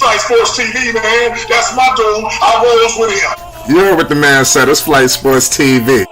Flight Sports TV, man. That's my dude. I rolls with him. You heard what the man said. It's Flight Sports TV.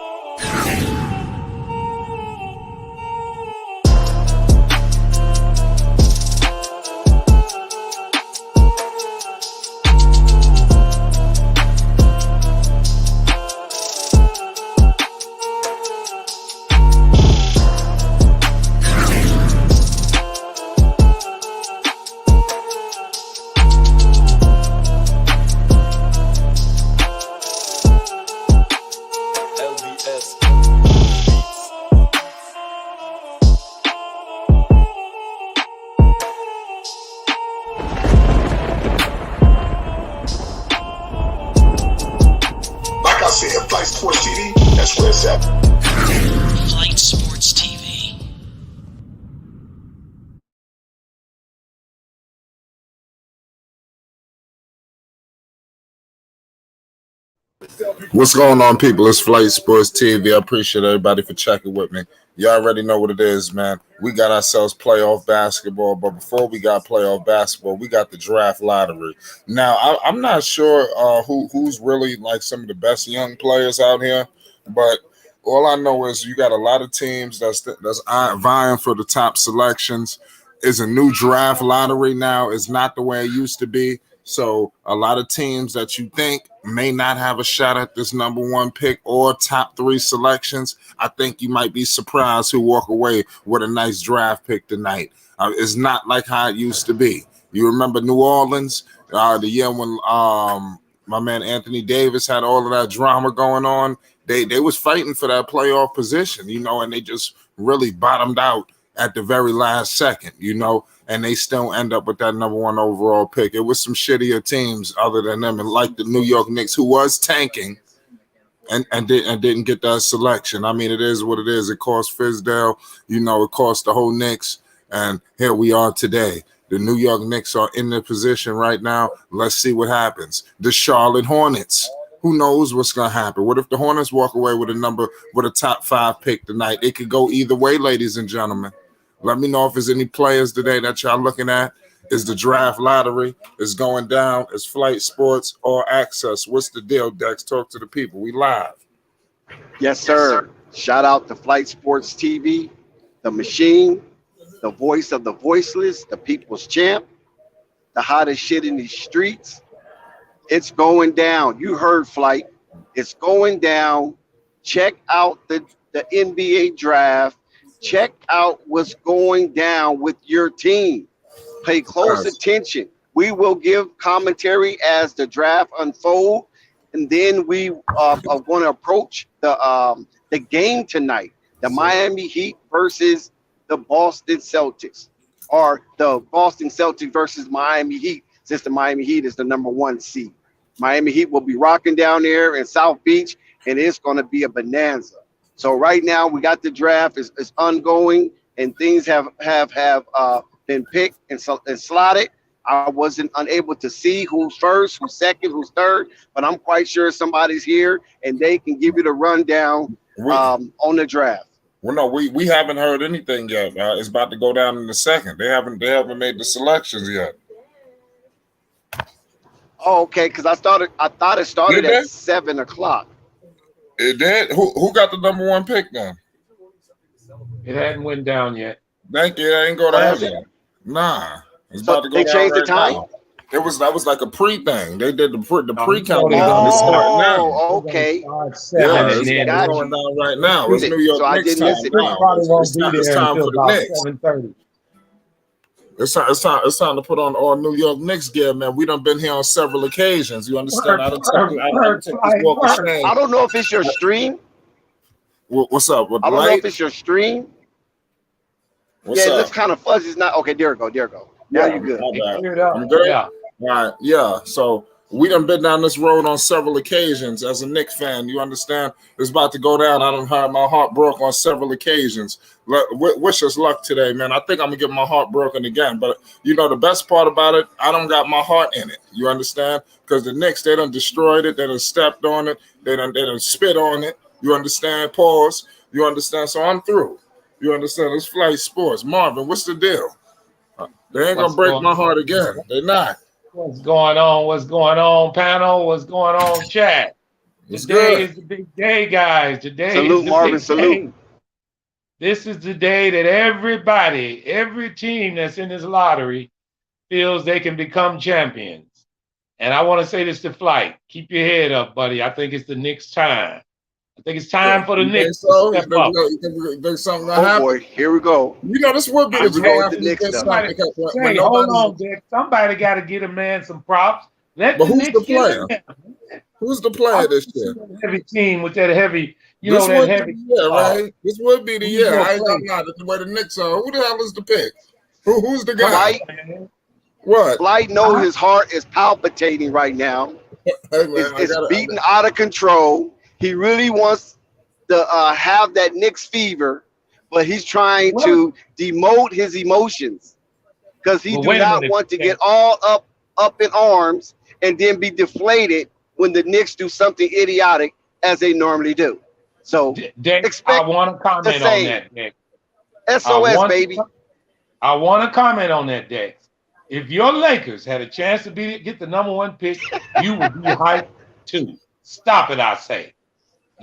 Flight Sports TV, that's where it's at. Flight Sports TV. What's going on, people? It's Flight Sports TV. I appreciate everybody for checking with me. You already know what it is, man. We got ourselves playoff basketball, but before we got playoff basketball, we got the draft lottery. Now, I'm not sure who's really like some of the best young players out here, but all I know is you got a lot of teams that's vying for the top selections. It's a new draft lottery now. It's not the way it used to be. So a lot of teams that you think may not have a shot at this number one pick or top 3 selections, I think you might be surprised who walk away with a nice draft pick tonight. It's not like how it used to be. You remember New Orleans, the year when my man Anthony Davis had all of that drama going on. They was fighting for that playoff position, and they just really bottomed out at the very last second, and they still end up with that number 1 overall pick. It was some shittier teams other than them, and like the New York Knicks, who was tanking and didn't get that selection. I mean, it is what it is. It cost Fizdale, it cost the whole Knicks, and here we are today. The New York Knicks are in their position right now. Let's see what happens. The Charlotte Hornets. Who knows what's going to happen? What if the Hornets walk away with a top 5 pick tonight? It could go either way, ladies and gentlemen. Let me know if there's any players today that y'all looking at. Is the draft lottery is going down? Is Flight Sports or Access? What's the deal, Dex? Talk to the people. We live. Yes, sir. Shout out to Flight Sports TV, the machine, the voice of the voiceless, the people's champ, the hottest shit in these streets. It's going down. You heard, Flight. It's going down. Check out the NBA draft. Check out what's going down with your team. Pay close attention. We will give commentary as the draft unfolds, and then we are going to approach the game tonight. The Miami Heat versus the Boston Celtics, or the Boston Celtics versus Miami Heat, since the Miami Heat is the number 1 seed. Miami Heat will be rocking down there in South Beach, and it's going to be a bonanza. So right now we got the draft is ongoing, and things have been picked and slotted. I wasn't unable to see who's first, who's second, who's third, but I'm quite sure somebody's here and they can give you the rundown on the draft. Well, no, we haven't heard anything yet. It's about to go down in a second. They haven't made the selections yet. Oh, okay, because I thought it started at 7 o'clock. It did. Who got the number 1 pick then? It hadn't went down yet. Thank you. I ain't go down yet. Nah, it's about to go down. They changed the time. Now. That was like a pre thing. They did the pre count. Oh, okay. It's going down right now. It's New York Knicks time now. It's time for the Knicks. 7:30. It's time to put on all New York Knicks gear, man. We done been here on several occasions. You understand? I don't know if it's your stream. What's up? I don't know if it's your stream. It looks kind of fuzzy. It's not okay. There we go. Now you're good. I'm good. Yeah. All right. Yeah. So we done been down this road on several occasions as a Knicks fan. You understand? It's about to go down. I done had my heart broke on several occasions. Wish us luck today, man. I think I'm going to get my heart broken again. But, the best part about it, I don't got my heart in it. You understand? Because the Knicks, they done destroyed it. They done stepped on it. They done spit on it. You understand? Pause. You understand? So I'm through. You understand? It's Flight Sports. Marvin, what's the deal? They ain't going to break my heart again. They're not. What's going on? What's going on, panel? What's going on, chat? It's Today good. is the big day, guys. Today Salute, is the Marvin. big Salute. day. This is the day that everybody, every team that's in this lottery feels they can become champions. And I want to say this to Flight. Keep your head up, buddy. I think it's the Knicks' time. I think it's time for the You think Knicks to so? step up. You think something gonna Oh happen? boy, here we go. You know, this would be Here the we go with draft. the Knicks, though. When Hey, hold nobody's. on, Dick. Somebody got to get a man some props. Let But the who's Knicks the get player? in there. Who's the I player want this to see year? that heavy team with that heavy, This that would be heavy. the year, right? This would be the Who's year. gonna I ain't play? gonna lie. The way the Knicks are. Who the hell is the pick? Who's the guy? Flight, What? Flight know his heart is palpitating right now. Hey man, It's beating out of control. He really wants to have that Knicks fever, but he's trying to demote his emotions because he Well, do wait a not minute, want to Dick. get all up in arms and then be deflated when the Knicks do something idiotic as they normally do. So Dick, expect I want to comment the on same. that, Dick. SOS, baby. I want to comment on that, Dick. If your Lakers had a chance to get the number one pick, you would be hyped too. Stop it, I say.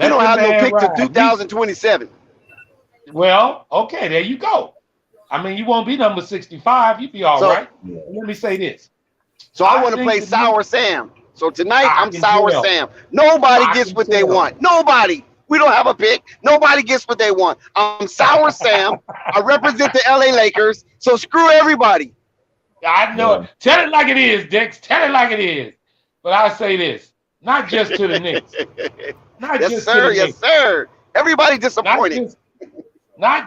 You don't the have no man pick to ride. 2027. Well, okay, there you go. I mean, you won't be number 65. You'd be all So- right. Let me say this. So I I want to think play the Sour Sam. So tonight I I'm can Sour tell. Sam. Nobody I gets can what they tell. want. Nobody. We don't have a pick. Nobody gets what they want. I'm Sour Sam. I represent the LA Lakers. So screw everybody. I know it. Tell it like it is, Dex. Tell it like it is. But I say this, not just to the Knicks. Not Yes, just sir. to the Yes, Knicks. sir. Everybody Not disappointed.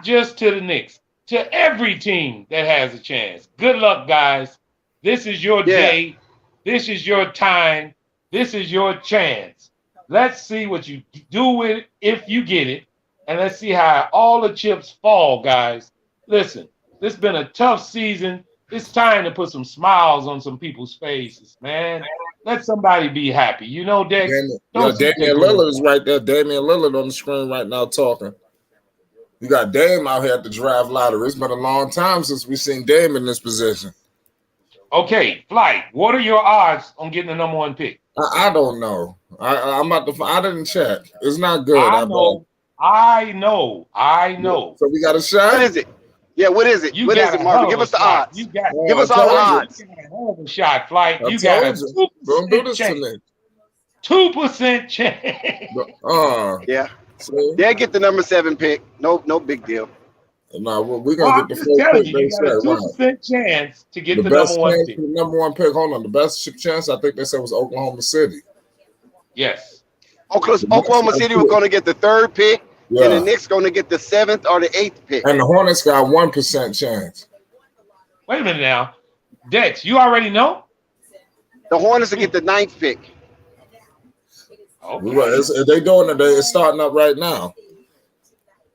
just to the Knicks. To every team that has a chance. Good luck, guys. This is your day. This is your time. This is your chance. Let's see what you do with it if you get it. And let's see how all the chips fall, guys. Listen, this has been a tough season. It's time to put some smiles on some people's faces, man. Let somebody be happy. You know, Dex? Damian Lillard is right there. Damian Lillard on the screen right now talking. You got Dame out here at the draft lottery. It's been a long time since we've seen Dame in this position. Okay, Flight, what are your odds on getting the number one pick? I don't know. I'm about to. I didn't check. It's not good. I know. So we got a shot. What is it? Yeah, what is it? What is it, Marvin? Give us the odds. Give us all the odds. You got a hell of a shot, Flight. I You got a told you. Don't do this to me. 2% chance. Yeah. See? They'll get the number 7 pick. No big deal. No, we're gonna get the first telling pick. you, you got a 2% chance to get the best number one chance pick. for the number one pick. Hold on, the best chance I think they said was Oklahoma City. Yes. Oklahoma City was going to get the 3rd pick, Yeah. and the Knicks going to get the 7th or the 8th pick. And the Hornets got 1% chance. Wait a minute now. Dex, you already know? The Hornets will get the 9th pick. Okay. They doing it. It's starting up right now.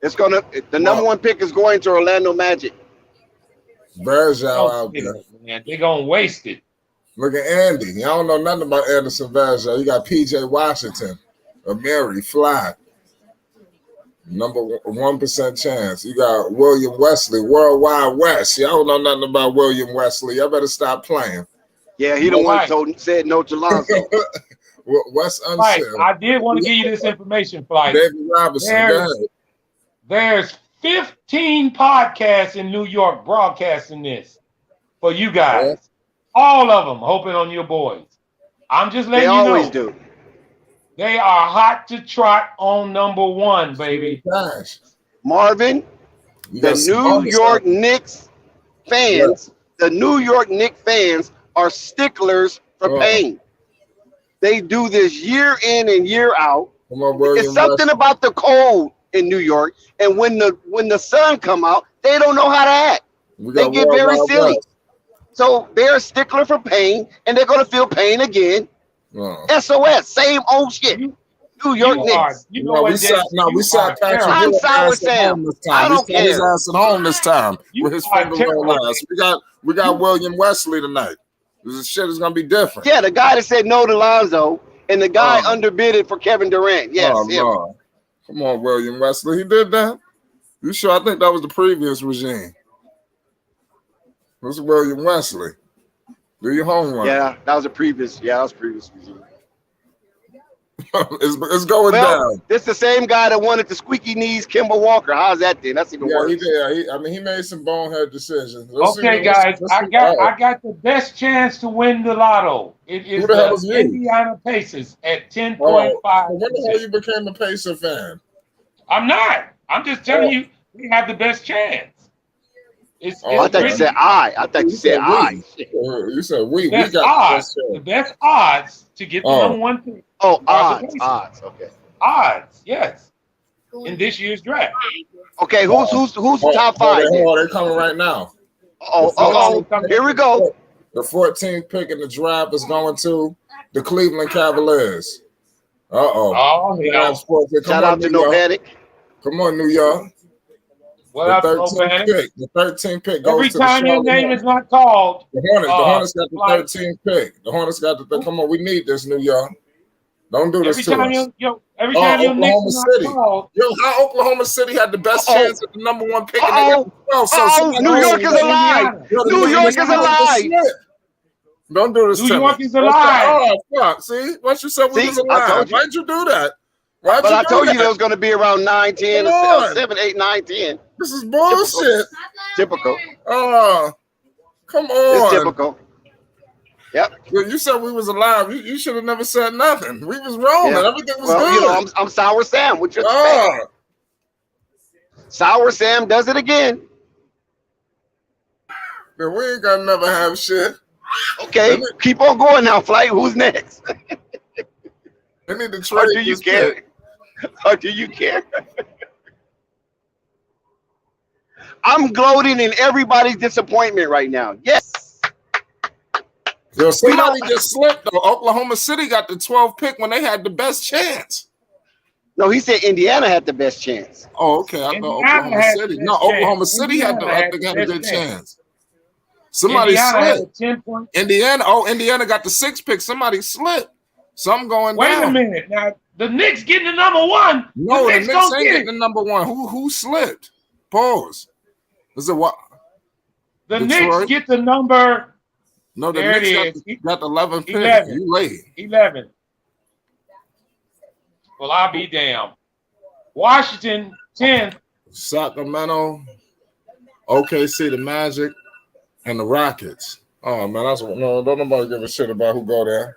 The number one pick is going to Orlando Magic. Varejao out there. Man, they're going to waste it. Look at Andy. Y'all don't know nothing about Anderson Varejao. You got P.J. Washington, Amiri, Fly. Number 1% chance. You got William Wesley, Worldwide West. Y'all don't know nothing about William Wesley. Y'all better stop playing. Yeah, he the one said no to Lonzo. West Flight, Unsealed. I did want to give you this information, Flight. David Robinson. There's 15 podcasts in New York broadcasting this for you guys. Yeah. All of them hoping on your boys. I'm just letting They you know. always do. They are hot to trot on number one, baby. Gosh. Marvin, the New York Knicks fans, the New York Knicks fans are sticklers for pain. They do this year in and year out. It's something about the cold in New York, and when the sun come out, they don't know how to act. They get very silly. So they're a stickler for pain, and they're going to feel pain again. SOS, same old shit. New York Knicks. You know what, we sat Patrick. I'm Sour Sam. I don't care. His ass at home this time with his finger on ass. We got William Wesley tonight. This shit is gonna be different. Yeah, the guy that said no to Lonzo, and the guy underbidded for Kevin Durant. Yes, him. Come on, William Wesley. He did that. You sure? I think that was the previous regime. This is William Wesley. Do your homework. Yeah, that was a previous. Yeah, that was previous regime. It's going Well, down. this the same guy that wanted the squeaky knees, Kimball Walker. How's that then? That's even Yeah, worse. he did. He made some bonehead decisions. Let's see Okay, what- guys, let's I see- got the best chance to win the lotto. It is Who the hell the is you? Indiana Pacers at Oh, 10.5. when the hell you became a Pacer fan? I'm not. I'm just telling you, we have the best chance. It's, Oh, I it's thought you really said I. I thought you said I. You said we best got odds. the The best best odds to get the Oh. number one pick. Oh, Are the odds. Pacers. Odds. Okay. Odds, yes, in this year's draft. Okay. Who's the top five? Then? They're coming right now. Oh. Here we go. The 14th pick in the draft is going to the Cleveland Cavaliers. Uh-oh. Oh, yeah. Shout out to No Panic. Come on, New York. What up, The no 13th panic? pick. The 13th pick goes Every to time the your Charlotte name Hornets. is not called, The Hornets got the like- 13th pick. The Hornets got the come on, we need this, New York. Don't do this every to time us. every time your name Oklahoma is City. not called, Yo, how Oklahoma City had the best chance at the number one pick in the Uh-oh. NFL. New York is alive. New York is alive. Don't do this New to York me. is alive. Oh, fuck. See? Once you said we See? was I alive, told you. why'd you do that? But I told you there that was going to be around 9, 10, Come or on. 7, 8, 9, 10. This is bullshit. Typical. Oh, come It's on. typical. Yep. You said we was alive. You should have never said nothing. We was rolling. Yeah. Everything was Well, good. you know, I'm Sour Sam. What you expect? Oh, Sour Sam does it again. man, we ain't gonna never have shit. Okay, keep on going now, Flight. Who's next? They need to Or trade do you this care? pick. Or do you care? I'm gloating in everybody's disappointment right now. Yes. Yo, somebody just slipped though. Oklahoma City got the 12th pick when they had the best chance. No, he said Indiana had the best chance. Oh, okay. I thought Indiana Oklahoma had the City. best No, chance. Oklahoma City had Indiana had the the good best chance. Somebody Indiana had a slipped. 10-point. Indiana got the 6th pick. Somebody slipped. Some going Wait down. a minute. Now, the Knicks getting the number one. No, the Knicks gonna ain't get getting it. the number one. Who slipped? Pause. Is it what? The Detroit? Knicks get the number No, the There it Knicks is. got the 11th pick. 11. You late. 11. Well, I'll be damned. Washington, 10th. Sacramento, OKC, the Magic, and the Rockets. Oh man, that's no. Don't nobody give a shit about who go there.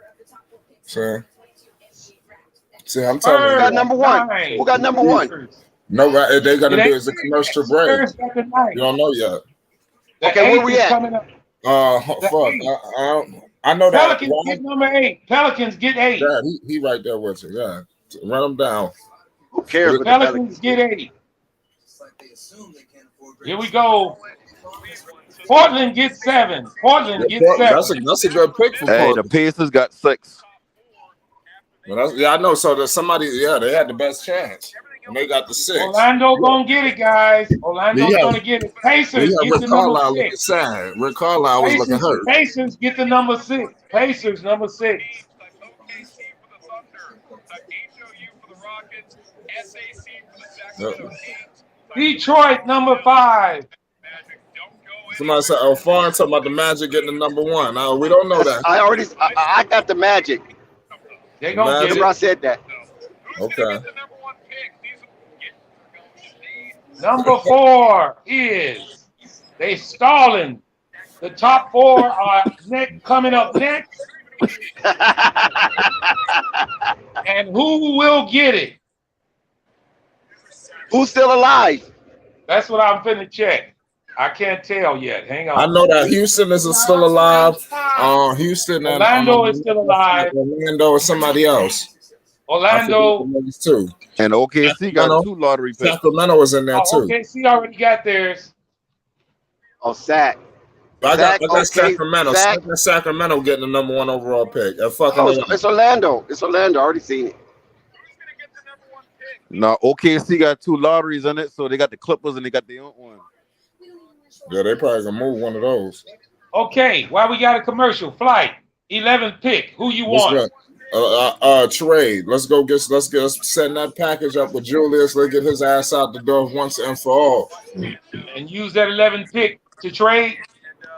See, I'm telling Who you. got number one? Nine. Who got number one? No, right, they gotta It do ain't- is a commercial break. Spurs got the ninth. You don't know yet. The Okay, where eighth we is at? coming up. Fuck. I know that. Pelicans get number 8. Pelicans get 8. Yeah, he right there with you. Yeah, run him down. Who cares? What the Pelicans get 8. Here we go. Portland gets 7. Portland gets 7. That's a good pick for Hey, the Portland. Pacers got 6. Well, I know. So there's somebody. Yeah, they had the best chance, and they got the 6. Orlando gonna get it, guys. Orlando's Yeah. gonna get it. Pacers Yeah, get Rick the Carlisle number looking 6. sad. Rick Carlisle was looking hurt. Pacers get the number 6. Pacers number 6. Detroit number 5. Somebody said, "Oh, Farn talking about the Magic getting the number one." No, we don't know that. I got the Magic. They gonna Magic. get Remember I it. said that. Okay. Number 4 is they stalling. The top 4 are coming up next. And who will get it? Who's still alive? That's what I'm finna check. I can't tell yet. Hang on. I know that Houston is still alive. Houston and Orlando is still alive. Orlando is somebody else. Orlando. Too. And OKC got 2 lottery picks. Sacramento is in there too. OKC already got theirs. Oh, Sack. I got okay, Sacramento. Zach. Sacramento getting the number one overall pick. Fucking Oh, it's Orlando. It's Orlando. I already seen it. No, OKC got 2 lotteries in it, so they got the Clippers and they got their own one. Yeah, they probably gonna move one of those. Okay, why we got a commercial? Flight, 11th pick. Who you want? Trade. Let's send that package up with Julius. Let's get his ass out the door once and for all. And use that 11th pick to trade?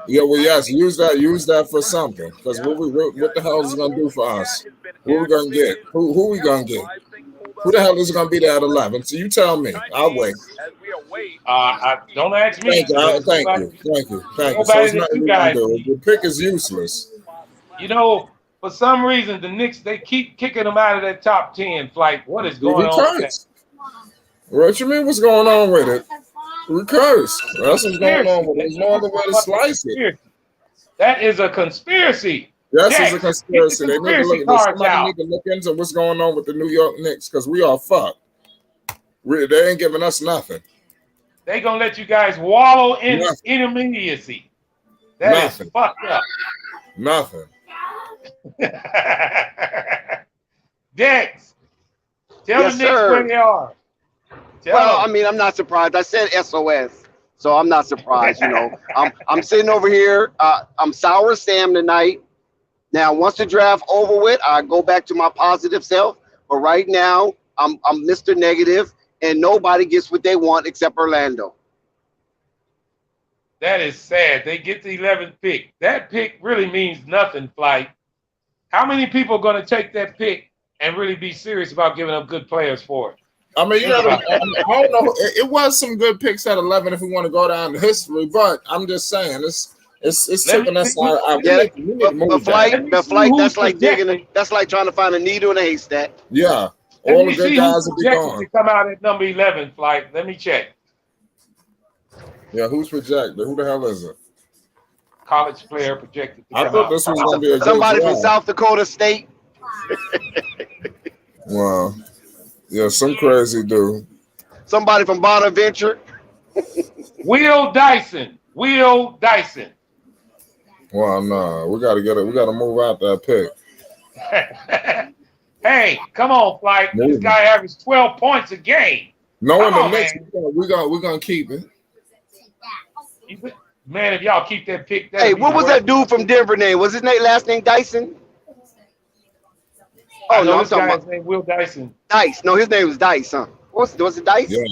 Yeah, well, yes, use that for something. Because what the hell is it gonna do for us? What we gonna get? Who we gonna get? Who the hell is gonna be there at 11? So you tell me. I'll wait. Don't ask me. Thank you. Thank you. So it's Nobody that nothing you we can guys do. need. The pick is useless. You know, for some reason, the Knicks, they keep kicking them out of that top 10 flight. What is going on with that? What you mean? What's going on with it? We curse. That's what's going on with it. There's no other way to slice it. That is a conspiracy. Yes, it's a conspiracy. They need to look. Somebody need to look into what's going on with the New York Knicks because we are fucked. They ain't giving us nothing. They gonna let you guys wallow in intermediacy. That is fucked up. Nothing. Dex, tell the Knicks where they are. I mean, I'm not surprised. I said SOS, so I'm not surprised. You know, I'm sitting over here. I'm sour Sam tonight. Now, once the draft over with, I go back to my positive self. But right now, I'm Mr. Negative, and nobody gets what they want except Orlando. That is sad. They get the 11th pick. That pick really means nothing, Flight. How many people are going to take that pick and really be serious about giving up good players for it? I mean, I don't know. It was some good picks at 11 if we want to go down in history, but I'm just saying it's taking us out. The flight. That's like digging. That's like trying to find a needle in a haystack. Yeah, all the good guys will be gone. To come out at number 11, Flight. Let me check. Yeah, who's projected? Who the hell is it? College player projected. I thought this was going to be a somebody from South Dakota State. Wow. Yeah, some crazy dude. Somebody from Bonaventure. Will Dyson. Well, no, we gotta get it. We gotta move out that pick. Hey, come on, Flight. This guy averages 12 points a game. Knowing the Knicks, we're gonna keep it. Man, if y'all keep that pick, hey, what was that dude from Denver name? Was his last name Dyson? Oh no, I'm talking about name Will Dyson. Dice. No, his name was Dice, huh? Was it Dice? Yeah.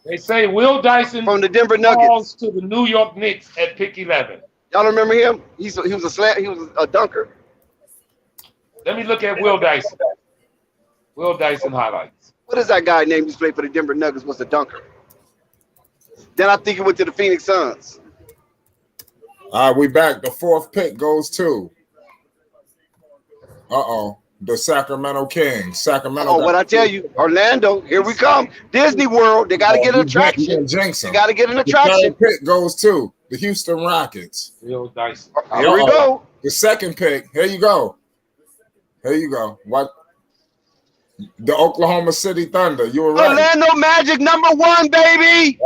They say Will Dyson from the Denver Nuggets falls to the New York Knicks at pick 11. Y'all remember him? He was a dunker. Let me look at Will Dyson. Will Dyson highlights. What is that guy named who played for the Denver Nuggets? Was a dunker. Then I think he went to the Phoenix Suns. All right, we back. The 4th pick goes to the Sacramento Kings. Oh, what I tell you, Orlando, here we come. Disney World, they got to get an attraction. They got to get an attraction. The 3rd pick goes to the Houston Rockets. Will Dyson. Here we go. The 2nd pick. Here you go. What? The Oklahoma City Thunder. You were right. Orlando Magic #1, baby.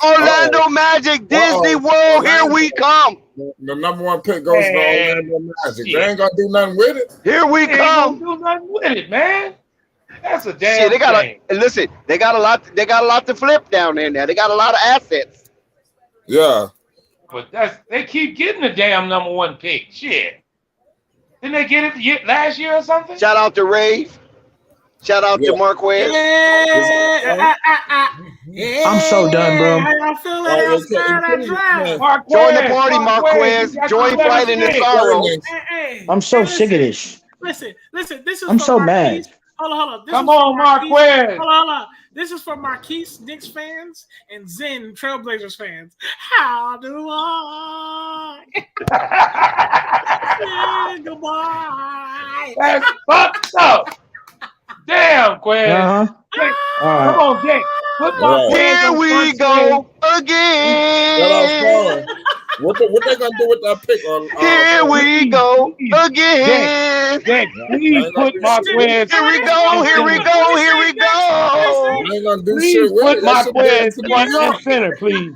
Orlando Magic, Disney World, here we come. The #1 pick goes to Orlando Magic. They ain't gonna do nothing with it. Here we come. Ain't gonna do nothing with it, man. That's a damn shame. Listen, they got a lot to flip down there now. They got a lot of assets. Yeah. But they keep getting the damn #1 pick. Shit. Didn't they get it last year or something? Shout out to Rave. Shout out to Marquez. I'm so done, bro. Join the party, Marquez. Join Flight in the sorrow. I'm so sick of this. Listen. This is. I'm so mad. Hold on. Come on, Marquez. Hold on. This is for Marquise Knicks fans and Zen Trailblazers fans. How do I? Goodbye. That's fucked up. Damn, Quez. Come on, Jake. Here we go again. What they gonna do with that pick? Here we go again. Jake, please put Marquez. Here we go. I ain't gonna do please shit with put Marquez front and center, please.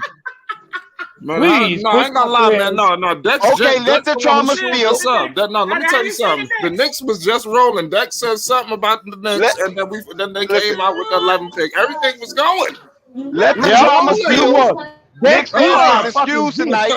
Man, please, I ain't gonna lie, man. No. Dex let the trauma spill. Let me tell you something. The Knicks was just rolling. Dex said something about the Knicks, and then they came out with the 11th pick. Everything was going. Let the trauma spill. Knicks fans are excused tonight.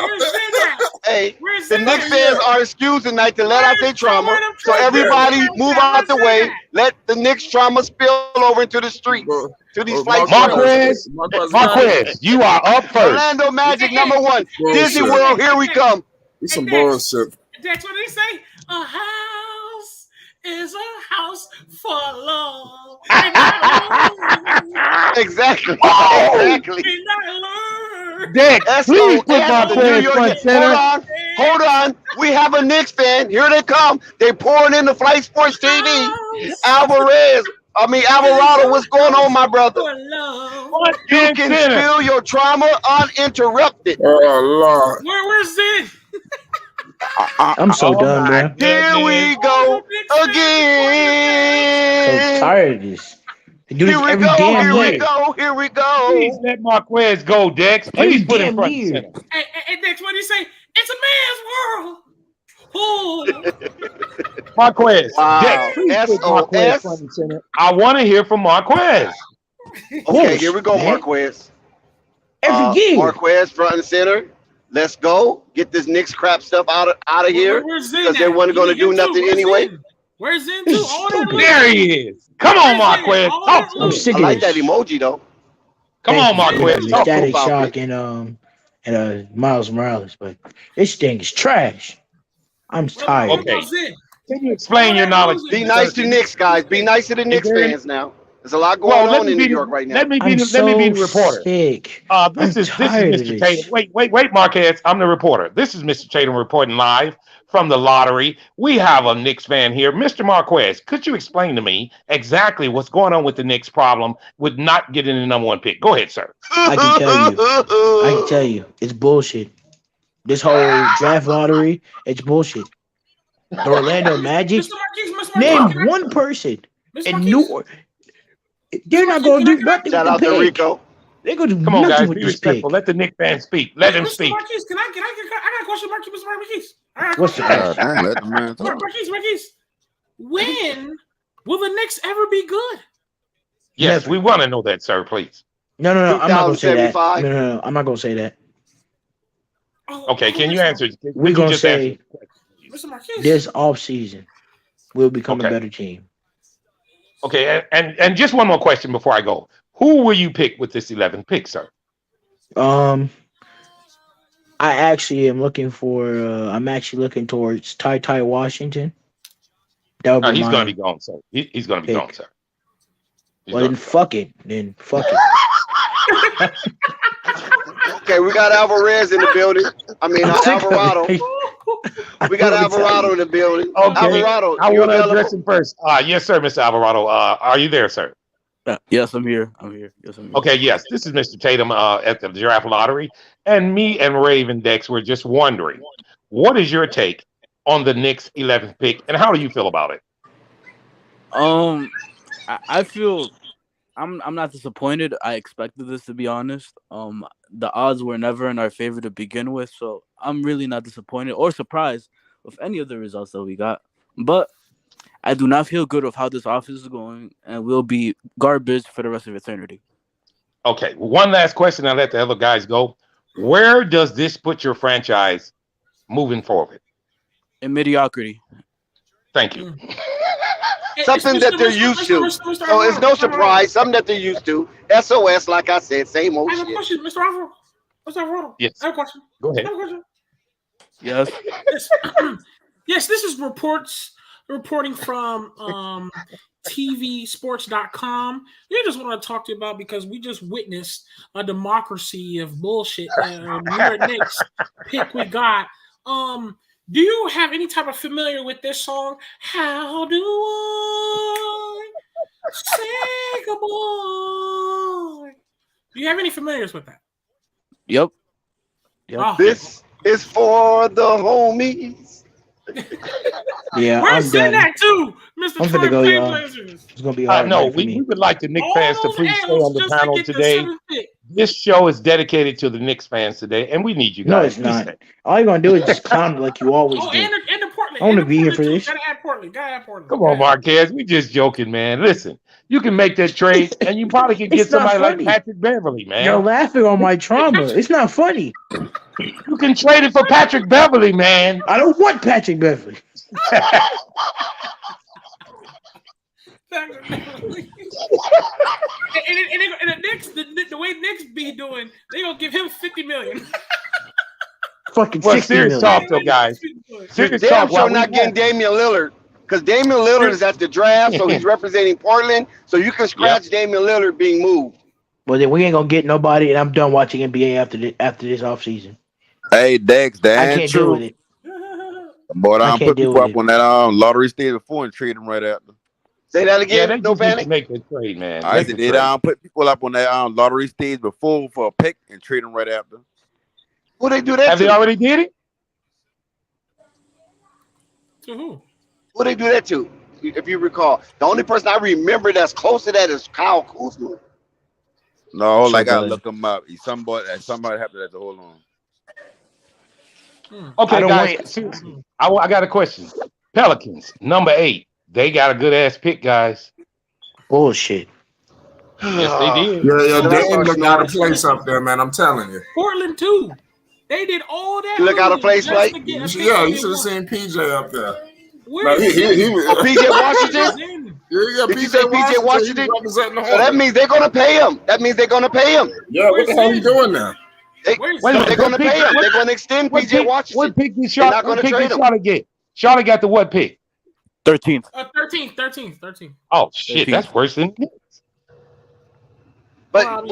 Hey, the Knicks fans are excused tonight to let out their trauma. So everybody move out the way. Let the Knicks trauma spill over into the streets. to these flight spoils. Marquez, you are up first. Orlando Magic #1. Disney World, here we come. It's some bullshit. That's what they say. A house is a house for love. Exactly. Exactly. Dex, please put Marquez front center. Hold on. We have a Knicks fan. Here they come. They pouring in the Flight Sports TV. Alvarado, what's going on, my brother? You can spill your trauma uninterrupted. Oh, Lord. Where's Zen? I'm so done, man. Here we go again. So tired of this. They do this every damn year. Here we go. Please let Marquez go, Dex. Please put him front and center. Hey, Dex, what do you say? It's a man's world. Ooh. Marquez. Wow. Dex, please put Marquez front and center. I want to hear from Marquez. Okay, here we go, Marquez. Every year. Marquez front and center. Let's go. Get this Knicks crap stuff out of here. Because they weren't going to do nothing anyway. Where's Zen too? There he is. Come on, Marquez. I'm sick of I like this. that emoji though. Come on, Marquez. Static Shock and Miles Morales, but this thing is trash. I'm tired. Okay. Can you explain your knowledge? Be nice to Knicks, guys. Be nice to the Knicks fans now. There's a lot going on in New York right now. Let me be the reporter. Sick. This is Mr. Tatum. Wait, Marquez. I'm the reporter. This is Mr. Tatum reporting live from the lottery. We have a Knicks fan here. Mr. Marquez, could you explain to me exactly what's going on with the Knicks problem with not getting the #1 pick? Go ahead, sir. I can tell you. It's bullshit. This whole draft lottery, it's bullshit. The Orlando Magic, name one person in New Orleans. They're not going to do nothing. Shout out to Rico. They're going to do Come on, nothing guys. with Be this respectful. pick. Let the Knicks fan speak. Let him Mr. speak. Marquise, I got a question, Mr. Marquise. What's the question? Let the man talk. Marquise, when will the Knicks ever be good? Yes, we want to know that, sir, please. No. I'm not going to say that. 2075? No. I'm not going to say that. Okay, can you answer? We're going to say Mr. Marquise. this offseason we'll become a better team. Okay, and just one more question before I go. Who will you pick with this 11th pick, sir? I actually am looking for. I'm actually looking towards Ty Washington. That would be He's my going to be gone, sir. He's going to be pick. gone, sir. Well, then fuck it. Then fuck it. Okay, we got Alvarez in the building. Alvarado. We got Alvarado in the building. Okay. Alvarado, I you want to available? address him first. Yes, sir, Mr. Alvarado. Are you there, sir? Yes, I'm here. Yes, I'm here. Okay, yes. This is Mr. Tatum at the draft lottery. And me and Raven Dex were just wondering, what is your take on the Knicks 11th pick, and how do you feel about it? I feel I'm not disappointed. I expected this, to be honest. The odds were never in our favor to begin with, so I'm really not disappointed or surprised with any of the results that we got. But I do not feel good with how this office is going, and will be garbage for the rest of eternity. Okay, one last question. I'll let the other guys go. Where does this put your franchise moving forward? In mediocrity. Thank you. Something that they're used to. So it's no surprise. Something that they're used to. SOS, like I said, same old I have a shit. question, Mr. Alvarado. Mr. Alvarado. Yes. I have a question. Go ahead. I have a question. Yes. Yes, this is reporting from tvsports.com. We just want to talk to you about, because we just witnessed a democracy of bullshit. New York Knicks pick we got. Do you have any type of familiar with this song? How do I say goodbye? Do you have any familiars with that? Yep. Oh. This is for the homies. Yeah, Where's I'm Zen done. at too, Mr. I'm finna go, Trailblazers? y'all. It's gonna be hard. No, for we me. would like the Knicks fans to All please those stay on the L's just to panel get the today. 7th pick. This show is dedicated to the Knicks fans today, and we need you guys. No, it's Please not. stay. All you're gonna do is just clown like you always Oh, do. and the Portland. I wanna and the be here Portland for too. this. Gotta add Portland. Come on, Marquez. We just joking, man. Listen, you can make that trade, and you probably can get It's not somebody like funny. Patrick Beverly, man. You're laughing on my trauma. It's not funny. You can trade it for Patrick Beverly, man. I don't want Patrick Beverly. And million. Fucking Well, 60 serious million. talk, though, guys. Serious Damn talk. sure While we not getting have- Damian Lillard because Damian Lillard is at the draft, so he's representing Portland. So you can scratch Damian Lillard being moved. Well, then we ain't gonna get nobody, and I'm done watching NBA after this offseason. Hey, Dex, that I ain't can't deal with true. it. Boy, I I can't put deal people with up it. on that lottery stage before and trade them right after. Say that Yeah, again, they no just need to panic. make that trade, man. I Make said the they trade. don't put people up on that lottery stage before for a pick and trade them right after. Who they do that Have to? they already did it? To who? Who they do that to? If you recall, the only person I remember that's close to that is Kyle Kuzma. No, hold on, I gotta Somebody. look him up. He's somebody happened to that. Hold on. Okay, I don't guys, wait. seriously. I got a question. Pelicans, number 8. They got a good ass pick, guys. Bullshit. Yes, they did. Yeah, Till I they start look out of snoring. place up there, man. I'm telling you. Portland too. They did all that. You look out of place, just right? to get a pick Yeah, that you they should have want. seen PJ up there. Where No, is he was. Oh, PJ Washington? Zen? Yeah, Did you say PJ Washington? He representing the So that Hornets. means they're gonna pay him. That means they're gonna pay him. Yeah, what Where's the hell he Zen? doing now? Where's Wait a Zen? minute. They're gonna What pick- pay him. what- They're gonna extend What PJ pick, Washington. what pick did They're Charlotte? not What gonna pick trade did him. Charlotte get? Charlotte got the what pick? 13th. 13th. Oh shit, 13th. that's worse than But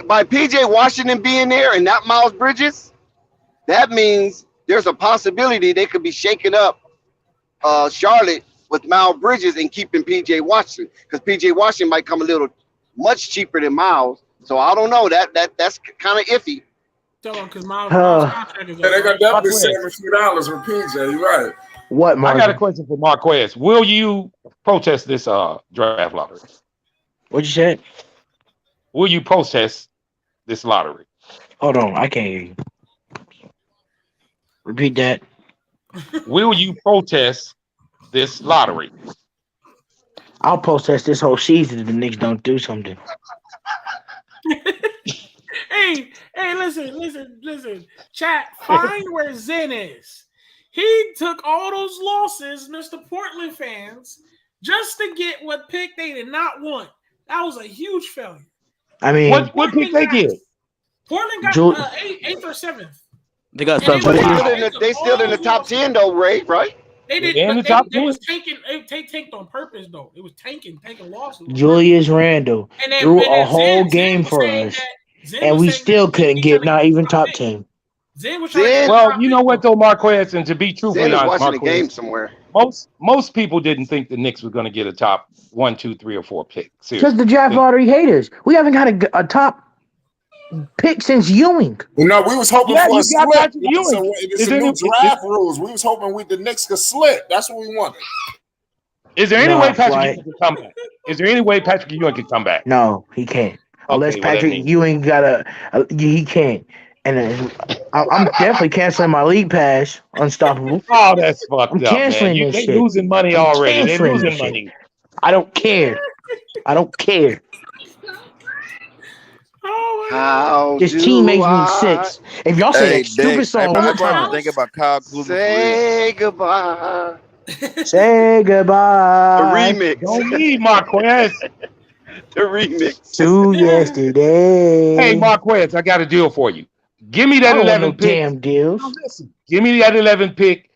by PJ Washington being there and not Miles Bridges, that means there's a possibility they could be shaking up Charlotte with Miles Bridges and keeping PJ Washington because PJ Washington might come a little much cheaper than Miles. So I don't know. That's kind of iffy. Tell them because Miles contract is Yeah, they got up. definitely Marquez. save a few dollars for PJ. You're right. What, I Marvin? got a question for Marquez. Will you protest this draft lottery? What you said? Will you protest this lottery? Hold on, I can't hear you. Repeat that. Will you protest this lottery? I'll protest this whole season if the Knicks don't do something. Hey, listen. Chat, find where Zen is. He took all those losses, Mr. Portland fans, just to get what pick they did not want. That was a huge failure. I mean, What pick they get? Portland got Jul- 8th or 7th. They got And stuff. They still in the top 10 though, Ray, right? They did. They're in But the top they was 10. tanking. They tanked on purpose though. It was tanking losses. Julius Randle And then- threw and then a whole Zen game was for saying us, that- Zen and was we saying still that couldn't he get trying not to even get top pick. 10. Zen was trying to get Well, top you pick. know what though, Marquez, and to be truthfully Zen is honest, watching the game Marquez, somewhere. most people didn't think the Knicks was going to get a top 1, 2, 3, or 4 pick. Because Seriously. the draft lottery haters. We haven't got a top pick since Ewing. No, we was hoping Yeah, for you a got split. Patrick Ewing. So it's Is a there new any- draft rules. We was hoping the Knicks could split. That's what we wanted. Is there any Nah, way Patrick Flight. Ewing can come back? Is there any way Patrick Ewing can come back? No, he can't. Unless Okay, well, that Patrick means- Ewing got he can't. And I'm definitely canceling my league pass. Unstoppable. Oh, that's fucked I'm up, man. canceling this They shit. losing money I'm already. They're canceling losing this shit. money. I don't care. I don't care. Oh, How This do team makes me I sick. If y'all say Hey, that stupid Dex, song I one more probably time, think about Kyle Kuzma for real. say goodbye? say The goodbye remix. Don't need Marquez. The remix. to yesterday. Hey, Marquez, I got a deal for you. Give me I that don't want 11 no pick. damn deals. Now listen, give me that 11 pick,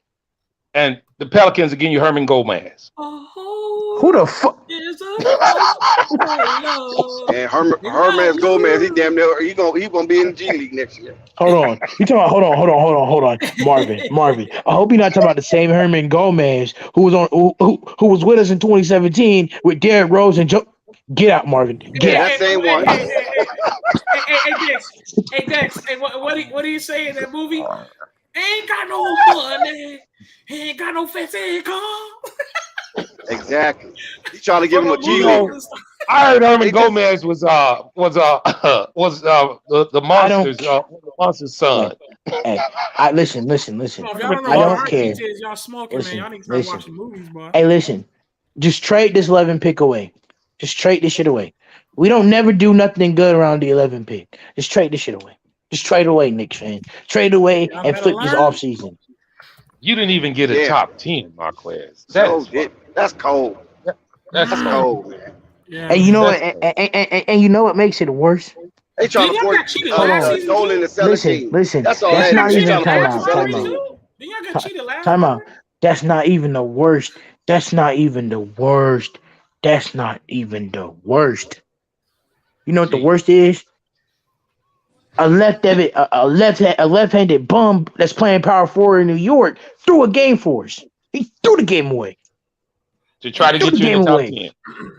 and the Pelicans will give you Herman Gomez. Who the fuck? And Herman Gomez, he damn near he gonna be in the G League next year. Hold on. You talking about? Hold on. Marvin. I hope you're not talking about the same Herman Gomez who was on who was with us in 2017 with Derrick Rose and Joe. Get out, Marvin. Get out. That same one. Hey, Dex. Hey, what do you say in that movie? Ain't got no money. Ain't got no fancy car. Exactly. He trying to give him a G You League. know, I heard Herman They just- Gomez was the monster's son. Hey, listen. If y'all don't know I what don't art care. is, y'all smoking, Listen, man. Y'all need to start listen. watching movies, boy. Hey, listen. Just trade this 11 pick away. Just trade this shit away. We don't never do nothing good around the 11 pick. Just trade this shit away. Just trade away, Knicks fan. Trade away Y'all and better flip this learn. off season. You didn't even get a Yeah. top 10, Marquez. That's cold. That's That's cold, man. Yeah. And you know what? And you know what makes it worse? They trying to Y'all force got cheated last season Nolan too? to sell a team. Listen. That's all That's that not is. They even trying to Last force time to sell a lottery out. team. too? Then y'all got cheated last Time out. lottery? That's not even the worst. That's not even the worst. That's not even the worst. You know what the See, worst is? A left-handed bum that's playing power forward in New York threw a game for us. He threw the game away. to try to Threw the get you in game the top away. 10.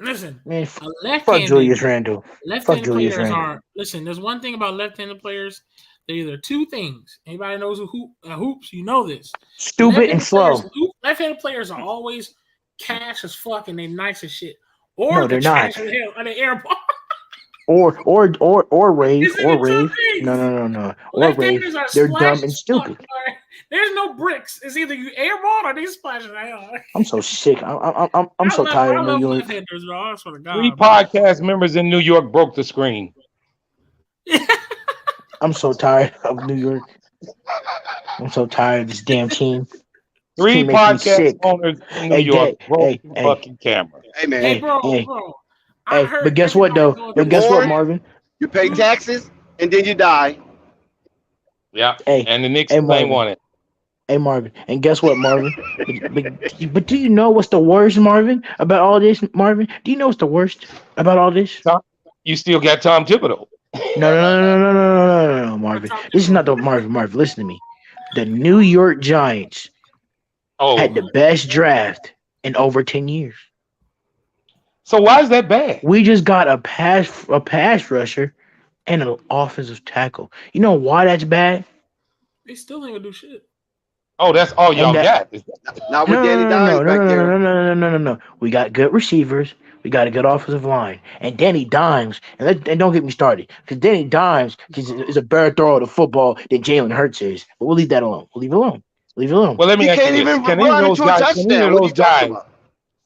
Listen, Man, a fuck left-handed Julius Randle. Fuck left-handed Julius players Randle. are. Listen, there's one thing about left-handed players. They're either two things. Anybody knows who hoops? You know this. Stupid and slow. Left-handed players are always cash as fuck and they nice as shit, or No, the they're not. trash as hell on the airport. Or rave. Isn't it two things? No. Or rave. Left-handers are They're splash dumb and as fuck. stupid. Right? There's no bricks. It's either you airball or they splash the hell. I'm so sick. I'm so tired of New York. Left-handers, bro. I swear to God, 3 bro. podcast members in New York broke the screen. I'm so tired of New York. I'm so tired of this damn team. This 3 team makes me podcast sick. owners in New Hey, York broke hey, the fucking camera. Hey man, Hey, bro. I Hey, heard but guess what everybody though? going But through guess this what, Warren, shit. Marvin? you pay taxes and then you die. Yeah. Hey, And the Knicks hey, ain't Marvin. won it. Hey, Marvin. And guess what, Marvin? but do you know what's the worst, Marvin, about all this, Marvin? Do you know what's the worst about all this? You still got Tom Thibodeau. No, Marvin. This is not the Marvin. Marvin, listen to me. The New York Giants had the best draft in over 10 years. So why is that bad? We just got a pass rusher and an offensive tackle. You know why that's bad? They still ain't gonna do shit. Oh, that's all y'all got. Not with Danny Dimes back there. No. We got good receivers. We got a good offensive line. And Danny Dimes, and don't get me started, because Danny Dimes is a better thrower of the football than Jalen Hurts is. But we'll leave that alone. Leave it alone. Well, let me He ask can't you this. even Can any of run those into a guys? Can any touchdown. of What are you those talking guys? about?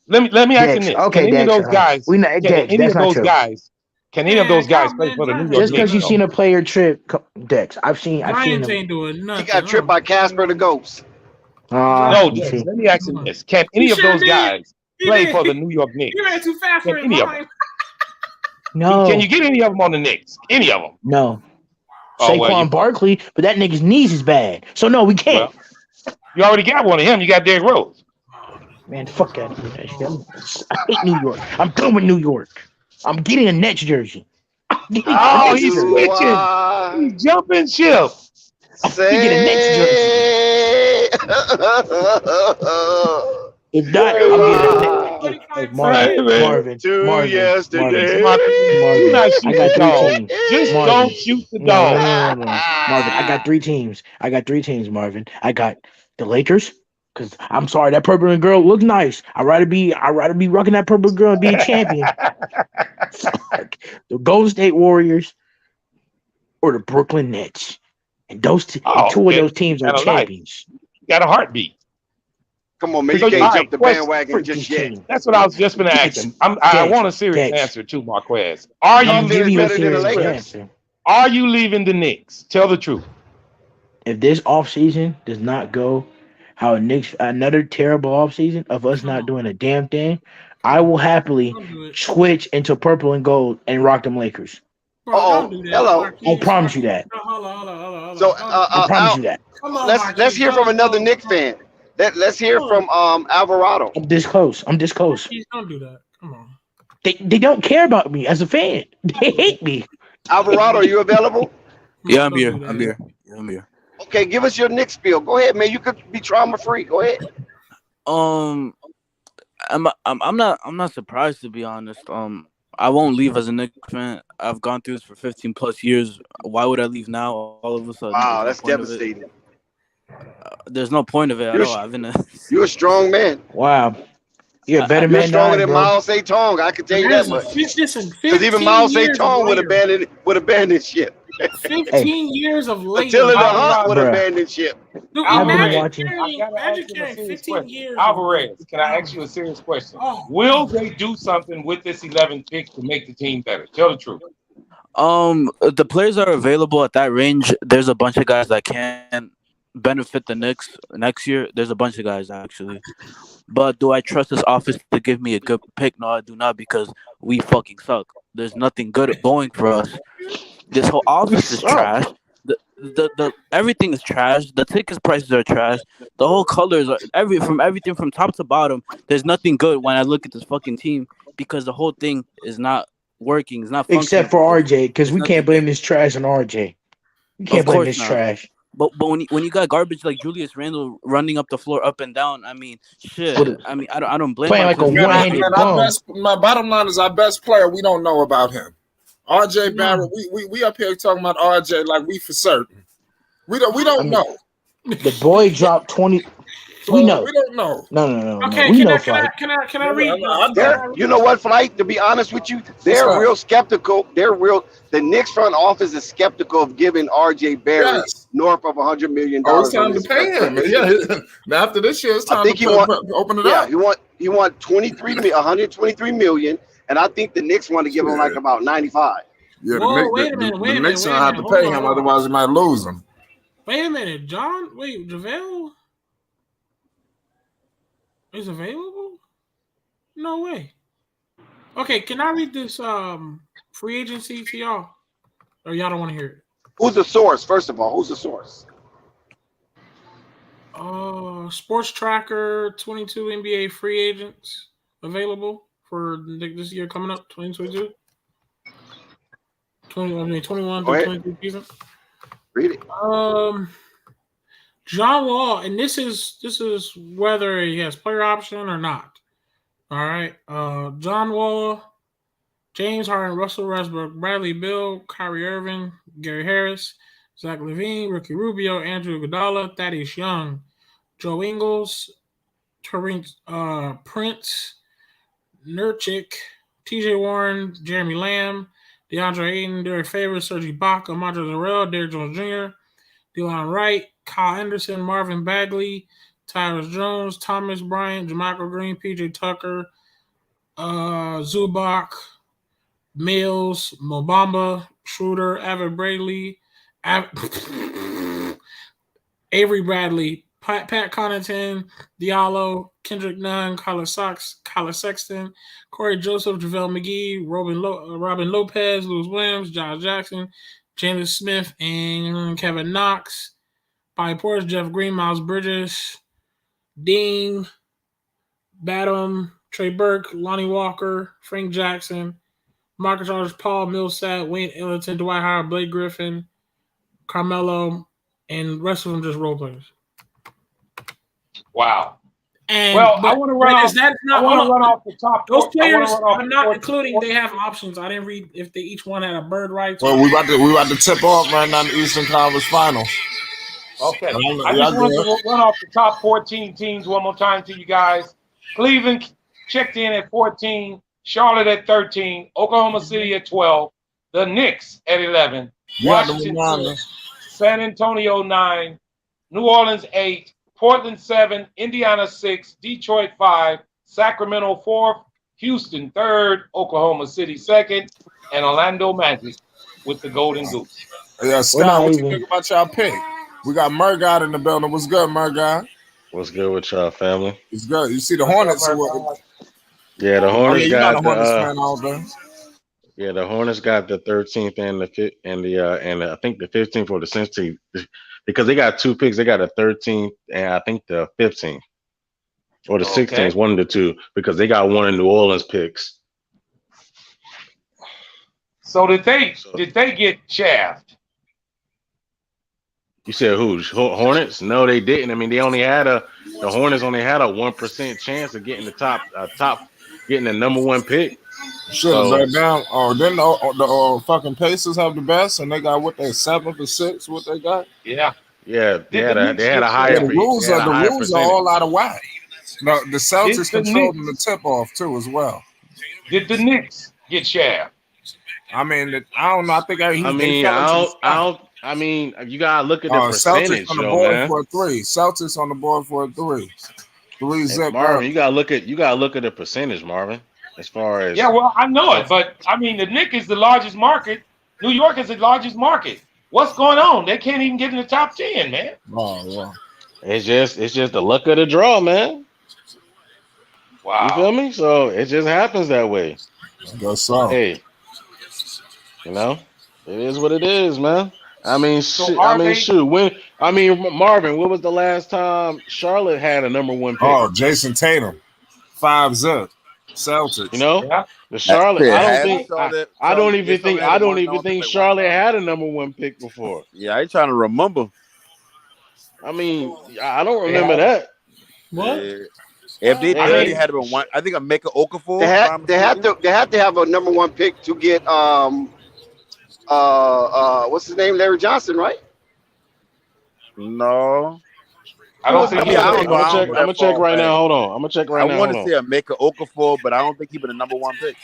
Let me ask you Dex. this. Okay, Can any of Dex. those guys? Can Can Dex, any that's of not those true. guys? Can any of those guys play for the New York Just because Knicks? you've seen a player trip, Dex, I've seen Giants them. ain't doing nothing. He got tripped by Casper the Ghost. No, You Dex, see. let me ask you this. Can He any of sure those did. guys He play did. for the New York Knicks? He ran too fast for Can his any of mind. them? No. Can you get any of them on the Knicks? Any of them? No. Oh, well, Saquon Barkley, but that nigga's knees is bad. So no, we can't. You already got one of him. You got Derrick Rose. Man, fuck out of here. That shit. I hate New York. I'm done with New York. I'm getting a Nets jersey. Oh, he's switching. He's jumping ship. Get a Nets jersey. If not, I'm getting Marvin. Yesterday. Do not shoot I got the 3 dog. teams. Just Marvin. don't shoot the dog. No. Marvin, I got 3 teams. Marvin. I got the Lakers. Cause I'm sorry, that purple and girl looks nice. I'd rather be rocking that purple girl and be a champion. The Golden State Warriors or the Brooklyn Nets. And two of those teams are champions. Got a heartbeat. Come on, man. You can't jump the bandwagon just yet. That's what I was just going to ask him. I want a serious answer too, Marquez. Are you leaving the Knicks? Tell the truth. If this offseason does not go how another terrible offseason of us not doing a damn thing, I will happily switch into purple and gold and rock them Lakers. Hello. I promise you that. Hold So I promise you that. let's hear from another Knicks fan. Let's hear from Alvarado. I'm this close. Don't do that. Come on. They don't care about me as a fan. They hate me. Alvarado, are you available? Yeah, I'm here. Okay, give us your Knicks spiel. Go ahead, man. You could be trauma free. Go ahead. I'm not surprised, to be honest. I won't leave as a Knicks fan. I've gone through this for 15 plus years. Why would I leave now all of a sudden? Wow, that's devastating. There's no point of it at all. You're a strong man. Wow. You're a better man. You're stronger than Mao Zedong. I can tell you that much. Because even Mao Zedong would abandon ship. 15 years of labor. Attila the Hunt would abandon ship. Imagine carrying 15 years. Alvarez, can I ask you a serious question? Will they do something with this 11th pick to make the team better? Tell the truth. The players are available at that range. There's a bunch of guys that can benefit the Knicks next year. There's a bunch of guys, actually. But do I trust this office to give me a good pick? No, I do not, because we fucking suck. There's nothing good going for us. This whole office is Sir. trash. The everything is trash. The tickets prices are trash. The whole colors are everything from top to bottom. There's nothing good when I look at this fucking team because the whole thing is not working. It's not functioning. Except for RJ, because There's we can't nothing blame there. this trash on RJ. We Of can't blame course this not. trash. But when you got garbage like Julius Randle running up the floor up and down, I mean, shit. What- I mean, I don't blame Playing him. like a 'Cause one-handed bum. My bottom line is our best player. We don't know about him. RJ Barrett. We up here talking about RJ like we for certain. We don't know. The boy dropped 20. We know. We don't know. No. Okay, We can know, I Flight. read? You know what, Flight? To be honest with you, they're real skeptical. The Knicks front office is skeptical of giving RJ Barrett north of $100 million. Oh, it's time to pay him. Yeah. After this year, it's time to open it up. He want 123 million, and I think the Knicks want to give him like about 95. Yeah, wait a minute. The Knicks don't have to pay him, otherwise they might lose him. Wait a minute, John. Wait, JaVale is available? No way. Okay, can I read this free agency to y'all? Or y'all don't want to hear it? Who's the source? First of all, who's the source? Sports Tracker, 22 NBA free agents available for this year coming up, 2022. 21 to 22 season. Read it. John Wall, and this is whether he has player option or not. All right. John Wall, James Harden, Russell Westbrook, Bradley Beal, Kyrie Irving, Gary Harris, Zach LaVine, Ricky Rubio, Andrew Iguodala, Thaddeus Young, Joe Ingles, Prince, Nurkic, TJ Warren, Jeremy Lamb, DeAndre Ayton, Derek Favors, Serge Ibaka, Montrezl Harrell, Derrick Jones Jr., DeLon Wright, Kyle Anderson, Marvin Bagley, Tyrus Jones, Thomas Bryant, Jermichael Green, PJ Tucker, Zubac, Mills, Mobamba, Schroeder, Evan Bradley, Avery Bradley, Pat Connaughton, Diallo, Kendrick Nunn, Kyler Sexton, Corey Joseph, JaVale McGee, Robin Lopez, Louis Williams, Josh Jackson, Jalen Smith, and Kevin Knox. Bobby Portis, Jeff Green, Miles Bridges, Dean, Badham, Trey Burke, Lonnie Walker, Frank Jackson, Marcus Aldridge, Paul Millsap, Wayne Ellington, Dwight Howard, Blake Griffin, Carmelo, and the rest of them just role players. Wow. And I want to run off. I want to run off the top. Those players are not including. They have options. I didn't read if they each one had a bird right. Well, we about to tip off right now in the Eastern Conference Finals. Okay. I just want to run off the top 14 teams one more time to you guys. Cleveland checked in at 14. Charlotte at 13. Oklahoma City at 12. The Knicks at 11. Washington 10. San Antonio 9. New Orleans 8. Portland 7, Indiana 6, Detroit 5, Sacramento 4th, Houston 3rd, Oklahoma City 2nd, and Orlando Magic with the Golden Goose. Yeah, Scott, what you think about y'all pick? We got Murgod in the building. What's good, Murgod? What's good with y'all, family? It's good. You see the Hornets? Yeah, the Hornets got the fan out there. Yeah, the Hornets got the 13th and I think the 15th or the 16th. Because they got 2 picks. They got a 13th and I think the 15th. Or the 16th, one of the two, because they got one of New Orleans picks. So did they get shaft? You said who? Hornets? No, they didn't. I mean, the Hornets only had a 1% chance of getting getting the number 1 pick. Should have let down. Oh, then the fucking Pacers have the best, and they got what they 7th or 6th. What they got? Yeah. They had a higher. The rules are all out of whack. No, the Celtics controlled the tip off too as well. Did the Knicks get shaft? I mean, I don't know. I think I mean, you gotta look at the percentage. Celtics on the board for a 3. Celtics on the board for a 3. 3 zip. Marvin, you gotta look at the percentage, Marvin. As far as I know it, but I mean, the Knicks is the largest market. New York is the largest market. What's going on? They can't even get in the top 10, man. Oh, yeah. It's just the luck of the draw, man. Wow. You feel me? So it just happens that way. I guess so. Hey, you know. It is what it is, man. I mean, So shit. are they? Marvin, when was the last time Charlotte had a number one pick? Oh, Jason Tatum, 5-0, You Celtics. know, Yeah. the Charlotte. Yeah, I don't has think. I don't Charlotte? Yeah, even think. Charlotte had I a don't one even number pick think like one Charlotte time. had a number one pick before. Yeah, I ain't trying to remember. I mean, I don't remember that. What? Yeah. If they They did, had. it had been one. I think a Mecca Okafor. They If had I'm they had mistaken. to they had to have a number one pick to get what's his name, Larry Johnson, right? No. I Who don't was think I he mean, was number a I one don't pick. know. pick? I don't I'm go gonna that check far right now. back. Hold on. I'm gonna check I right now. want Hold to on. say a Mecca Okafor, but I don't think he been the number one pick.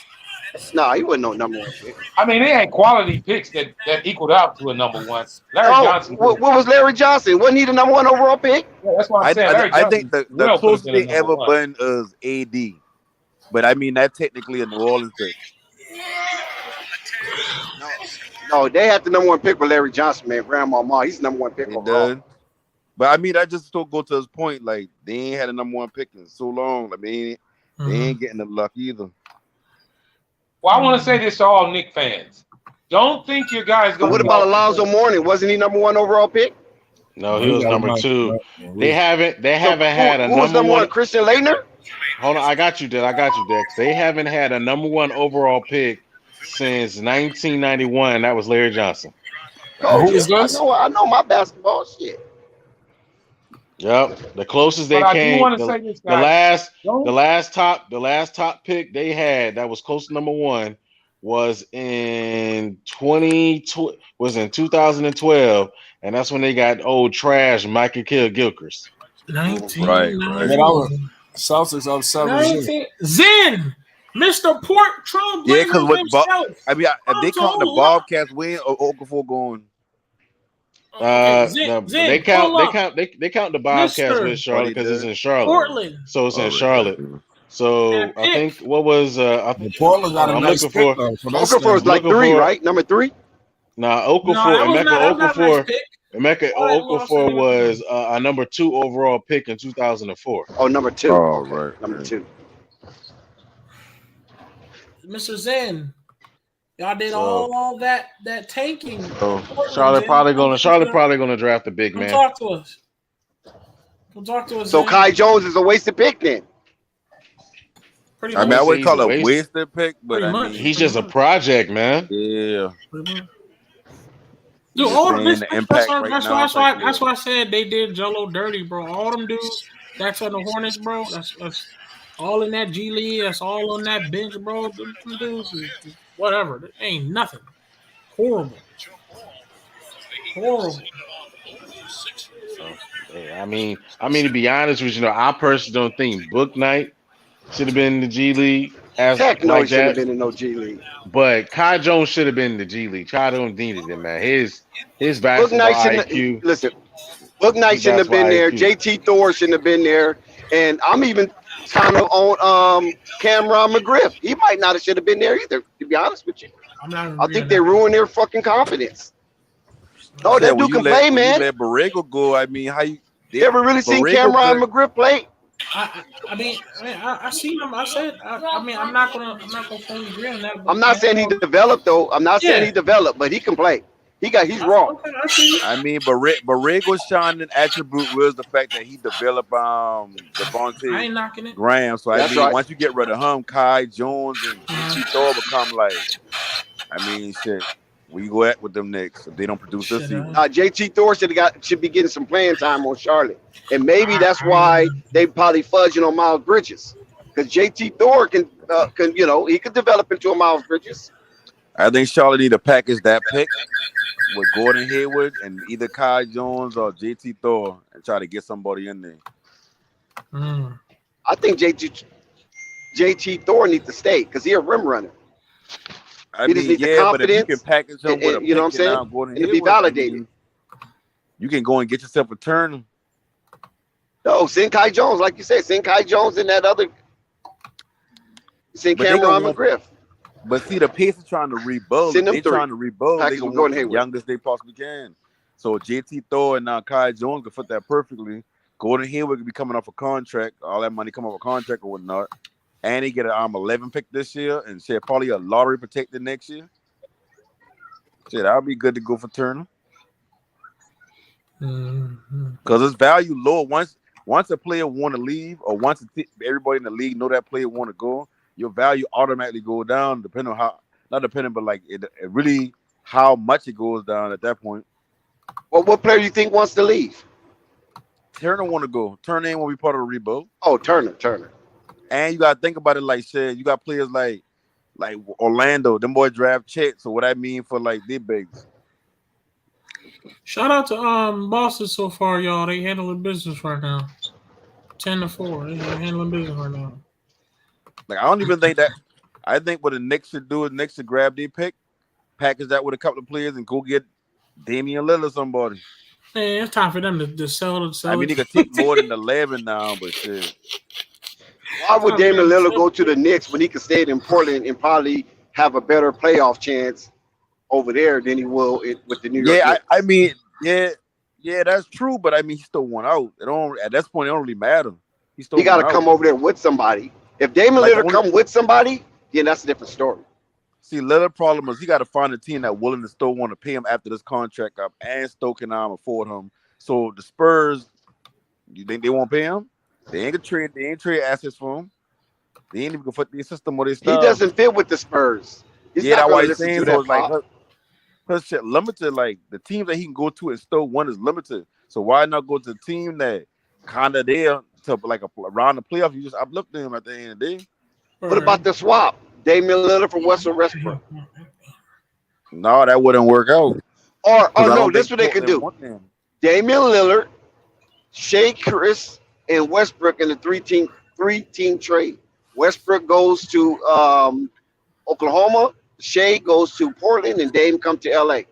Nah, he wasn't no number one pick. I mean, they had quality picks that equaled out to a number one. Larry Oh, Johnson. what was Larry Johnson? Wasn't he the number one overall pick? Yeah, that's what I'm I saying. I, Larry I think Johnson the well could have closest been a they number ever one. been is AD, but I mean that's technically a New Orleans pick. No, they had the number one pick with Larry Johnson, man. Grandma Ma, he's the number one pick They overall. did. But I mean, I just still go to his point. Like they ain't had a number one pick in so long. I mean, they ain't getting the luck either. Well, I want to say this to all Knicks fans. Don't think your guy's But going what to be about off the Alonzo board. Mourning? Wasn't he number one overall pick? No, No, he he was got number another. two. They We- haven't. They So haven't had a who was number number one. one? Christian Leitner? Hold on, I got you, Dex. They haven't had a number one overall pick since 1991. That was Larry Johnson. Oh, Who yeah, is this? I know my basketball shit. Yep, the closest they But I do came. want to say this, The guys. last, Don't the last top pick they had that was close to number one was in 2012, and that's when they got old trash Michael Gilchrist. Right. Yeah, that was 1991. Celtics up 7-0. 19. Zen, Mr. Pork Yeah, because Trailblazer with himself. I mean, if they count the Hold up. Bobcats win or Okafor going, Okay, Zen, They count. hold They up. count. They count the Bobcats Mr. with oh, Charlotte they because it's did. in Charlotte, Portland. so it's in Oh, Charlotte. right. So That I think pick. what was I The think Portland got a I'm nice looking pick for. though for this Okafor was thing. I'm like looking three, for right? Number three? No, that was not a nice pick. All that lost Okafor in number was three. a number two overall pick in 2004. Oh, number two. Oh, Okay, right. number two. Mr. Zen, y'all did So, all that tanking. so Portland, Charlotte Zen. probably gonna draft a big Come man. talk to us. Come talk to us, So Zen. Kai Jones is a wasted pick then. Pretty I much. mean, I say wouldn't he's call a it a waste. wasted pick, but Pretty I much. mean, He's just a project, man. yeah. Pretty much. He's Dude, just all saying this, the impact right now. that's why I said they did Jello dirty, bro. All them dudes that's on the Hornets, bro. That's all in that G League. That's all on that bench, bro. Them dudes is whatever. They ain't nothing. Horrible. So, I mean, to be honest with you, I personally don't think Book Knight should have been in the G League as Heck no, he like shouldn't have that. been in no G League. But Kai Jones should have been in the G League. Kai Jones needed him, man. His Book basketball Knight shouldn't IQ. listen. Book Knight His shouldn't have basketball been there. IQ. JT Thor shouldn't have been there. And I'm even kind of on Cameron McGriff. He might not have should have been there either, to be honest with you. I think they ruined their fucking confidence. No, that dude can play, man. You let Borrego go. I mean, how you ever really seen Cameron McGriff play? I mean, I seen him. I said, I mean, I'm not gonna fully agree on that. I'm not saying he developed though. I'm not saying he developed, but he can play. He's raw. I mean, Borrego's shining attribute was the fact that he developed I ain't knocking Devontae it. Graham. So I That's mean, right. once you get rid of him, Kai Jones and Thor become like, I mean, shit. We go at with them Knicks if they don't produce this season. JT Thor should be getting some playing time on Charlotte, and maybe that's why they probably fudging on Miles Bridges, because JT Thor can he could develop into a Miles Bridges. I think Charlotte need to package that pick with Gordon Hayward and either Kai Jones or JT Thor and try to get somebody in there. I think JT Thor needs to stay because he's a rim runner. I He just mean, needs the yeah, but if you confidence can package him with a you know what I'm pick and saying? now Gordon And to be Hayward, I validated. mean, you can go and get yourself a turn. No, send Kai Jones, like you said, send Kai Jones and that other. Send But they Cameron gonna McGriff. But see, the Pacers trying to rebuild. Send them They three. trying to rebuild. They Package gonna with Gordon want the Hayward. youngest they possibly can. So JT Thor and now Kai Jones can fit that perfectly. Gordon Hayward could be coming off a contract. All that money come off a contract or whatnot. And he get an 11 pick this year and say probably a lottery protected next year. Shit, I'll be good to go for Turner. Mm-hmm. Because his value low once a player want to leave, or once everybody in the league know that player want to go, your value automatically go down, depending on how, not depending, but like it really how much it goes down at that point. Well, what player you think wants to leave? Turner want to go. Turner ain't want to be part of the rebuild. Oh, Turner. And you got to think about it like shit. You got players like Orlando. Them boy draft Chet. So what that mean for like their bigs? Shout out to Boston so far, y'all. They handling business right now. 10-4. They're handling business right now. Like I don't even think that. I think what the Knicks should do is Knicks should grab their pick, package that with a couple of players, and go get Damian Lillard or somebody. Man, it's time for them to sell. I mean, he could take more than 11 now, but shit. Why would Damian Lillard go to the Knicks when he could stay in Portland and probably have a better playoff chance over there than he will with the New York Knicks? I mean, yeah, that's true. But I mean, he still won out. It don't at this point. It don't really matter. He got to come over there with somebody. If Damian Lillard come with somebody, then that's a different story. See, Lillard problem is he got to find a team that willing to still want to pay him after this contract up, and still can afford him. So the Spurs, you think they won't pay him? They ain't gonna trade. They ain't trade assets for him. They ain't even gonna put the system or their stuff. He doesn't fit with the Spurs. He's yeah, not that's why gonna he's listen saying to so. that. It's like her shit limited. Like the teams that he can go to and still one is limited. So why not go to a team that kind of there to like around the playoff? You just uplift them at the end of the day. What about the swap? Damian Lillard for Russell Westbrook? No, that wouldn't work out. Or no, this is what they could do. Damian Lillard, Shea, Chris, and Westbrook in the three-team trade. Westbrook goes to Oklahoma, Shea goes to Portland, and Dame come to LA.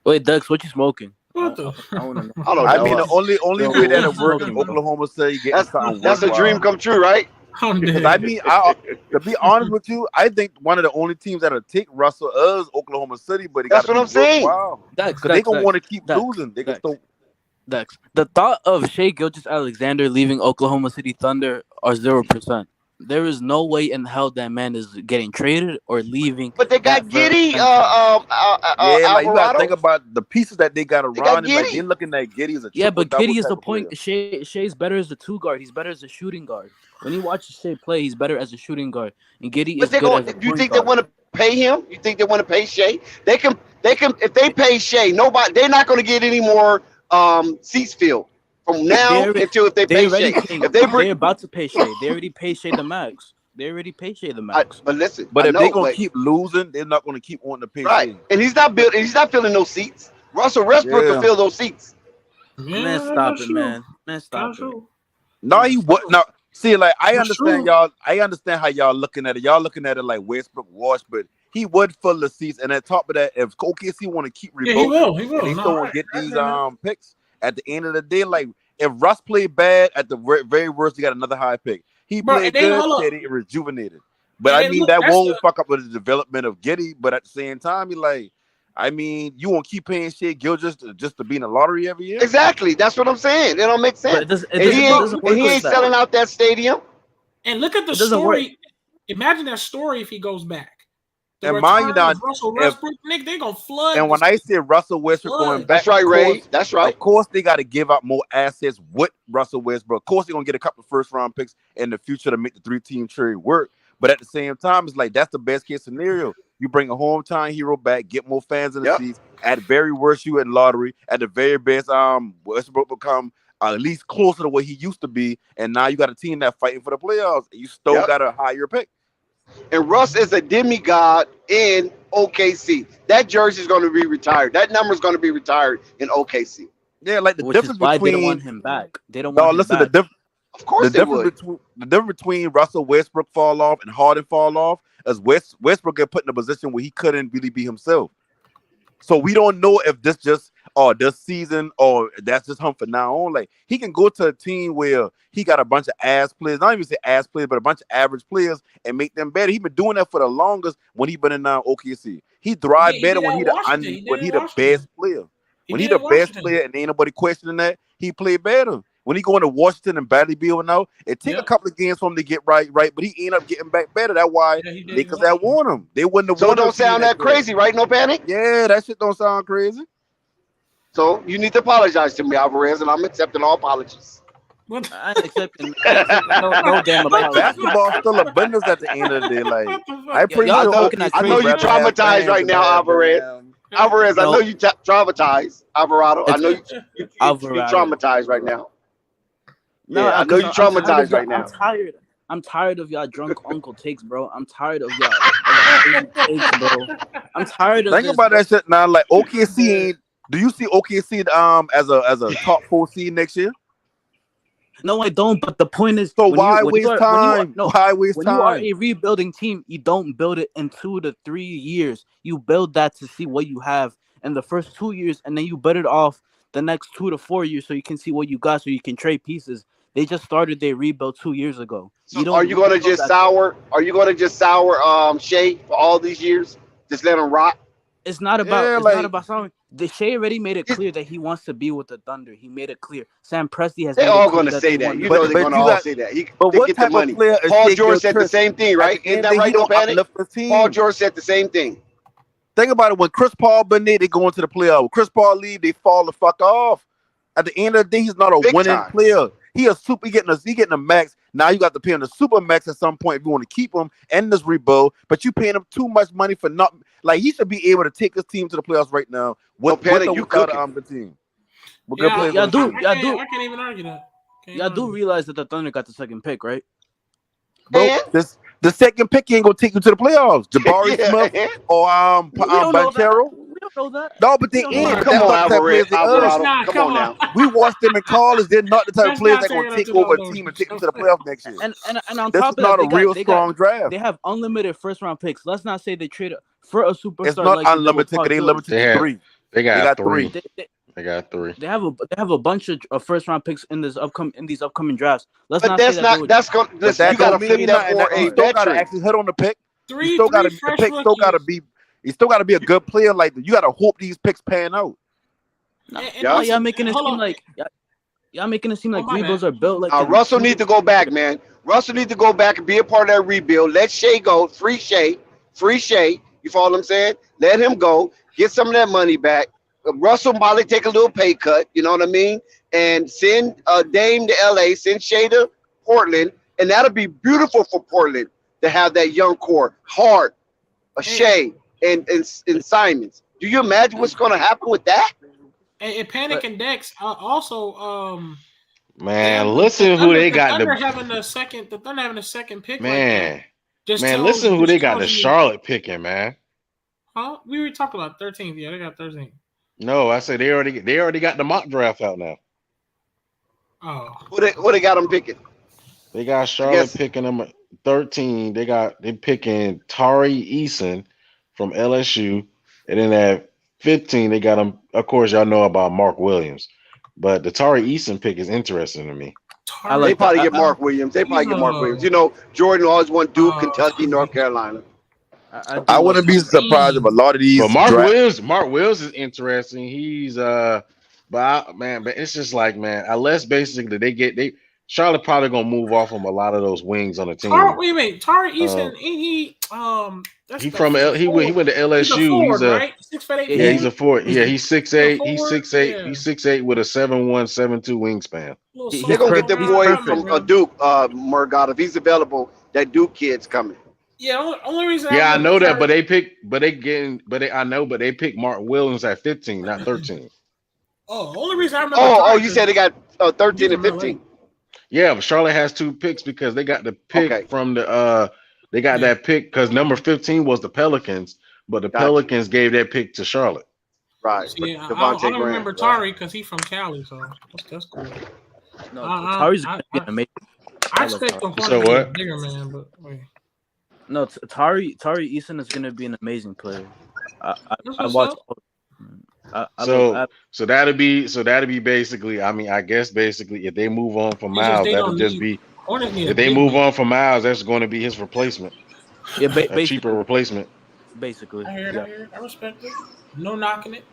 Wait, Dex, what you smoking? What the? I don't know. I mean, the only way that'll work is Oklahoma City getting something. That's a dream come true, right? Because I mean, to be honest with you, I think one of the only teams that'll take Russell is Oklahoma City, but that's what I'm saying. Wow, because they gonna want to keep losing. They can still. Dex, the thought of Shea Gilgeous-Alexander leaving Oklahoma City Thunder are 0%. There is no way in hell that man is getting traded or leaving. But they got Giddey. Like you gotta think about the pieces that they got around him. Like they're looking at Giddey as a but Giddey is the point. Shea's better as a 2 guard. He's better as a shooting guard. When you watch Shea play, he's better as a shooting guard. And Giddey is good as a point You think guard. they want to pay him? You think they want to pay Shea? They can. If they pay Shea, they're not going to get any more seats filled from now until if they pay Shea. They're about to pay Shea. They already paid Shea the max. But listen, if they're gonna keep losing, they're not gonna keep wanting to pay. Right, and he's not filling those seats. Russell Westbrook can fill those seats. Man, stop it, man. Man, stop it. No, he would now. See, like I understand y'all. I understand how y'all looking at it. Y'all looking at it like Westbrook wash, but he would fill the seats. And at top of that, if OKC want to keep rebuilding, he will. And they still want to get these picks. At the end of the day, like if Russ played bad, at the very worst, he got another high pick. He played good, said he rejuvenated. But I mean, that won't fuck up with the development of Giddey. But at the same time, I mean, you won't keep paying Shea Gilgeous just to be in the lottery every year. Exactly, that's what I'm saying. It don't make sense. He ain't selling out that stadium. And look at the story. Imagine that story if he goes back. And mind you, now, Russell Westbrook, they're gonna flood. And when I say Russell Westbrook going back, that's right, Ray. That's right. Of course, they got to give up more assets with Russell Westbrook. Of course, they're gonna get a couple of first-round picks in the future to make the 3-team trade work. But at the same time, it's like that's the best case scenario. You bring a hometown hero back, get more fans in the seats. At very worst, you in lottery. At the very best, Westbrook become at least closer to what he used to be. And now you got a team that's fighting for the playoffs. You still got a higher pick. And Russ is a demigod in OKC. That jersey is going to be retired. That number is going to be retired in OKC. Yeah, like the difference is why between they don't want him back. They don't want him back. Of course, the difference between Russell Westbrook fall off and Harden fall off is Westbrook get put in a position where he couldn't really be himself. So we don't know if this just this season or that's just him for now on. Like he can go to a team where he got a bunch of ass players, not even say ass players, but a bunch of average players and make them better. He's been doing that for the longest when he been in OKC. He thrived better when he the best player. When he the best player and ain't nobody questioning that, he played better. when he going to Washington and badly building out, it take a Yep. couple of games for him to get right, but he ended up getting back better. That's why Yeah, he did. Lakers had won him. They wouldn't have So won. it don't if he didn't sound that have played. crazy, right? No panic. Yeah, that shit don't sound crazy. So you need to apologize to me, Alvarez, and I'm accepting all apologies. What? I ain't accepting no damn apology. Basketball's still a business at the end of the day. Like, What the fuck? I'm pretty Y'all sure. talking OKC that I know you crazy. rather have traumatized fans right than now, have Alvarez. damn- Alvarez, I No. know you traumatized, Alvarado. I know you Alvarado. traumatized right now. No, Yeah, I know you I'm tired of traumatized y'all- right now. I'm tired of y'all drunk uncle takes, bro. I'm tired of y'all takes, bro. I'm tired of Think this. about bro. that shit now. Like OKC ain't. Do you see OKC as a top 4 seed next year? No, I don't. But the point is, So when why you waste are, time? Why waste when you are time? a rebuilding team, you don't build it in 2 to 3 years. You build that to see what you have in the first 2 years, and then you build it off the next 2 to 4 years so you can see what you got, so you can trade pieces. They just started their rebuild 2 years ago. So are you going to just sour? Are you going to just sour Shea for all these years? Just let him rot? It's not about. Yeah, It's like- not about something. The Shea already made it clear that he wants to be with the Thunder. He made it clear. Sam Presti has. They're made it all clear going to say they that. want You to- know they're going to you all got- say that. But They what get type the money. of player is Paul Shea George said the Gilchrist? same thing, At right? the Ain't end that of the day, right, he no don't panic? uplift his team. Paul George said the same thing. Think about it. When Chris Paul Benet, they go into the playoff. When Chris Paul leave, they fall the fuck off. At the end of the day, he's not a Big winning time. player. He getting a max. Now you got to pay him the super max at some point if you want to keep him and this rebuild. But you paying him too much money for not. Like, he should be able to take his team to the playoffs right now with Panic, or you without cooking. the team. With good Yeah, players y'all on the team. I can't even argue that. Y'all do realize that the Thunder got the second pick, right? Bro, And? the second pick ain't gonna take you to the playoffs. Jabari Yeah, Smith and? or We don't know that. Banchero. We don't know that. No, but they We don't know ain't. that. But Come that's on, not the type of players they are. Let's Alvarado. not. Come Come on on. now. We watched them in college. They're not the type of Let's players not that take gonna it up take to over a those team and take them to numbers. the playoffs next year. And on This top is of not that, a real strong draft. they have unlimited first round picks. Let's not say they traded for a superstar. It's not like they did with unlimited Paul because they George. limited to 3. They got 3. They, They got 3. they have a bunch of first round picks in these upcoming drafts. Let's But not that's say that not. they would. That's going. But Listen, that you got to don't flip mean that nothing. for You a still gotta veteran. actually hit on the pick. Three The fresh pick still gotta rookies. be. You still gotta be a good player. Like, you gotta hope these picks pan out. No, And Yeah. y'all making it hold seem on. like y'all making it seem like my rebuilds bad. are built like. Russell needs to go back, man. Russell needs to go back and be a part of that rebuild. Let Shea go. Free Shea. You follow what I'm saying? Let him go. Get some of that money back. Russell probably take a little pay cut. You know what I mean? And send Dame to LA. Send Shea to Portland. And that'll be beautiful for Portland to have that young core. Hart, Shea, and Simons. Do you imagine what's going to happen with that? And Panic and Dex also Man, listen who they got. The Thunder having the second pick. Man, like that just man, tells, listen who just they got tells the you- Charlotte picking, man. Huh? We already talked about 13th. Yeah, they got 13th. No, I said they already got the mock draft out now. Oh, Who they got them picking? They got Charlotte picking them at 13. They picking Tari Eason from LSU, and then at 15 they got them. Of course, y'all know about Mark Williams, but the Tari Eason pick is interesting to me. They probably get Mark Williams. You know, Jordan always won Duke, Kentucky, North Carolina. I wouldn't be surprised if a lot of these. But Mark Williams is interesting. He's but it's just like, man, unless basically Charlotte probably gonna move off from a lot of those wings on the team. Wait, Tari Eason, he that's he went to LSU. He's a forward, right? 6'8". Yeah, he's a forward. Yeah, he's 6'8". He's 6'8". Yeah. He's 6'8" with a 7'1", 7'2" wingspan. They're gonna get the boy from Duke, Murgado. If he's available, that Duke kid's coming. Yeah, only reason. Yeah, I know that, but they picked Mark Williams at 15, not 13. Only reason I remember. Oh, you said they got 13 and 15. Yeah, but Charlotte has 2 picks because they got the pick from the they got that pick because number 15 was the Pelicans, but the Pelicans gave that pick to Charlotte. Right. Yeah, I don't remember Tari because he's from Cali, so that's cool. No, Tari's gonna be an amazing. I expect the So Hornets what? to be bigger, man, but wait. No, Tari Eason is gonna be an amazing player. I That's watch. So that'll be basically. I mean, I guess basically, if they move on from Miles, that'll just be. If they move on from Miles, that's going to be his replacement. Yeah, a cheaper replacement. Basically, I hear it. I respect it. No knocking it.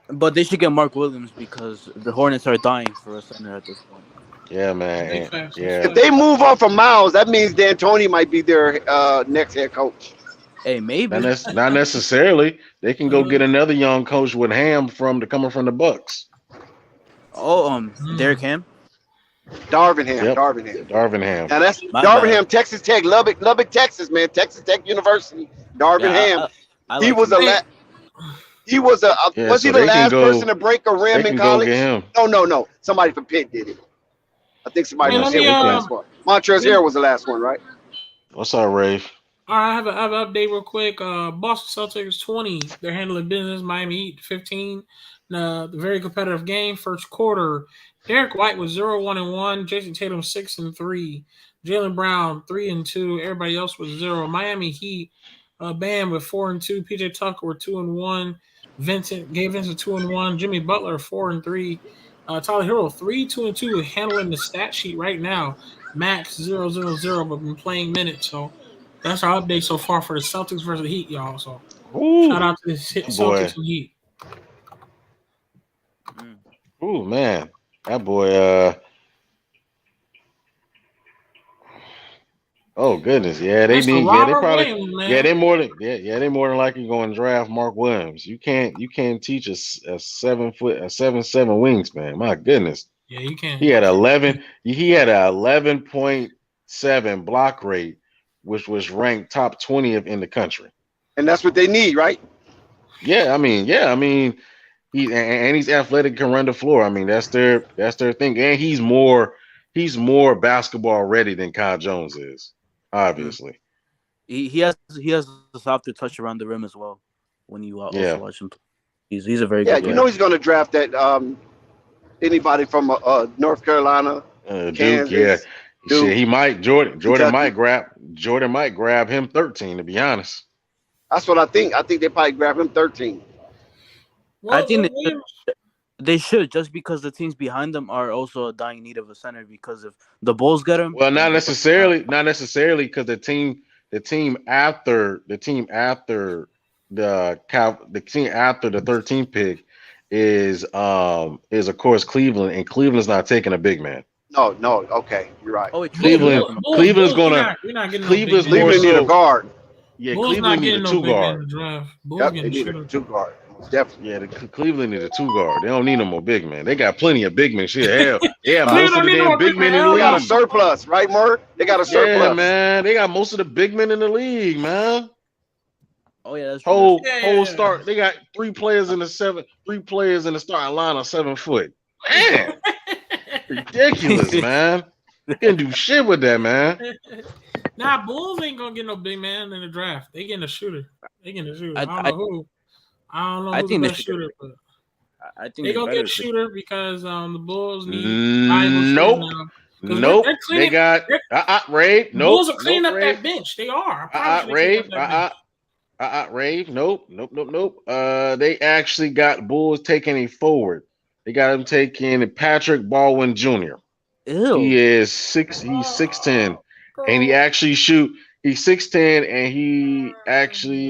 But they should get Mark Williams because the Hornets are dying for a center at this point. Yeah, man. Big facts. Yeah. If they move on from Miles, that means D'Antoni might be their next head coach. Hey, maybe. Not necessarily. They can go get another young coach with Ham coming from the Bucks. Oh, Derek Ham. Darvin Ham. Yep. Darvin Ham. Darvin Ham. Now that's My Darvin bad. Ham, Texas Tech, Lubbock, Texas, man. Texas Tech University. Darvin Ham. I He like was him. he was a Yeah, was so he the they can last go- person to break a rim they in can go college? get him. No. Somebody from Pitt did it. I think somebody Hey, from let Pitt me, was the last one. Montrezl Harrell was the last one, right? What's up, Rafe? All right, I have an update real quick. Boston Celtics 20. They're handling business. Miami Heat 15. The very competitive game. First quarter. Derek White was 0-1-1. Jason Tatum 6-3. Jaylen Brown 3-2. Everybody else was 0. Miami Heat, Bam with 4-2. PJ Tucker were 2-1. Vincent 2-1. Jimmy Butler 4-3. Tyler Hero 3-2-2 handling the stat sheet right now. Max 0-0-0, but been playing minutes. So that's our update so far for the Celtics versus the Heat, y'all. So shout out to the Celtics and Heat. Ooh, man. That boy, oh goodness, yeah, they Mr. need, Robert they probably, Williams, man. they more than likely going to draft Mark Williams. You can't teach a 7'7" wingspan. My goodness, Yeah, you can. he had 11.7 block rate, which was ranked top 20th in the country. And that's what they need, right? Yeah, I mean, he's athletic, can run the floor. I mean, that's their thing, and he's more basketball ready than Kyle Jones is. Obviously, He has the softer touch around the rim as well. When you also watch him, he's a very good player. He's going to draft that anybody from North Carolina, Kansas, Duke. Shit, he might. Jordan Kentucky. might grab him 13. To be honest, that's what I think. I think they probably grab him 13. I think they should, just because the teams behind them are also a dying need of a center. Because if the Bulls get him, well, not necessarily, because the team after the 13th pick is of course Cleveland, and Cleveland's not taking a big man. No, okay, you're right. Oh, Cleveland's gonna Cleveland's more Cleveland need a so. guard. Yeah, Bulls Cleveland not need a getting no two big man in guard. the draft. Bulls Yep, getting they need shooter. a 2 guard. Definitely. Yeah, Cleveland need a 2 guard. They don't need no more big men. They got plenty of big men. Shit, hell, yeah, most of the damn big men in the They got a league. surplus, right, Murr? They got a surplus. Yeah, man, they got most of the big men in the league, man. Oh yeah, that's true. Whole start. They got 3 players in the starting line of 7 foot. Man, ridiculous, man. You can't do shit with that, man. Nah, Bulls ain't gonna get no big man in the draft. They getting a shooter. I don't know who. I don't know who's the best shooter, but I think they gonna get a shooter shooter because the Bulls need Nope. Nope. They got Rave. The Nope. Bulls are cleaning up Rave. that bench. They are. Rave. Rave. Nope. They actually got Bulls taking a forward. They got him taking Patrick Baldwin Jr. Ew. He is 6. He's 6'10", and he actually shoot. He's 6'10", and he actually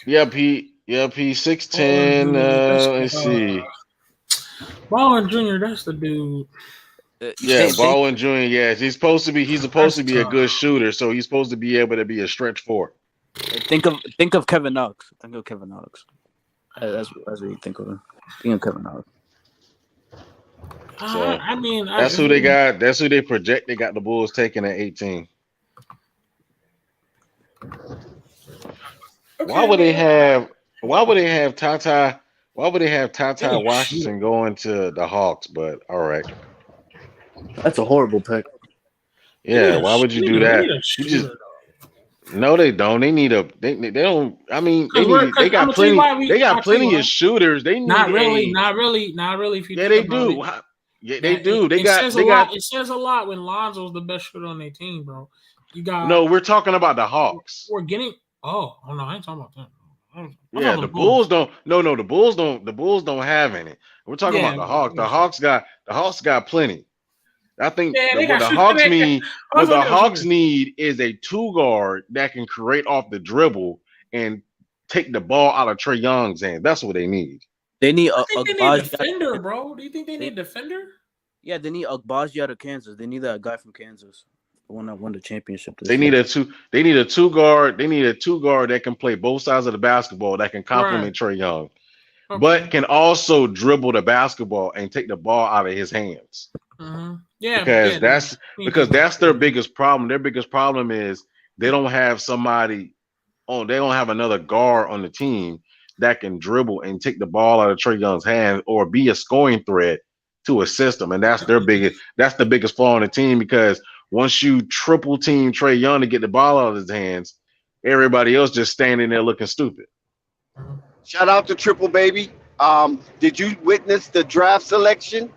Yep, he's 6'10". Let's see. Baldwin Jr., that's the dude. Yeah, Baldwin Jr. Yeah, he's supposed to be a good shooter, so he's supposed to be able to be a stretch 4. Think of Kevin Knox. Think of Kevin Knox. That's what you think of him. Think of Kevin Knox. So that's who they got. That's who they project. They got the Bulls taking at 18. Why would they have Tata Washington going to the Hawks? But all right. That's a horrible pick. Yeah, why would you do that? No, they don't. They need a. They don't. I mean, they got plenty. They got plenty of shooters. They need not really. If you they do. They do. It says a lot when Lonzo's the best shooter on their team, bro. You got. No, we're talking about the Hawks. We're getting. Oh no, I ain't talking about that. Yeah, the Bulls don't. No, the Bulls don't. The Bulls don't have any. We're talking about the Hawks. The Hawks got plenty. I think what the Hawks need is a 2 guard that can create off the dribble and take the ball out of Trae Young's hand. That's what they need. They need I think they need a Agbaji. defender, bro. Do you think they need a defender? Yeah, they need Agbaji out of Kansas. They need that guy from Kansas, the one that won the championship. They need a two. They need a two guard. They need a two guard that can play both sides of the basketball that can complement Trae Young, but can also dribble the basketball and take the ball out of his hands. Yeah, because that's their biggest problem. Their biggest problem is they don't have somebody on. They don't have another guard on the team that can dribble and take the ball out of Trae Young's hands or be a scoring threat to assist them. And that's their biggest. That's the biggest flaw in the team, because once you triple team Trae Young to get the ball out of his hands, everybody else just standing there looking stupid. Shout out to Triple Baby. Did you witness the draft selection?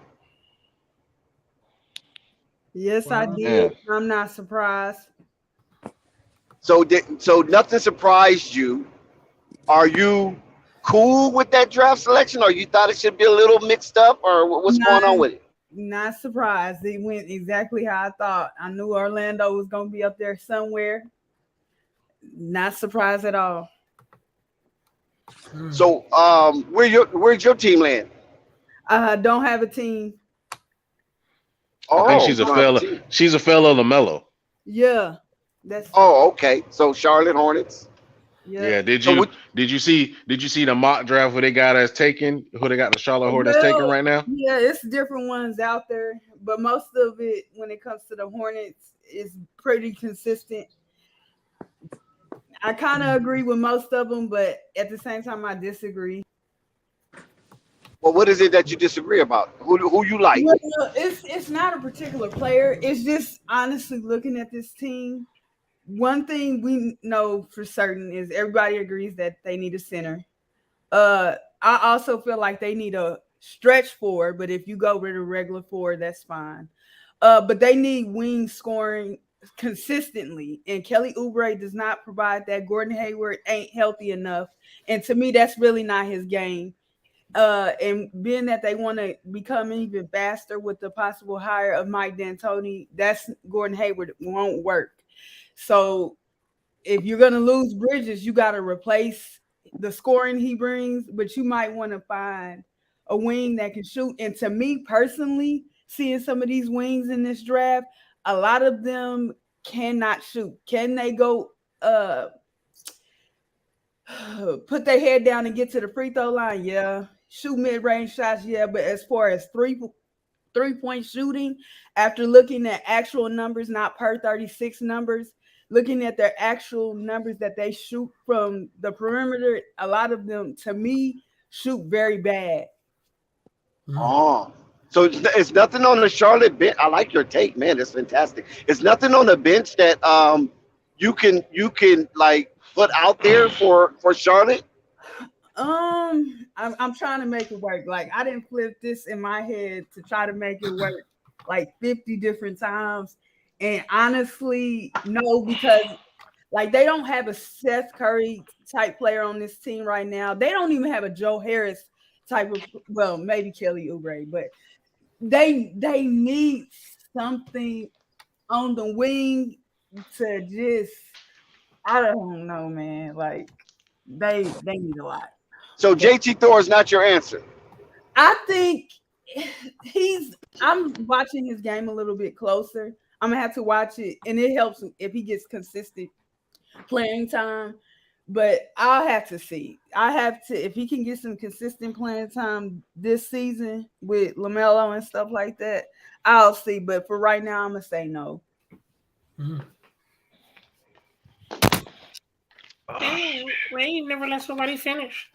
Yes, I did. I'm not surprised. So nothing surprised you. Are you cool with that draft selection, or you thought it should be a little mixed up, or what's going on with it? Not surprised. It went exactly how I thought. I knew Orlando was going to be up there somewhere. Not surprised at all. So, where's your team land? Don't have a team. I think she's a fellow. She's a fellow LaMelo. Yeah, that's. Oh, okay. So Charlotte Hornets. Yeah. Did you see the mock draft where they got us taken? Who they got the Charlotte Hornets taking right now? Yeah, it's different ones out there, but most of it, when it comes to the Hornets, is pretty consistent. I kind of agree with most of them, but at the same time, I disagree. Well, what is it that you disagree about? Who you like? Well, it's not a particular player. It's just honestly looking at this team. One thing we know for certain is everybody agrees that they need a center. I also feel like they need a stretch forward, but if you go with a regular forward, that's fine. But they need wing scoring consistently, and Kelly Oubre does not provide that. Gordon Hayward ain't healthy enough, and to me, that's really not his game. And being that they want to become even faster with the possible hire of Mike D'Antoni, that's Gordon Hayward won't work. So if you're going to lose Bridges, you got to replace the scoring he brings, but you might want to find a wing that can shoot. And to me personally, seeing some of these wings in this draft, a lot of them cannot shoot. Can they go put their head down and get to the free throw line? Yeah. Shoot mid-range shots? Yeah. But as far as three-point shooting, after looking at actual numbers, not per 36 numbers, looking at their actual numbers that they shoot from the perimeter, a lot of them, to me, shoot very bad. Oh, so it's nothing on the Charlotte bench. I like your take, man. It's fantastic. It's nothing on the bench that you can like put out there for Charlotte. I'm trying to make it work. Like, I didn't flip this in my head to try to make it work like 50 different times. And honestly, no, because like they don't have a Seth Curry type player on this team right now. They don't even have a Joe Harris type of, well, maybe Kelly Oubre, but they need something on the wing to just, I don't know, man. Like they need a lot. So JT Thor is not your answer. I think I'm watching his game a little bit closer. I'm gonna have to watch it, and it helps if he gets consistent playing time. But I'll have to see. If he can get some consistent playing time this season with LaMelo and stuff like that, I'll see. But for right now, I'm gonna say no. Dang, man, you never let somebody finish.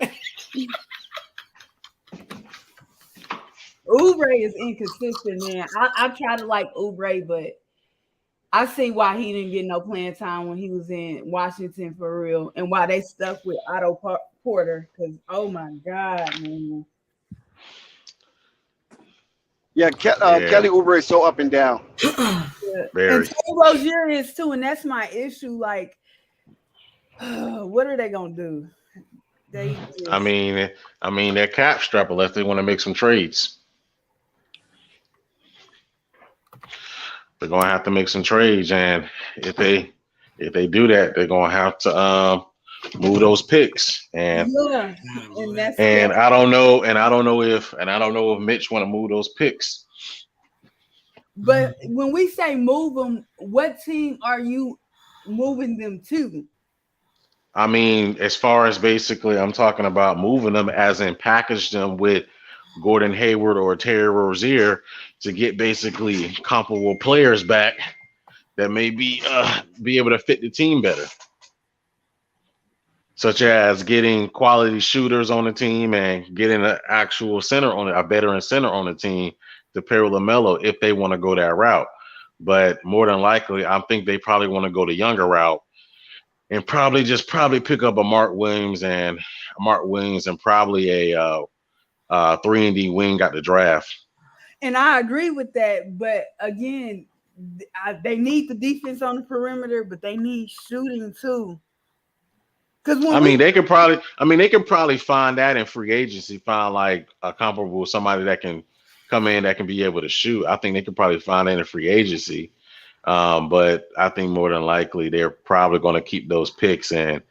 Oubre is inconsistent, man. I try to like Oubre, but I see why he didn't get no playing time when he was in Washington for real, and why they stuck with Otto Porter. Because oh my God, man. Yeah, Kelly Oubre is so up and down. Very. And Terry Rozier is too, and that's my issue. Like, what are they gonna do? I mean, they're cap strap unless they want to make some trades. They're gonna have to make some trades, and if they do that, they're gonna have to move those picks. And Yeah, and that's I don't know if Mitch want to move those picks. But when we say move them, what team are you moving them to? I mean, as far as basically, I'm talking about moving them as in package them with Gordon Hayward or Terry Rozier to get basically comparable players back that may be able to fit the team better, such as getting quality shooters on the team and getting an actual center on it, a veteran center on the team to pair with LaMelo if they want to go that route. But more than likely, I think they probably want to go the younger route and probably pick up a Mark Williams and probably a 3-and-D wing at the draft. And I agree with that, but again, they need the defense on the perimeter, but they need shooting too. Because they could probably find that in free agency, find like a comparable somebody that can come in that can be able to shoot. I think they could probably find that in free agency. But I think more than likely they're probably going to keep those picks, and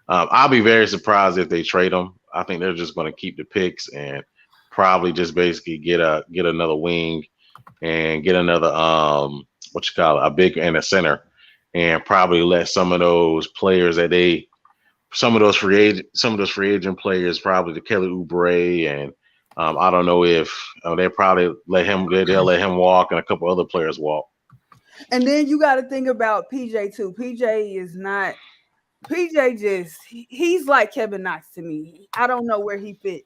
I'll be very surprised if they trade them. I think they're just going to keep the picks and probably just basically get another wing and get another a big and a center, and probably let some of those players some of those free agent players, probably the Kelly Oubre, and I don't know if they'll probably let him walk and a couple other players walk. And then you got to think about PJ too. PJ he's like Kevin Knox to me. I don't know where he fit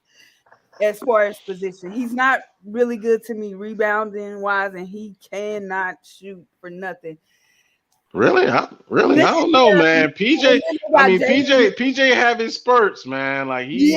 as far as position. He's not really good to me rebounding wise, and he cannot shoot for nothing. Really? I don't know, man. PJ have his spurts, man. Like he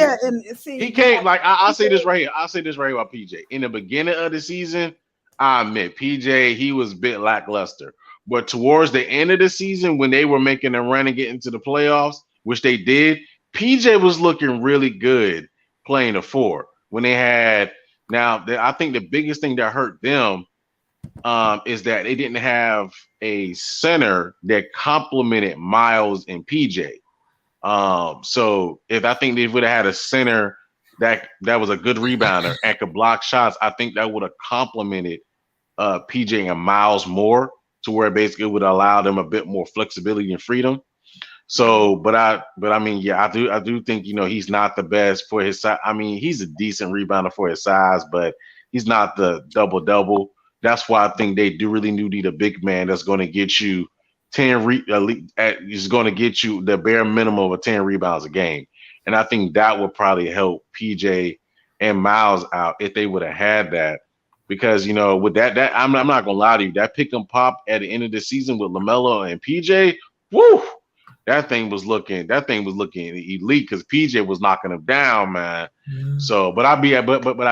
can't. Like I'll say this right here. About PJ. In the beginning of the season, I admit PJ, he was a bit lackluster. But towards the end of the season, when they were making a run and getting to the playoffs, which they did, PJ was looking really good playing the 4. When they had I think the biggest thing that hurt them is that they didn't have a center that complemented Miles and PJ. So I think they would have had a center that was a good rebounder and could block shots, I think that would have complemented PJ and Miles more, to where basically it would allow them a bit more flexibility and freedom. So, but I mean, yeah, I do think, he's not the best for his size. I mean, he's a decent rebounder for his size, but he's not the double-double. That's why I think they do really need a big man that's going to get you 10 is going to get you the bare minimum of 10 rebounds a game. And I think that would probably help PJ and Miles out if they would have had that. Because, with that I'm not going to lie to you, that pick and pop at the end of the season with LaMelo and PJ, woo, that thing was looking elite because PJ was knocking him down, man. Mm-hmm. So, but I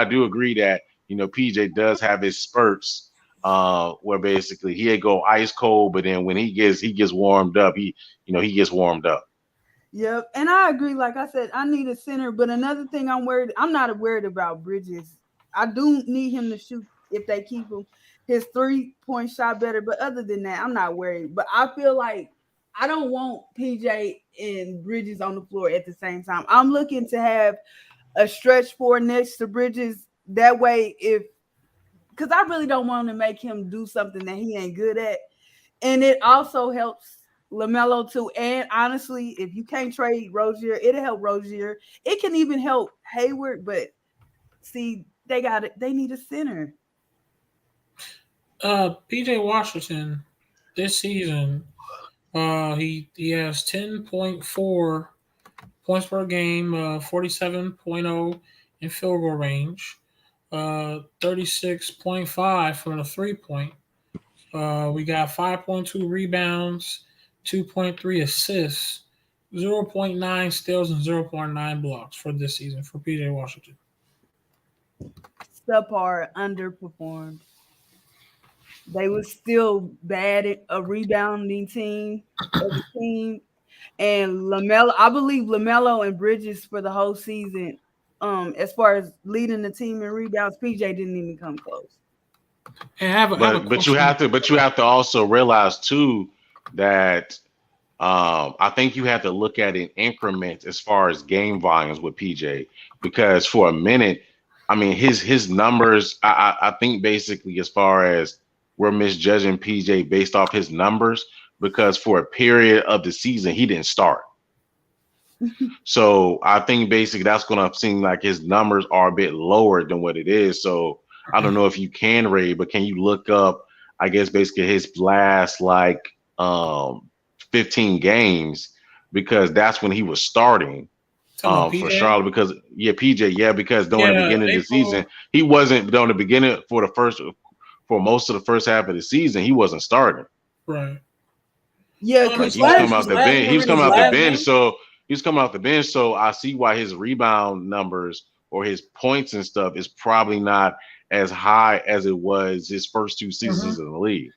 do agree that, PJ does have his spurts where basically he'd go ice cold, but then when he gets warmed up, he gets warmed up. Yep, and I agree. Like I said, I need a center, but another thing I'm not worried about Bridges. I do need him to shoot if they keep him his 3-point shot better, but other than that, I'm not worried. But I feel like I don't want PJ and Bridges on the floor at the same time. I'm looking to have a stretch 4 next to Bridges. That way, because I really don't want to make him do something that he ain't good at. And it also helps LaMelo too. And honestly, if you can't trade Rozier, it'll help Rozier. It can even help Hayward, but see, they need a center. PJ Washington this season, he has 10.4 points per game, 47.0 in field goal range, 36.5 from the 3-point. We got 5.2 rebounds, 2.3 assists, 0.9 steals, and 0.9 blocks for this season for PJ Washington. Subpar, underperformed. They were still bad at a rebounding team. And LaMelo, I believe LaMelo and Bridges for the whole season, as far as leading the team in rebounds, PJ didn't even come close. But you have to also realize too that I think you have to look at it in increments as far as game volumes with PJ, because for a minute, I mean his numbers. I think basically as far as we're misjudging PJ based off his numbers, because for a period of the season he didn't start. So I think basically that's going to seem like his numbers are a bit lower than what it is. So I don't know if you can rate, but can you look up, I guess basically his last like 15 games, because that's when he was starting for Charlotte. Because PJ, because during the beginning of the season, he wasn't during the beginning for most of the first half of the season, he wasn't starting. Right. Yeah, Like because he was coming out the bench. He was coming out the bench, so he was coming out the bench. So I see why his rebound numbers or his points and stuff is probably not as high as it was his first two seasons in the league.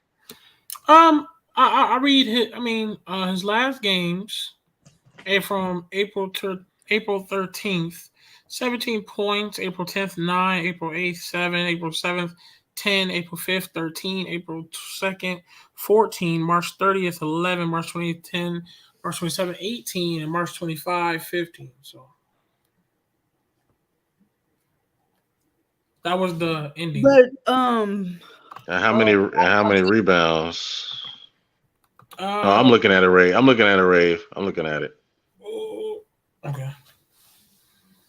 I read his last games from April 13th, 17 points, April 10th, 9, April 8th, 7, April 7th, 10, April 5th, 13, April 2nd, 14, March 30th, 11, March 20th, 10, March 27th, 18, and March 25, 15. So that was the ending. But and how many rebounds? I'm looking at it, Ray. I'm looking at it. Okay.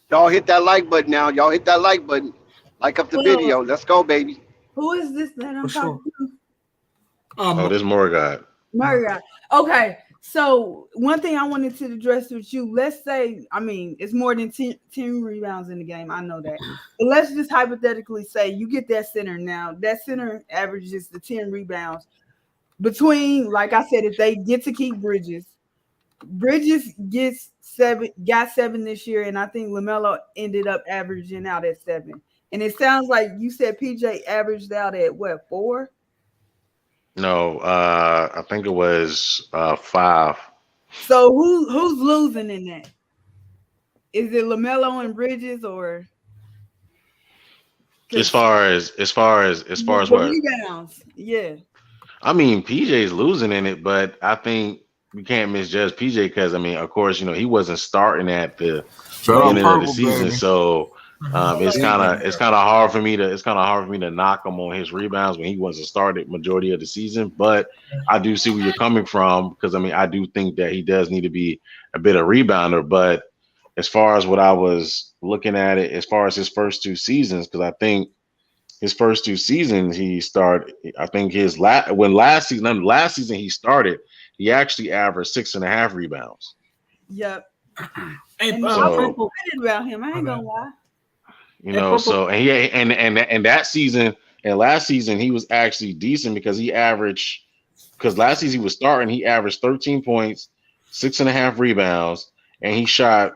Y'all hit that like button now. Y'all hit that like button. Like up the video. Let's go, baby. Who is this that I'm talking to? This Morgat. Marriott. Okay. So one thing I wanted to address with you, let's say, it's more than 10 rebounds in the game. I know that. But let's just hypothetically say you get that center now. That center averages the 10 rebounds. Between, like I said, if they get to keep Bridges got 7 this year, and I think LaMelo ended up averaging out at 7. And it sounds like you said PJ averaged out at what, 4? No, I think it was 5. So who's losing in that? Is it LaMelo and Bridges, or as far as what rebounds? Yeah. I mean, PJ's losing in it, but I think we can't misjudge PJ because of course, he wasn't starting at the beginning of the season, baby. So it's kind of hard for me to knock him on his rebounds when he wasn't started majority of the season. But I do see where you're coming from, because I do think that he does need to be a bit of rebounder. But as far as what I was looking at it, as far as his first 2 seasons, because I think his first 2 seasons he started, I think last season he started, he actually averaged 6.5 rebounds. Yep. And I'm excited about him. I ain't gonna lie. So and that season and last season he was actually decent, because last season he was starting, he averaged 13 points, 6.5 rebounds, and he shot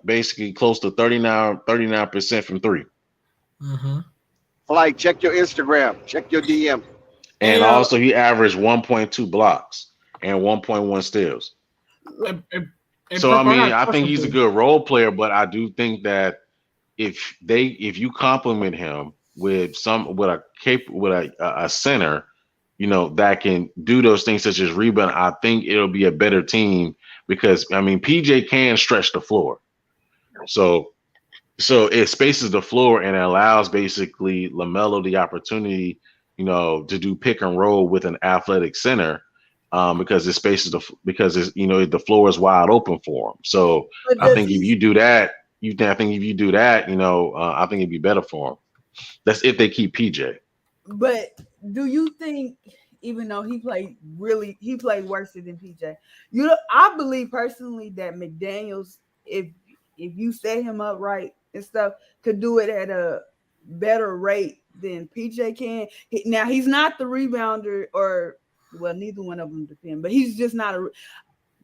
basically close to 39% from 3. Mm-hmm. Like, check your Instagram, check your DM. And also he averaged 1.2 blocks and 1.1 steals. So I think he's a good role player, but I do think that if you compliment him with a center, that can do those things such as rebound, I think it'll be a better team, because PJ can stretch the floor. So it spaces the floor and it allows basically LaMelo the opportunity, to do pick and roll with an athletic center, because it spaces the floor is wide open for him. So I think if you do that, I think it'd be better for him. That's if they keep PJ. But do you think, even though he played worse than PJ, I believe personally that McDaniels, if you set him up right and stuff, could do it at a better rate than PJ can. Now he's not the rebounder, neither one of them defend, but he's just not a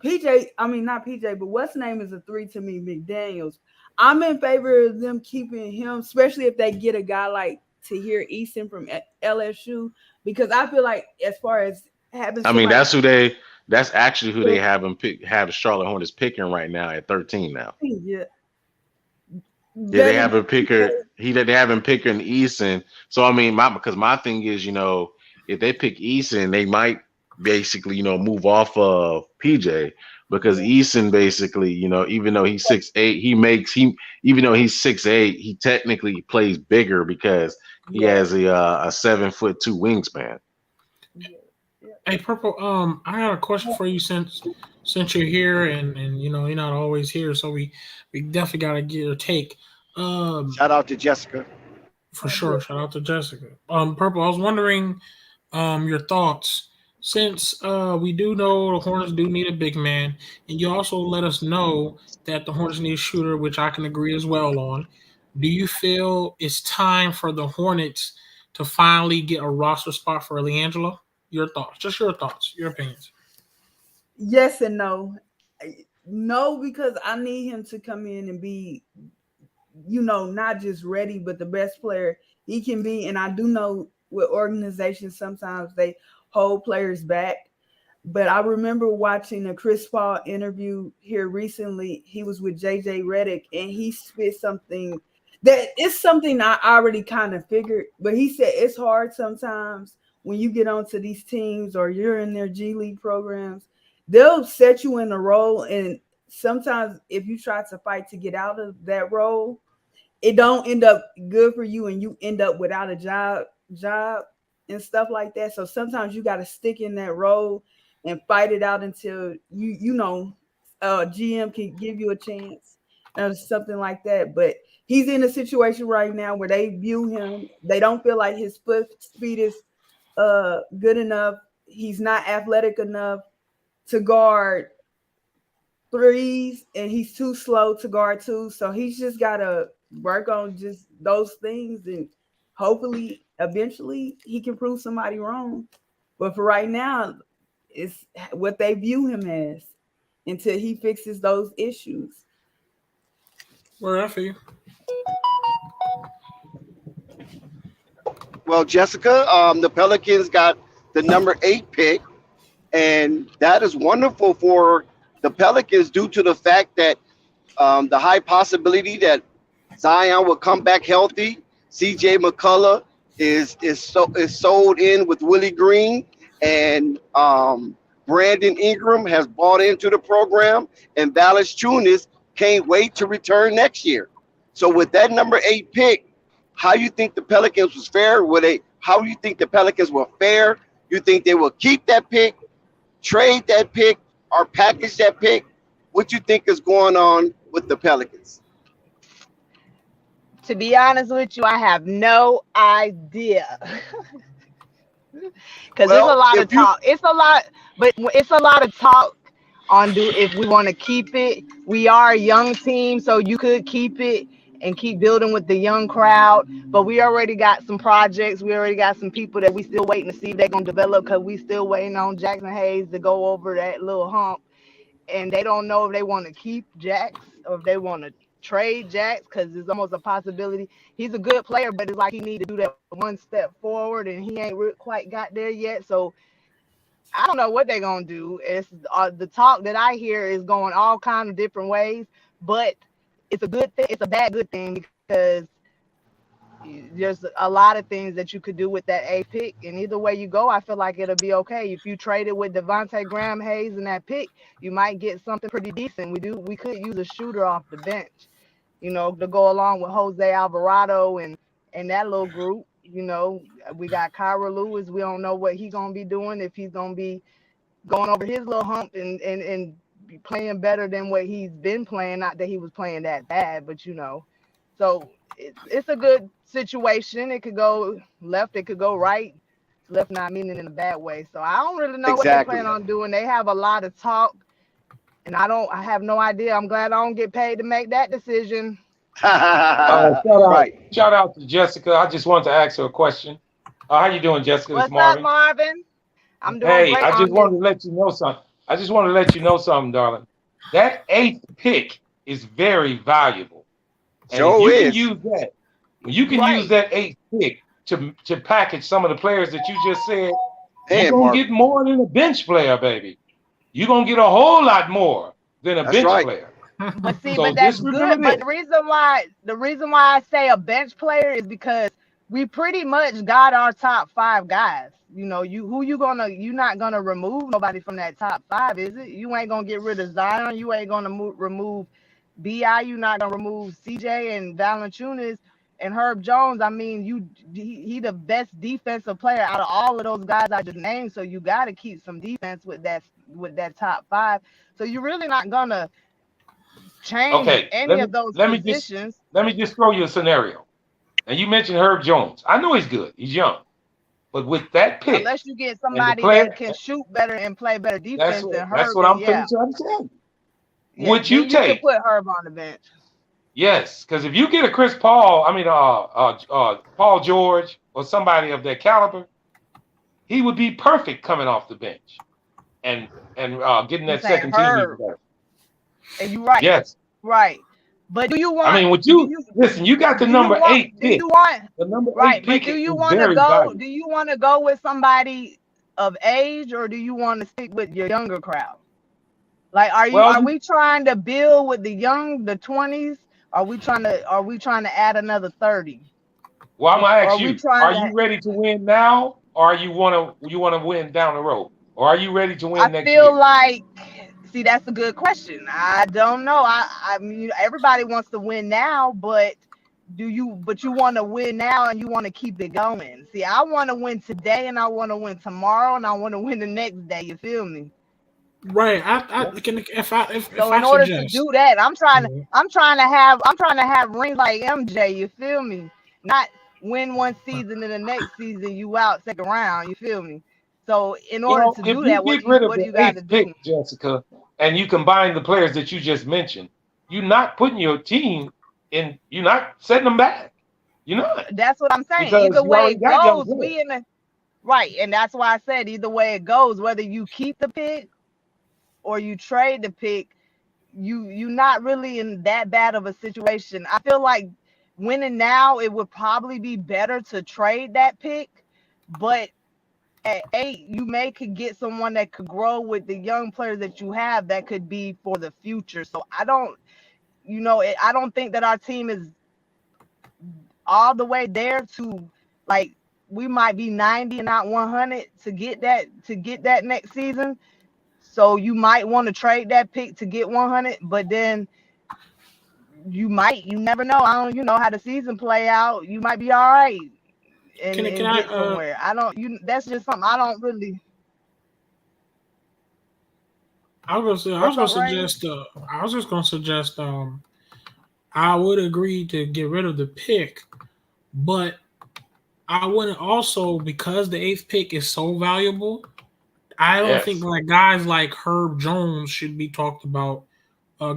PJ. Not PJ, but what's name is a 3 to me, McDaniels. I'm in favor of them keeping him, especially if they get a guy like Tahir Easton from LSU, because I feel like as far as having, that's actually who they have the Charlotte Hornets picking right now at 13 now. Yeah. Yeah, they have a picker. They have him picking Easton. So because my thing is, if they pick Easton, they might basically, move off of PJ because Eason basically, even though he's 6'8", even though he's 6'8", he technically plays bigger because he has a 7'2" wingspan. Hey, Purple. I got a question for you since you're here and you're not always here, so we definitely gotta get your take. Shout out to Jessica. For sure. Shout out to Jessica. Purple. I was wondering, your thoughts since we do know the Hornets do need a big man, and you also let us know that the Hornets need a shooter, which I can agree as well on. Do you feel it's time for the Hornets to finally get a roster spot for LiAngelo? Your thoughts, just your thoughts, your opinions. Yes and no. No, because I need him to come in and be, not just ready, but the best player he can be. And I do know with organizations, sometimes they hold players back. But I remember watching a Chris Paul interview here recently. He was with JJ Redick, and he spit something that is something I already kind of figured. But he said it's hard sometimes when you get onto these teams or you're in their G League programs. They'll set you in a role, and sometimes if you try to fight to get out of that role, it don't end up good for you, and you end up without a job and stuff like that. So sometimes you got to stick in that role and fight it out until GM can give you a chance or something like that. But he's in a situation right now where they view him. They don't feel like his foot speed is good enough. He's not athletic enough to guard threes, and he's too slow to guard twos. So he's just got to work on just those things, and hopefully eventually he can prove somebody wrong. But for right now, it's what they view him as until he fixes those issues. Where I feel. Well, Jessica, the Pelicans got the number 8 pick, and that is wonderful for the Pelicans due to the fact that the high possibility that Zion will come back healthy. CJ McCullough is sold in with Willie Green, and Brandon Ingram has bought into the program, and Valis Chunas can't wait to return next year. So with that number 8 pick, how you think the Pelicans was fair? How you think the Pelicans were fair? You think they will keep that pick, trade that pick, or package that pick? What you think is going on with the Pelicans? To be honest with you, I have no idea. Because there's a lot of talk. It's a lot of talk on if we want to keep it. We are a young team, so you could keep it and keep building with the young crowd. But we already got some projects. We already got some people that we still waiting to see if they're going to develop, because we still waiting on Jackson Hayes to go over that little hump. And they don't know if they want to keep Jax or if they want to trade Jax, because it's almost a possibility. He's a good player, but it's like he need to do that one step forward, and he ain't quite got there yet. So I don't know what they're going to do. It's the talk that I hear is going all kinds of different ways, but it's a good thing. It's a bad good thing, because there's a lot of things that you could do with that A pick, and either way you go, I feel like it'll be okay. If you traded with Devontae Graham Hayes in that pick, you might get something pretty decent. We could use a shooter off the bench, to go along with Jose Alvarado and that little group. We got Kyra Lewis. We don't know what he's gonna be doing, if he's gonna be going over his little hump and playing better than what he's been playing. Not that he was playing that bad, but so it's a good situation. It could go left, it could go right. Left not meaning in a bad way. So I don't really know what they plan on doing. They have a lot of talk, and I have no idea. I'm glad I don't get paid to make that decision. Shout out to Jessica. I just wanted to ask her a question. How you doing, Jessica? What's up, Marvin? I'm doing great. I just wanted to let you know something. Darling. That 8th pick is very valuable. And if you can use that 8th pick to package some of the players that you just said, you're going to get more than a bench player, baby. You're going to get a whole lot more than a bench player. But see, but that's good. But the reason why I say a bench player is because we pretty much got our top 5 guys. You know, you're not gonna remove nobody from that top 5, is it? You ain't gonna get rid of Zion. You ain't gonna remove Bi. You're not gonna remove CJ and Valanciunas and Herb Jones. I mean, he the best defensive player out of all of those guys I just named. So you got to keep some defense with that top 5. So you're really not gonna change any of those positions. Let me just throw you a scenario. And you mentioned Herb Jones. I know he's good. He's young. But with that pick, unless you get somebody that can shoot better and play better defense than Herb, that's what I'm trying to understand. Yeah, Would you take? You could put Herb on the bench. Yes, because if you get a Chris Paul, Paul George or somebody of that caliber, he would be perfect coming off the bench and getting that second team. And you're right. Yes. Right. But do you want? I mean, listen? You got the number 8 pick. The number 8 pick. But do you want to go? Valuable. Do you want to go with somebody of age, or do you want to stick with your younger crowd? Like, are we trying to build with the 20s? Are we trying to add another 30? Well, I'm gonna ask you: are you ready to win now, or you want to win down the road, or are you ready to win next year? I feel like. See, that's a good question. I don't know. I mean, everybody wants to win now, but you want to win now and you want to keep it going. See, I want to win today and I want to win tomorrow and I want to win the next day. You feel me? Right. In order to do that, I'm trying to have rings like MJ. You feel me? Not win one season and the next season you out second round. You feel me? So in order to do that, what do you got to do, Jessica? And you combine the players that you just mentioned, you're not putting your team in. You're not setting them back. You're not. That's what I'm saying. Either way it goes, right, and that's why I said either way it goes, whether you keep the pick or you trade the pick, you're not really in that bad of a situation. I feel like winning now, it would probably be better to trade that pick, but at 8, you could get someone that could grow with the young players that you have that could be for the future. So I don't think that our team is all the way there to, like, we might be 90 and not 100 to get that next season. So you might want to trade that pick to get 100, but then you never know. I don't, how the season play out. You might be all right. And get somewhere. That's just something I don't really. I was just gonna suggest. I would agree to get rid of the pick, but I wouldn't also, because the 8th pick is so valuable. I don't think like guys like Herb Jones should be talked about.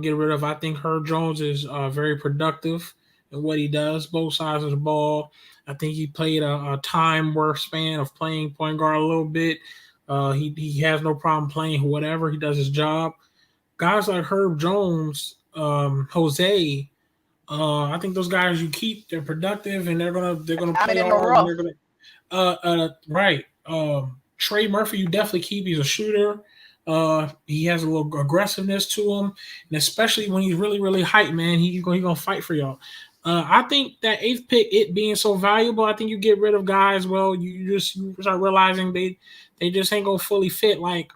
Get rid of. I think Herb Jones is very productive in what he does, both sides of the ball. I think he played a time worth span of playing point guard a little bit. He has no problem playing whatever. He does his job. Guys like Herb Jones, Jose, I think those guys you keep, they're productive and they're gonna play hard. Right. Trey Murphy, you definitely keep. He's a shooter. He has a little aggressiveness to him, and especially when he's really, really hyped, man, he's gonna fight for y'all. I think that 8th pick, it being so valuable, I think you get rid of guys. Well, you start realizing they just ain't gonna fully fit. Like,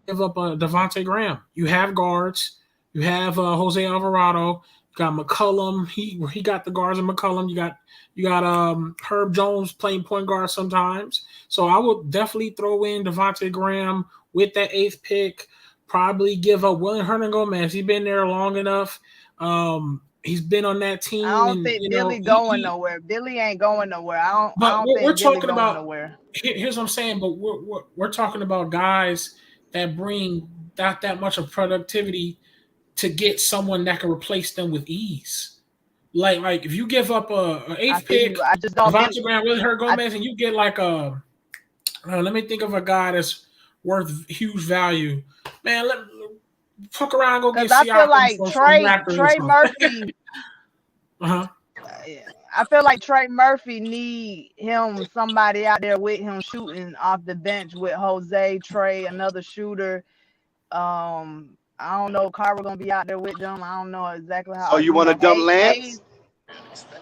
give up Devontae Graham. You have guards. You have Jose Alvarado. You got McCollum. He got the guards in McCollum. You got Herb Jones playing point guard sometimes. So I would definitely throw in Devontae Graham with that 8th pick. Probably give up William Hernangomez. He's been there long enough. He's been on that team. I don't think Billy going nowhere. Billy ain't going nowhere. I don't think Billy going nowhere. Here's what I'm saying. But we're talking about guys that bring that much of productivity to get someone that can replace them with ease. Like if you give up a 8th pick, Devontae Graham, Willie Hernangomez, and you get like let me think of a guy that's worth huge value. Man, fuck around, go get. I feel like Trey Murphy. I feel like Trey Murphy need somebody out there with him shooting off the bench with Jose, Trey, another shooter. I don't know if Carver gonna be out there with them. I don't know exactly how. So you want to dump Lance?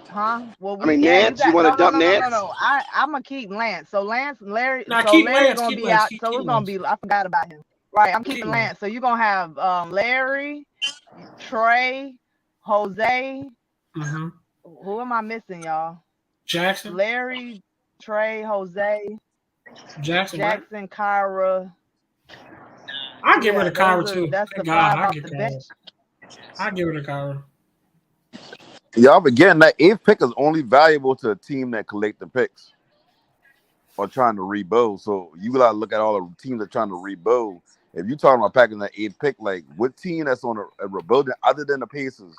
Huh? Well, I mean, yeah, you Nance. You got want to dump Nance? no. I'm gonna keep Lance. So Larry Keep Larry Lance. gonna Keep be Lance. out. So Keep it's gonna Lance. be. I forgot about him. Right, I'm Keep keeping Lance. Lance. So you're gonna have Larry, Trey, Jose. Mm-hmm. Who am I missing, y'all? Jackson. Larry, Trey, Jose, Jackson. Jackson, Kyra. I get rid of Kyra too. That's Thank the God, five I off get the Kyra. bench. I get rid of Kyra. Y'all forgetting that 8th pick is only valuable to a team that collect the picks or trying to rebuild. So you gotta look at all the teams that are trying to rebuild. If you're talking about packing that 8th pick, like what team that's on a rebuilding other than the Pacers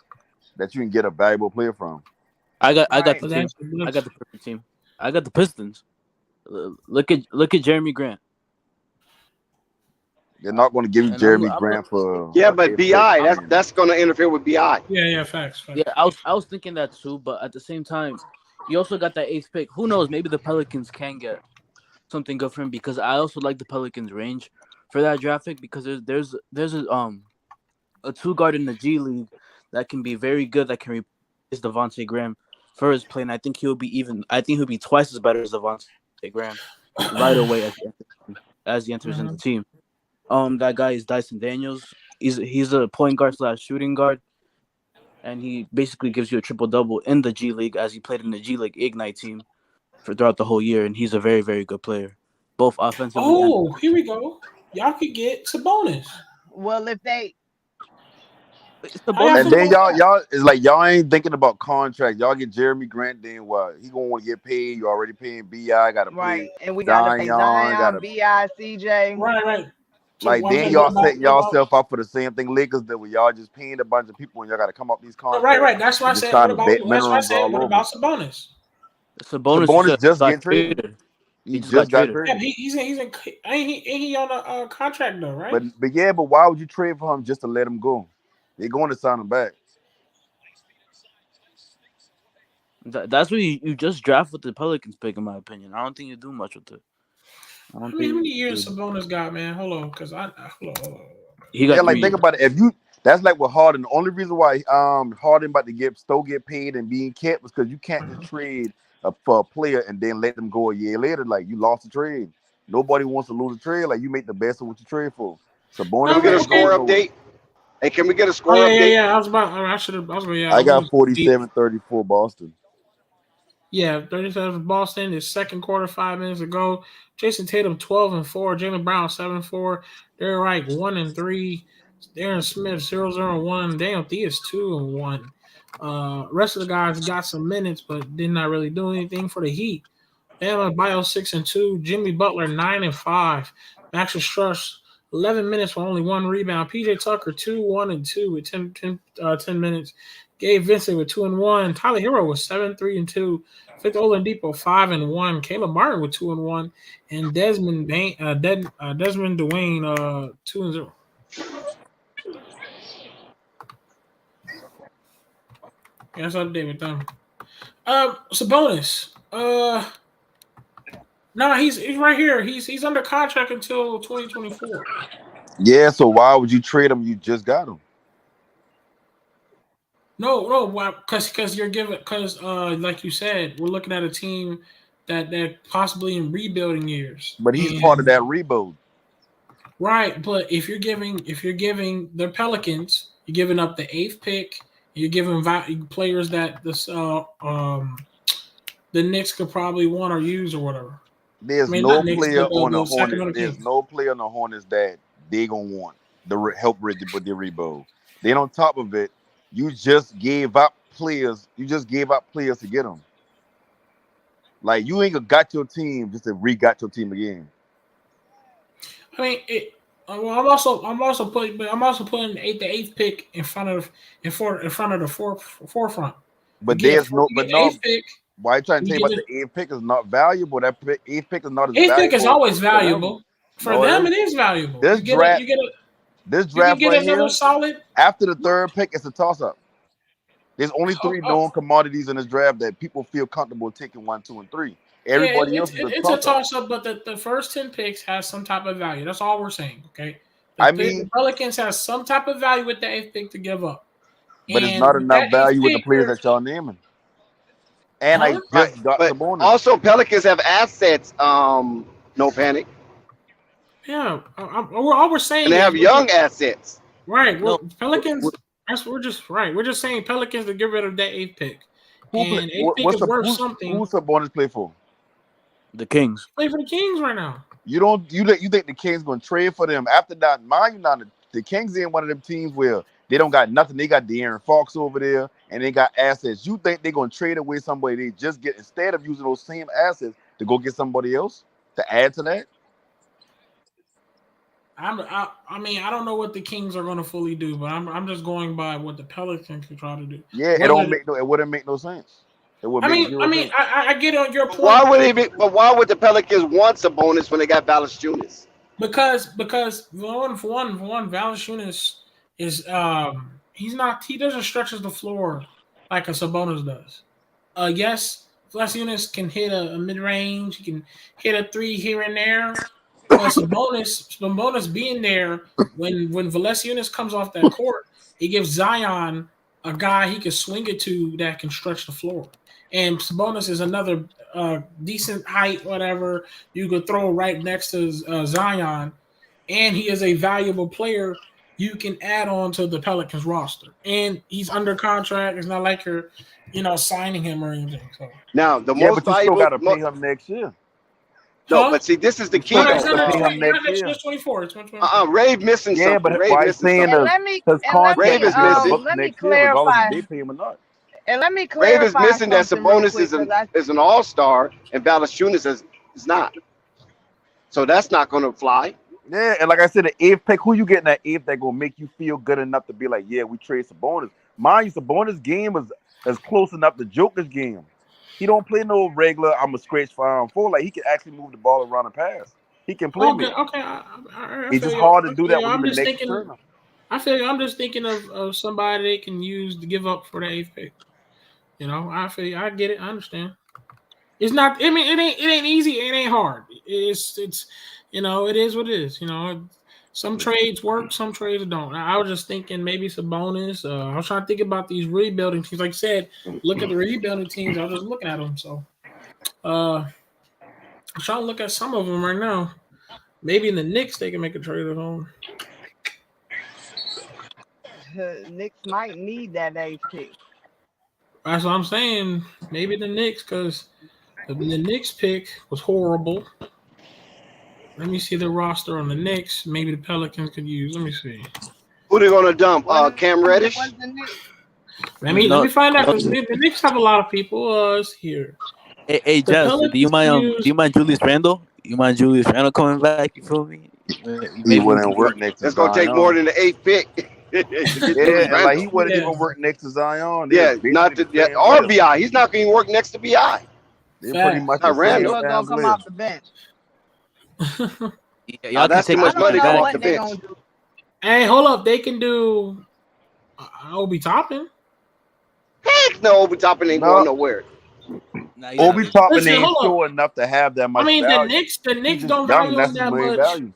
that you can get a valuable player from? I got Right. the team. I got the perfect team. I got the Pistons. Look at Jeremy Grant. They're not going to give you And Jeremy Grant for Yeah, a but 8th pick. Bi, that's going to interfere with Bi. Yeah, facts. Yeah, I was thinking that too, but at the same time, you also got that 8th pick. Who knows? Maybe the Pelicans can get something good for him because I also like the Pelicans range for that draft pick because there's a 2 guard in the G League that can be very good that can replace Devontae Graham for his play, and I think he'll be twice as better as Devontae Graham right away as he enters in the team. That guy is Dyson Daniels. He's a point guard / shooting guard, and he basically gives you a triple double in the G League as he played in the G League Ignite team throughout the whole year, and he's a very, very good player, both offensively and. Here we go. Y'all could get Sabonis. Well, if they. And then y'all it's like y'all ain't thinking about contract. Y'all get Jeremy Grant, then what? He gonna want to get paid. You already paying Bi. Got to Right, pay and we got to pay Zion, Got to Bi, CJ. Right. like then y'all setting yourself up for the same thing Lakers did, where y'all just paying a bunch of people and y'all got to come up these contracts. Right. That's why I said. What about? That's why I said. What about Sabonis? Sabonis just get traded. He just got traded. Yeah, he's in. Ain't he on a contract though, right? But why would you trade for him just to let him go? They're going to sign him back. That's what you just draft with the Pelicans pick, in my opinion. I don't think you do much with it. How many years Sabonis got, man? Hold on, because hold on. He got 3 think about it. That's like with Harden. The only reason why Harden about to get paid and being kept was because you can't just trade for a player and then let them go a year later. Like you lost the trade. Nobody wants to lose a trade. Like you make the best of what you trade for. Sabonis. Can we get a score update? Hey, can we get a score update? Yeah. I was about. I should have. I got 47-34 Boston. Yeah, 37 Boston. Is second quarter, 5 minutes ago. Jason Tatum 12-4. Jaylen Brown 7-4. Derrick White 1-3. Aaron Smith 0-1. Daniel Theis 2-1. Rest of the guys got some minutes, but did not really do anything for the Heat. Bam Adebayo 6-2. Jimmy Butler 9-5. Maxwell Struss 11 minutes for only 1 rebound. PJ Tucker 2-1-2 with 10 minutes. Gabe Vincent with 2-1. Tyler Hero was 7-3-2. Victor Oladipo 5-1. Caleb Martin with 2-1. And Desmond Dwayne 2-0. That's update with them. Sabonis. No, he's right here. He's under contract until 2024. Yeah, so why would you trade him? You just got him. No, because you're giving like you said, we're looking at a team that possibly in rebuilding years. But he's part of that rebuild. Right, but if you're giving the Pelicans, you're giving up the 8th pick, you're giving players that the Knicks could probably want or use or whatever. There's no player on the Hornets. There's no player on the Hornets that they gonna want to help with the rebuild. Then on top of it, you just gave up players. You just gave up players to get them. Like you ain't got your team just to got your team again. I mean, I'm also putting the 8th pick in front of the forefront. But there's no. Why are you trying to tell you about the 8th pick is not valuable? That 8th pick is not as 8th valuable. pick is always valuable. For them, it is valuable. This draft right here, solid. After the 3rd pick, it's a toss-up. There's only 3 known commodities in this draft that people feel comfortable taking 1, 2, and 3. Everybody else is it's a toss-up, but the first 10 picks has some type of value. That's all we're saying, okay? The Pelicans has some type of value with the 8th pick to give up. But it's not enough value with the players that y'all naming. And I just got But Sabonis. also Pelicans have assets. No panic. Yeah, all we're saying And they is have young assets. right. No, Pelicans. We're just right. We're just saying Pelicans to get rid of that 8th pick. And 8th pick What's is the worth something. who's Sabonis play for? the Kings. Play for the Kings right now. You think the Kings gonna trade for them after that? Mind you, now the Kings ain't one of them teams where they don't got nothing. They got De'Aaron Fox over there, and they got assets. You think they're gonna trade away somebody they just get instead of using those same assets to go get somebody else to add to that? I mean, I don't know what the Kings are going to fully do, but I'm just going by what the Pelicans could try to do. Yeah, it wouldn't make no sense. It would make zero sense. I get on your point. Why would the Pelicans want Sabonis when they got Valanciunas? Because for one, Valanciunas is he doesn't stretches the floor like a Sabonis does. Yes, Valanciunas can hit a mid range, he can hit a 3 here and there. But Sabonis being there when Valanciunas comes off that court, it gives Zion a guy he can swing it to that can stretch the floor. And Sabonis is another decent height, whatever you could throw right next to Zion, and he is a valuable player you can add on to the Pelicans roster. And he's under contract. It's not like you're, signing him or anything. So now the most but you valuable. still got to pay him next year. No, but see, this is the key. It's 24. It's 24. Rave missing something. But Rave why missing saying something. his contract Rave is missing. Let me clarify. They pay him or not. And let me clarify. Rave is missing that Sabonis is an all-star and Valanciunas is not. So that's not going to fly. Yeah, and like I said, the 8th pick, who you getting that 8th that gonna make you feel good enough to be like, yeah, we trade Sabonis. Mind you, Sabonis' game is close enough to Joker's game. He don't play no regular. I'm a scratch 5-on-4. Like he can actually move the ball around and pass. He can play. Okay. It's just hard to do that when you're the next turner. I feel you. I'm just thinking of somebody they can use to give up for the 8th pick. I feel you. I get it. I understand. It's not. I mean, it ain't easy. It ain't hard. It's. It is what it is. Some trades work, some trades don't. I was just thinking maybe Sabonis. I was trying to think about these rebuilding teams. Like I said, look at the rebuilding teams. I was just looking at them. So, I'm trying to look at some of them right now. Maybe in the Knicks they can make a trade at home. Knicks might need that 8th pick. That's what I'm saying. Maybe the Knicks, because the Knicks pick was horrible. Let me see the roster on the Knicks. Maybe the Pelicans could use. Let me see. Who they gonna dump? Cam Reddish. Let me find out. The Knicks have a lot of people. Here. Hey, Jess, do you mind Julius Randle? You mind Julius Randle coming back? You feel me? He wouldn't work next to Zion. It's gonna take more than the 8th pick. Like he wouldn't even work next to Zion. Or BI. He's not going to work next to BI. They're pretty much Randle gonna come off the bench. That's too much money come off the bench. Hey, hold up. They can do Obi Toppin. Heck no, Obi Toppin ain't going nowhere. Obi Toppin ain't sure enough to have that much. I mean, value. the Knicks don't value him that much. Value.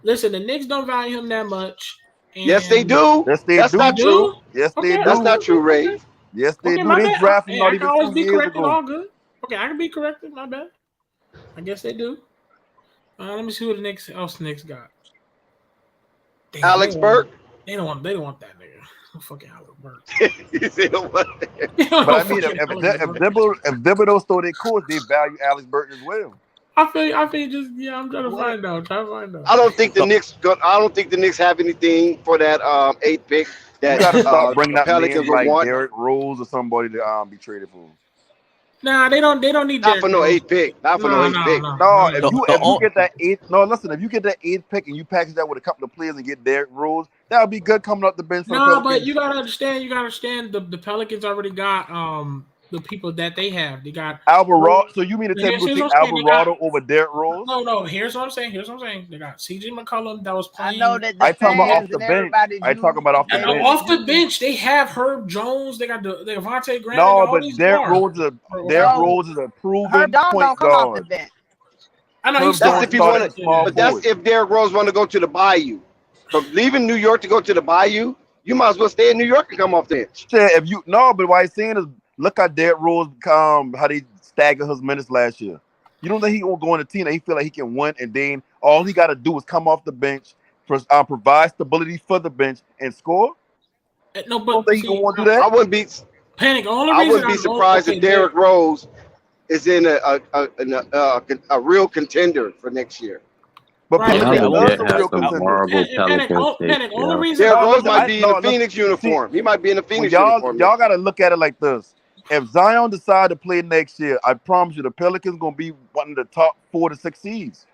Listen, the Knicks don't value him that much. Yes, they do. That's not true. Yes, they do. That's not true, Ray. Yes, they do. They drafted not even 2 years corrected. ago. All good. Okay, I can be corrected. My bad. I guess they do. Let me see who the Knicks got. Damn, Alex Burke. They don't want that nigga. Fucking Alex Burke. But I mean, if Thibodeau stole their course, they value Alex Burke as well. I feel I'm trying to find out. I don't think the Knicks have anything for that 8th pick that you gotta start bringing up Pelicans names like want. Derrick Rose or somebody to be traded for. Nah, they don't need not for no 8th pick. Not for no 8th pick. No, if you get that 8th, listen, if you get that 8th pick and you package that with a couple of players and get Derrick Rose, that would be good coming up the bench. No, but you gotta understand. The Pelicans already got the people that they have. They got Alvarado. So you mean to tell me take Alvarado over Derrick Rose? No. Here's what I'm saying. They got CJ McCollum that was playing. I know that. I talking about off the bench. I talking about off the bench. Off the bench, they have Herb Jones. They got the Devontae Graham. No, but Derrick Rose is a proven point guard. I know he's that's if you want to. But that's if Derrick Rose want to go to the Bayou. From leaving New York to go to the Bayou, you might as well stay in New York and come off the bench. Yeah, but what I'm saying is, Look at Derrick Rose, how they stagger his minutes last year. You don't think he gonna go on a team that he feel like he can win, and then all he got to do is come off the bench, provide stability for the bench, and score? No, You don't but think he see, gonna want to do that? I wouldn't be. Panic. The only I reason wouldn't be surprised if Derrick Rose is in a real contender for next year. But Right. Pelicans Y'all loves legit a have real some contender. horrible Panic. Pelicans takes, Panic. Only yo. reason. Derrick Rose listen, might be in the Phoenix see, uniform. He might be in the Well, Phoenix y'all uniform. y'all got to look at it like this. If Zion decide to play next year, I promise you the Pelicans gonna be one of the top 4 to 6 seeds.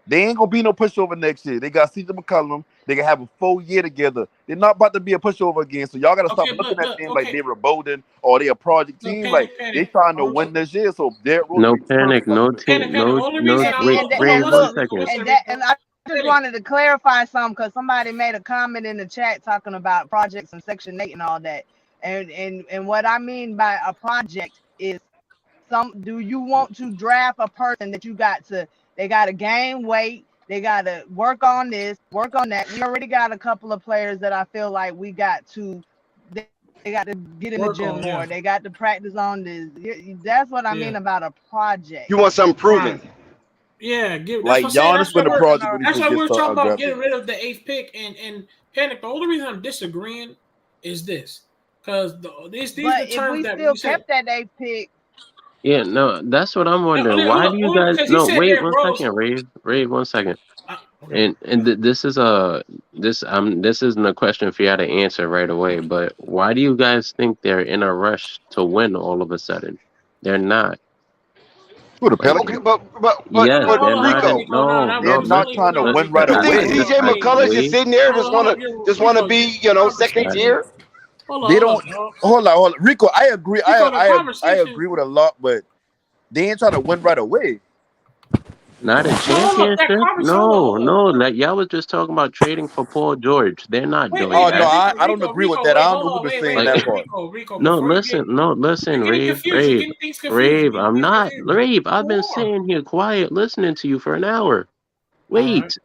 They ain't gonna be no pushover next year. They got CJ McCollum. They can have a full year together. They're not about to be a pushover again. So y'all gotta stop Okay, looking at them like okay. they're a Bowden or they a project No, team. Like panic. they trying to win this year. So Derrick Rose No be panic, perfect. no Like team, Panic. no, Only no. reason I'm Wait, hold Ray, on, one listen, second. listen, And I just wanted to clarify something because somebody made a comment in the chat talking about projects and Section 8 and all that. And what I mean by a project is do you want to draft a person that they got to gain weight, they got to work on this, work on that. We already got a couple of players that I feel like they got to get in the gym more. They got to practice on this. That's what I mean about a project. You want something proven. Yeah, Like Giannis been a project when he that's first why we're gets talking about drafted. getting rid of the 8th pick and Panic. The only reason I'm disagreeing is this, because these But the if terms we that still we said. kept that 8th pick, Yeah, no, that's what I'm wondering. Hold Why on, do you guys? because he No, said wait Derrick one Rose. second, Ray, 1 second. Okay. And this is this isn't a question for you to answer right away. But why do you guys think they're in a rush to win all of a sudden? They're not. Who the Like, Okay, Pelicans? yes, Hold they're on, not. Rico. No, They're not trying to win right You think away. CJ McCullough is sitting there just want to be second tier? They don't. Hold on. Rico, I agree. Rico, the I conversation. agree with a lot, but they ain't trying to win right away. Not a championship. No, like y'all was just talking about trading for Paul George. They're not doing Oh that. no, I don't agree with that. I don't know who been saying that part. Rico, No, before you get, listen, you're getting Rave, confused. You're getting things confused. Rave. I'm not Rave. I've been sitting here quiet listening to you for an hour. Wait.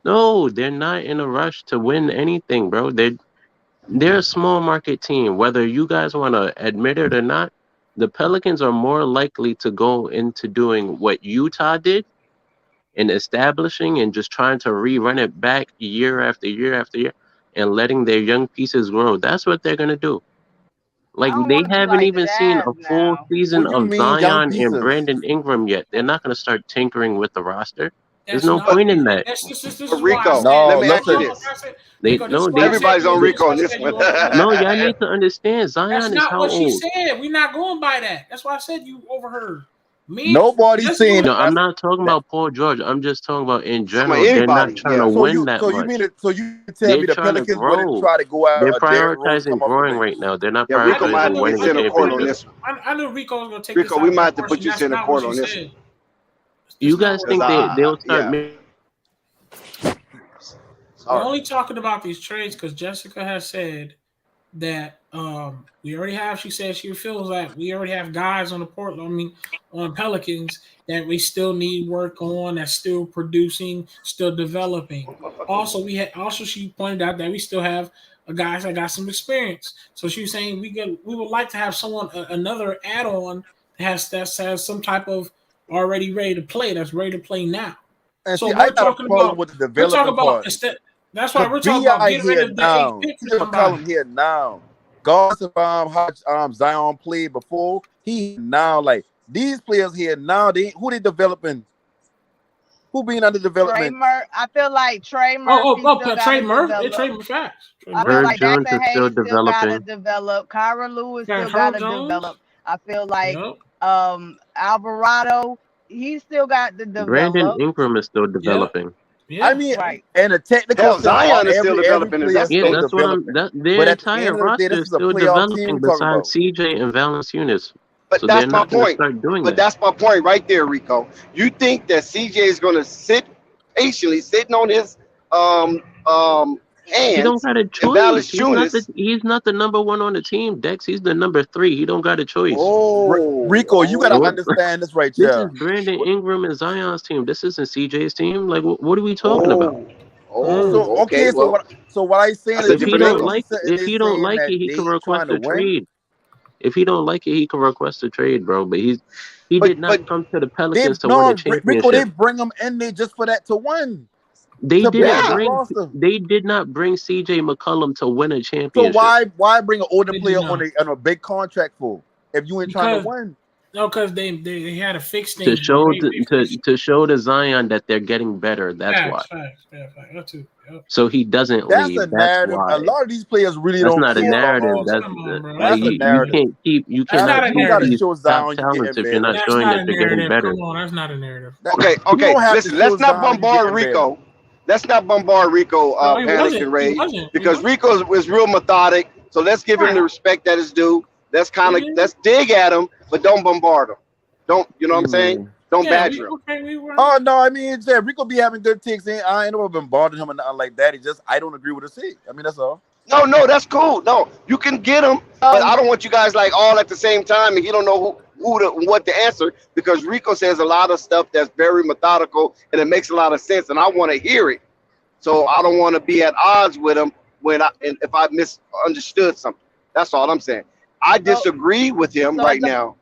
No, they're not in a rush to win anything, bro. They're a small market team. Whether you guys want to admit it or not, the Pelicans are more likely to go into doing what Utah did and establishing and just trying to rerun it back year after year after year and letting their young pieces grow. That's what they're gonna do. Like I don't they want to be haven't like the even seen a Jazz full now. season What you of mean, young Zion and pieces? Brandon Ingram yet. They're not gonna start tinkering with the roster. There's That's no not. point in that. This is Rico, why I said. No, let me ask you listen. this. Rico, this is why Everybody's on Rico on this one. No, y'all need to understand. That's Zion is not how what she old? said. We're not going by that. That's why I said you overheard me. Nobody's saying No, I'm that. not talking about Paul George. I'm just talking about in general. They're anybody, not trying to So win you, that so you much. mean it? So you tell They're me the trying to Pelicans wouldn't grow. try to go out They're a Derrick Rose prioritizing come off the growing bench? right now. They're not Yeah, Rico prioritizing might have to winning put a you in a court on championship. this one. I knew Rico was going to take Rico, this we out might of have to put proportion. you That's in a not court what on she this said. You guys think they'll start? We're only talking about these trades because Jessica has said that we already have. She said she feels like we already have guys on the Portland. I mean, on Pelicans that we still need work on. That's still producing, still developing. Also, she pointed out that we still have guys that got some experience. So she was saying we would like to have someone another add-on that has some type of already ready to play. That's ready to play now. And So see, we're I got a talking problem about with the developing part. that's why we're talking Bi about getting rid here of the 8th now. pick for CJ somebody. McCollum here now. Regardless of how Zion played before, he now like these players here now. Who they developing? Who being under development? I feel like Trey Murphy still got to develop. Trey facts. I feel Herb like Jones Jackson is still Hayes still got to developing. develop. Kyron Lewis Yeah, still got Herb to Jones. develop. I feel like Alvarado, he still got to Brandon develop. Ingram is still developing. Yeah. I mean, Right. and a technical Hell, sense, Zion is still every developing. player is Yeah, still that's what developing. their But at the entire end of the day, roster this is is a still playoff team developing we're talking besides about. CJ and Valanciunas. But So they're that's my not going to point. start doing But that. that's my point right there, Rico. You think that CJ is going to sit patiently, sitting on his He don't hands got a and choice. Valanciunas? He's not the number one on the team, Dex. He's the number 3. He don't got a choice. Rico, you got to understand this right This here. is Brandon Ingram and Zion's team. This isn't CJ's team. Like, what are we talking about? So okay, so what I saying that's is a the If he different don't angle. Pelicans like, sitting if there he don't saying like that it, he they can ain't trying request to a win. trade. If he don't like it, he can request a trade, bro. But he But did not come to the they Pelicans to win a Rico, they championship. bring him in there just for that to win, They to build didn't the Yeah. bring roster. they did not bring CJ McCollum to win a So championship. why bring an older They player did not. on a big contract for if you ain't trying to Because win? no, because they had to fix To things, bro. show They fixed to show to Zion that they're getting better. That's why. facts. That too. Yep. So he doesn't That's a leave. That's narrative. A why. lot of these players really That's don't not a care about narrative. all that. That's Come on, bro. like That's a narrative. you That's cannot not a You keep got to narrative. these show top Zion you're talents getting if you're not better. That's showing not that a you're getting narrative. better. Come on, that's not a narrative. That, you Okay. don't have to Listen, show let's not Zion you're bombard getting better. Rico. Let's not bombard Rico, No, he Panic wasn't. and He Ray, wasn't. because Rico was real methodic. So let's give him Right. the respect that is due. Let's Yeah. let's dig at him, but don't bombard him. Don't, you know what I'm saying? Amen. Don't Yeah, badger him. we were. Oh no, I mean, yeah, Rico be having good takes. And I ain't never been bothering him or nothing like that. He just I don't agree with his take. I mean, that's all. No, that's cool. No, you can get him, but I don't want you guys like all at the same time and he don't know what to answer, because Rico says a lot of stuff that's very methodical and it makes a lot of sense and I want to hear it. So I don't want to be at odds with him if I misunderstood something. That's all I'm saying. I disagree with him right now.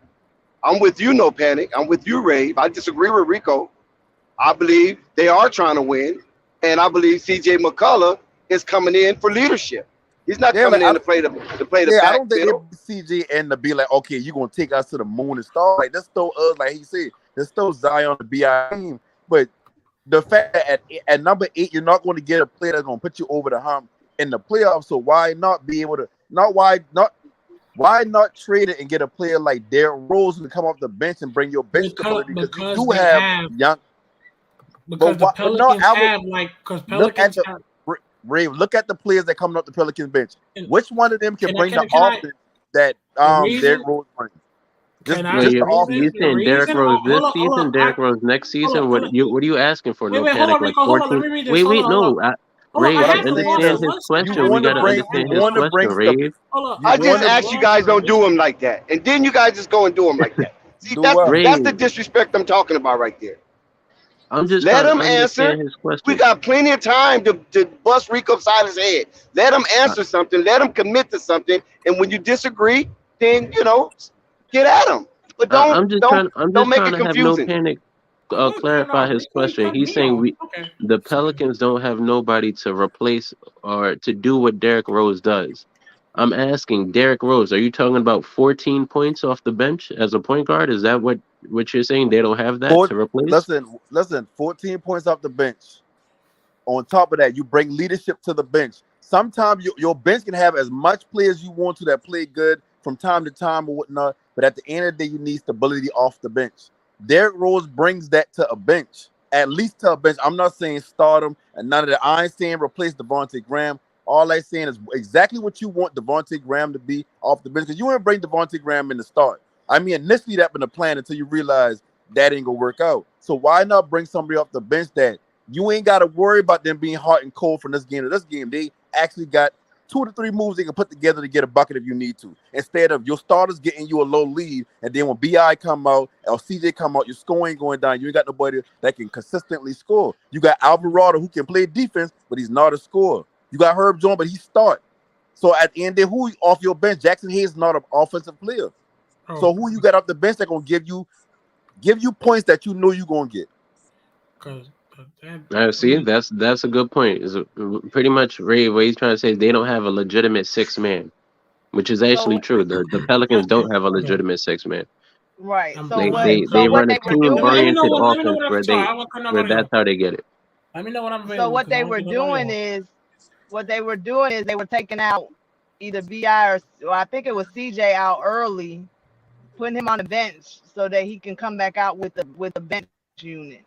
I'm with you, No Panic. I'm with you, Ray. I disagree with Rico. I believe they are trying to win, and I believe CJ McCullough is coming in for leadership. He's not Yeah, coming like, in to play the I back don't think they fiddle. put CJ in to be like, okay, you're gonna take us to the moon and stuff. Like that's still us, like he said, there's still Zion to be our team. But the fact that at number 8, you're not going to get a player that's gonna put you over the hump in the playoffs. So why not be able to why not trade it and get a player like Derrick Rose who can come off the bench and bring your bench stability, because you do have young. Because the Pelicans Look at the Ray. Look at the players that coming up the Pelicans bench. Which one of them can bring the offense that Derrick Rose brings? Just the offense. You saying Derrick Rose this season, Derrick Rose next season? What are you asking for? No Wait, hold panic, on, like Rico, hold on. Let 14. me read this. Wait, no. Ray, What to I'm saying understand is, his question, you we want gotta to understand his question, bring Ray. I just asked you guys don't do him like that, and then you guys just go and do him like that. See, that's the disrespect I'm talking about right there. I'm just let trying him to answer. understand his question. We got plenty of time to bust Rico upside his head. Let him answer something. Let him commit to something. And when you disagree, then get at him. But don't make it trying to have no confusing. panic. Clarify his question. He's saying the Pelicans don't have nobody to replace or to do what Derrick Rose does. I'm asking Derrick Rose, are you talking about 14 points off the bench as a point guard? Is that what you're saying? They don't have that to replace? Listen, 14 points off the bench. On top of that, you bring leadership to the bench. Sometimes your bench can have as much players you want to that play good from time to time or whatnot, but at the end of the day, you need stability off the bench. Derrick Rose brings that to a bench, at least to a bench. I'm not saying start him and none of that. I ain't saying replace Devontae Graham. All I'm saying is exactly what you want Devontae Graham to be off the bench, because you wouldn't bring Devontae Graham in the start. I mean, initially that been the plan until you realize that ain't gonna work out. So why not bring somebody off the bench that you ain't got to worry about them being hot and cold from this game to this game? They actually got 2 to 3 moves they can put together to get a bucket if you need to, instead of your starters getting you a low lead, and then when BI come out or CJ come out, your scoring going down. You ain't got nobody that can consistently score. You got Alvarado who can play defense, but he's not a scorer. You got Herb Jones, but he start. So at the end of the day, who off your bench? Jackson Hayes is not an offensive player. So who you got off the bench that gonna give you points that you know you're gonna get? See, that's a good point. Pretty much Ray, what he's trying to say is they don't have a legitimate 6-man, which is actually true. The Pelicans don't have a legitimate 6-man. Right. So They run a team-oriented offense where that's how they get it. Let me know when I'm available. So what they were doing is they were taking out either BI or I think it was CJ out early, putting him on the bench so that he can come back out with the bench unit.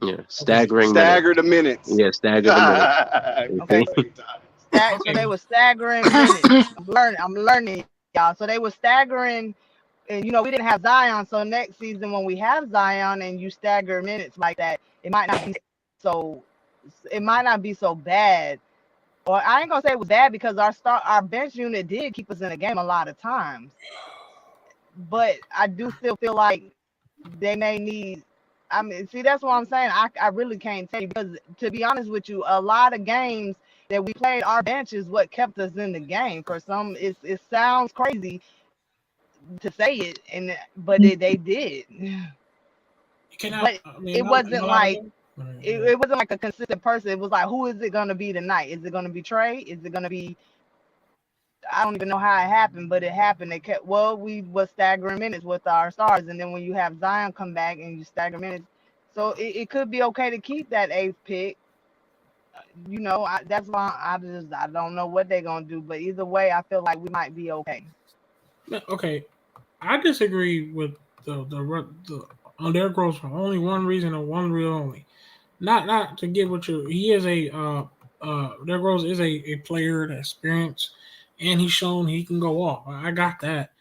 Yeah, staggering the minutes. Yeah, stagger the minutes. Okay. So they were staggering minutes. I'm learning, y'all. So they were staggering, and we didn't have Zion. So next season when we have Zion and you stagger minutes like that, it might not be so bad. Or I ain't gonna say it was bad, because our bench unit did keep us in the game a lot of times. But I do still feel like they may need. I mean, see, that's what I'm saying. I really can't tell you, because to be honest with you, a lot of games that we played, our bench is what kept us in the game. For some, it sounds crazy, to say it, but they did. But it wasn't like it wasn't like a consistent person. It was like, who is it gonna be tonight? Is it gonna be Trey? Is it gonna be? I don't even know how it happened, but it happened. We was staggering minutes with our stars, and then when you have Zion come back and you stagger minutes, so it could be okay to keep that eighth pick. That's why I don't know what they're gonna do, but either way, I feel like we might be okay. Okay, I disagree with the on Derrick Rose for only one reason and one real only. Not to get what he is Derrick Rose is a player that experience, and he's shown he can go off. I got that.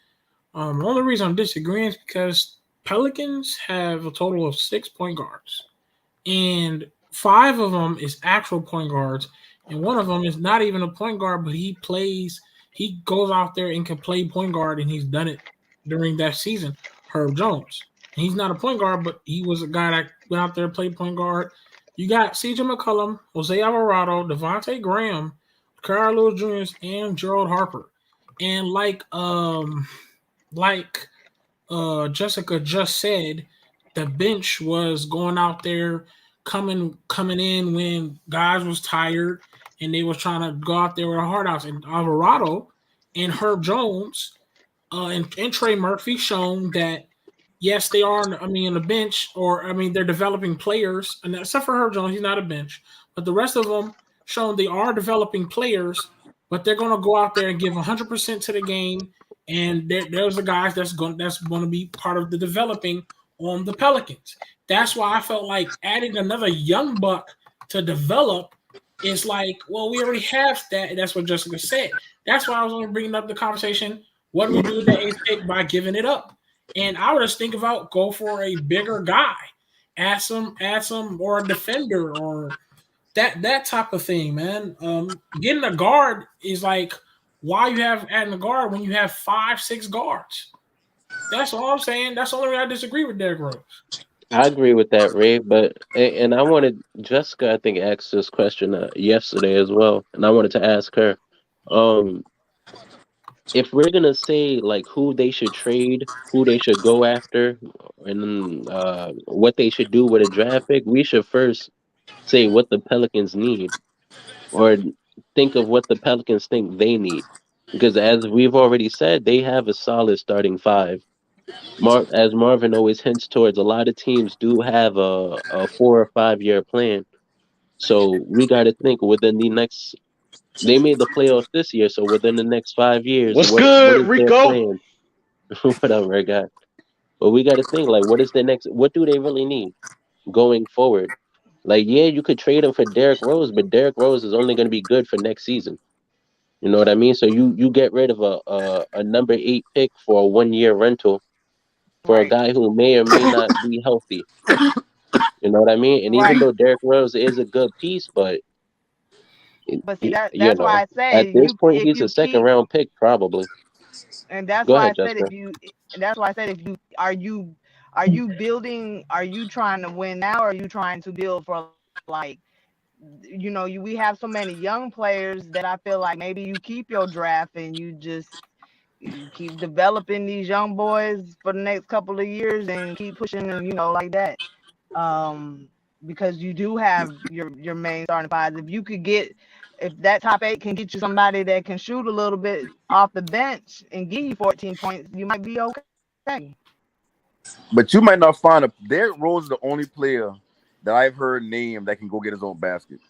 The only reason I'm disagreeing is because Pelicans have a total of 6 point guards, and 5 of them is actual point guards, and one of them is not even a point guard, but he goes out there and can play point guard, and he's done it during that season. Herb Jones. And he's not a point guard, but he was a guy that went out there and played point guard. You got CJ McCollum, Jose Alvarado, Devontae Graham, Carl Lewis Jr., and Gerald Harper. And like Jessica just said, the bench was going out there, coming in when guys was tired, and they was trying to go out there with a hard outs. And Alvarado and Herb Jones and Trey Murphy shown that yes, they are. On the bench, they're developing players, and except for Herb Jones, he's not a bench. But the rest of them shown they are developing players, but they're going to go out there and give 100% to the game. And there's the guys that's going to be part of the developing on the Pelicans. That's why I felt like adding another young buck to develop is like, well, we already have that. And that's what Jessica said. That's why I was only bringing up the conversation. What do we do with the eighth pick by giving it up? And I would just think about go for a bigger guy, add some, or a defender or that type of thing, man. Getting a guard is like, why you have adding a guard when you have 5-6 guards? That's all I'm saying. That's the only way I disagree with Derrick Rose. I agree with that, Ray. But and I wanted Jessica, I think, asked this question yesterday as well, and I wanted to ask her, if we're gonna say like who they should trade, who they should go after, and what they should do with a draft pick, we should first say what the Pelicans need, or think of what the Pelicans think they need. Because as we've already said, they have a solid starting five. As Marvin always hints towards, a lot of teams do have a 4 or 5 year plan. So we got to think within the next. They made the playoffs this year, so within the next 5 years, What's what good, is their Rico? plan? Whatever, guy. But we got to think like, what is the next? What do they really need going forward? Like, yeah, you could trade him for Derrick Rose, but Derrick Rose is only going to be good for next season. You know what I mean? So you get rid of a number 8 pick for a 1 year rental for a guy who may or may not be healthy. You know what I mean? And even though Derrick Rose is a good piece, but see that's why I at say this point if he's a you second keep, round pick probably. and that's Go why I ahead, said Jessica. are you building, are you trying to win now, or are you trying to build for like, we have so many young players that I feel like maybe you keep your draft and you keep developing these young boys for the next couple of years and keep pushing them, like that. Because you do have your main starting fives. If that top 8 can get you somebody that can shoot a little bit off the bench and give you 14 points, you might be okay. But you might not find Derrick Rose is the only player that I've heard named that can go get his own basket.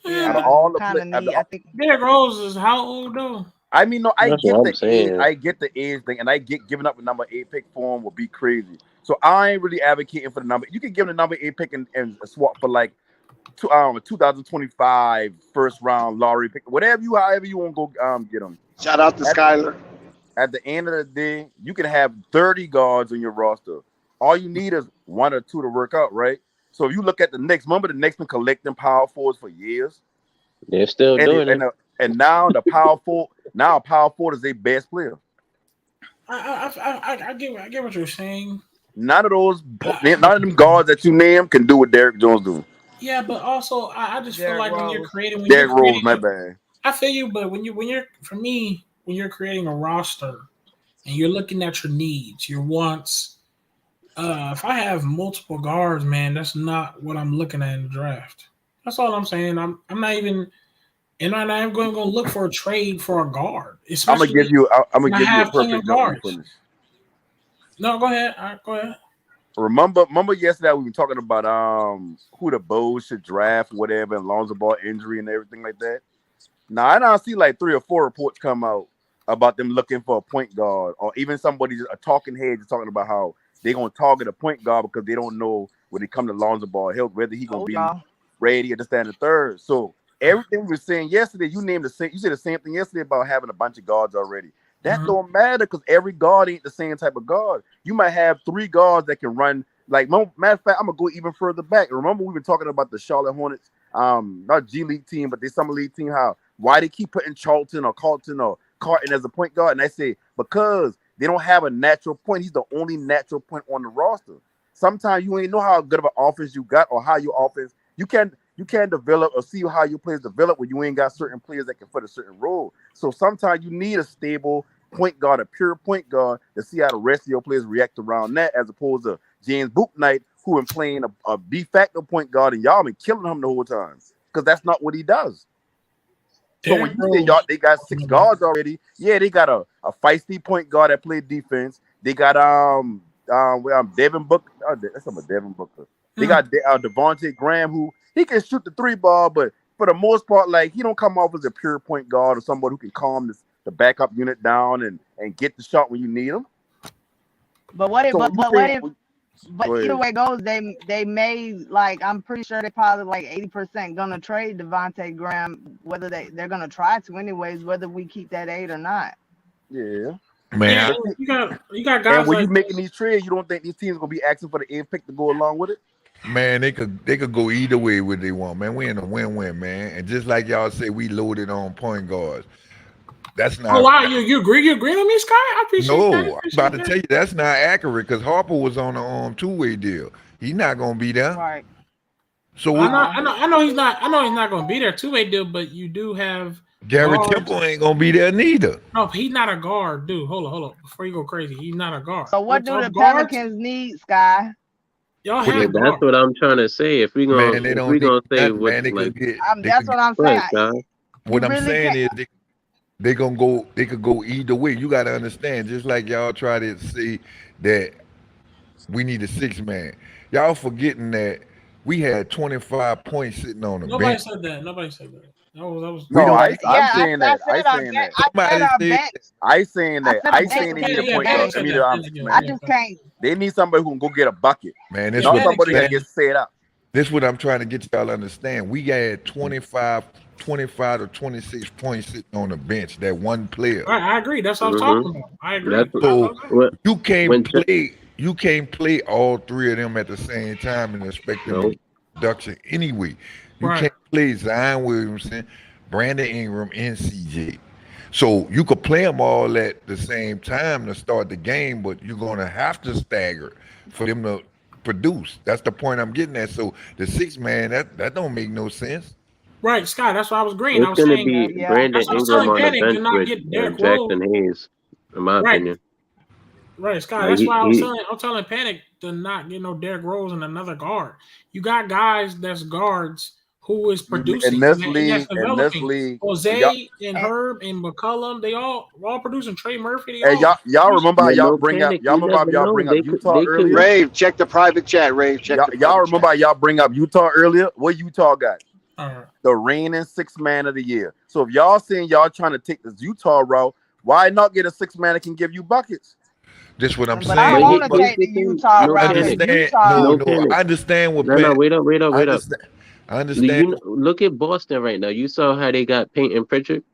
Yeah, all the I think Derrick Rose is how old though? I mean, no, I That's get what the I'm saying. age. I get the age thing, and I get giving up the number 8 pick for him would be crazy. So I ain't really advocating for the number. You can give him the number 8 pick and swap for like 2025 first round lottery pick, however you want to go get him. Shout out to Skyler. At the end of the day, you can have 30 guards on your roster. All you need is 1 or 2 to work out, right? So if you look at the Knicks, remember the Knicks been collecting power forwards for years. They're still doing it. And now the power forward is their best player. I get what you're saying. None of them guards that you name can do what Derrick Jones do. Yeah, but also I just feel like when you're creating, Derrick Rose, my bad. I feel you, but when you're creating a roster, and you're looking at your needs, your wants. If I have multiple guards, man, that's not what I'm looking at in the draft. That's all I'm saying. I'm not even, and I'm not even going to look for a trade for a guard, I'm gonna give especially you. I'm when gonna I give you a have plenty of perfect note when you guards. finish. No, go ahead. All right, go ahead. Remember yesterday we were talking about who the Bulls should draft, whatever, and Lonzo Ball injury and everything like that. Now I now see like 3 or 4 reports come out about them looking for a point guard, or even somebody, a talking head, just talking about how they're gonna target a point guard because they don't know when it come to Lonzo Ball health whether he gonna be ready or this, that, and the third. So everything we were saying yesterday, you said the same thing yesterday about having a bunch of guards already. That don't matter because every guard ain't the same type of guard. You might have 3 guards that can run. Like, matter of fact, I'm gonna go even further back. Remember, we were talking about the Charlotte Hornets, not G League team, but they summer league team. Why they keep putting Charlton or Carlton or Carton as a point guard? And I say because they don't have a natural point. He's the only natural point on the roster. Sometimes you ain't know how good of an offense you got or how your offense you can't develop or see how your players develop when you ain't got certain players that can fit a certain role. So sometimes you need a stable point guard, a pure point guard, to see how the rest of your players react around that, as opposed to James Bouknight, who been playing a de facto point guard, and y'all been killing him the whole time because that's not what he does. So when you say y'all, they got 6 guards already. Yeah, they got a feisty point guard that played defense. They got Devin Booker. That's not Devin Booker. They got Devontae Graham, who he can shoot the 3 ball, but for the most part, like, he don't come off as a pure point guard or somebody who can calm the backup unit down and get the shot when you need them. But what if? But either way it goes, they may, like, I'm pretty sure they probably like 80% gonna trade Devontae Graham, whether they're gonna try to anyways, whether we keep that 8 or not. Yeah. Man, you got guys. And when like, you making these trades, you don't think these teams gonna be asking for the 8th pick to go along with it? Man, they could go either way what they want, man. We in a win-win, man. And just like y'all say, we loaded on point guards. That's not. Oh wow, you agree? You agree with me, Sky? I appreciate that. No, I'm about to tell you that's not accurate because Harper was on a 2-way deal. He's not gonna be there. Right. So I know he's not. I know he's not gonna be there 2-way deal, but you do have Gary Temple ain't gonna be there neither. No, he's not a guard, dude. Hold on. Before you go crazy, he's not a guard. So what do the Pelicans need, Sky? Y'all Yeah, have that's what I'm trying to say. If we gonna, Man, they if don't we gonna need say nothing, what, man. They like, could get. That's what I'm saying. What I'm really saying is they gonna go. They could go either way. You got to understand. Just like y'all try to say that we need a 6-man. Y'all forgetting that we had 25 points sitting on the Nobody bench. said that. Nobody said that. That was No, I'm I saying that. said I saying that. I saying they need a point guard. They need I just can't. They need somebody who can go get a bucket. Man, not somebody that gets set up. This is what I'm trying to get y'all to understand. We had 25 to 26 points sitting on the bench. That one player. I agree. That's what I was talking about. I agree. So you can't play all 3 of them at the same time and expect them to production anyway. You can't play Zion Williamson, Brandon Ingram, and CJ. So you could play them all at the same time to start the game, but you're gonna have to stagger for them to produce. That's the point I'm getting at. So the 6-man, that don't make no sense. Right, Scott. That's why I was agreeing. It's I was gonna saying be that. Brandon Ingram on the bench not with get Derrick Jackson Hayes, in my opinion. Right, Scott. Like, That's why I'm telling Panic to not get no Derrick Rose and another guard. You got guys that's guards who is producing In this developing. league, Jose and Herb and McCollum, they all producing. Trey Murphy, Hey, y'all remember how y'all bring up Utah earlier? Rave, check the private chat. Rave, check. Y'all remember how y'all bring up Utah earlier? What Utah got? Uh-huh. The reigning 6-man of the year. So if y'all saying y'all trying to take this Utah route, why not get a 6-man that can give you buckets? This what I'm But saying. I want to take the Utah route. I understand what. No, wait up. I understand. Look at Boston right now. You saw how they got Peyton Pritchard.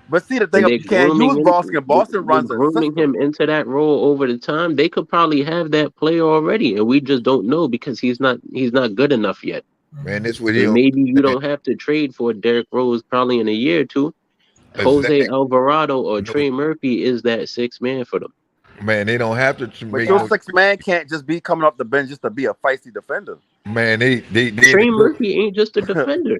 But see, the thing you can't use Boston. Boston runs grooming him into that role over the time. They could probably have that player already, and we just don't know because he's not good enough yet. Man, this what maybe you don't have to trade for Derrick Rose probably in a year or two. Jose Alvarado or Trey Murphy is that 6-man for them. Man, they don't have to. But your 6-man can't just be coming off the bench just to be a feisty defender. Man, they Trey Murphy ain't just a defender.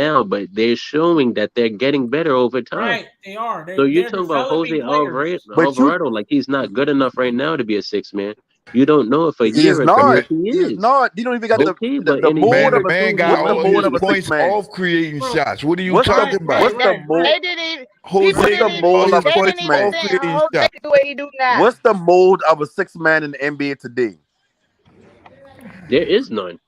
now, but they're showing that they're getting better over time. Right, they are. So you're They're talking about Jose developing players. Alvarado like he's not good enough right now to be a six man. You don't know if a He is year ago not. if he He is is. not. You don't even got Okay, but the in a mold Man, year the of a man got what's the all mold his of a points 6 man? off creating shots. What are you What's the talking about? what's the mold? They didn't even. Jose People What's the didn't got even. all mold his of a They six didn't points even man? off think creating Jose shots. could do what he do now. What's the mold of a 6 man in the NBA today? There is none.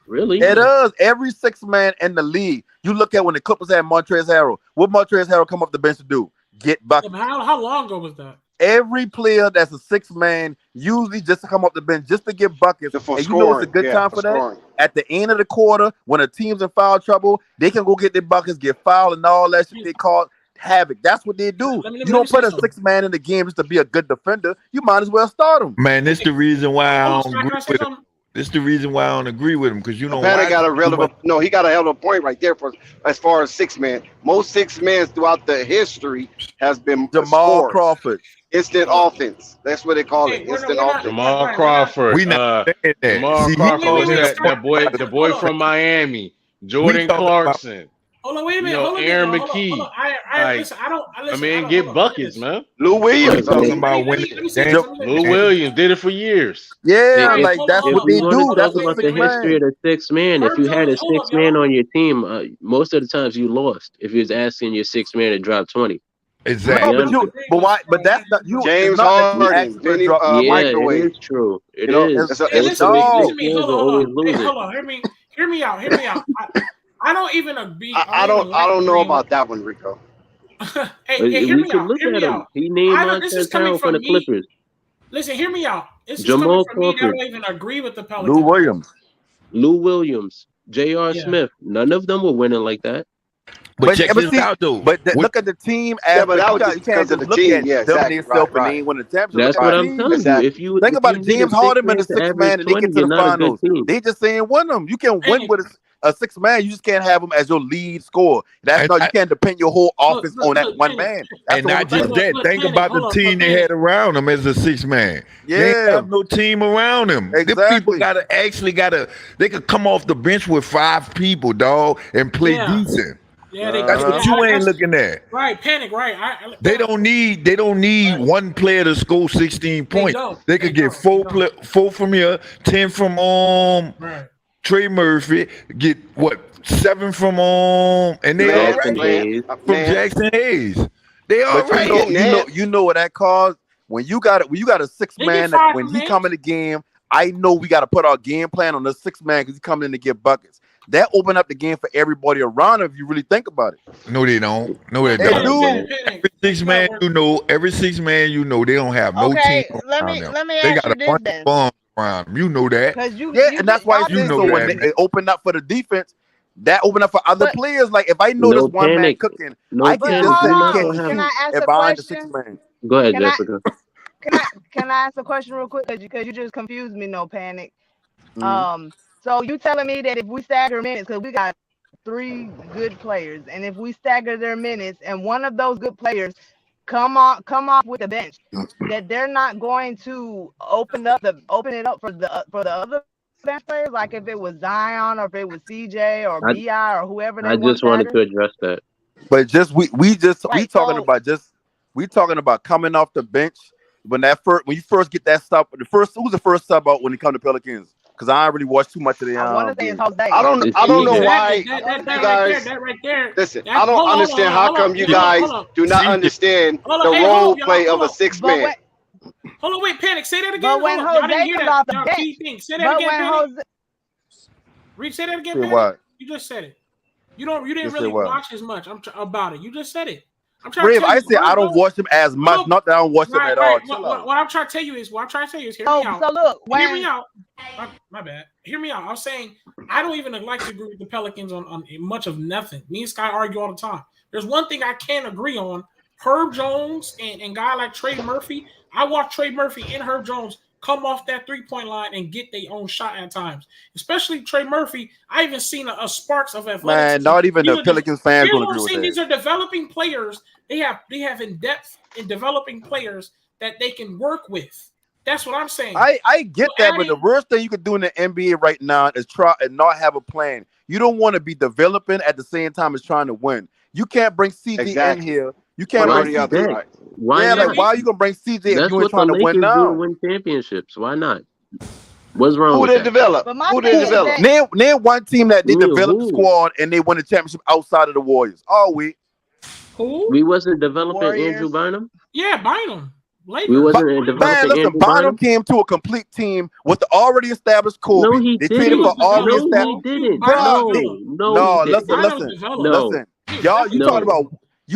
Really? It is every 6 man in the league. You look at when the Clippers had Montrezl Harrell. What Montrezl Harrell come off the bench to do? Get buckets. How long ago was that? Every player that's a 6 man usually just to come off the bench just to get buckets. For And you know it's a scoring. good Yeah, time for for that? scoring. At the end of the quarter, when a team's in foul trouble, they can go get their buckets, get fouled, and all that shit they call havoc. That's what they do. Let me You don't say put a something. 6 man in the game just to be a good defender. You might as well start him. Man, this the reason why I Hold don't on, can agree I say with him. something? This the reason why I don't agree with him because you know Panic why. got a relevant. No, he got a hell of a point right there for as far as 6 man. Most 6 men throughout the history has been Jamal scorers. Crawford. Instant offense. That's what they call it. Hey, we're Instant not- offense. Jamal Crawford. We not saying that. Jamal See, he Crawford calling was it that a point. the boy from Miami. Jordan talking about- Clarkson. Hold on, wait a You minute. know, Hold on, Aaron hold on, McKee. hold on. Like, Listen. I don't. Listen, I mean, don't, get hold on, look at buckets, this. man. Lou Williams. We talking about Let winning. me say something. Lou Williams did it for years. Yeah, Hey, If like hold that's on, if what hold we they on, want to do. hold on, talk That's a about wait, the 6 wait, wait. history of man. the 6 man, if Herb you had a Jones, hold up, 6 man y'all. on your team, most of the times you lost. If you was asking your 6 man to drop 20, Exactly. No, but you, but why? But that's not you. It's James not that you Harden, asked for a Vinny, drop. yeah, it microwave. is true. It You know, is. it's a, Hey, Those it's listen, big listen no. to me. 6 Hold will on, hold always on. lose Hey, it. hold on. Hear me out. I don't even agree. I don't know about that one, Rico. Hey, hear We me could out. look Hear at me him. out. He named This is Montrezl coming Harrell from the from me. Clippers. Listen, hear me out. This is coming Jamal from me that Crawford, don't even agree with the Lou Pelicans. Williams. Lou Williams, J.R. Yeah. Smith. None of them were winning like that. But check But this see, out though. but What look at the team Yeah, but aspect. that You was got just you can't because of just the look team. at Yeah, dumping exactly. yourself and Right. ain't winning the championship. Look That's at what the I'm team. telling you. Exactly. Think about it. If you need a James Harden been 6 man the to 6 average man and they 20, get to you're the not a good finals. team. They just saying win them. You can win Panic. with a 6 man. You just can't have him as your lead scorer. That's and, not. You can't depend your whole offense on that one Panic. man. That's and the whole not just thing. that. Think Panic. about Hold the on, team they Panic. had around him as a 6 man. They ain't Yeah, have no team around him. The people exactly. gotta they could come off the bench with 5 people, dog, and play Yeah. decent. Yeah, That's what you ain't looking at. right. Panic. Right. They don't need one player to score 16 points. They could get 4 from here, 10 from Right. Trey Murphy, get what 7 from and they all Jackson right Hayes. from Jackson Hayes. They all But right. you know what that caused when you got a 6 They man get fired when from he Nance. come in the game. I know we got to put our game plan on the 6 man because he's coming in to get buckets. That opened up the game for everybody around him if you really think about it. No, they don't. No, they They don't. do. Every six man, they don't have no Okay, team let around me them. let me They ask got you a this bunch of then, bums around them. You know that. because you Yeah, and that's why I y'all say You know so when that. it opened up for the defense, that opened up for other But players. Like if I know this No one man panic. cooking, No I can but panic. just hold say You're he not can't on. gonna have Can him. I ask if a I'm the 6 question? man. Go ahead, Can I Jessica. can I ask a question real quick? Because you just confused me. No panic. Mhm. So you telling me that if we stagger minutes, because we got 3 good players, and if we stagger their minutes, and one of those good players come off with the bench, that they're not going to open it up for the other bench players, like if it was Zion or if it was CJ or I Bi or whoever they I want to just wanted stagger. to address that. But just we Right. talking about coming off the bench when you first get that sub. Who's the first sub out when it come to Pelicans? Because I don't really watch too much of the I want to say it's game. Jose. I don't know why That right there. listen. I don't understand how come you guys do not understand the role play of a 6 man. Hold on, wait, Panic. Say that again. But when Hold on. Y'all didn't Jose hear comes that. off the Y'all bench, key thing. Say that but again, when Panic. Jose, Say that again, Say Panic. what? You just said it. You didn't Just say really what? watch as much about it. You just said it. I'm trying to Brave, tell I you. say I don't watch them as much. Not that I don't watch them at all. Right. Chill out. What I'm trying to tell you is, hear me out. so look, Hear me out. My bad. Hear me out. I'm saying I don't even like to agree with the Pelicans on much of nothing. Me and Sky argue all the time. There's one thing I can agree on. Herb Jones and guy like Trey Murphy. I watch Trey Murphy and Herb Jones come off that 3-point line and get their own shot at times. Especially Trey Murphy. I even seen a sparks of athleticism. Man, not even the Pelicans fans gonna agree with that. These are developing players. They have in depth in developing players that they can work with. That's what I'm saying. I get that, but the worst thing you could do in the NBA right now is try and not have a plan. You don't want to be developing at the same time as trying to win. You can't bring CJ in here. You can't bring CJ. Why yeah, not? like why are you gonna bring CJ if That's you ain't what the trying to win Lakers do to now? win championships. Why not? What's wrong Who with they that? develop? But my Who they thing is develop? that Name one team that they Me, developed the who? squad and they won the championship outside of the Warriors. Oh, we. Who? We wasn't developing Andrew Warriors. Bynum. Yeah, Bynum. We Lakers. wasn't Man, developing listen, Andrew Bynum Bynum. came to a complete team with the already established Kobe. No, he They He traded was for didn't. already developed, No, established. he bro. He was didn't. Bynum Bruh, developed. No, he listen, didn't. Bynum listen, developed. No, listen. He was Y'all, definitely you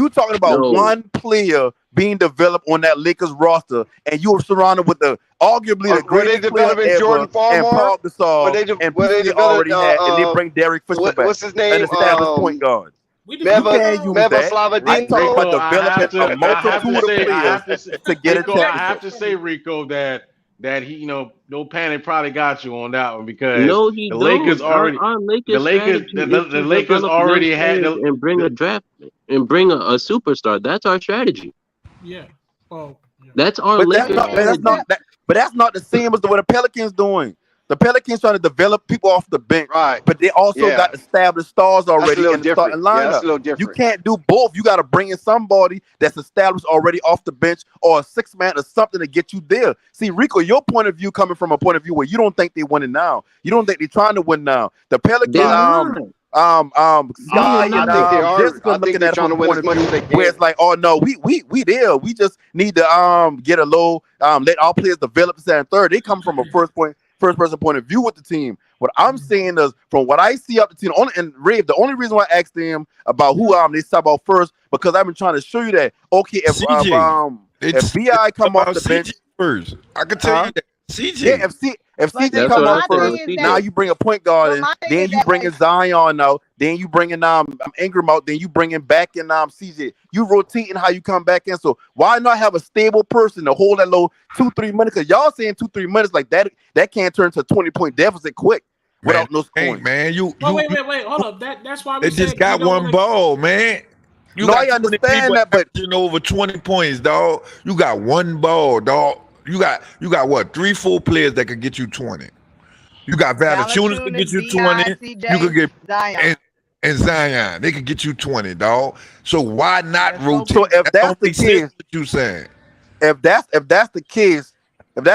talking developed. about no. one player being developed on that Lakers roster, and you were surrounded with the arguably the Were they greatest player developing ever, Jordan and Farmar? Paul Were Gasol, they and were pieces they they developed? already had, and they bring Derek Fisher back, What's his an name? established point guard. We You Meva developed. can't use Meva that. I'm talking Slavadino. about Rico, developing a multitude of players to get a Rico, I have championship. to say, Rico, that he, no panic probably got you on that one because No, he the Lakers don't. already, Our the Lakers Lakers, strategy the, is the, the to Lakers develop young already had players and bring a draft and bring a superstar. That's our strategy. Yeah. Well, yeah. That's our But Lakers strategy. that's not the same as what the Pelicans doing. The Pelicans trying to develop people off the bench, Right. but they also Yeah. got established stars That's a already little in the starting different. Yeah, that's lineup. a little You different. can't do both. You got to bring in somebody that's established already off the bench or a six man or something to get you there. See, Rico, your point of view coming from a point of view where you don't think they winning now. You don't think they're trying to win now. The Pelicans, They're not. Sky not. and I think they are. Jessica I think looking they're at it trying from to a win point as of much view as they where can. it's like, oh no, we there. We just need to get a low, let our players develop this and third. They come from a first person point of view with the team. What I'm saying is, from what I see up the team, and Rave, the only reason why I asked them about who they talk about first, because I've been trying to show you that. Okay, if BI come off the bench first, I can tell you that CJ. Yeah, if But CJ That's come what I off said. first, is now that- you bring a point guard But in, my thing then is you that, bring in Zion out, then you bring in Ingram out, then you bring in back in CJ. You rotating how you come back in. So why not have a stable person to hold that low 2-3 minutes? Because y'all saying 2-3 minutes like that can't turn to a 20-point deficit quick without no scoring. Man, Wait. Hold up. That's why we they said just got you don't one wanna- ball, man. You No, got I 20 understand people that, but averaging over 20 points, dog. You got one ball, dog. You got what? 3-4 players that could get you 20. You got Valanciunas to get you 20. You could get Zion. and Zion. They could get you 20, dog. So why not rotate? So if That that's don't the make sense case, what you saying. if that's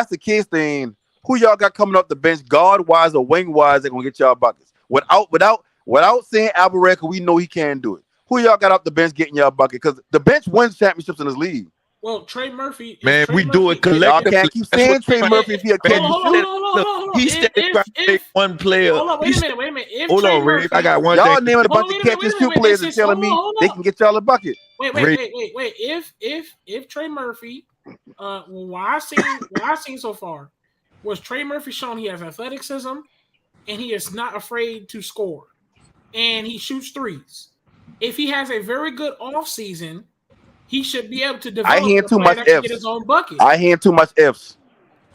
the case, then who y'all got coming up the bench, guard wise or wing wise, that gonna get y'all buckets? Without saying Alvarez, we know he can do it. Who y'all got up the bench getting y'all bucket? Because the bench wins championships in this league. Well, Trey Murphy. Man, Trey we do it collectively. Y'all can't keep saying Trey Murphy if he a catch and shoot. Hold on. He said trying to take one player. Hold on, wait a minute. If Hold Trey on, Ray. Murphy, I got one Y'all thing. naming a bunch Hold on, of wait a catch and minute, shoot wait, players this and is- telling me hold they on. can get y'all a bucket. Wait. If Trey Murphy, what I seen so far was Trey Murphy showing he has athleticism and he is not afraid to score, and he shoots threes. If he has a very good off season, he should be able to develop. I hear too much Get his ifs. own bucket. I hear too much ifs.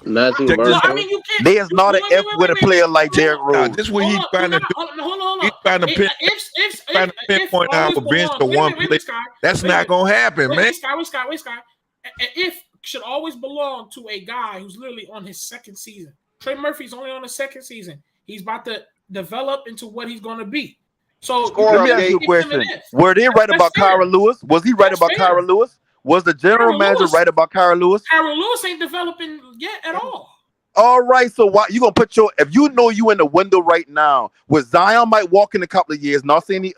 Nothing. Well, I mean, you can't. There's not an if with a player like Derrick Nah, Rose. this is what he's trying to do. Hold on. He's trying to pinpoint our bench to one player. That's not gonna happen, man. Wait, Sky. If should always belong to a guy who's literally on his second season. Trey Murphy's only on his second season. He's about to develop into what he's going to be. So Let me ask you a question. Were they right about Kyra Lewis? Was he right about Kyra Lewis? Was the general manager right about Kyra Lewis? Kyra Lewis ain't developing yet at all. All right, so why you gonna put if you know you in the window right now, with Zion might walk in a couple of years, not saying he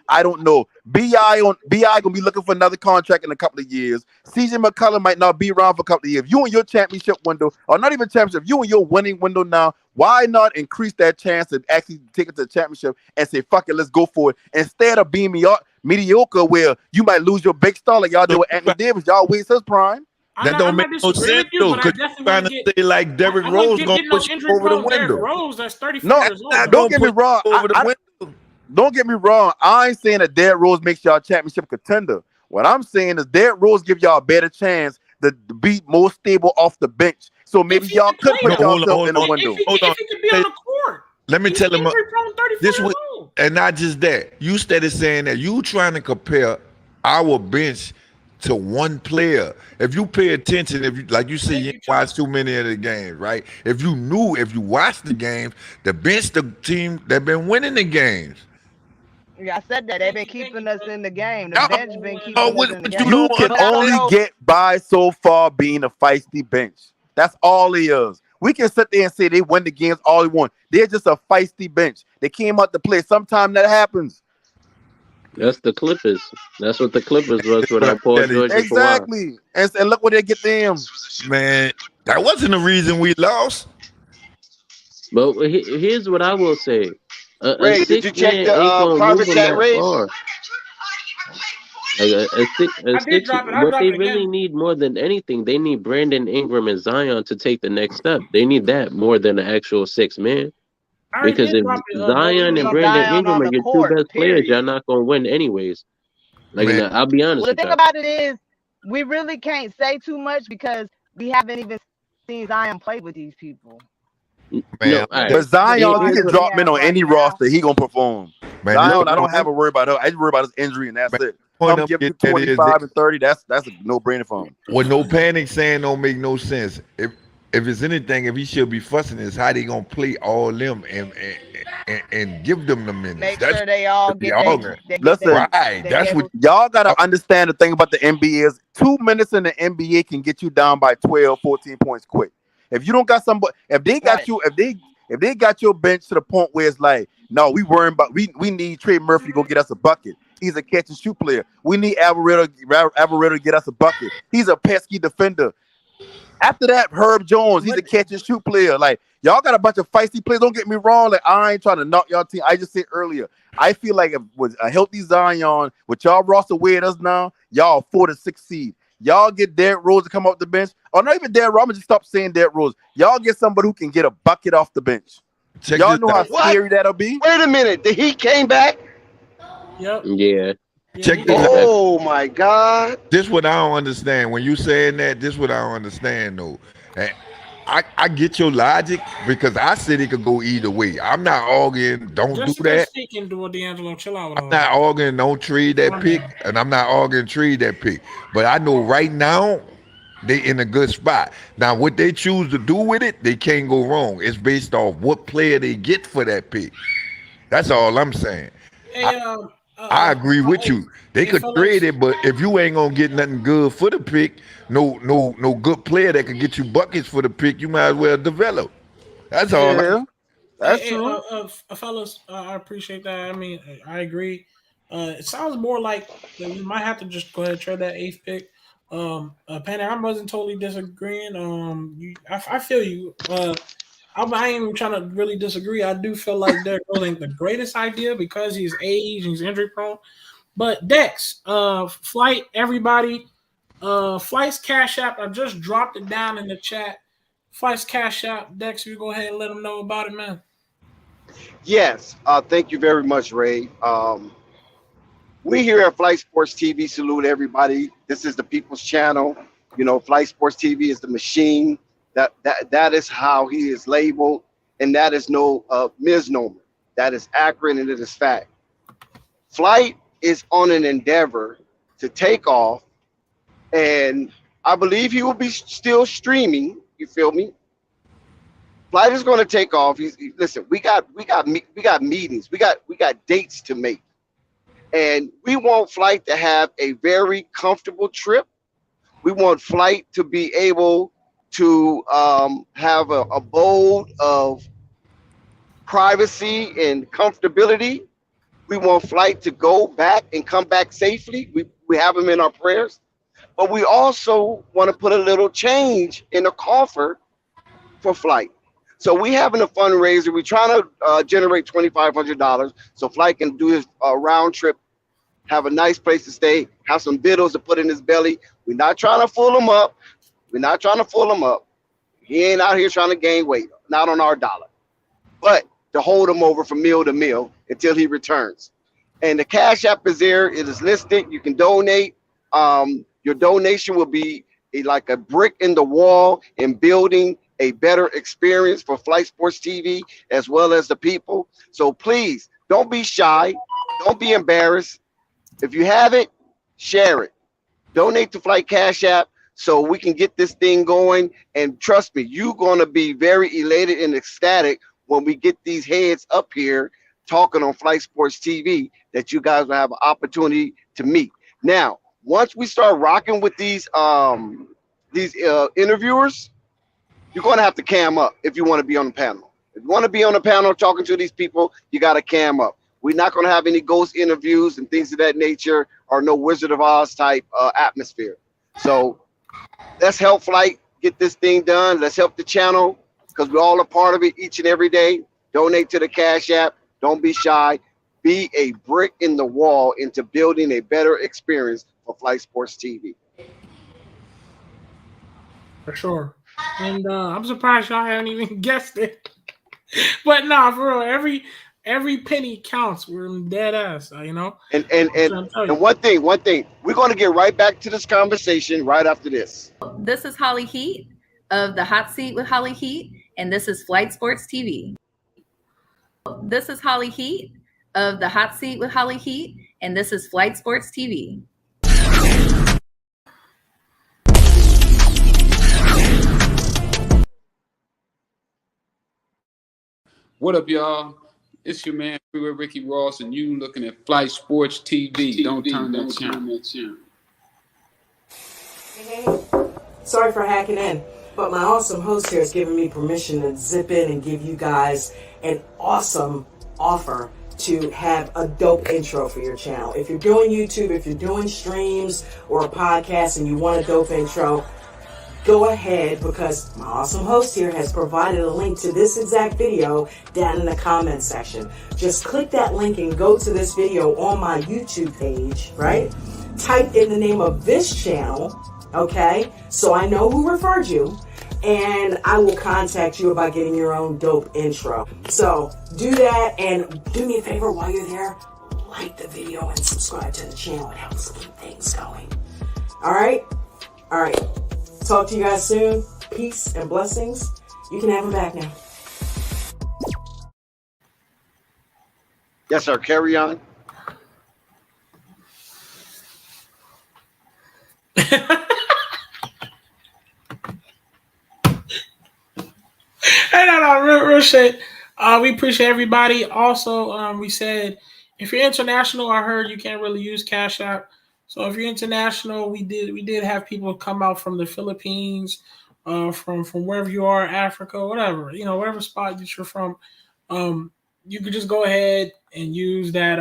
I don't know. BI gonna be looking for another contract in a couple of years. CJ McCollum might not be around for a couple of years. You in your championship window, or not even championship, you in your winning window now. Why not increase that chance to actually take it to the championship and say, fuck it, let's go for it, instead of being mediocre where you might lose your big star like y'all did with Anthony Davis. Y'all waste his prime. That don't make no sense though, because you're trying to say like Derrick Rose gonna push you over the window. Rose, that's 34 No, years old. don't get me wrong. Don't get me wrong. I ain't saying that Derrick Rose makes y'all a championship contender. What I'm saying is Derrick Rose give y'all a better chance to be more stable off the bench. So maybe y'all could put yourself in the window. Hold on. If he could be on the court. Let me tell him this was, and not just that. You started saying that you trying to compare our bench to one player. If you pay attention, if you like you say you watch too many of the games, right? If you watched the games, the bench, the team that been winning the games. Yeah, I said that they've been keeping us in the game. The bench been keeping us in the game. You can only get by so far being a feisty bench. That's all he is. We can sit there and say they win the games all we want. They're just a feisty bench. They came out to play. Sometimes that happens. That's the Clippers. That's what the Clippers was without Paul George and Kawhi. Exactly. And look what they get them. Man, that wasn't the reason we lost. But here's what I will say: a Ray, did you check 6-man the ain't gonna move private them chat, that Ray? far. Like a I did six. drop it. I What dropped they it again. really need more than anything, they need Brandon Ingram and Zion to take the next step. They need that more than the actual 6-man. I already Because did if drop it. Zion and Need Brandon Zion Ingram on are the your two court, best players, period. y'all not gonna win anyways. Like, Man, I'll be honest Well, the with thing y'all. about it is, we really can't say too much because we haven't even seen Zion play with these people. No, man, all right. But Zion, you Here's can what drop in have on right any now. roster. He gonna perform. man. Zion, I The don't have a worry about it. I just worry about his injury, and that's man, it. point Come I'm give you getting at is 25 and 30. That's a no-brainer for him. what no panic saying don't make no sense. If it's anything, if he should be fussing, is how they gonna play all them and give them the minutes. Make That's sure they all be get arguing. Listen, Right. That's what y'all gotta understand the thing about the NBA is 2 minutes in the NBA can get you down by 12, 14 points quick. If you don't got somebody, if they got Right. you, if they got your bench to the point where it's like, no, we worrying about we need Trey Murphy to go get us a bucket. He's a catch and shoot player. We need Alvarado to get us a bucket. He's a pesky defender. After that, Herb Jones, he's a catch and shoot player. Like, y'all got a bunch of feisty players. Don't get me wrong. Like, I ain't trying to knock y'all team. I just said earlier, I feel like if with a healthy Zion, with y'all roster where it is now, y'all 4 to 6 seed. Y'all get Derrick Rose to come off the bench. Or not even Derrick Rose. I'm gonna just stop saying Derrick Rose. Y'all get somebody who can get a bucket off the bench. check Y'all this know how out. scary that'll be. Wait a minute. The Heat came back. Yep. Yeah. Check this out. Oh my God. This what I don't understand. When you saying that, this what I don't understand though. And I get your logic because I said it could go either way. I'm not arguing, don't Just do because that. he can do it, D'Angelo, chill out. I'm not arguing, don't trade that pick, and I'm not arguing trade that pick. But I know right now they in a good spot. Now what they choose to do with it, they can't go wrong. It's based off what player they get for that pick. That's all I'm saying. Hey, I agree with you. They could fellas. trade it, but if you ain't gonna get nothing good for the pick, no good player that could get you buckets for the pick, you might as well develop. That's all. Yeah, that's Hey, true. fellas, I appreciate that. I mean, I agree. It sounds more like that we might have to just go ahead and trade that 8th pick. Panic, I wasn't totally disagreeing. I feel you. I ain't even trying to really disagree. I do feel like Derrick Rose ain't the greatest idea because he's aged, he's injury prone. But Dex, Flight, everybody, Flight's Cash App. I just dropped it down in the chat. Flight's Cash App. Dex, you go ahead and let them know about it, man. Yes. Thank you very much, Ray. We here at Flight Sports TV salute everybody. This is the People's Channel. You know, Flight Sports TV is the machine. That is how he is labeled, and that is no misnomer. That is accurate and it is fact. Flight is on an endeavor to take off, and I believe he will be still streaming. You feel me? Flight is going to take off. Listen. We got meetings. We got dates to make, and we want Flight to have a very comfortable trip. We want Flight to be able to have a abode of privacy and comfortability. We want Flight to go back and come back safely. We have him in our prayers, but we also want to put a little change in the coffer for Flight. So we having a fundraiser. We're trying to generate $2,500 so Flight can do his round trip, have a nice place to stay, have some vittles to put in his belly. We're not trying to fool him up. He ain't out here trying to gain weight, not on our dollar, but to hold him over from meal to meal until he returns. And the Cash App is there. It is listed. You can donate. Your donation will be like a brick in the wall in building a better experience for Flight Sports TV as well as the people. So please don't be shy. Don't be embarrassed. If you have it, share it. Donate to Flight Cash App so we can get this thing going. And trust me, you're going to be very elated and ecstatic when we get these heads up here talking on Flight Sports TV that you guys will have an opportunity to meet. Now, once we start rocking with these interviewers, you're going to have to cam up if you want to be on the panel. If you want to be on the panel talking to these people, you got to cam up. We're not going to have any ghost interviews and things of that nature, or no Wizard of Oz type atmosphere. So let's help Flight get this thing done. Let's help the channel, because we're all a part of it each and every day. Donate to the Cash App. Don't be shy. Be a brick in the wall into building a better experience for Flight Sports TV. For sure. And I'm surprised y'all haven't even guessed it. But nah, for real, every penny counts. We're dead ass, you know. And one thing, we're going to get right back to this conversation right after this. This is Holly Heat of the Hot Seat with Holly Heat, and this is Flight Sports TV. This is Holly Heat of the Hot Seat with Holly Heat, and this is Flight Sports TV. What up, y'all? It's your man, Freeway Ricky Ross, and you looking at Flight Sports TV. Don't turn that channel. Hey, sorry for hacking in, but my awesome host here has given me permission to zip in and give you guys an awesome offer to have a dope intro for your channel. If you're doing YouTube, if you're doing streams or a podcast and you want a dope intro, go ahead, because my awesome host here has provided a link to this exact video down in the comment section. Just click that link and go to this video on my YouTube page, right? Type in the name of this channel, okay? So I know who referred you, and I will contact you about getting your own dope intro. So do that, and do me a favor while you're there, like the video and subscribe to the channel. It helps keep things going. All right? All right. Talk to you guys soon. Peace and blessings. You can have him back now. Yes, sir. Carry on. Hey, no, real shit. We appreciate everybody. Also, we said if you're international, I heard you can't really use Cash App. So if you're international, we did have people come out from the Philippines, from wherever you are, Africa, whatever, whatever spot that you're from. You could just go ahead and use that.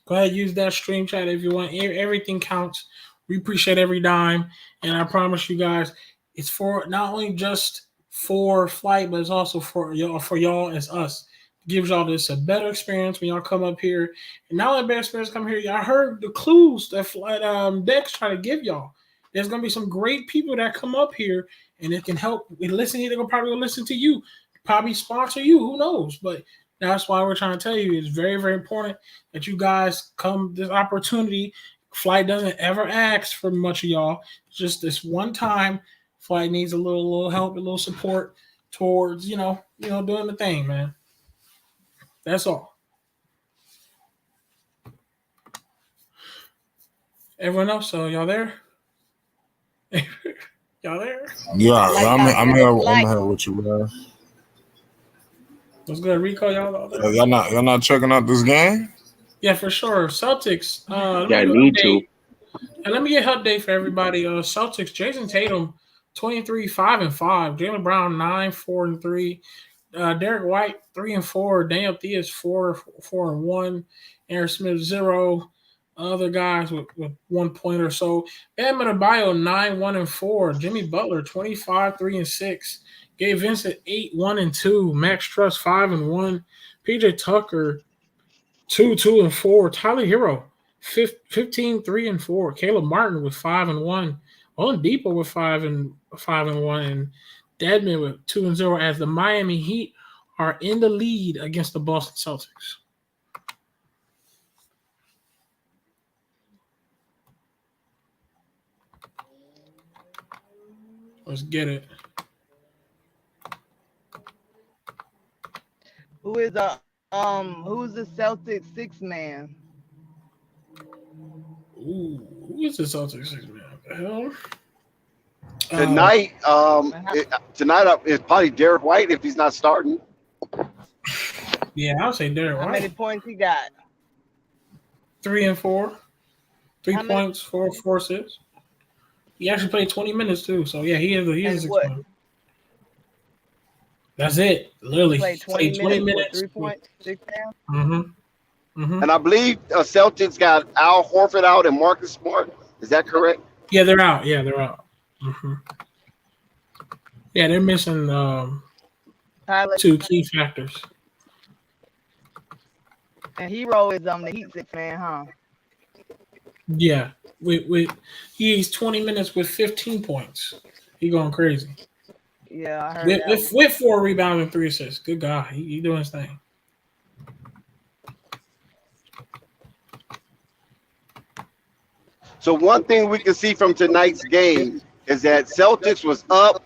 Go ahead, use that stream chat if you want. Everything counts. We appreciate every dime, and I promise you guys, it's for not only just for Flight, but it's also for y'all as us. It gives y'all this a better experience when y'all come up here. And not only better experience come here, y'all heard the clues that Flight Dex try to give y'all. There's gonna be some great people that come up here, and it can help. They're gonna probably listen to you, probably sponsor you. Who knows? But that's why we're trying to tell you it's very, very important that you guys come this opportunity. Flight doesn't ever ask for much of y'all. It's just this one time. Flight needs a little help, a little support towards, doing the thing, man. That's all. Everyone else, so y'all there? Y'all there? Yeah, I'm here with you, man. What's good, Rico? Y'all there? Y'all not checking out this game? Yeah, for sure. Celtics. Yeah, need to. And let me get an update for everybody. Celtics. Jason Tatum, 23, 5-5. Jaylen Brown, 9, 4-3. Derek White, 3-4. Daniel Theis, 4-1. Aaron Smith, 0. Other guys with 1 point or so. Bam Adebayo, 9, 1-4. Jimmy Butler, 25, 3-6. Gabe Vincent, 8, 1-2. Max Truss, 5-1. PJ Tucker, 2, 2-4. Tyler Hero, 15, 3-4. Caleb Martin with 5-1. Oladipo with 5-1, and Deadman with 2-0 as the Miami Heat are in the lead against the Boston Celtics. Let's get it. Who's the Celtics six man? Ooh, who is the Celtics six man? What the hell? Tonight, it's probably Derek White if he's not starting. Yeah, I'll say Derek White. How many points he got? 3 and 4. 3 points, 4 assists. He actually played 20 minutes too. So yeah, he is a And 6 what? man. That's it. Literally, Played 20 minutes with 3 points, 6 down. Mm-hmm. And I believe Celtics got Al Horford out and Marcus Smart. Is that correct? Yeah, they're out. Yeah, they're out. Mm-hmm. Yeah, they're missing Tyler 2 key factors. and Hero is the Heat 6 man, huh? Yeah, he's 20 minutes with 15 points. He going crazy. Yeah, I heard that. With 4 rebounds and 3 assists. Good guy. He doing his thing. So one thing we can see from tonight's game is that Celtics was up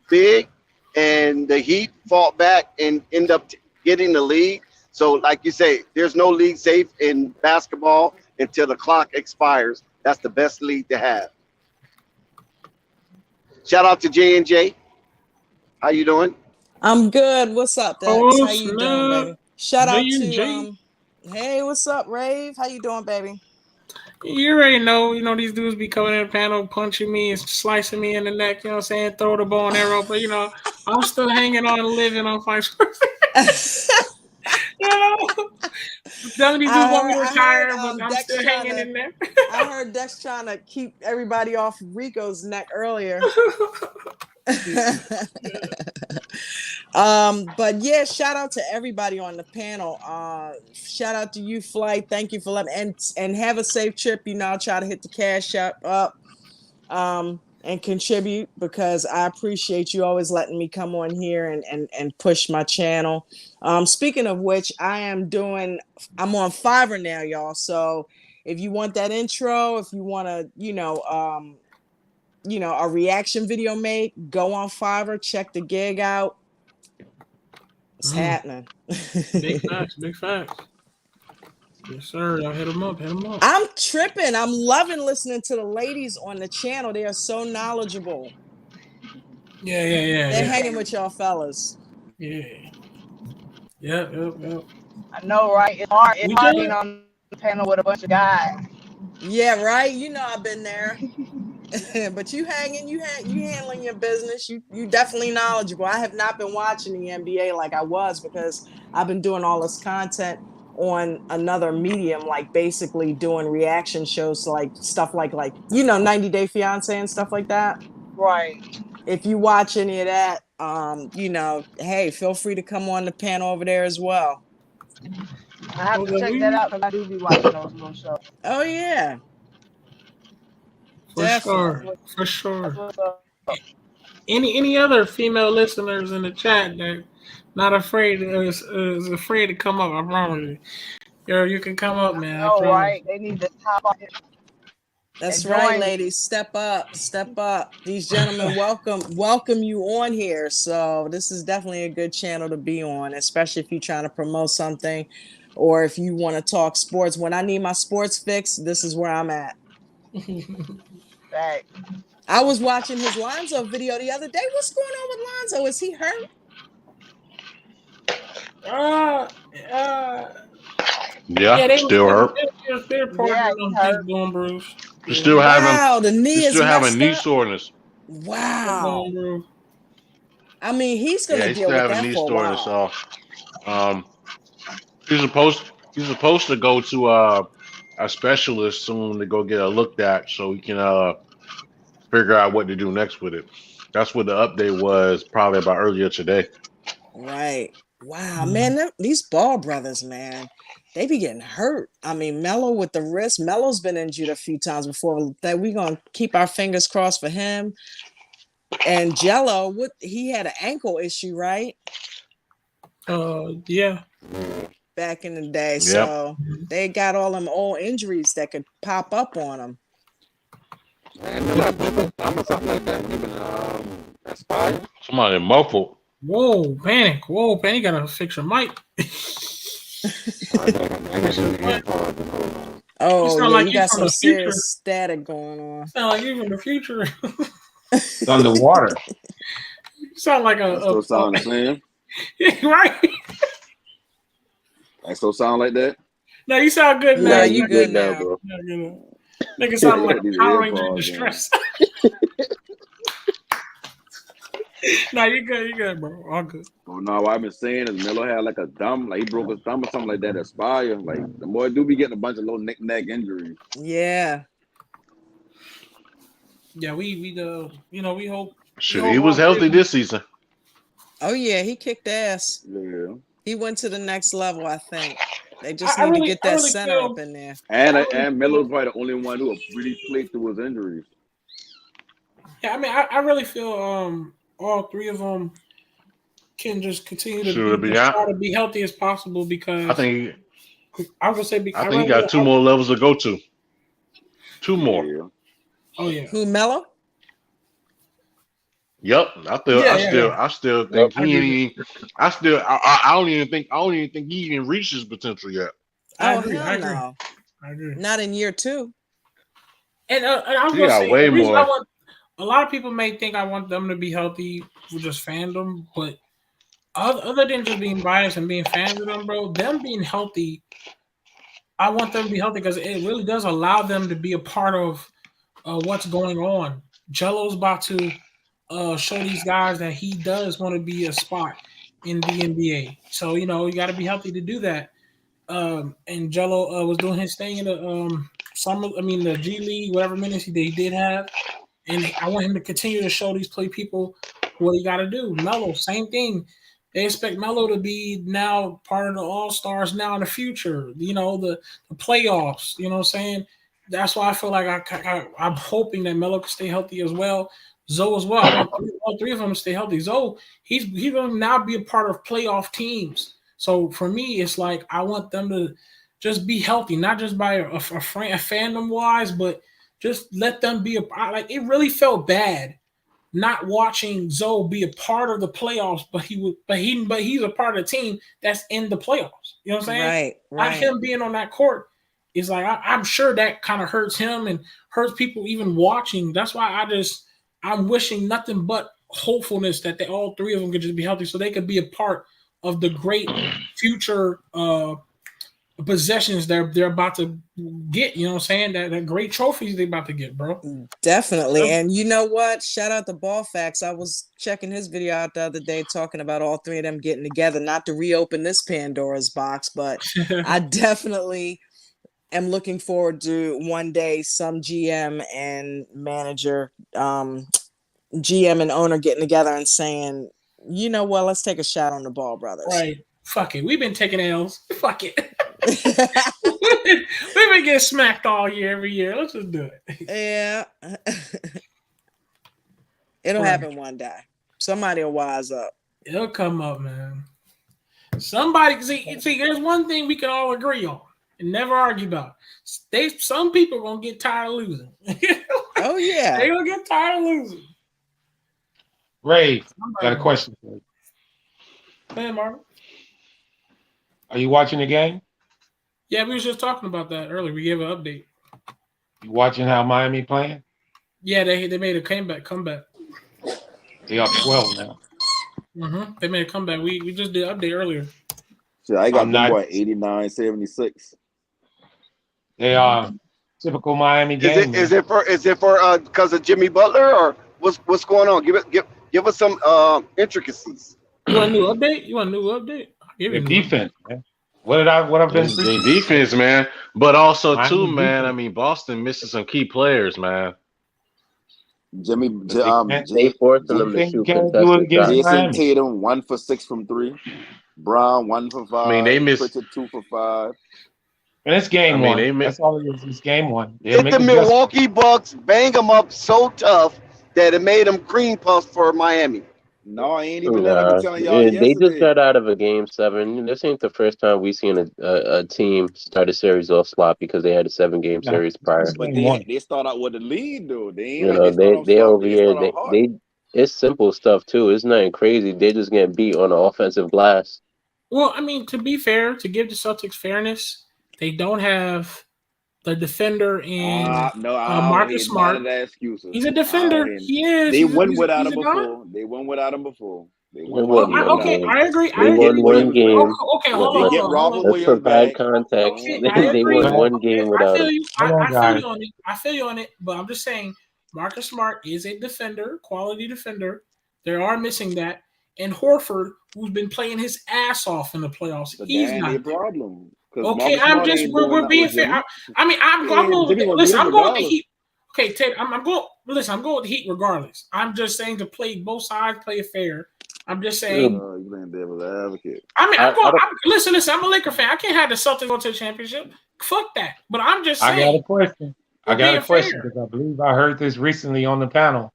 big, and the Heat fought back and end up getting the lead. So, like you say, there's no league safe in basketball until the clock expires. That's the best lead to have. Shout out to J&J. How you doing? I'm good. What's up, Dex? Oh, How you doing, baby? Shout out to J&J. Hey, what's up, Rave? How you doing, baby? You already know, these dudes be coming in the panel, punching me and slicing me in the neck, you know what I'm saying? Throw the ball and arrow. But, I'm still hanging on and living on Fight Sports. Some of these dudes want me to retire, but I'm still hanging in there. I heard Dex trying to keep everybody off Rico's neck earlier. But yeah, shout out to everybody on the panel. Shout out to you, Flight. Thank you for letting and have a safe trip. I'll try to hit the cash up and contribute, because I appreciate you always letting me come on here and push my channel. Speaking of which, I'm on Fiverr now, y'all. So if you want that intro, if you want to, a reaction video made, go on Fiverr, check the gig out. It's happening. Big facts. Yes, sir. Y'all hit them up. I'm tripping. I'm loving listening to the ladies on the channel. They are so knowledgeable. Yeah. They're hanging with y'all fellas. Yeah. Yep. I know, right? It's hard being on the panel with a bunch of guys. Yeah, right. I've been there. But you handling your business. You definitely knowledgeable. I have not been watching the NBA like I was, because I've been doing all this content on another medium, like basically doing reaction shows to like stuff like 90 Day Fiance and stuff like that. Right. If you watch any of that, hey, feel free to come on the panel over there as well. I have to check that out, because I do be watching those little shows. Oh yeah. For sure. Any other female listeners in the chat that not afraid is afraid to come up? I promise you. You can come up, man. Oh, right. They need to top on it. That's right, ladies. Step up. These gentlemen welcome you on here. So this is definitely a good channel to be on, especially if you're trying to promote something, or if you want to talk sports. When I need my sports fix, this is where I'm at. Right. I was watching his Lonzo video the other day. What's going on with Lonzo? Is he hurt? Still hurt. He's still having knee soreness. Wow. I mean, he's gonna deal with that for a while. He's supposed to go to a specialist soon to go get looked at, so he can figure out what to do next with it. That's what the update was probably about earlier today. Right. Wow, man, these Ball brothers, man, they be getting hurt. I mean, Melo with the wrist. Melo's been injured a few times before. That we're gonna keep our fingers crossed for him. And Jello, he had an ankle issue, right? Yeah. Back in the day. Yep. So they got all them old injuries that could pop up on them. Somebody muffled. Whoa, panic. Gotta fix your mic. Oh, yeah, like you got some serious static going on. Sound like you from the future. It's underwater. You sound like a still sound the same. Right. I still sound like that. No, you sound good now. No, you good now. Bro. Nigga sound like These a Power Ranger in AirPods, distress. Nah, you good, bro. All good. Oh no, what I've been saying is Melo had like a thumb, like he broke his thumb or something like that. Aspire, like the boy do be getting a bunch of little knick-knack injuries. Yeah. Yeah, we hope. Shit, he was healthy this season. Oh yeah, he kicked ass. Yeah. He went to the next level, I think. They just need to get that center up in there. And Melo's probably the only one who really played through his injuries. Yeah, I mean, I really feel all three of them can just continue to try to be healthy as possible because I think I was gonna say I think he got 2 more levels to go to. 2 more. Yeah. Oh yeah. Who, Melo? Yep. I still think he ain't. I don't even think he even reached his potential yet. I Oh agree. hell I agree. no. I agree. Not in year 2. And I was gonna say the reason I want a lot of people may think I want them to be healthy for just fandom, but other than just being biased and being fans of them, bro, them being healthy, I want them to be healthy because it really does allow them to be a part of what's going on. Jello's about to show these guys that he does want to be a spot in the NBA. So, you got to be healthy to do that. And Jello was doing his thing in the G League, whatever minutes he did have. And I want him to continue to show these people what he got to do. Melo, same thing. They expect Melo to be now part of the All-Stars now in the future, the playoffs, you know what I'm saying? That's why I feel like I'm hoping that Melo can stay healthy as well. Zoe as well. I want all three of them to stay healthy. Zoe, he's going to now be a part of playoff teams. So for me, it's like I want them to just be healthy, not just by a fandom-wise, but just let them be like it really felt bad not watching Zoe be a part of the playoffs, but he's a part of the team that's in the playoffs. You know what I'm saying? Right. Not him being on that court is like I'm sure that kind of hurts him and hurts people even watching. That's why I'm wishing nothing but hopefulness that all three of them could just be healthy so they could be a part of the great future possessions they're about to get. You know what I'm saying? That great trophies they're about to get, bro. Definitely. And you know what? Shout out to Ball Facts. I was checking his video out the other day talking about all three of them getting together, not to reopen this Pandora's box, but I definitely am looking forward to one day some GM and manager, GM and owner getting together and saying, you know what, let's take a shot on the Ball brothers. Right. Fuck it. We've been taking L's. Fuck it. We've been getting smacked all year, every year. Let's just do it. Yeah. It'll happen one day. Somebody will wise up. It'll come up, man. Somebody see, there's one thing we can all agree on and never argue about. Some people are gonna get tired of losing. Oh yeah. They're gonna get tired of losing. Ray, got a question for you. Hey, Marvin. Are you watching the game? Yeah, we was just talking about that earlier. We gave an update. You watching how Miami playing? Yeah, they made a comeback. They up 12 now. Mm-hmm. They made a comeback. We just did an update earlier. So I got them boy 89-76. They are typical Miami game. Is it for because of Jimmy Butler or what's going on? Give us some intricacies. You want a new update? The defense, man. What I've been the defense, man. But also too, man. I mean, Boston missing some key players, man. They forcing them to shoot contested shots. Jason Tatum 1 for 6 from 3. Brown 1 for 5. I mean, they missed Pritchard 2 for 5. And it's game one. That's all it is. It's game one. If the Milwaukee Bucks bang them up so tough that it made them cream puffs for Miami. No, I ain't even let me tell y'all yesterday. They just got out of a game 7. This ain't the first time we seen a team start a series off slot because they had a 7-game series prior. But they start out with the lead though. They ain't they over here. They it's simple stuff too. It's nothing crazy. They just get beat on the offensive glass. Well, I mean, to be fair, to give the Celtics fairness, they don't have the defender in Marcus Smart. None of that excuses. He's a defender. He is. They won without him before. They It won one wasn't game one without. game. I agree. They I They get won agree. one Williams back. game. Okay, Look, hold they on, get hold on, hold on. Robert Let's Williams provide back. context. Okay, Come I They agree. won Hold one game I without feel him. you. on, I feel guys. you on it. I feel you on it. But I'm just saying, Marcus Smart is a defender, quality defender. They are missing that. And Horford, who's been playing his ass off in the playoffs, But he's that ain't not their there. problem. Because Okay, Marcus I'm Smart just ain't doing we're nothing being with fair. Jimmy. I mean, I'm going with Jimmy the, gonna beat listen. him I'm going with the regardless. Heat. Okay, Ted, I'm going. Listen, I'm going with the Heat regardless. I'm just saying to play both sides, play it fair. I'm just saying. You playing devil's advocate. I mean, I don't. listen. I'm a Laker fan. I can't have the Celtics go to the championship. Fuck that. But I'm just I got a saying question. we're I got a being question fair. because I believe I heard this recently on the panel.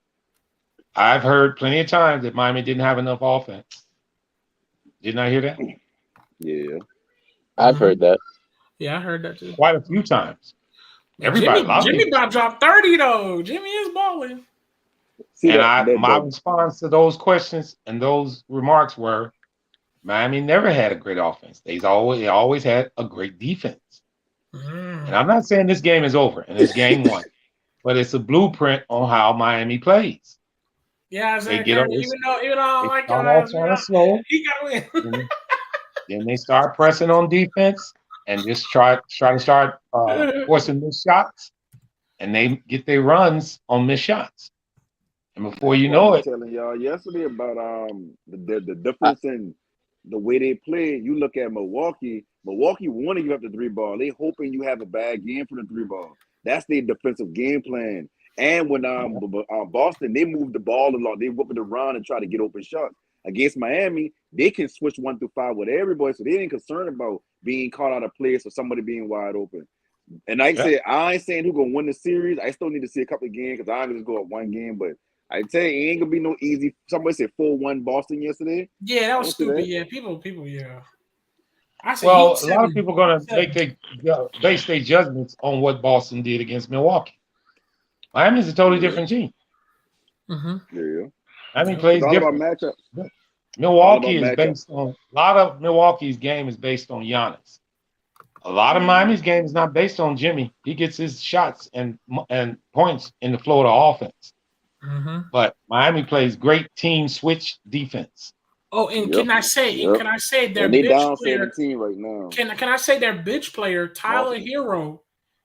I've heard plenty of times that Miami didn't have enough offense. Didn't I hear that? Yeah. I've heard that. Yeah, I heard that too. Quite a few times. But Everybody, a lot of Jimmy people. about dropped 30 though. Jimmy is balling. See And that my response to those questions and those remarks were, Miami never had a great offense. They always had a great defense. And I'm not saying this game is over and it's game one, but it's a blueprint on how Miami plays. Yeah, They Zach get on Curry, this. even though I don't They like start your off ass, kind of slow, he gotta win. then they start pressing on defense and just try to start forcing missed shots, and they get their runs on missed shots. And before That's you what I know was it, telling y'all yesterday about the I, difference in the way they play. You look at Milwaukee. Milwaukee want to give up the three ball. They hoping you have a bad game for the three ball. That's their defensive game plan. And when Boston, they move the ball a lot. They whip it around and try to get open shots. Against Miami, they can switch 1 through 5 with everybody, so they ain't concerned about being caught out of place or somebody being wide open. And like I said, I ain't saying who's gonna win the series. I still need to see a couple of games because I'm gonna just go up one game. But I tell you, it ain't gonna be no easy. Somebody said 4-1 Boston yesterday. Yeah, that I was don't see stupid. that. Yeah, people, yeah. I said well, Heat a lot of 7. people are going to base their judgments on what Boston did against Milwaukee. Miami's a totally different team. Mm-hmm. Yeah. Miami It's plays all about different. matchups. Milwaukee All is about matchups. based on a lot of Milwaukee's game is based on Giannis. A lot of Miami's game is not based on Jimmy. He gets his shots and points in the flow of the offense. Mm-hmm. But Miami plays great team switch defense. Oh, and can I say their And they bench down player? 17 right now. Can I say their bench player Tyler Boston. Hero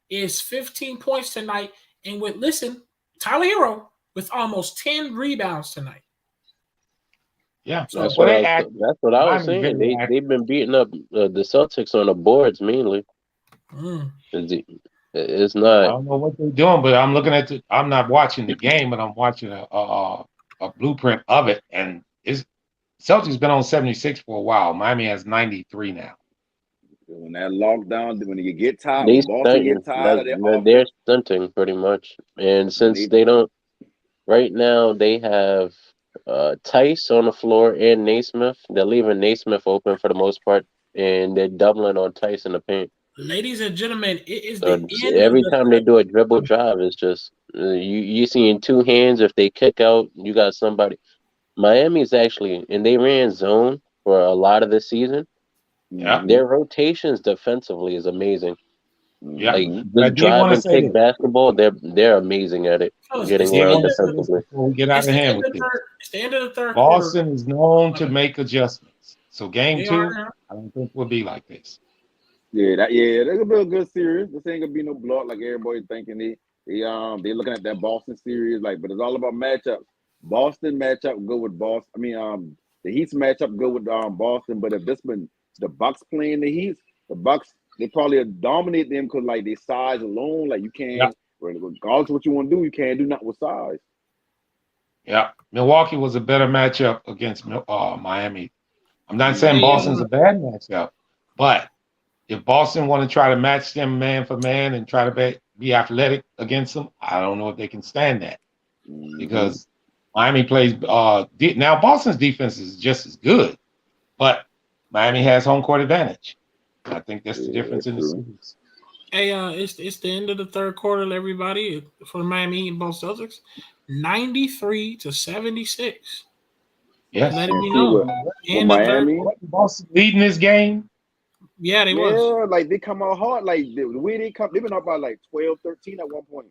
is 15 points tonight, and Tyler Hero with almost 10 rebounds tonight. Yeah, so that's what I was Miami's saying. very active. They've been beating up the Celtics on the boards mainly. It's I not. don't know what they're doing, but I'm looking at I'm not watching the game, but I'm watching a blueprint of it, and Celtics been on 76 for a while. Miami has 93 now. When that lockdown, when you get tired, They when Boston stunting. get tired of their They're offense, stunting pretty much. And since they don't, right now they have Tice on the floor and Naismith. They're leaving Naismith open for the most part, and they're doubling on Tice in the paint. Ladies and gentlemen, it is So the end every of the time they do a dribble drive, it's just you seeing two hands. If they kick out, you got somebody. Miami's actually, and they ran zone for a lot of the season. Yeah. Their rotations defensively is amazing. Yeah. Like But I just did want drive to and say kick this. basketball, they're amazing at it, Fellas, getting it's the I did around want end to of say this defensively. before we get out it's of the hand end with of this. the end of the third quarter. Boston is known to make adjustments. So game They are 2, now. I don't think will be like this. that's gonna be a good series. This ain't gonna be no blowout like everybody thinking. They looking at that Boston series but it's all about matchups. Boston matchup good with Boston. I mean, the Heat's matchup good with Boston. But if this been the Bucks playing the Heat, the Bucks they probably dominate them because they size alone. You can't, regardless of what you want to do, you can't do nothing with size. Yeah. Milwaukee was a better matchup against Miami. I'm not saying Hey, Boston's a bad matchup, but if Boston want to try to match them man for man and try to be athletic against them, I don't know if they can stand that because Miami plays. Now Boston's defense is just as good, but Miami has home court advantage. I think that's the difference in the series. Hey, it's the end of the third quarter, everybody, for Miami and both Celtics. 93-76. Yes. Letting me know. With Miami, Boston leading this game. Yeah, they was. They come out hard. The way they come, they've been up by 12, 13 at one point.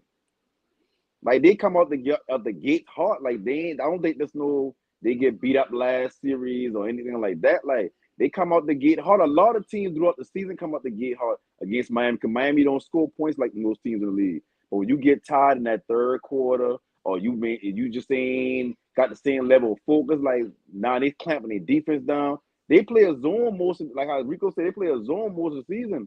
They come out the gate hard. They ain't. I don't think there's no they get beat up last series or anything like that. Like they come out the gate hard. A lot of teams throughout the season come out the gate hard against Miami because Miami don't score points like most teams in the league. But when you get tired in that third quarter, or you just ain't got the same level of focus, like now they clamping their defense down. They play a zone most of, like how Rico said, they play a zone most of the season.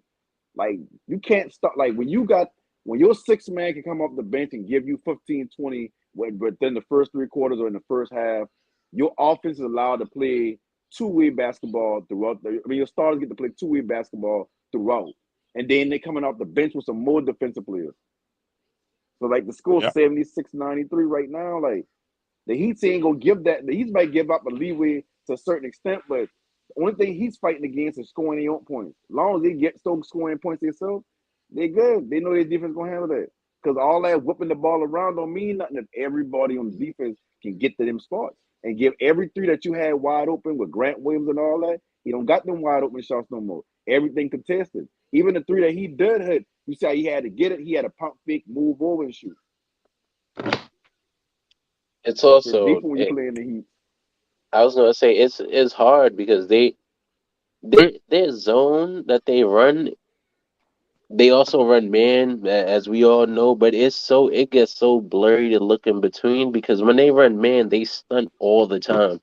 Like you can't stop. Like when your sixth man can come off the bench and give you 15, 20 within the first three quarters or in the first half, your offense is allowed to play two-way basketball throughout. Your starters get to play two-way basketball throughout, and then they coming off the bench with some more defensive players. So like the score 76-93 right now. Like the Heat ain't gonna give that. The Heat might give up a leeway to a certain extent, but the only thing he's fighting against is scoring their own points. As long as they get scoring points themselves, they good. They know their defense gonna handle that. Because all that whipping the ball around don't mean nothing if everybody on the defense can get to them spots and give every three that you had wide open with Grant Williams and all that. He don't got them wide open shots no more. Everything contested. Even the three that he did hit, you see how he had to get it. He had to pump fake, move over, and shoot. It's also It's deep when you play in the Heat. I was gonna say it's hard because their zone that they run, they also run man, as we all know, but it gets so blurry to look in between because when they run man, they stunt all the time.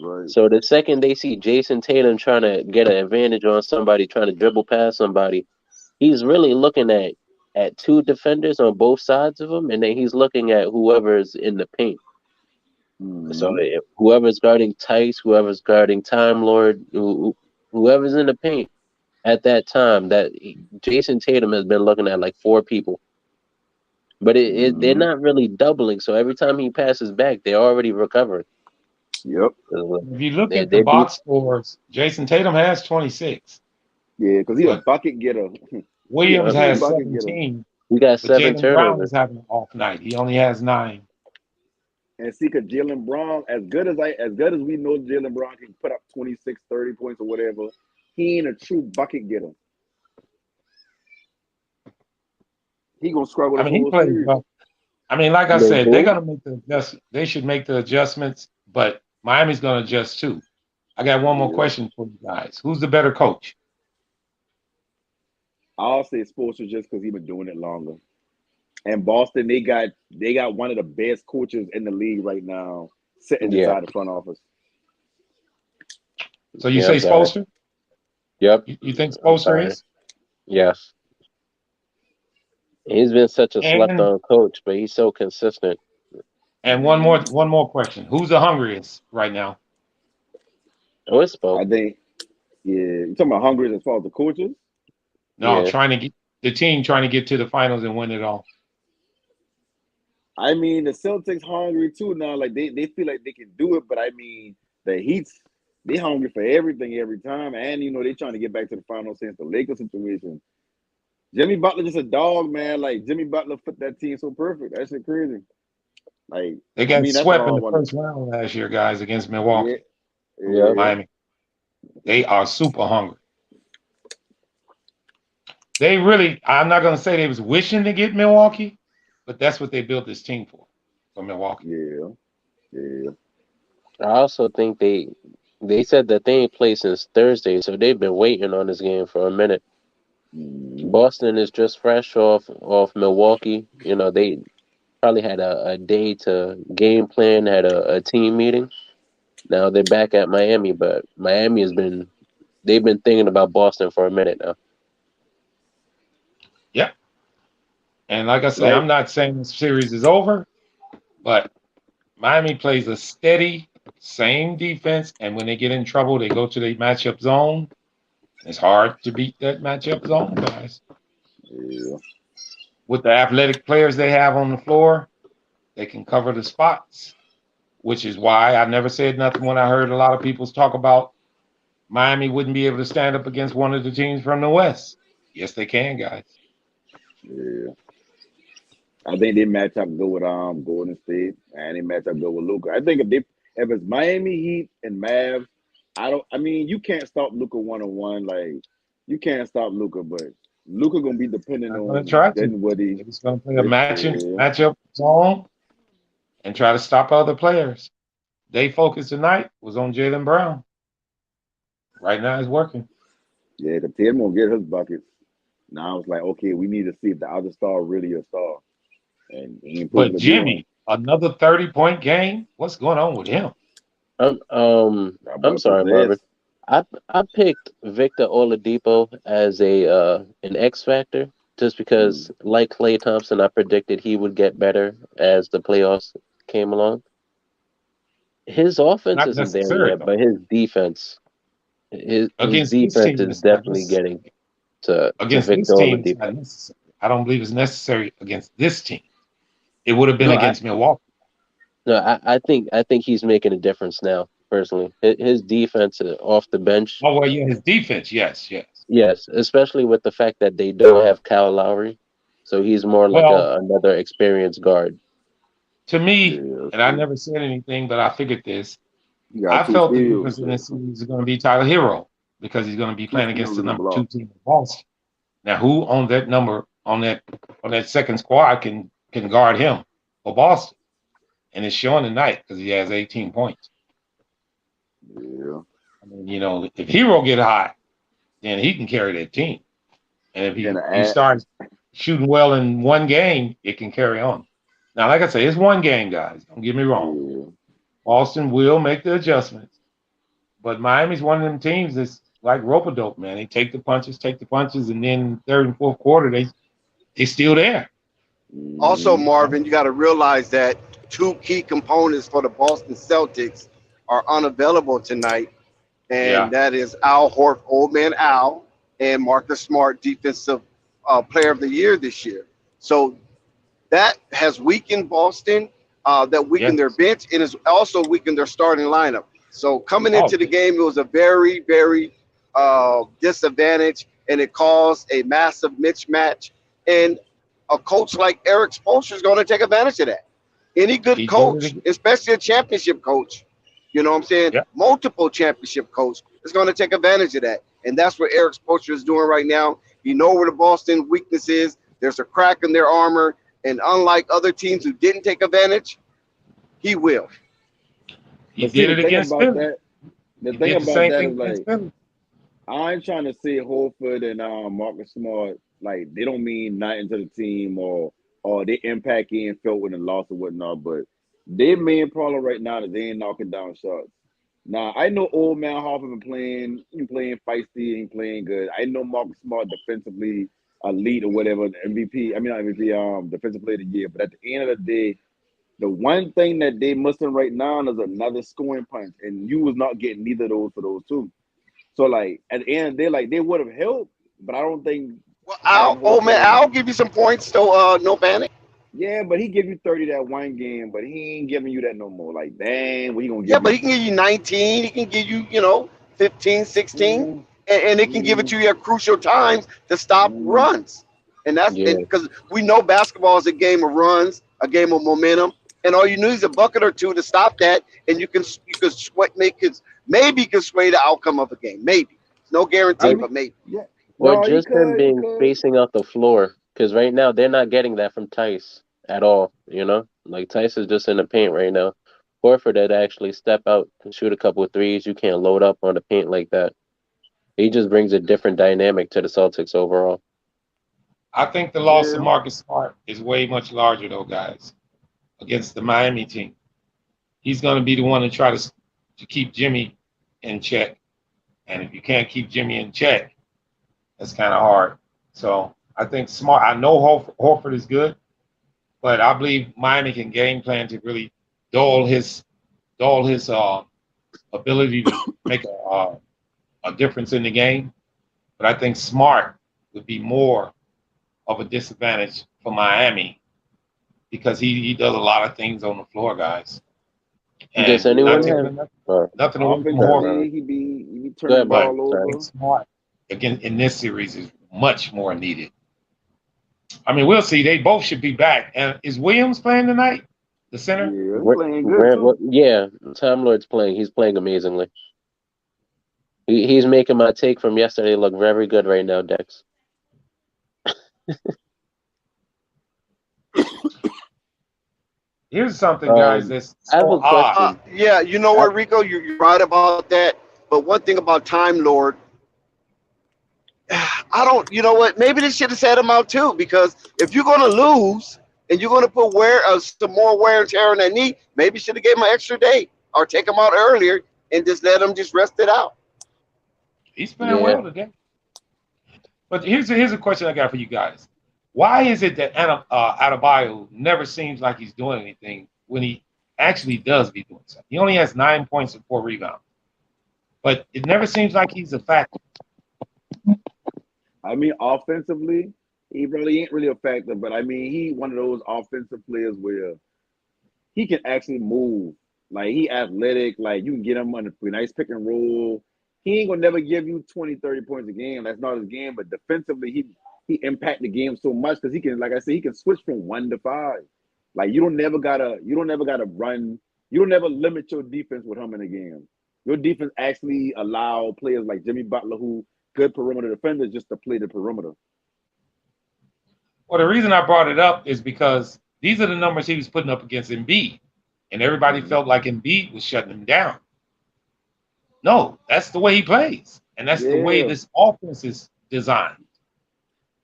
Right. So the second they see Jason Tatum trying to get an advantage on somebody, trying to dribble past somebody, he's really looking at two defenders on both sides of him, and then he's looking at whoever's in the paint. So whoever's guarding Tice, whoever's guarding Time Lord, whoever's in the paint at that time, Jason Tatum has been looking at like four people. But they're not really doubling, so every time he passes back, they're already recovering. Yep. If you look at the box scores, Jason Tatum has 26. Yeah, because he's a bucket getter. Williams has 17. He got 7 Jaylen Brown turnovers. is having an off night. He only has 9. And see, because Jaylen Brown, as good as we know Jaylen Brown can put up 26, 30 points or whatever, he ain't a true bucket getter. He gonna struggle this whole series. Well. I mean, like I said, they're gonna make the adjustments. They should make the adjustments, but Miami's gonna adjust too. I got one more question for you guys. Who's the better coach? I'll say Spoelstra just because he's been doing it longer. And Boston, they got one of the best coaches in the league right now sitting inside the front office. So you say Spoelstra? Yep. You think Spoelstra is? Yes. He's been such a slept-on coach, but he's so consistent. And one more question: who's the hungriest right now? Oh, it's Spo. I think, you talking about hungry as far as the coaches? No, trying to get to the finals and win it all. I mean, the Celtics hungry too now. Like they feel like they can do it, but I mean, the Heat's they hungry for everything every time, and they trying to get back to the finals since the Lakers situation. Jimmy Butler just a dog, man. Like Jimmy Butler fit that team so perfect. That shit crazy. Like they got swept in the first round last year, guys, against Milwaukee. Yeah. Miami. They are super hungry. They really, I'm not gonna say they was wishing to get Milwaukee, but that's what they built this team for Milwaukee. Yeah. I also think they said that they ain't played since Thursday, so they've been waiting on this game for a minute. Boston is just fresh off Milwaukee. They probably had a day to game plan, had a team meeting. Now they're back at Miami, but Miami they've been thinking about Boston for a minute now. Yep. And like I said, I'm not saying this series is over, but Miami plays a steady, same defense, and when they get in trouble, they go to the matchup zone. It's hard to beat that matchup zone, guys. Yeah. With the athletic players they have on the floor, they can cover the spots, which is why I never said nothing when I heard a lot of people talk about Miami wouldn't be able to stand up against one of the teams from the West. Yes, they can, guys. Yeah. I think they match up good with Golden State, and they match up good with Luka. I think if it's Miami Heat and Mavs, you can't stop Luka 1-on-1. Like you can't stop Luka, but Luka gonna be dependent on Dinwiddie. He's gonna play a matchup zone and try to stop other players. They focus tonight was on Jaylen Brown. Right now, it's working. Yeah, the Tim gonna get his buckets. Now it's like, okay, we need to see if the other star really a star, and he ain't proven But to be one. Jimmy, another 30-point game. What's going on with him? That boy I'm sorry, Marvin. possessed. I picked Victor Oladipo as a an X factor just because, like Klay Thompson, I predicted he would get better as the playoffs came along. His offense Not isn't there necessary yet, though. but his Against this defense team, is it's not definitely necessary. getting to Against this Victor team, it's Oladipo. not necessary. I don't believe it's necessary against this team. It would have been No, I against Milwaukee. no, I think he's making a difference now. Personally, his defense off the bench, Oh well, yeah, his defense, yes, yes. yes, especially with the fact that they don't have Kyle Lowry, so he's more like Well, another experienced guard. to me, Yeah, that's and I true. never said anything, but I figured this. He got I two felt the steals, difference in this series is going to be Tyler Hero because he's going to be two playing against steals the and a number block. 2 team in Boston. Now, who on that number on that second squad can guard him for Boston? And it's showing tonight because he has 18 points. Yeah, I mean, if Hero get hot, then he can carry that team. And if and he starts shooting well in one game, it can carry on. Now, like I say, it's one game, guys. Don't get me wrong. yeah, Boston will make the adjustments, but Miami's one of them teams that's like rope-a-dope, man. They take the punches, and then third and fourth quarter, they still there. Also, mm-hmm. Marvin, you got to realize that two key components for the Boston Celtics are unavailable tonight, and Yeah. that is Old Man Al, and Marcus Smart, Defensive Player of the Year this year. So that has weakened Boston, that weakened their Yes. bench, and has also weakened their starting lineup. So coming into Oh, the game, it was a very, very disadvantage, and it caused a massive mismatch. And a coach like Eric Spoelstra is going to take advantage of that. Any good he did it coach, again. especially a championship coach, you know what I'm saying? Yeah. Multiple championship coach is going to take advantage of that. And that's what Eric Spoelstra is doing right now. He know where the Boston weakness is. There's a crack in their armor. And unlike other teams who didn't take advantage, he will. He But see, did the it thing against about Philly. that, the He thing did the about same that thing is against like, Philly. I ain't trying to say Horford and Marcus Smart like they don't mean nothing to the team or they impact ain't felt with the loss or whatnot, but their main problem right now is they ain't knocking down shots. Now I know old man Harper been playing feisty and playing good. I know Marcus Smart defensively elite or whatever, MVP. I mean not MVP, defensive player of the year. But at the end of the day, the one thing that they missing right now is another scoring punch, and you was not getting neither of those for those two. So like at the end, they would have helped, but I don't think Well, having Old Horford Man and Al give you some points, so no panic. yeah, but he give you 30 that one game, but he ain't giving you that no more. Like, dang, what he gonna Yeah, give but me? he can give you 19. He can give you, 15, 16. Mm, And it can give it mm, to you at crucial times to stop mm, runs. And that's Yeah, because we know basketball is a game of runs, a game of momentum. And all you need is a bucket or two to stop that. And you can maybe you can sway the outcome of a game. Maybe. No I guarantee, or mean, but maybe. yeah, or no, he just him could, he being could. spacing out the floor because right now they're not getting that from Tice at all. Like Tice is just in the paint right now. Horford that actually step out and shoot a couple of threes. You can't load up on the paint like that. He just brings a different dynamic to the Celtics overall. I think the loss of Yeah, Marcus Smart is way much larger, though, guys, against the Miami team. He's going to be the one to try to keep Jimmy in check. And if you can't keep Jimmy in check, that's kind of hard. So I think Smart. I know Horford is good, but I believe Miami can game plan to really dull his ability to make a difference in the game. But I think Smart would be more of a disadvantage for Miami because he does a lot of things on the floor, guys. Does And yeah. not anyone taking have? nothing away from Sorry, Horford, Marvin. Offensively, he be Go turning the ahead, but Marvin. ball I Sorry. think over. Smart again in this series is much more needed. I mean, we'll see. They both should be back. And is Williams playing tonight? The center? Yeah, he playing good What? too. Yeah, Time Lord's playing. He's playing amazingly. He's making my take from yesterday look very good right now, Dex. Here's something, guys, that's I have so a odd. question. Yeah, you know what, Rico? You're right about that. But one thing about Time Lord, I don't. You know what? Maybe they should have set him out too, because if you're gonna lose and you're gonna put some more wear and tear on that knee, maybe should have gave him an extra day or take him out earlier and just let him just rest it out. He's playing well today. But here's a question I got for you guys. Why is it that Adebayo never seems like he's doing anything when he actually does be doing something? He only has 9 points and 4 rebounds. But it never seems like he's a factor. I mean, offensively, he really ain't really a factor, but I mean, he one of those offensive players where he can actually move. Like, he athletic. Like, you can get him on a nice pick and roll. He ain't gonna never give you 20, 30 points a game. That's not his game. But defensively, he impact the game so much because he can, like I said, he can switch from 1 to 5. Like, you don't never gotta run. You don't never limit your defense with him in a game. Your defense actually allow players like Jimmy Butler, who good perimeter defenders, just to play the perimeter. Well, the reason I brought it up is because these are the numbers he was putting up against Embiid, and everybody felt like Embiid was shutting him down. No, that's the way he plays, and that's the way this offense is designed.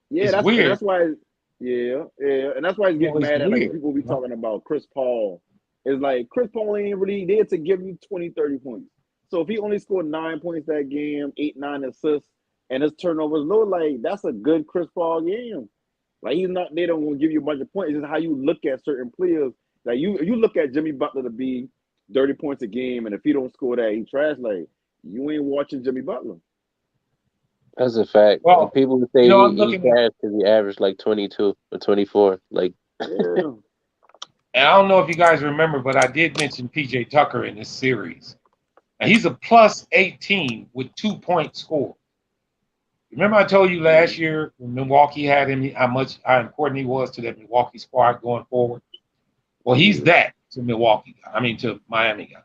Yeah, it's that's weird. And that's why. And that's why he's getting mad at like people be you know? talking about Chris Paul. It's like Chris Paul ain't really there to give you 20, 30 points. So if he only scored 9 points that game, 8, 9 assists, and his turnovers low, like that's a good Chris Paul game. Like he's not there to give you a bunch of points. It's just how you look at certain players. Like you look at Jimmy Butler to be 30 points a game, and if he don't score that, he trash. Like you ain't watching Jimmy Butler. That's a fact. Well, people would say I'm he looking trash because he averaged like 22 or 24. Like, And I don't know if you guys remember, but I did mention PJ Tucker in this series. And he's a plus 18 with 2-point score. Remember I told you last year when Milwaukee had him, how important he was to that Milwaukee squad going forward? Well, he's that to to Miami guys.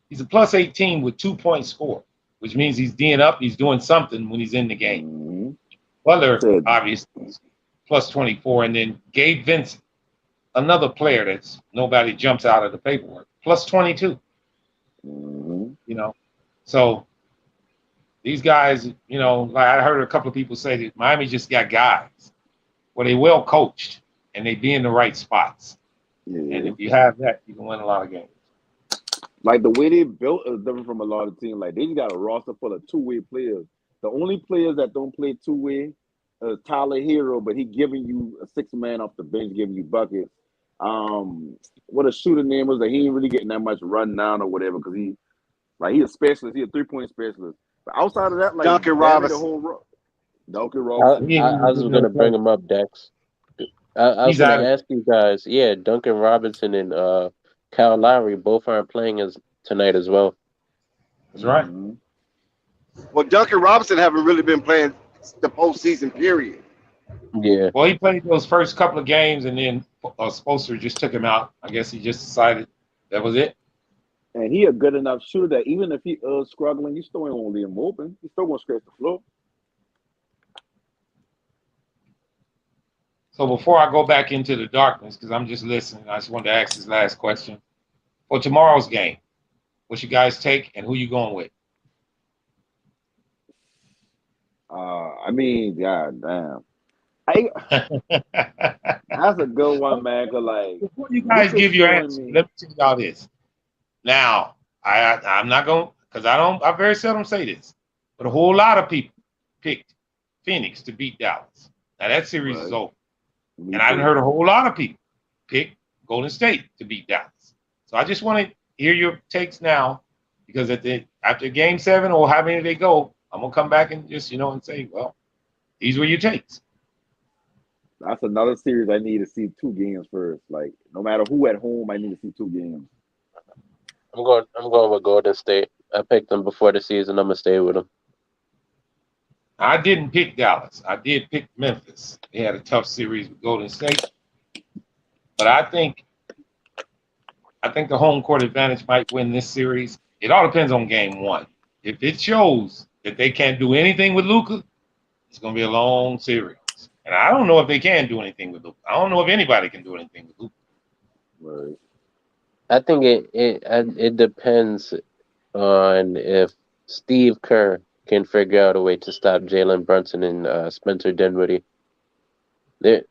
He's a plus 18 with 2-point score, which means he's D'ing up, he's doing something when he's in the game. Butler, obviously, plus 24. And then Gabe Vincent, another player that's nobody jumps out of the paperwork, plus 22. You know, so these guys, like I heard a couple of people say that Miami just got guys. Well, they well coached and they be in the right spots. And if you have that, you can win a lot of games. Like the way they built is different from a lot of teams. Like they just got a roster full of two-way players. The only players that don't play two-way is Tyler Hero, but he giving you a 6-man off the bench, giving you buckets. What a shooter name was that he ain't really getting that much run down or whatever because he's a specialist. He's a 3-point specialist. But outside of that, like Duncan Robinson. Duncan Robinson. I was going to bring him up, Dex. I was going to ask you guys. Yeah, Duncan Robinson and Kyle Lowry both aren't playing tonight as well. That's right. Well, Duncan Robinson haven't really been playing the postseason period. Yeah. Well, he played those first couple of games, and then Spoelstra just took him out. I guess he just decided that was it. And he a good enough shooter that even if he is struggling, you still ain't gonna leave him open. He's still gonna scratch the floor. So before I go back into the darkness, because I'm just listening, I just wanted to ask this last question. For tomorrow's game, what's your guys' take and who you going with? I mean, god damn. That's a good one, man. Cause like before you guys give your answer, let me tell y'all this. Now, I'm not going because I very seldom say this, but a whole lot of people picked Phoenix to beat Dallas. Now that series is over. And I've heard a whole lot of people pick Golden State to beat Dallas. So I just want to hear your takes now, because after Game 7 or how many they go, I'm gonna come back and just and say, well, these were your takes. That's another series I need to see 2 games first. Like no matter who at home, I need to see 2 games. I'm going with Golden State. I picked them before the season. I'm gonna stay with them. I didn't pick Dallas. I did pick Memphis. They had a tough series with Golden State. But I think the home court advantage might win this series. It all depends on Game 1. If it shows that they can't do anything with Luka, it's going to be a long series. And I don't know if they can do anything with Luka. I don't know if anybody can do anything with Luka. Right. I think it depends on if Steve Kerr can figure out a way to stop Jalen Brunson and Spencer Dinwiddie. They-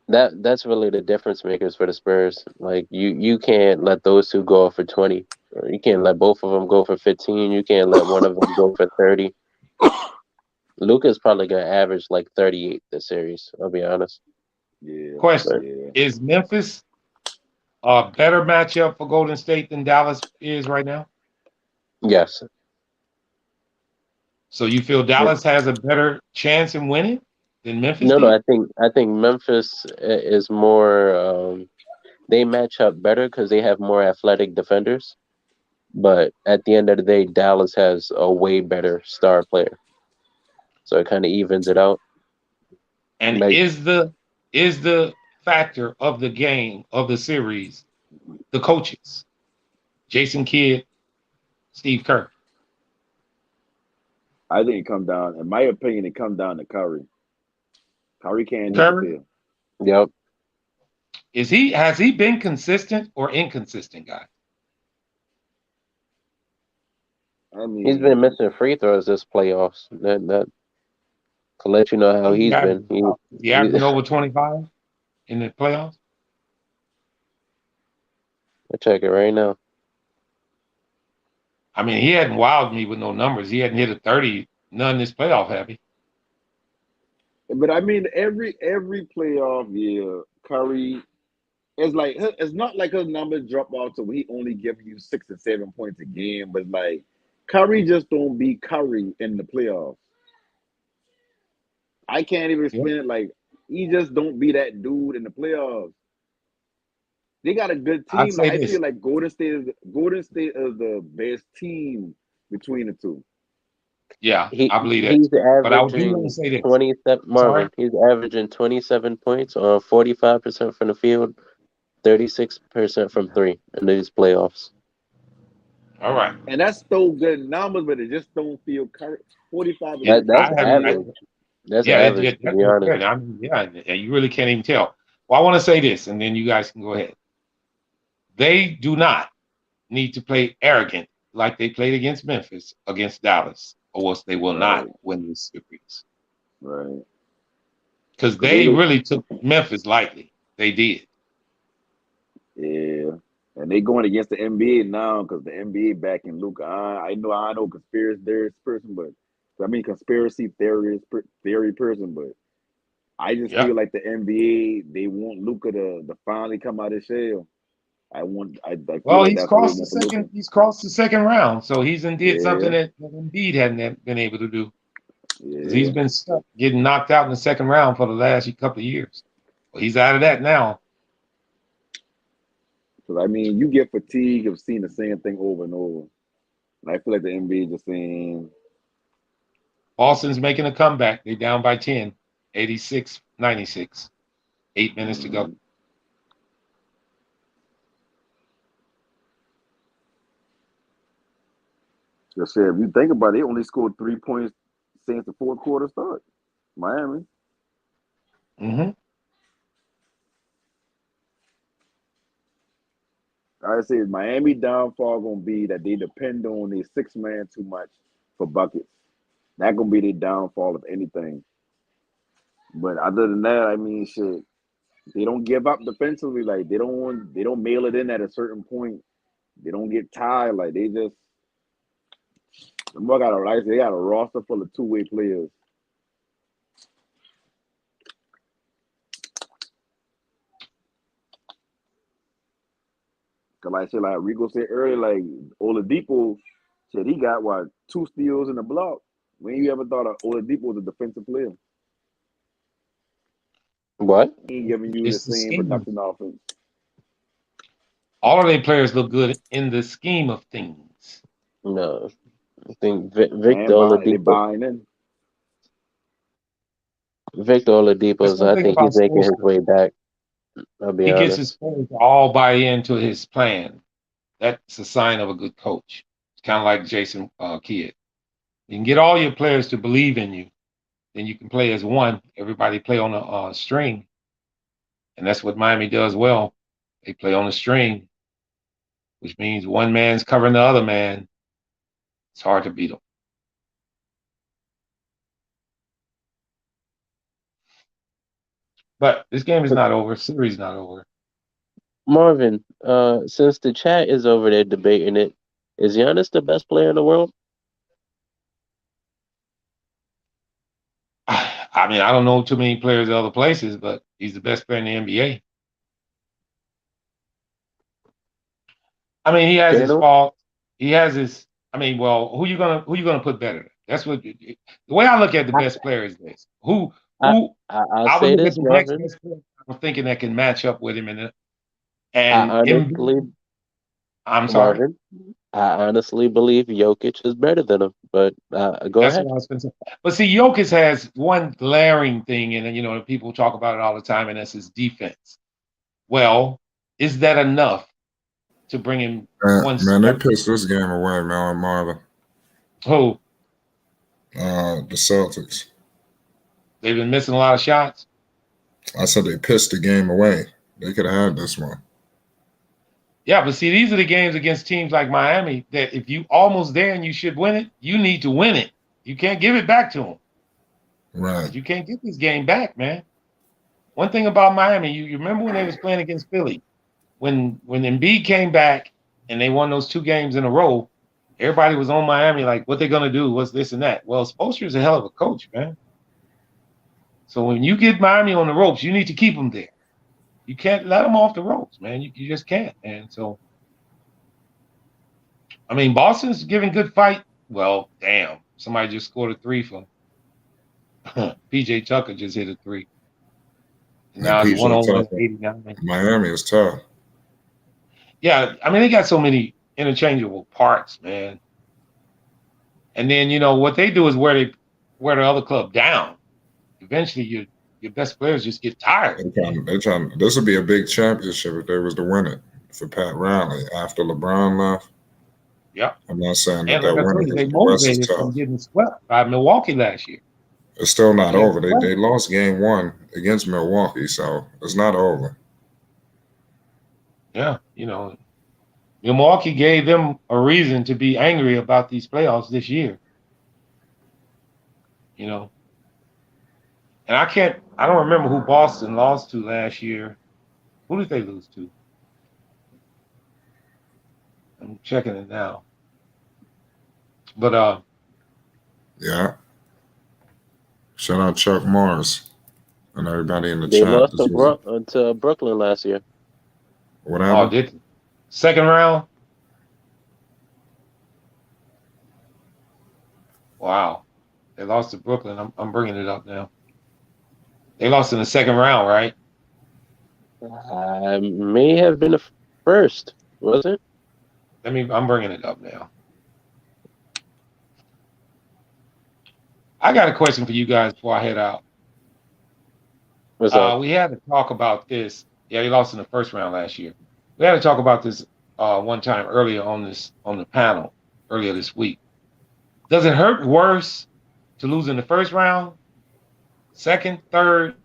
that's really the difference makers for the Spurs. Like you can't let those two go for 20. Or you can't let both of them go for 15. You can't let one of them go for 30. Luka's probably gonna average like 38 this series. I'll be honest. Yeah. Question: But Yeah. Is Memphis a better matchup for Golden State than Dallas is right now? yes, So you feel no, Dallas has a better chance in winning than Memphis no. did? I think Memphis is more. They match up better because they have more athletic defenders. But at the end of the day, Dallas has a way better star player, so it kind of evens it out. And Like is the factor of the game of the series the coaches, Jason Kidd, Steve Kerr? I think it come down. In my opinion, it come down to Curry. Curry can't Curry, disappear. yep, has he been consistent or inconsistent, guy? I he's been mean, missing free throws this playoffs. That to let you know how What is he he's been. averaging? Is he He averaging over 25 in the playoffs? I'll check it right now. I mean, he hadn't wowed me with no numbers. He hadn't hit a 30 none this playoff, have he? but I mean, every playoff year, Curry it's like it's not like his numbers drop off to where he only giving you 6 or 7 points a game, but like Curry just don't be Curry in the playoffs. I can't even Yeah. explain it. Like he just don't be that dude in the playoffs. They got a good I'd team. Like say I this. feel like Golden State is the best team between the two. Yeah, He I believe that he's too. But I do want to averaging say this. 27. Sorry. Marvin, he's averaging 27 points on 45% from the field, 36% from three in these playoffs. All right. And that's still good numbers, but it just don't feel Curry. 45% That's still I good. average. That's yeah, average to that's be honest. good. I mean, yeah, you really can't even tell. Well, I want to say this, and then you guys can go ahead. They do not need to play arrogant like they played against Memphis, against Dallas, or else they will not Right, win this series. right. Because Because they they go, really took Memphis lightly. They did. yeah. And they going against the NBA now because the NBA backing Luka. I know conspiracy theorist person, but I mean conspiracy theory person, but I just Yeah. feel like the NBA they want Luka to finally come out of his shell. I feel Well, like that's what they want for Luka. He's crossed the second round, so he's did something Yeah, that Embiid hadn't been able to do. Because he's yeah. been stuck getting knocked out in the second round for the last couple of years. Well, he's out of that now. Because I mean, you get fatigue of seeing the same thing over and over. And I feel like the NBA just saying, Boston's making a comeback. They down by 10, 86-96. 8 minutes to go. mm, just said, if you think about it, they only scored 3 points since the fourth quarter start. Miami. Mm-hmm. I say Miami downfall gonna be that they depend on their 6 man too much for buckets. That gonna be their downfall of anything. But other than that, I mean, shit, they don't give up defensively. Like they don't mail it in at a certain point. They don't get tired. Like they just, they got a roster full of two-way players. Cause like shit, like Rico said earlier, like Oladipo said he got what 2 steals in the block. When you ever thought of Oladipo was a defensive player? What? He ain't giving you the It's the same scheme. production offense. All of their players look good in the scheme of things. No, I think Victor And they Oladipo. buying in. Victor That's Oladipo's. one I thing think about he's making sports. his way back. I'll be He gets honest. his players to all buy into his plan. That's a sign of a good coach. It's kind of like Jason Kidd. You can get all your players to believe in you, then you can play as one. Everybody play on a string, and that's what Miami does well. They play on a string, which means one man's covering the other man. It's hard to beat them. But this game is not over. Series not over. Marvin, since the chat is over there debating it, is Giannis the best player in the world? I mean, I don't know too many players in other places, but he's the best player in the NBA. I mean, he has his faults. He has his. I mean, well, who you gonna put better? That's what the way I look at the best player is this. Who I'll I would say look at this, the next Marvin. best player I'm thinking that can match up with him I and honestly, I'm sorry. Marvin, I honestly believe Jokic is better than him. But go That's ahead. what I was going to say. But see, Jokic has one glaring thing, and people talk about it all the time, and that's his defense. Well, is that enough to bring him one Man, they step? pissed this game away, man, Marvin. Who? The Celtics. They've been missing a lot of shots. I said they pissed the game away. They could have had this one. Yeah, but see, these are the games against teams like Miami that if you almost there and you should win it, you need to win it. You can't give it back to them. Right. You can't get this game back, man. One thing about Miami, you remember when they was playing against Philly, when Embiid came back and they won those 2 games in a row, everybody was on Miami like, what they gonna do? What's this and that? Well, Spoelstra's a hell of a coach, man. So when you get Miami on the ropes, you need to keep them there. You can't let them off the ropes, man. You just can't. And so, I mean, Boston's giving good fight. Well, damn, somebody just scored a 3 from PJ Tucker just hit a 3. And now it's 101-89. Miami is tough. Yeah, I mean, they got so many interchangeable parts, man. And then what they do is wear the other club down. Eventually, your best players just get tired. They're trying. This would be a big championship if they was to win it for Pat Riley after LeBron left. Yeah, I'm not saying that and like I winner told you, they the West is motivated from tough. getting swept by Milwaukee last year. It's still not Yeah, over. They lost game 1 against Milwaukee, so it's not over. Yeah, Milwaukee gave them a reason to be angry about these playoffs this year. And I don't remember who Boston lost to last year. Who did they lose to? I'm checking it now. But yeah. Shout out Chuck Morris and everybody in the They chat. lost to Brooklyn last year. What happened? Oh, did second round? Wow, they lost to Brooklyn. I'm bringing it up now. They lost in the second round, right? May have been the first, was it? I'm bringing it up now. I got a question for you guys before I head out. What's up? We had to talk about this. Yeah, they lost in the first round last year. We had to talk about this one time earlier on the panel earlier this week. Does it hurt worse to lose in the first round, second, third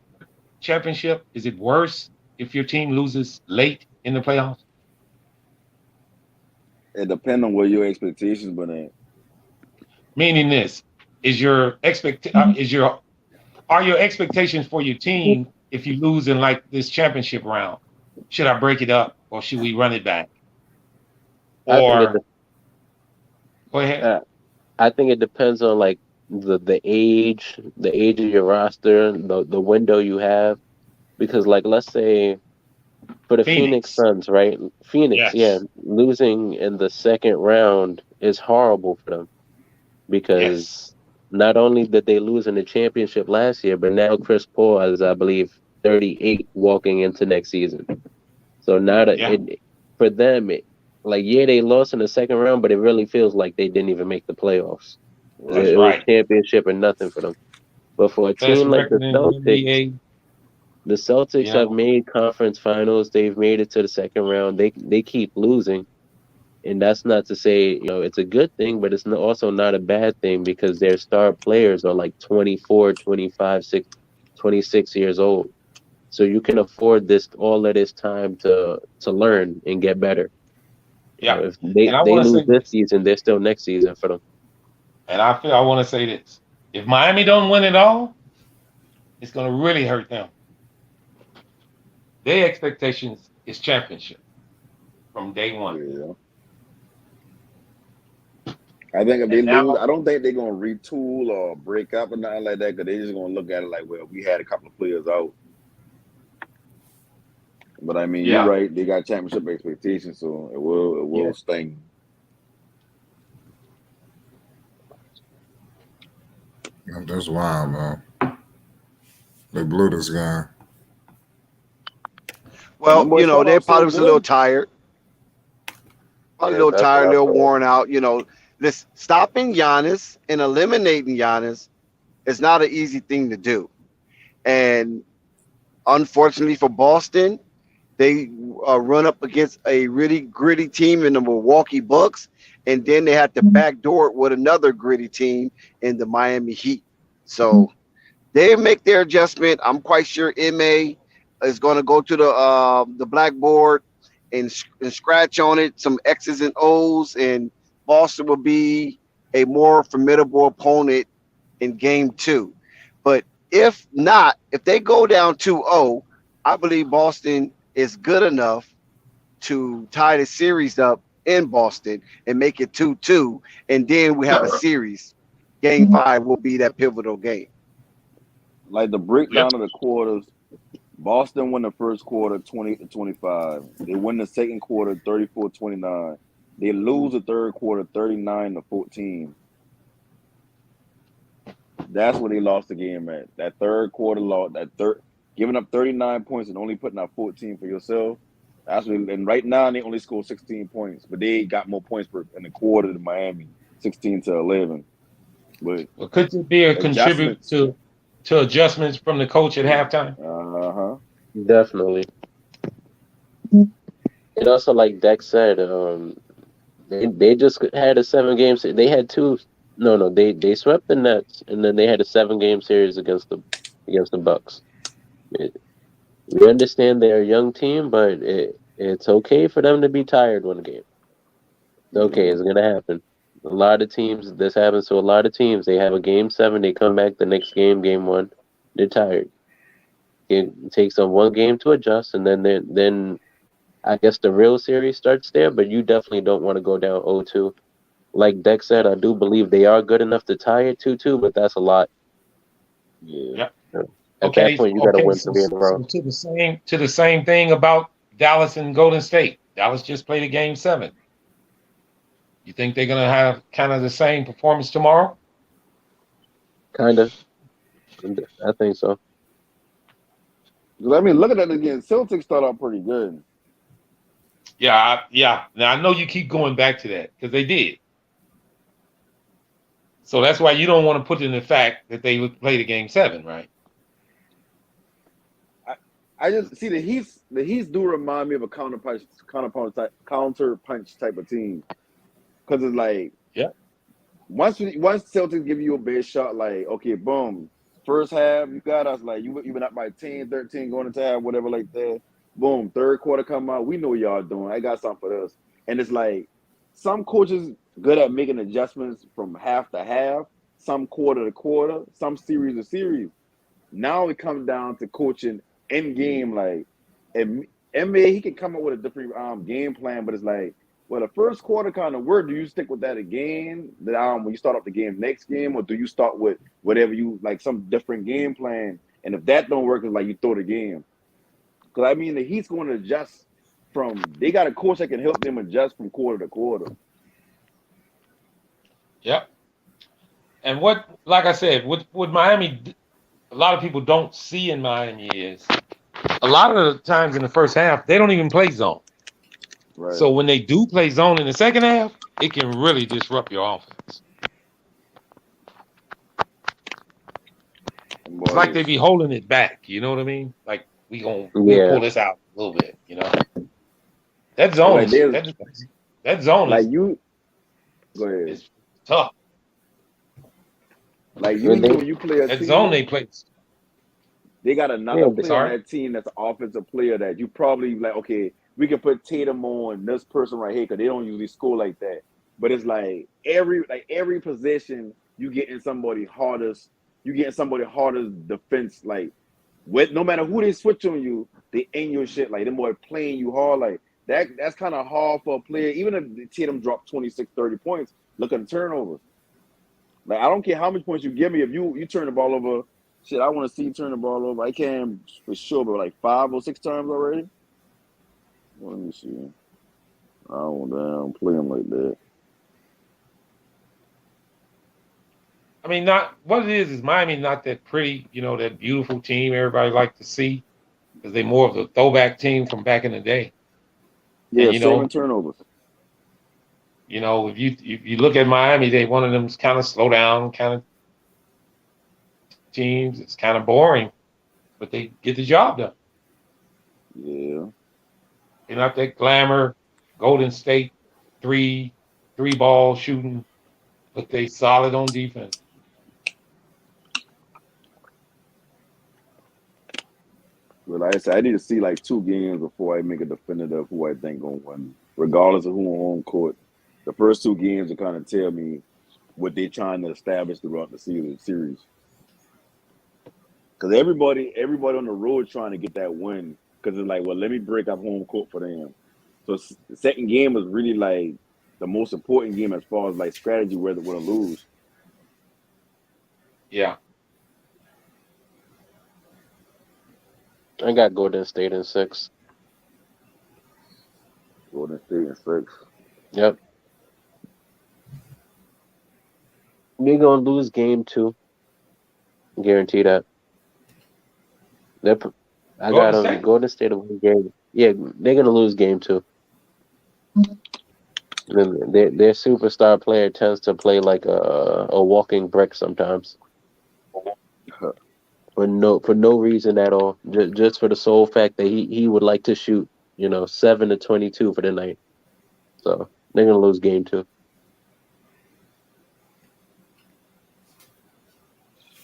championship? Is it worse if your team loses late in the playoffs? It depends on what your expectations were at. Meaning this, are your expectations for your team if you lose in like this championship round? Should I break it up or should we run it back? Or go ahead. I think it depends on like the age of your roster, the window you have, because like let's say for the Phoenix Suns, right? Phoenix, yeah, losing in the second round is horrible for them because not only did they lose in the championship last year, but now Chris Paul is, I believe, 38 walking into next season. So now that for them, they lost in the second round, but it really feels like they didn't even make the playoffs. It was championship or nothing for them. But for a team like the Celtics have made conference finals. They've made it to the second round. They keep losing. And that's not to say, it's a good thing, but it's also not a bad thing because their star players are like 24, 25, 26 years old. so you can afford all of this time to learn and get better. Yeah. If they And I they want to lose say this this, season, there's still next season for them. and I want to say this. If Miami don't win it all, it's going to really hurt them. Their expectations is championship from day one. Yeah. I think if they And lose, now, I don't think they're gonna retool or break up or nothing like that. Because they're just gonna look at it like, well, we had a couple of players out. But I mean, you're yeah, right. They got championship expectations, so it Yeah. will sting. That's wild, man. They blew this guy. Well, Them boys start they off so probably was a little good. tired, probably a Yeah, little that's what tired, a I've little heard. worn out. This stopping Giannis and eliminating Giannis is not an easy thing to do. And unfortunately for Boston, they run up against a really gritty team in the Milwaukee Bucks, and then they had to backdoor it with another gritty team in the Miami Heat. So they make their adjustment. I'm quite sure Ma is going to go to the blackboard and scratch on it some X's and O's, and Boston will be a more formidable opponent in game 2. But if not, if they go down 2-0, I believe Boston is good enough to tie the series up in Boston and make it 2-2, and then we have a series. Game 5 will be that pivotal game. Like the breakdown of the quarters, Boston won the first quarter 20-25. They win the second quarter 34-29. They lose the third quarter 39-14. That's where they lost the game at. That third quarter loss, giving up 39 points and only putting up 14 for yourself. That's what, and right now they only scored 16 points, but they got more points in the quarter than Miami, 16-11. But well, could it be a contribute adjustments. to adjustments from the coach at halftime? Definitely. And also, like Dex said, they just had a 7-game. They had two. No, they swept the Nets, and then they had a 7-game series against the Bucks. We understand they're a young team, but it's okay for them to be tired one game. It's okay. It's gonna happen. A lot of teams, this happens to a lot of teams. They have a game 7, they come back the next game 1, they're tired. It takes them one game to adjust, and then I guess the real series starts there. But you definitely don't want to go down 0-2. Like Dex said, I do believe they are good enough to tie it 2-2, but that's a lot. Yeah. At that point, you got to win So, 3 in a row. to the same thing about Dallas and Golden State. Dallas just played a game 7. You think they're gonna have kind of the same performance tomorrow? Kind of. I think so. I mean, look at that again. Celtics start out pretty good. Yeah. Now I know you keep going back to that because they did. So that's why you don't want to put in the fact that they played a game 7, right? I just see the Heats do remind me of a counter punch type of team, because it's like once Celtics give you a base shot, like, okay, boom, first half you got us, like you've been up by 10, 13 going into half, whatever like that. Boom, third quarter come out, we know what y'all doing. I got something for this, and it's like some coaches good at making adjustments from half to half, some quarter to quarter, some series to series. Now it comes down to coaching in game. Like, NBA, he can come up with a different game plan, but it's like, well, the first quarter kind of worked. Do you stick with that again? When you start off the game next game, or do you start with whatever you like, some different game plan? And if that don't work, it's like you throw the game. Because I mean, the Heat's going to adjust they got a coach that can help them adjust from quarter to quarter. Yep. And like I said, what Miami, a lot of people don't see in Miami is a lot of the times in the first half, they don't even play zone. Right. So when they do play zone in the second half, it can really disrupt your offense. It's like they be holding it back. You know what I mean? Like we'll pull this out a little bit. You know, that zone Like that zone like is you. Go ahead. It's tough. Like usually when you play a that team, zone they play. They got Yeah, another player on that team that's an offensive player that you probably like, okay, we can put Tatum on this person right here because they don't usually score like that. But it's like every possession you getting somebody hardest defense, like with no matter who they switch on you, they in your shit. Like them boy playing you hard. Like that's kind of hard for a player. Even if Tatum dropped 26, 30 points, look at the turnovers. Like I don't care how much points you give me, if you turn the ball over, shit, I want to see you turn the ball over. I can for sure, but like 5 or 6 times already. Let me see. I don't play him like that. I mean, not what it is Miami not that pretty, that beautiful team everybody like to see, because they're more of the throwback team from back in the day. Yeah, And 7 turnovers. if you look at Miami, they one of them kind of slow down kind of teams. It's kind of boring, but they get the job done. Yeah. They're not that glamour, Golden State three ball shooting, but they solid on defense. But like I said, I need to see like 2 games before I make a definitive who I think gonna win, regardless of who on home court. The first 2 games will kind of tell me what they're trying to establish throughout the series. Because everybody on the road trying to get that win. Because it's like, well, let me break up home court for them. So the second game was really like the most important game as far as like strategy, whether win or lose. Yeah. I got Golden State in 6. Golden State in 6. Yep. They're gonna lose game 2. Guarantee that. I got Golden State? Golden State to win game. Yeah, they're gonna lose game 2. Their superstar player tends to play like a walking brick sometimes. For no reason at all. Just for the sole fact that he would like to shoot, 7 to 22 for the night. So they're gonna lose game 2.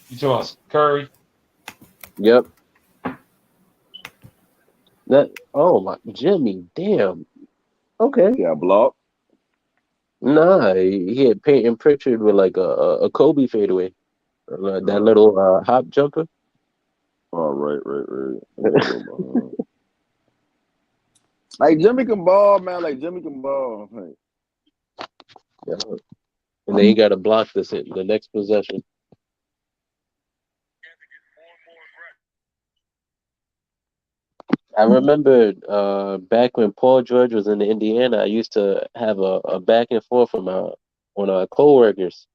You talking about Curry? Yep. Jimmy, damn. Okay. Yeah, block. Nah, he had Peyton Pritchard with like a Kobe fadeaway. That little hop jumper. Oh, right. Like Jimmy can ball, man. Like Jimmy can ball. Like, Yeah. And then he got to block the next possession. I remember back when Paul George was in Indiana, I used to have a back and forth from one of our coworkers.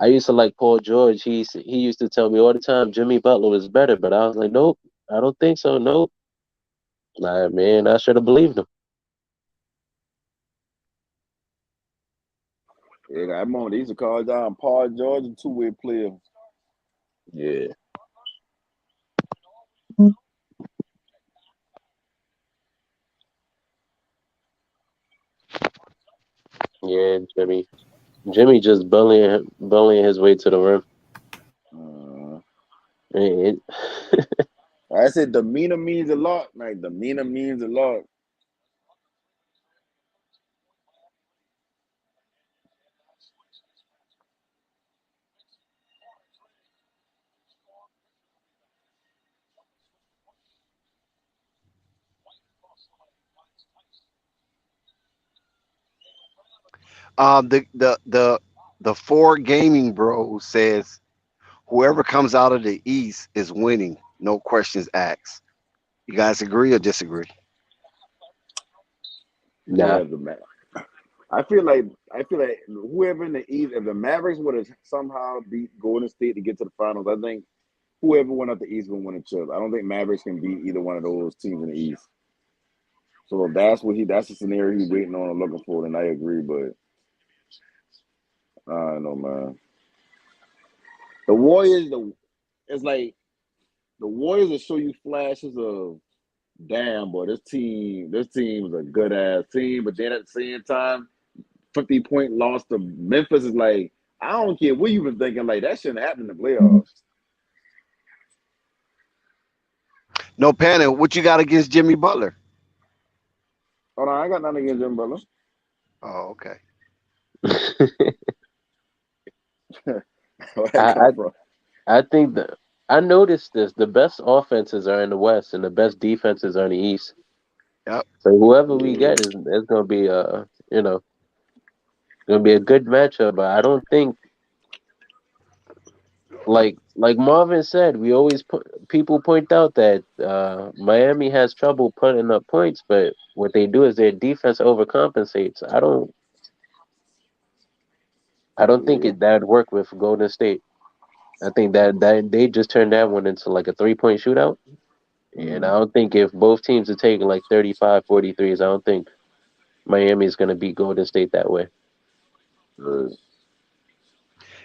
I used to like Paul George. He used to tell me all the time Jimmy Butler was better, but I was like, nope, I don't think so. Nope. Nah, man, I should have believed him. yeah, I'm on. They used to call down Paul George, a 2-way player. Yeah. Yeah, Jimmy just bullying his way to the rim. I said demeanor means a lot. Like demeanor means a lot. The 4 gaming bro says whoever comes out of the East is winning. No questions asked. You guys agree or disagree? Nah. Yeah, I feel like whoever in the East, if the Mavericks would have somehow beat Golden State to get to the finals, I think whoever went up the East will win a chip. I don't think Mavericks can beat either one of those teams in the East. So if that's the scenario he's waiting on or looking for, then I agree. But I don't know, man. The Warriors, it's like the Warriors will show you flashes of, damn, boy, this team is a good ass team. But then at the same time, 50-point loss to Memphis is like, I don't care what you've been thinking. Like that shouldn't happen in the playoffs. No panic. What you got against Jimmy Butler? Oh no, I ain't got nothing against Jimmy Butler. Oh, okay. Where that I, come from? I think that I noticed this. The best offenses are in the West, and the best defenses are in the East. Yep. So whoever we get is going to be going to be a good matchup. But I don't think like Marvin said, we always people point out that Miami has trouble putting up points, but what they do is their defense overcompensates. I don't think that'd work with Golden State. I think that they just turned that one into like a 3-point shootout. And I don't think if both teams are taking like 35, 43s, I don't think Miami's going to beat Golden State that way.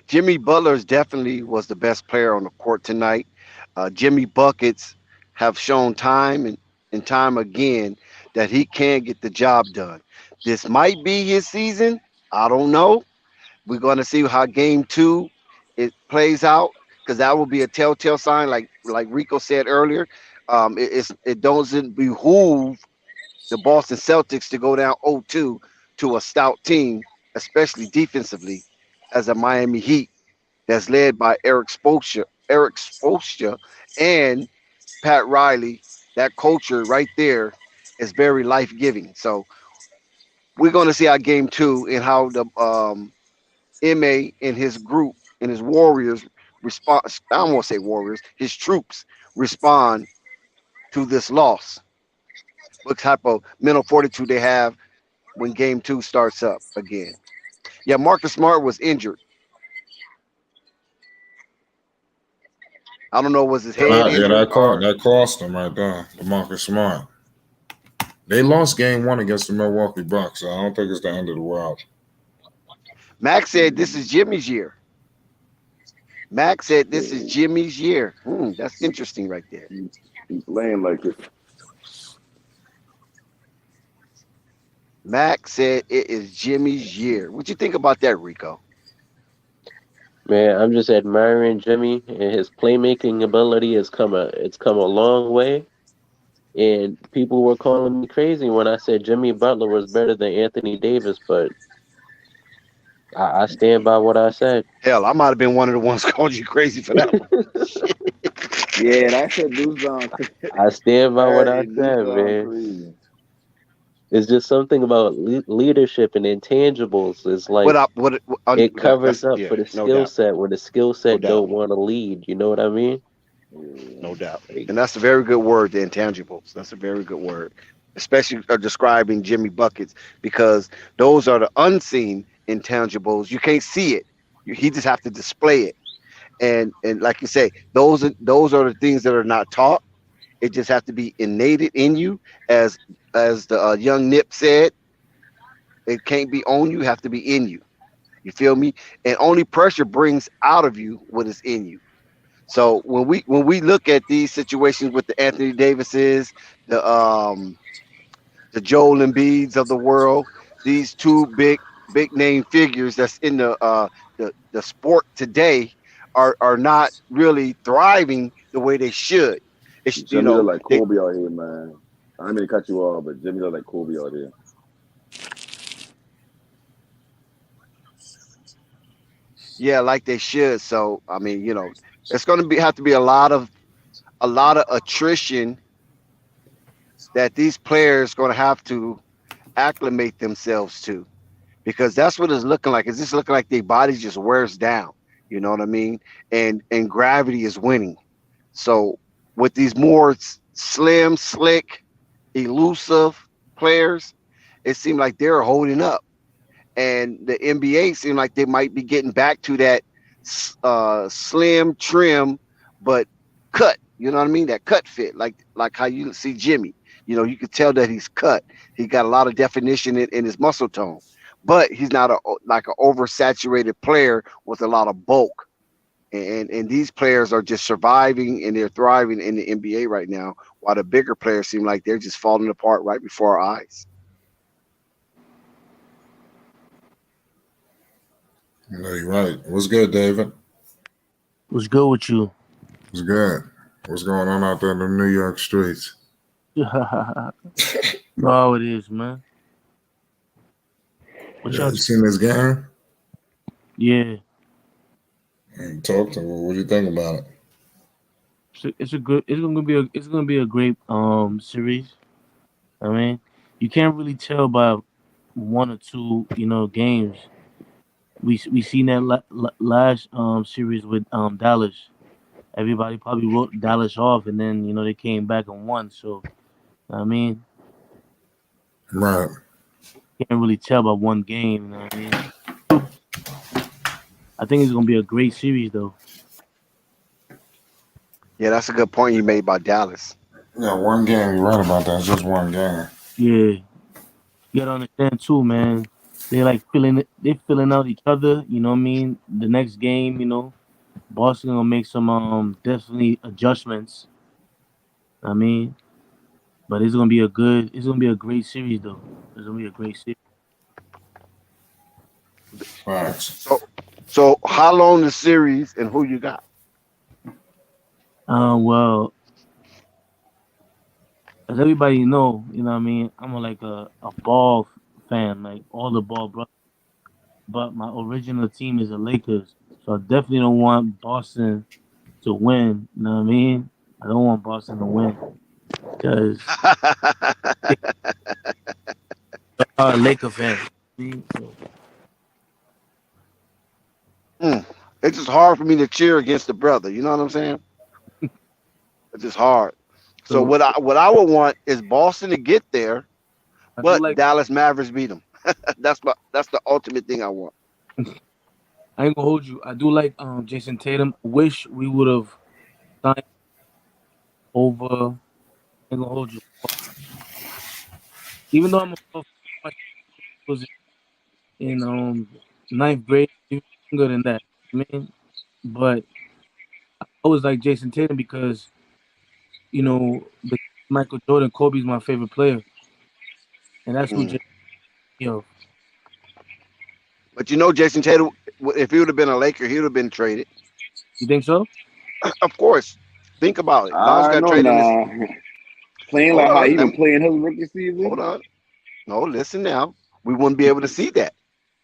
Jimmy Butler's definitely was the best player on the court tonight. Jimmy Buckets have shown and time again that he can get the job done. This might be his season. I don't know. We're going to see how game 2 it plays out because that will be a telltale sign, like Rico said earlier. It doesn't behoove the Boston Celtics to go down 0-2 to a stout team, especially defensively, as a Miami Heat that's led by Eric Spoelstra, and Pat Riley. That culture right there is very life giving. So we're going to see how game 2 and how the MA and his group and his warriors respond. I don't want to say warriors, his troops respond to this loss. What type of mental fortitude they have when game 2 starts up again. Yeah, Marcus Smart was injured. I don't know, was his head injured or that cost them right there, DeMarcus Smart. They lost game 1 against the Milwaukee Bucks, so I don't think it's the end of the world. Max said this is Jimmy's year. Max said this is Jimmy's year. That's interesting right there. He's playing like it. Max said it is Jimmy's year. What you think about that, Rico? Man, I'm just admiring Jimmy and his playmaking ability it's come a long way. And people were calling me crazy when I said Jimmy Butler was better than Anthony Davis, but I stand by what I said. Hell, I might have been one of the ones calling you crazy for that one. Yeah, that shit do sound crazy. I stand by what I Hey, do said, sound man. crazy. It's just something about leadership and intangibles. It's like it covers up for the skill set when the skill set don't want to lead. You know what I mean? No doubt. And that's a very good word, the intangibles. That's a very good word, especially describing Jimmy Buckets, because those are the unseen intangibles. You can't see it. He just have to display it. And like you say, those are the things that are not taught. It just has to be innate in you, as the young Nip said. It can't be on you; have to be in you. You feel me? And only pressure brings out of you what is in you. So when we look at these situations with the Anthony Davises, the Joel Embiids of the world, these two big name figures that's in the sport today are not really thriving the way they should. It's Jimmy look like Kobe out here, man. I didn't mean to cut you off, but Jimmy look like Kobe out here. Yeah, like they should. So I mean, it's going to have to be a lot of attrition that these players going to have to acclimate themselves to, because that's what it's looking like. It's just looking like their body just wears down. You know what I mean? And gravity is winning. So with these more slim, slick, elusive players, it seemed like they're holding up. And the NBA seemed like they might be getting back to that slim, trim, but cut. You know what I mean? That cut fit, like how you see Jimmy. You could tell that he's cut. He got a lot of definition in his muscle tone, but he's not like an oversaturated player with a lot of bulk. And these players are just surviving and they're thriving in the NBA right now, while the bigger players seem like they're just falling apart right before our eyes. No, you're right. What's good, David? What's good with you? What's good? What's going on out there in the New York streets? No, it is, man. What Yeah, y'all? you seen this game? Yeah, Talk to me. What do you think about it? it's a good. It's gonna be a great series. I mean, you can't really tell by one or two, games. We seen that last series with Dallas. Everybody probably wrote Dallas off, and then they came back and won. So I mean, Right. can't really tell by one game. You know what I mean? I think it's gonna be a great series, though. Yeah, that's a good point you made about Dallas. Yeah, one game. You're right about that. It's just one game. Yeah, you gotta understand too, man. They like filling it. They filling out each other. You know what I mean? The next game, Boston gonna make some definitely adjustments. I mean, but it's gonna be a good. It's gonna be a great series, though. It's gonna be a great series. Facts. So how long the series and who you got? Well, as everybody know, you know what I mean. I'm like a ball fan, like all the ball brothers. But my original team is the Lakers, so I definitely don't want Boston to win. You know what I mean? I don't want Boston to win because I'm a Laker fan. It's just hard for me to cheer against the brother. You know what I'm saying? It's just hard. So So what I would want is Boston to get there, I do but like. Dallas Mavericks beat them. That's the ultimate thing I want. I ain't gonna hold you. I do like Jason Tatum. Wish we would have signed over. I ain't gonna hold you. Even though I'm a Buff- was in ninth grade, even younger than that. I mean, but I always like Jason Tatum because the Michael Jordan, Kobe's my favorite player, and that's who Mm. Jason. Yo, But you know, Jason Tatum, if he would have been a Laker, he would have been traded. you think so? Of course. Think about it. Lonzo I got know traded in this. now. Playing Hold like how on. he been playing his rookie season. Hold on. No, listen now. We wouldn't be able to see that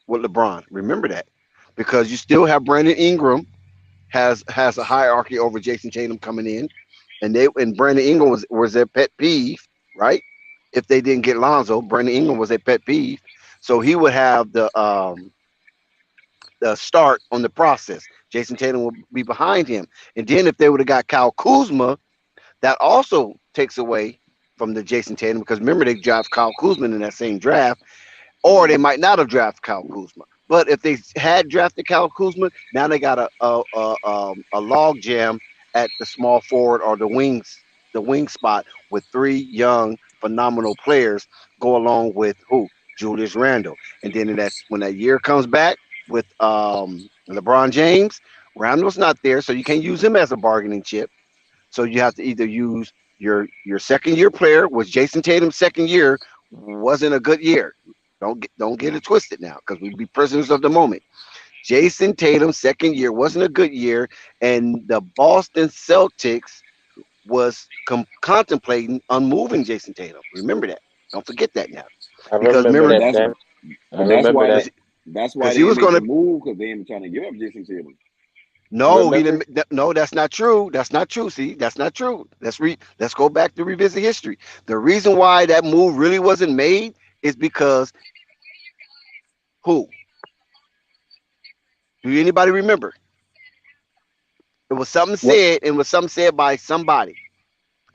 with LeBron. Remember that. Because you still have Brandon Ingram has a hierarchy over Jason Tatum coming in. And Brandon Ingram was their pet peeve, right? If they didn't get Lonzo, Brandon Ingram was their pet peeve. So he would have the start on the process. Jason Tatum will be behind him. And then if they would have got Kyle Kuzma, that also takes away from the Jason Tatum because remember they draft Kyle Kuzma in that same draft, or they might not have drafted Kyle Kuzma. But if they had drafted Kyle Kuzma, now they got a log jam at the small forward or the wing spot with three young phenomenal players go along with who Julius Randle, and then that's when that year comes back with LeBron James. Randle's not there, so you can't use him as a bargaining chip. So you have to either use your second year player, which Jason Tatum's second year wasn't a good year. Don't get it twisted now, because we'd be prisoners of the moment. Jason Tatum's second year wasn't a good year, and the Boston Celtics was contemplating unmoving Jason Tatum. Remember that. Don't forget that now, I because remember remember, But that, that's Sam. I but that's remember why that. that's why because they he didn't was make going the to. move because they ain't trying to give up Jason Tatum. No, he Remember? didn't. No, that's not true. That's not true. See, that's not true. Let's go back to revisit history. The reason why that move really wasn't made is because who? Do anybody remember? It was something What? said, and it was something said by somebody,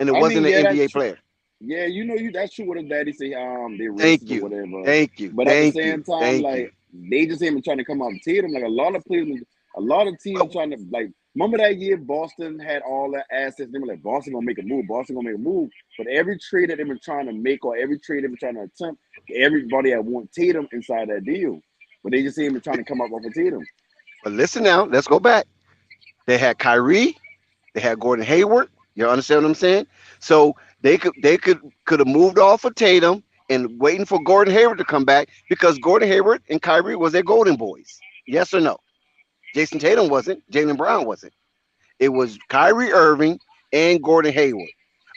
and it I mean, wasn't an yeah, that's NBA true. player. Yeah, that's true. What his daddy say, they racist Thank or you. whatever. Thank you. But at the Thank you. same time, Thank you. like they just ain't been trying to come out and Tatum. Like a lot of players, a lot of teams trying to like. Remember that year Boston had all the assets. They were like, Boston gonna make a move. Boston gonna make a move. But every trade that they've been trying to make or every trade they've been trying to attempt, everybody had want Tatum inside that deal. But they just ain't been trying to come up off of Tatum. But listen now, let's go back. They had Kyrie, they had Gordon Hayward. You understand what I'm saying? So they could have moved off of Tatum and waiting for Gordon Hayward to come back because Gordon Hayward and Kyrie was their golden boys. Yes or no? Jason Tatum wasn't. Jalen Brown wasn't. It was Kyrie Irving and Gordon Hayward.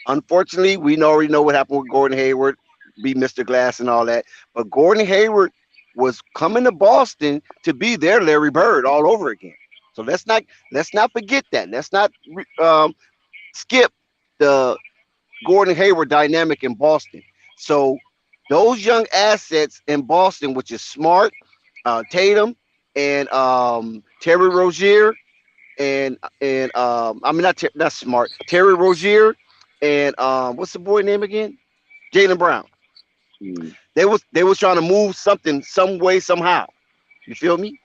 Unfortunately, we already know what happened with Gordon Hayward, be Mr. Glass and all that. But Gordon Hayward was coming to Boston to be their Larry Bird all over again. So let's not forget that. Let's not skip the Gordon Hayward dynamic in Boston. So those young assets in Boston, which is Smart, Tatum, and Terry Rozier, and I mean not Smart, Terry Rozier, and what's the boy name again? Jalen Brown. Mm. They was trying to move something some way somehow. You feel me?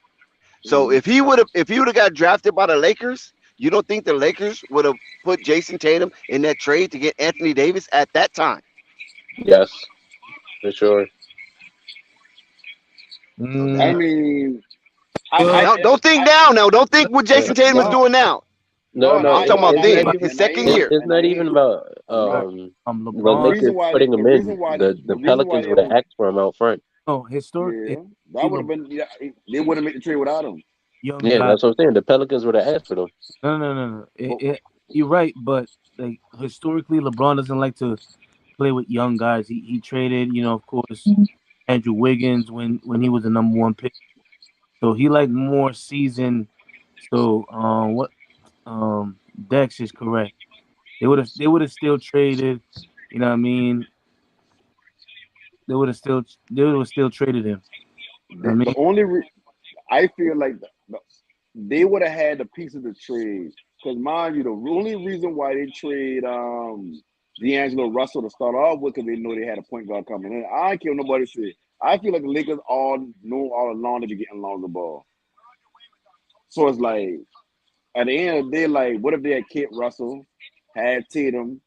So Mm. if he would have got drafted by the Lakers, you don't think the Lakers would have put Jason Tatum in that trade to get Anthony Davis at that time? Yes, for sure. So I that mean, Well, don't think now. No, don't think what Yeah. Jason Tatum is no, doing now. No, and no, I'm I talking and about I then, ain't but even his and I second ain't year. it's and I not ain't even about no. the LeBron. Lakers putting The him reason in. why The the reason why Pelicans they would have don't, asked for him out front. No, historically, yeah, that would have been, yeah, they wouldn't make the trade without him. young Yeah, guy. that's what I'm saying. The Pelicans would have asked for them. No. But You're right, but like historically, LeBron doesn't like to play with young guys. He traded, of course, Andrew Wiggins when he was the number one pick. So he like more seasoned. So what Dex is correct. They would have still traded. You know what I mean? They would have still traded him. You know what I the mean? only I feel like they would have had the piece of the trade. Because mind you, the only reason why they trade D'Angelo Russell to start off with, because they know they had a point guard coming in. I don't care what nobody say. I feel like the Lakers all know all along that you're getting along the ball. So it's like at the end of the day, like, what if they had Kit Russell, had Tatum,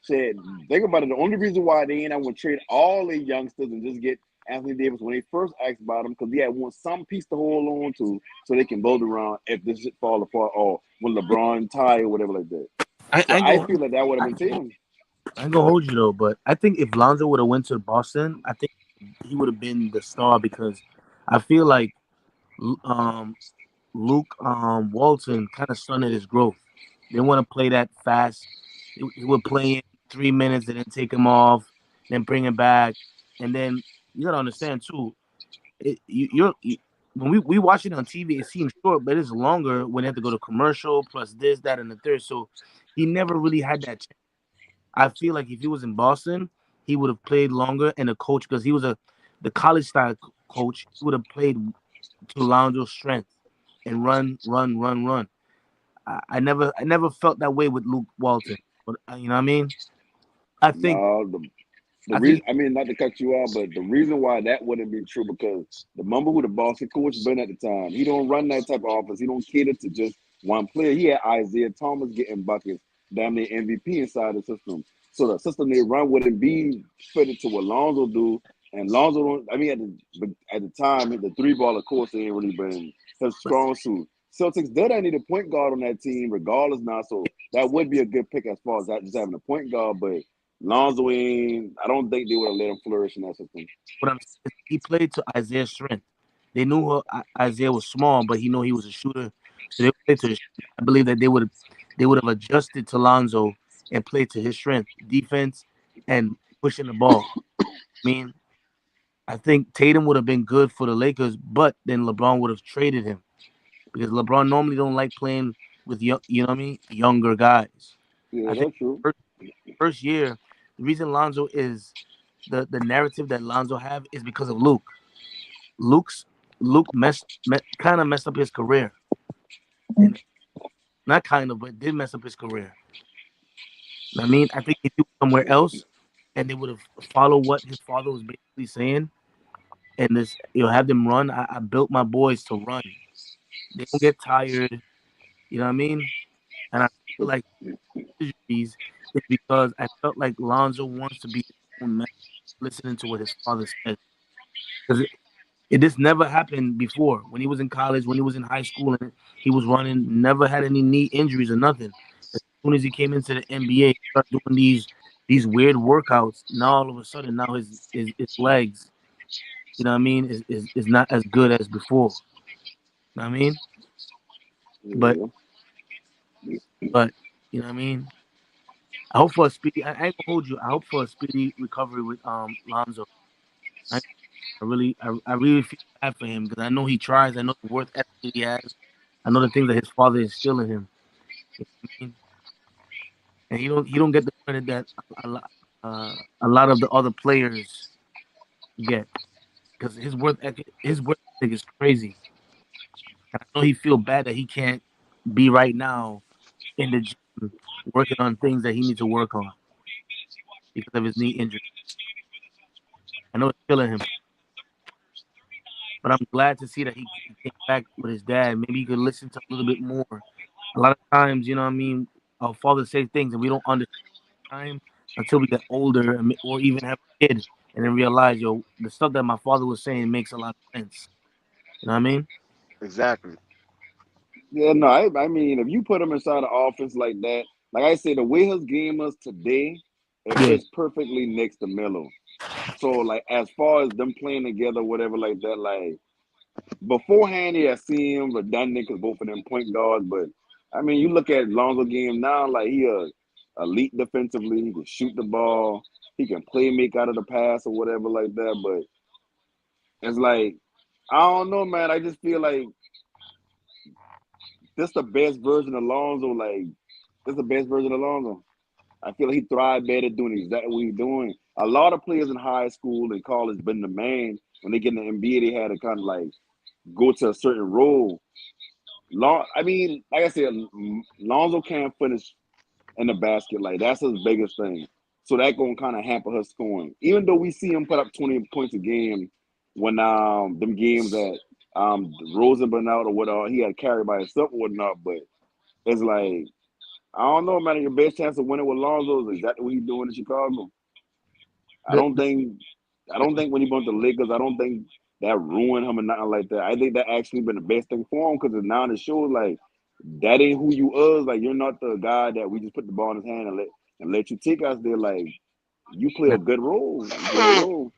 said, think about it. The only reason why they ain't going to trade all the youngsters and just get Anthony Davis when they first asked about him, because they had want some piece to hold on to so they can build around if this shit fall apart or when LeBron tie or whatever like that. I So ain't I gonna feel like that would have been Tatum. I ain't gonna hold you though, but I think if Lonzo would have went to Boston, I think he would have been the star because I feel like um Luke Walton kind of stunted his growth. They want to play that fast. He would play in 3 minutes and then take him off, then bring him back, and then you gotta understand too. When we watch it on TV, it seems short, but it's longer when they have to go to commercial plus this, that, and the third. So he never really had that chance. I feel like if he was in Boston, he would have played longer, and the coach, because he was the college style coach, he would have played to Lonzo's strength and run. I never felt that way with Luke Walton. But you know what I mean? I think No, the I think reason, I mean, not to cut you off, but the reason why that wouldn't be true because the Mamba who the Boston coach been at the time, he don't run that type of offense. He don't cater to just one player. He had Isaiah Thomas getting buckets, damn near MVP inside the system. So the system they run wouldn't be fitted to what Lonzo do. And Lonzo don't. I mean, at the time, the three ball, of course, ain't really been his strong suit. Celtics did I need a point guard on that team, regardless now. So that would be a good pick as far as that just having a point guard, but. Lonzo ain't. I don't think they would have let him flourish in that system. what I'm saying is he played to Isaiah's strength. They knew Isaiah was small, but he knew he was a shooter. So they played to his strength. I believe that they would have adjusted to Lonzo and played to his strength, defense and pushing the ball. I mean, I think Tatum would have been good for the Lakers, but then LeBron would have traded him because LeBron normally don't like playing with you know what I mean, younger guys. Yeah, I think that's true. first year, the reason Lonzo is the narrative that Lonzo have is because of Luke. Luke's Luke kind of messed up his career, and not kind of, but did mess up his career. I mean, I think if he was somewhere else and they would have followed what his father was basically saying, and this have them run. I built my boys to run. They don't get tired. You know what I mean? And I feel like injuries is because I felt like Lonzo wants to be his own man, listening to what his father says. Because this never happened before. When he was in college, when he was in high school, and he was running, never had any knee injuries or nothing. As soon as he came into the NBA, he started doing these weird workouts. Now all of a sudden, now his legs, you know what I mean, is not as good as before. You know what I mean? But Yeah. but you know what I mean? I hope for a speedy. I ain't gonna hold you. I hope for a speedy recovery with Lonzo. I, I really feel bad for him because I know he tries. I know the worth ethic he has. I know the things that his father instilled in him. You know what I mean? And he don't get the credit that a lot of the other players get because his worth ethic is crazy. And I know he feel bad that he can't be right now in the gym working on things that he needs to work on because of his knee injury. I know it's killing him, but I'm glad to see that he came back with his dad. Maybe he could listen to a little bit more. A lot of times, you know what I mean, our fathers say things and we don't understand time until we get older or even have a kid and then realize, yo, the stuff that my father was saying makes a lot of sense. You know what I mean? Exactly. Yeah, no, I mean, if you put him inside an offense like that, like I said, the way his game is today, it Yeah. fits perfectly next to Melo. So, like, as far as them playing together, whatever, like that, like, beforehand, yeah, I see him redundant because both of them point guards. But, I mean, you look at Lonzo game now, like, he elite defensively. He can shoot the ball. He can play make out of the pass or whatever like that. But it's like, I don't know, man. I just feel like this the best version of Lonzo. Like, this the best version of Lonzo. I feel like he thrived better doing exactly what he's doing. A lot of players in high school and college been the man. When they get in the NBA, they had to kind of like go to a certain role. I mean, like I said, Lonzo can't finish in the basket. Like, that's his biggest thing. So that gonna kind of hamper her scoring. Even though we see him put up 20 points a game when them games that Rosen been out or whatever, he had carried by himself or whatnot. But it's like, I don't know, man. Your best chance of winning with Lonzo is exactly what he's doing in Chicago. I The, don't think when he went to the Lakers, I don't think that ruined him or nothing like that. I think that actually been the best thing for him because now it shows like that ain't who you is. Like, you're not the guy that we just put the ball in his hand and let you take us there. Like, you play a good role. You play a role.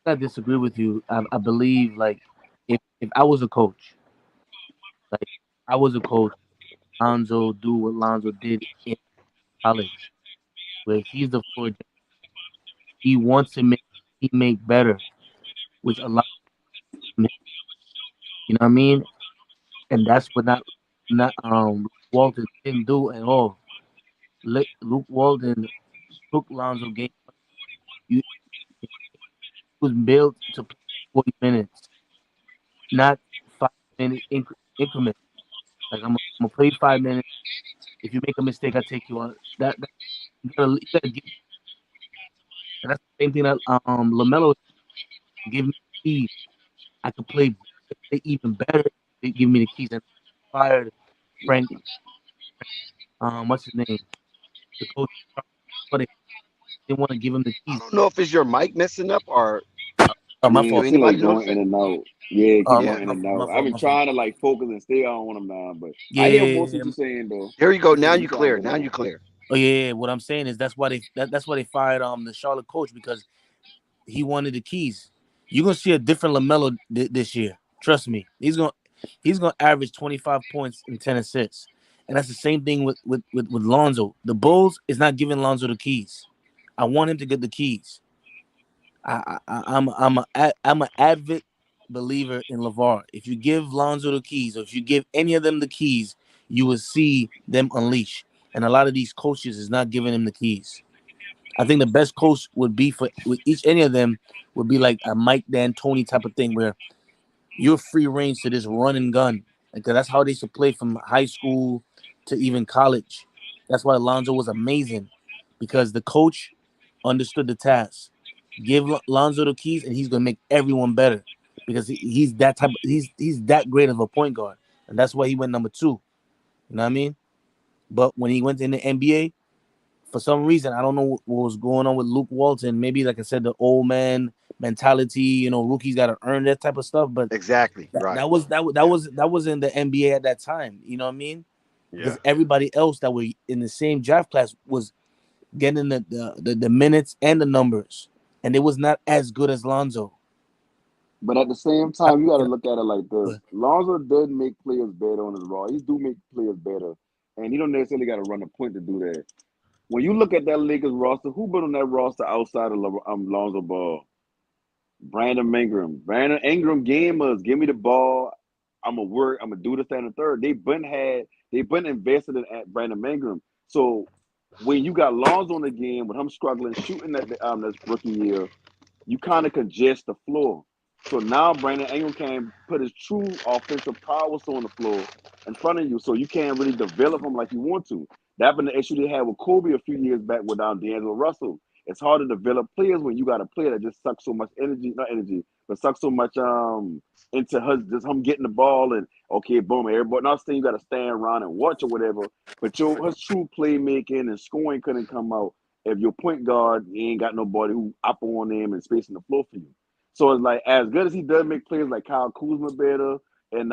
I disagree with you. I believe like if I was a coach, like I was a coach, Lonzo do what Lonzo did in college, where he's the floor general. He wants to make he make better, which a lot of him, you know what I mean? And that's what not Walton didn't do at all. Luke Walton took Lonzo game. You he was built to play 40 minutes, not 5 minute increments. Like I'm gonna play 5 minutes. If you make a mistake, I take you out. That you gotta give. And that's the same thing that Lamelo give me the keys. I could play even better. They give me the keys and fired Frank. What's his name? The coach, but they didn't want to give him the I keys. don't know if it's your mic messing up or My Yeah, do it fault. seems like anybody going notice in it? and out. Yeah, keep Yeah. going in and My out. I've fault. been My fault. trying to like focus and stay on him now, but I hear most Yeah. what you're saying though. There you go. You Now you you sound clear. good Now now. you clear. Oh yeah. What I'm saying is that's why they fired the Charlotte coach because he wanted the keys. You're gonna see a different Lamelo this year. Trust me. He's gonna average 25 points and 10 assists. And that's the same thing with Lonzo. The Bulls is not giving Lonzo the keys. I want him to get the keys. I'm an avid believer in LeVar. If you give Lonzo the keys, or if you give any of them the keys, you will see them unleash. And a lot of these coaches is not giving them the keys. I think the best coach would be for with any of them would be like a Mike D'Antoni type of thing where you're free range to just run and gun. Because that's how they should play from high school to even college. That's why Lonzo was amazing because the coach understood the task. Give Lonzo the keys, and he's gonna make everyone better because he's that type. He's that great of a point guard, and that's why he went number 2. You know what I mean? But when he went in the NBA, for some reason, I don't know what was going on with Luke Walton. Maybe, like I said, the old man mentality. Rookies got to earn that type of stuff. But Exactly. that, Right. that was that, that Yeah. was that was in the NBA at that time. You know what I mean? Yeah. Because everybody else that were in the same draft class was getting the minutes and the numbers, and it was not as good as Lonzo. But at the same I- time, you got to you look at it like this. know, Lonzo did make players better on his raw. He do make players better, and he don't necessarily got to run a point to do that. when you look at that Lakers roster, who been on that roster outside of Lonzo Ball? Brandon Ingram. Brandon Ingram gamers. Give me the ball. I'm gonna work. I'm gonna do this, that, and the third. They've been invested in at Brandon Ingram. So when you got Lonzo on the game with him struggling shooting that this rookie year, you kind of congest the floor. So now Brandon Ingram can put his true offensive prowess on the floor in front of you, so you can't really develop him like you want to. That been the issue they had with Kobe a few years back without D'Angelo Russell. It's hard to develop players when you got a player that just sucks so much energy, not energy, but sucks so much into just him getting the ball and okay, boom, everybody. Not saying you got to stand around and watch or whatever, but his true playmaking and scoring couldn't come out if your point guard you ain't got nobody who up on him and spacing the floor for you. So it's like as good as he does make players like Kyle Kuzma better, and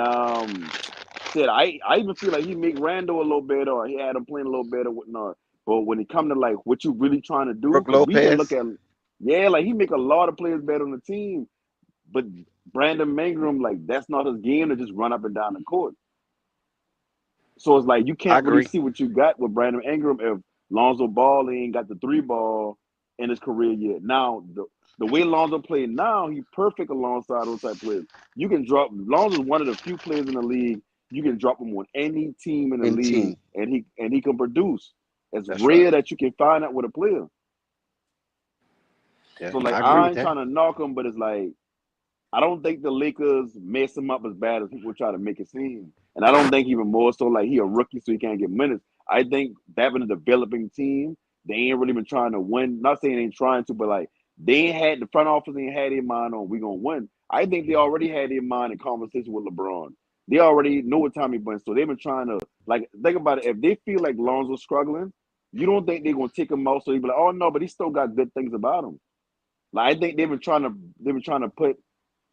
said I even feel like he make Randall a little better, or he had him playing a little better, whatnot. But when it come to like what you really trying to do, Brook because we can Lopez. look at, like he make a lot of players better on the team, but Brandon Ingram, like that's not his game to just run up and down the court. So it's like you I can't really agree. see what you got with Brandon Ingram if Lonzo Ball ain't got the 3 ball in his career yet. Now the way Lonzo played now, he's perfect alongside those type players. You can drop Lonzo's one of the few players in the league. You can drop him on any team in the In league, team. and he can produce. It's That's right. rare that you can find that with a player. Yeah, So like I agree I with ain't that. trying to knock him, but it's like I don't think the Lakers mess him up as bad as people try to make it seem. And I don't think even more so like he a rookie so he can't get minutes. I think that been a developing team. They ain't really been trying to win. Not saying they ain't trying to, but like they ain't had the front office ain't had in mind on we gonna win. I think they already had in mind in conversation with LeBron. They already know what Tommy Bunn. So they've been trying to like think about it. If they feel like Lonzo's struggling, you don't think they're gonna take him out so you be like, oh no, but he still got good things about him. Like I think they've been trying to put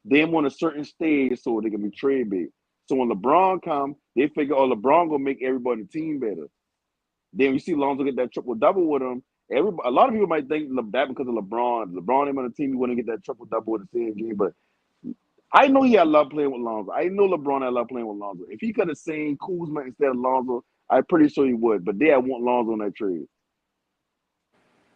them on a certain stage so they can be trade bait. So when LeBron come, they figure, oh, LeBron gonna make everybody on the team better. Then you see Lonzo get that triple double with him. A lot of people might think that because of LeBron. LeBron him on the team, he wouldn't get that triple double with the same game. But I know he had love playing with Lonzo. I know LeBron had love playing with Lonzo. If he could have seen Kuzma instead of Lonzo, I'm pretty sure he would. But they had want Lonzo on that trade.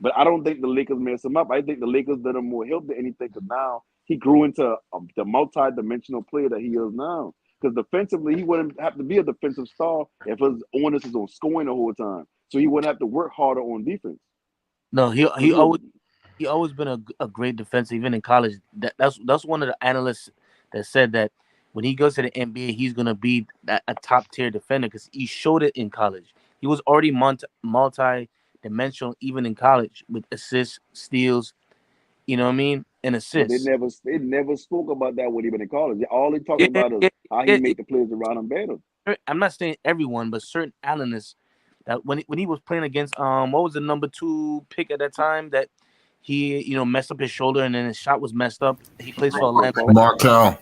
But I don't think the Lakers mess him up. I think the Lakers did him more help than anything because now he grew into the multi-dimensional player that he is now. Because defensively, he wouldn't have to be a defensive star if his onus is on scoring the whole time. So he wouldn't have to work harder on defense. No, he Because he always been a great defense, even in college. That's one of the analysts that said that when he goes to the NBA, he's gonna be a top tier defender because he showed it in college. He was already multi dimensional even in college with assists, steals. You know what I mean, and but they assists. never spoke about that when he been in college. All they talking Yeah, about is yeah, how he yeah. make the players around him better. I'm not saying everyone, but certain analysts that when he was playing against what was the number 2 pick at that time that he messed up his shoulder and then his shot was messed up. He plays for Atlanta. Right? Markel.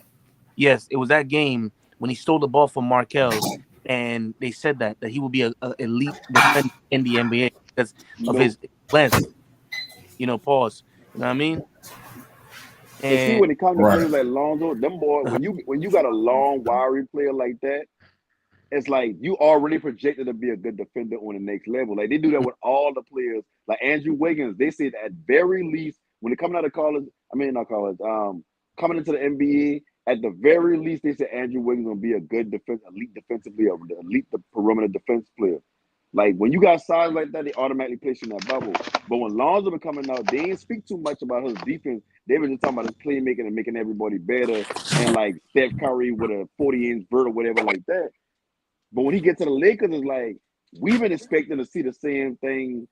Yes, it was that game when he stole the ball from Markel, and they said that he would be a elite defender in the NBA because of Nope. his length. Pause. You know what I mean? But see, And when it comes to Right. players like Lonzo, them boy, when you got a long, wiry player like that, it's like you already projected to be a good defender on the next level. Like they do that with all the players. Like Andrew Wiggins, they said at very least when they coming out of college, I mean not college, coming into the NBA, at the very least they said Andrew Wiggins gonna be a good elite defensively, or elite perimeter defense player. Like when you got size like that, they automatically place you in that bubble. But when Lonzo been coming out, they didn't speak too much about his defense. They were just talking about his playmaking and making everybody better, and like Steph Curry with a 40-inch vert or whatever like that. But when he gets to the Lakers, it's like we've been expecting to see the same thing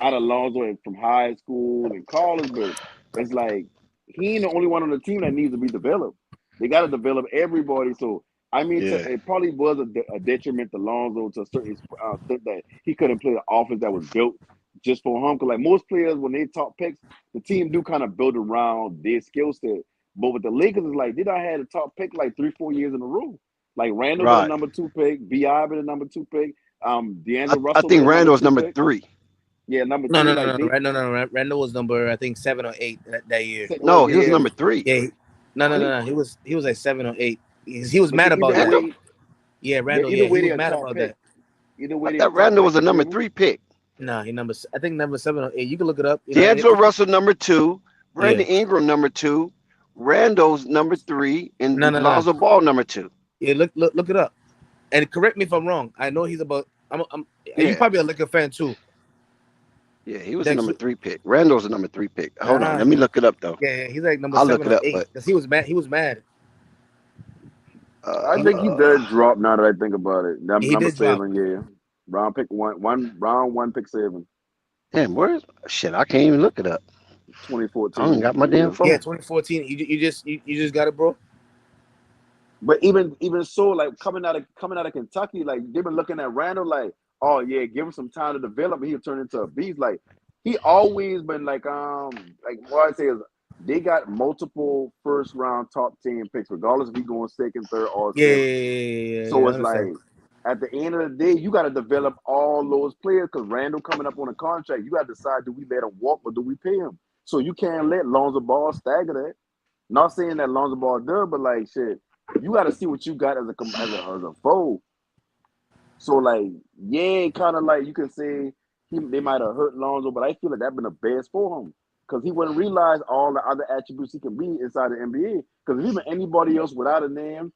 out of Lonzo from high school and college, but it's like he ain't the only one on the team that needs to be developed. They got to develop everybody. So I mean, Yeah. it probably was a detriment to Lonzo to a certain extent that he couldn't play the offense that was built just for him. Because like most players, when they top picks, the team do kind of build around their skill set. But with the Lakers, it's like they done had a top pick like 3-4 years in a row. Like Randall been a Right. number 2 pick, Bi been a number 2 pick, D'Angelo I Russell been think a number Randall's 2 number pick. 3. Yeah, number no, 3. no, no, Like no, they, no. Randall was number I think 7 or 8 that year. well, No, he was yeah, number 3. Yeah, no, no, he, no, no. He was like 7 or 8. He was but mad see, either about that. Randall? way, Yeah, yeah, Randall. either Yeah, he way was they're a mad top about pick. that. Either I way they're a thought top Randall pick was a number too. 3 pick. Nah, he number. I think number 7 or 8. You can look it up. D'Angelo Russell number 2, Yeah. Brandon Ingram number 2, Randall's number 3, and No. Lonzo Ball number 2. Yeah, look it up, and correct me if I'm wrong. I know he's about. You Yeah. probably a Laker fan too. Yeah, he was a number 3 pick. Randall's a number 3 pick. Hold on, let me look it up though. Yeah, he's like number I'll 7 look it or up, 8 but because he was mad. He was mad. I think he did drop. Now that I think about it, He number did drop. 7, yeah. Round pick round 1 pick 7. Damn, where's shit? I can't even look it up. 2014. I don't got my damn phone. Yeah, 2014. You just got it, bro. But even so, like coming out of Kentucky, like they've been looking at Randall like, oh yeah, give him some time to develop, and he'll turn into a beast. Like he always been like what I say is they got multiple first round top 10 picks, regardless if he going second, third, or seventh. Yeah. So I it's like understand. at the end of the day, you got to develop all those players because Randall coming up on a contract. You got to decide, do we let him walk or do we pay him? So you can't let Lonzo Ball stagger that. Not saying that Lonzo Ball done, but like shit, you got to see what you got as a foe. So like, yeah, kind of like you can say they might have hurt Lonzo, but I feel like that been the best for him because he wouldn't realize all the other attributes he can be inside the NBA. Because if he been anybody else without a name,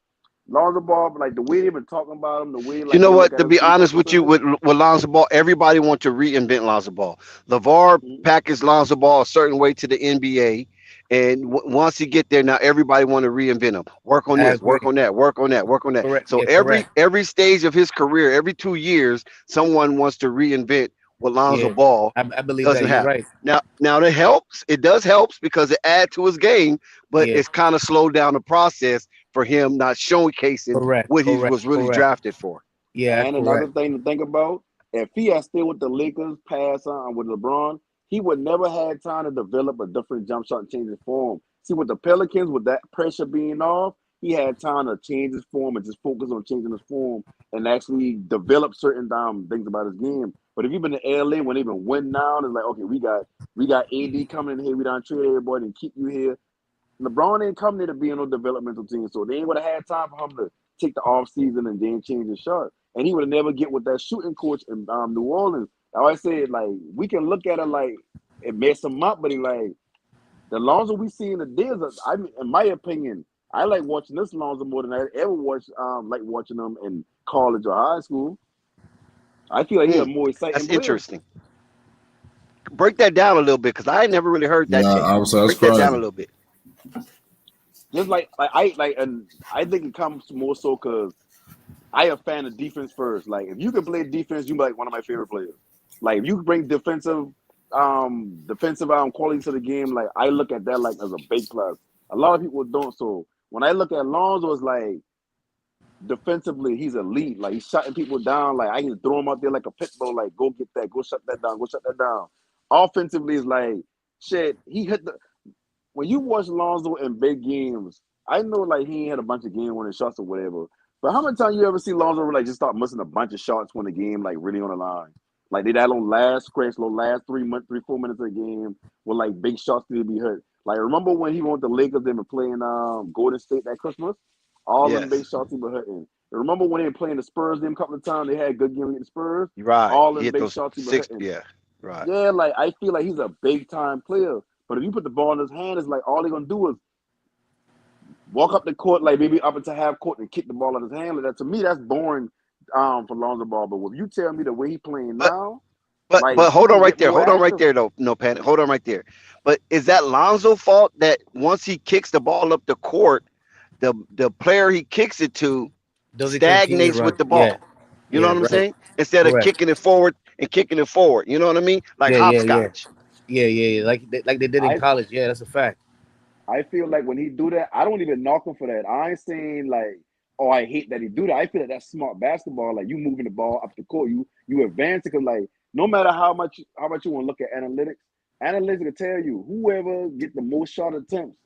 Lonzo Ball, like the way they've been talking about him, the way like You know they look what? at To his be three-point honest with you, percentage. with Lonzo Ball, everybody wants to reinvent Lonzo Ball. LeVar packaged Lonzo Ball a certain way to the NBA, and once he get there, now everybody want to reinvent him. Work on I this, agree. work on that, work on that, work on that. Correct. So Yeah, correct. every stage of his career, every 2 years, someone wants to reinvent what Lonzo Yeah, Ball I believe doesn't that. You're have. right. Now that helps. It does helps because it adds to his game, but Yeah. it's kind of slowed down the process for him not showcasing Correct. what he was really drafted for. Yeah, And another correct. thing to think about, if he had stayed with the Lakers past on with LeBron, he would never had time to develop a different jump shot and change his form. See, with the Pelicans, with that pressure being off, he had time to change his form and just focus on changing his form and actually develop certain things about his game. But if you've been to LA when they've been winning now, it's like, okay, we got AD coming in here, we done trade everybody and keep you here. LeBron ain't coming there to be in no developmental team, so they ain't would have had time for him to take the off season and then change his shot. And he would have never get with that shooting coach in New Orleans. I always said like we can look at it like it messed him up, but he like the Lonzo we see in the days. I mean, in my opinion, I like watching this Lonzo more than I ever watched like watching him in college or high school. I feel like he's a more exciting That's player. interesting. Break that down a little bit because I never really heard that Yeah, take. I was that's Break that down a crazy. little bit. Just and I think it comes more so because I a fan of defense first. Like if you can play defense, you like one of my favorite players. Like if you bring defensive quality to the game, like I look at that like as a big plus. A lot of people don't. So when I look at Lonzo, it's like defensively he's elite. Like he's shutting people down. Like I can throw him out there like a pit bull. Like go get that, go shut that down, go shut that down. Offensively is like shit. He hit the when you watch Lonzo in big games, I know like he ain't had a bunch of game winning shots or whatever. But how many times you ever see Lonzo like just start missing a bunch of shots when the game like really on the line? Like they that on last scratch, those last 4 minutes of the game with like big shots to be hit. Like remember when he went to Lakers, they were playing Golden State that Christmas? All them big Yes, shots he was hitting. Remember when they were playing the Spurs them a couple of times, they had good game against the Spurs? you're right. All He them hit big those shots he was 6. hitting. Yeah, right. Yeah, like I feel like he's a big time player. But if you put the ball in his hand, it's like all they're gonna do is walk up the court, like maybe up into half court and kick the ball out of his hand. Like that to me, that's boring for Lonzo Ball. But if you tell me the way he playing But now, but like but he hold on can right get there. more Hold on right active. there though. No panic. Hold on right there. But is that Lonzo fault that once he kicks the ball up the court, the player he kicks it to Doesn't continue to stagnates with run. the Yeah. ball? You know Yeah. what I'm Right. saying? Instead of Correct. kicking it forward and kicking it forward. You know what I mean? Like Yeah. hopscotch. Yeah. Like they did in I college. Yeah, that's a fact. I feel like when he do that, I don't even knock him for that. I ain't saying like, oh, I hate that he do that. I feel like that's smart basketball. Like you moving the ball up the court, you advance it. Cause like no matter how much you want to look at analytics will tell you whoever get the most shot attempts.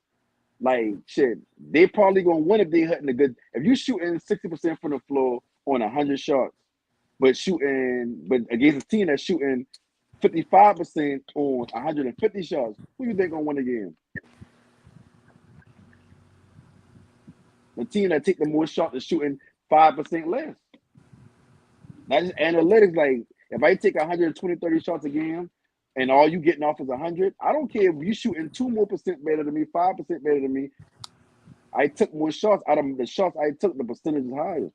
Like shit, they probably gonna win if they hitting a good. If you shooting 60% from the floor on 100 shots, but against a team that's shooting 55% on 150 shots, who you think gonna win the game? The team that take the more shots is shooting 5% less. That's just analytics. Like If I take 120, 30 shots a game, and all you getting off is 100, I don't care if you shooting 2% more better than me, 5% better than me. I took more shots. Out of the shots I took, the percentage is higher.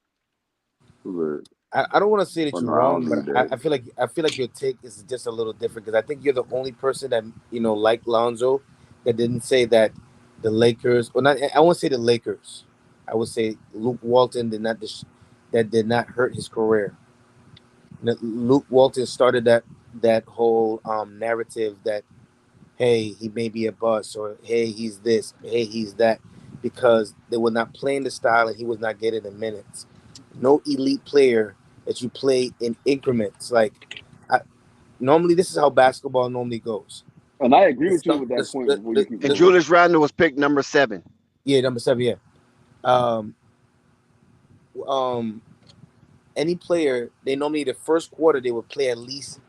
I don't want to say that But you're no, I wrong, don't but do that. I feel like your take is just a little different because I think you're the only person that like Lonzo, that didn't say that the Lakers, or not. I won't say the Lakers. I would say Luke Walton that did not hurt his career. Luke Walton started that whole narrative that, hey, he may be a bust, or hey, he's this, hey, he's that, because they were not playing the style and he was not getting the minutes. No elite player that you play in increments. Like, normally, this is how basketball normally goes. And I agree with you with that point before you keep And going. Julius Randle was picked number 7. Yeah, number 7. Yeah. Um, any player, they normally the first quarter they would play at least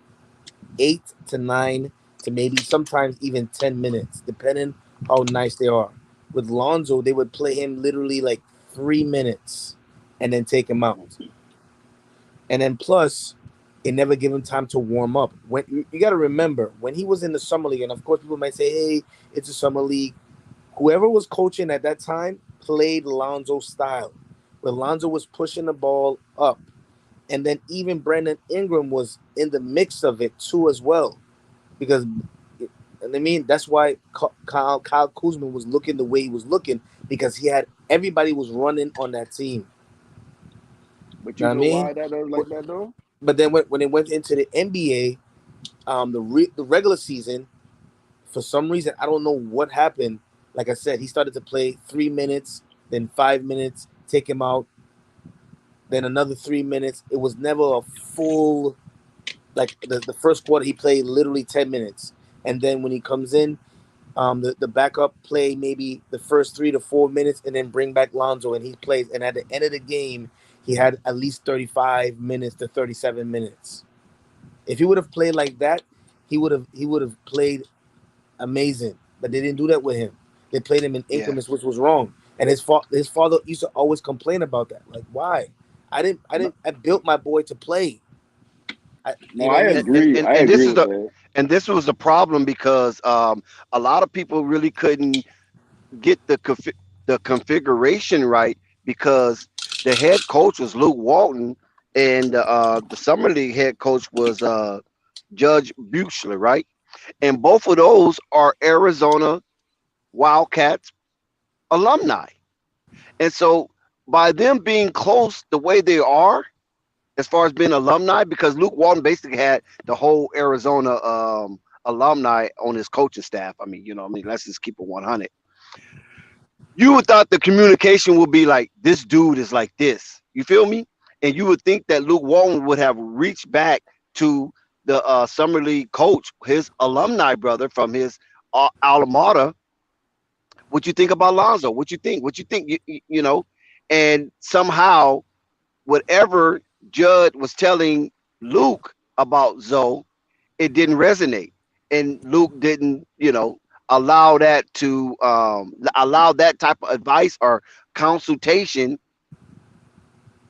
8 to 9 to maybe sometimes even 10 minutes, depending how nice they are. With Lonzo, they would play him literally like 3 minutes and then take him out. And then plus, it never give him time to warm up. When you got to remember, when he was in the summer league, and of course people might say, hey, it's a summer league. Whoever was coaching at that time played Lonzo's style, where Lonzo was pushing the ball up. And then even Brandon Ingram was in the mix of it too as well. Because, and I mean, that's why Kyle Kuzma was looking the way he was looking, because he had everybody was running on that team. But you know why that is like that though? But then when it went into the NBA, the regular season, for some reason, I don't know what happened. Like I said, he started to play 3 minutes, then 5 minutes, take him out, then another 3 minutes. It was never a full, like the first quarter, he played literally 10 minutes. And then when he comes in, the backup play maybe the first 3 to 4 minutes and then bring back Lonzo and he plays. And at the end of the game, he had at least 35 minutes to 37 minutes. If he would have played like that, he would have played amazing. But they didn't do that with him. They played him in increments, which was wrong. And his father used to always complain about that. Like, why? I built my boy to play. I agree. I and this agree is with the that. and this was the problem because a lot of people really couldn't get the configuration right because the head coach was Luke Walton and the summer league head coach was Judge Buechler, right? And both of those are Arizona Wildcats alumni. And so by them being close the way they are, as far as being alumni, because Luke Walton basically had the whole Arizona alumni on his coaching staff. I mean, let's just keep it 100. You would thought the communication would be like, this dude is like this. You feel me? And you would think that Luke Walton would have reached back to the summer league coach, his alumni brother from his alma mater. What you think about Lonzo? What you think? What you think? And somehow, whatever Judd was telling Luke about Zoe, it didn't resonate, and Luke didn't, allow that to allow that type of advice or consultation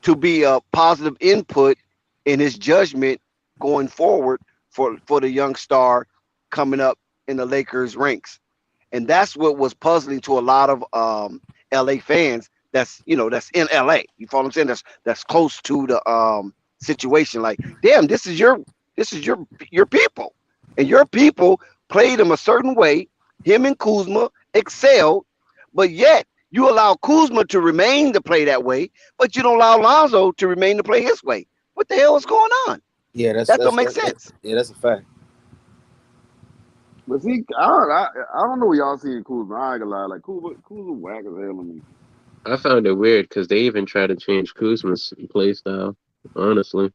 to be a positive input in his judgment going forward for the young star coming up in the Lakers ranks. And that's what was puzzling to a lot of LA fans that's in LA. You follow what I'm saying? That's close to the situation. Like, damn, this is your people. And your people played him a certain way. Him and Kuzma excelled, but yet you allow Kuzma to remain to play that way, but you don't allow Lonzo to remain to play his way. What the hell is going on? Yeah, that don't make sense. That's a fact. But see, I don't know what y'all see in Kuzma. I ain't gonna lie, like Kuzma whack as hell to me. I found it weird because they even tried to change Kuzma's play style. Honestly,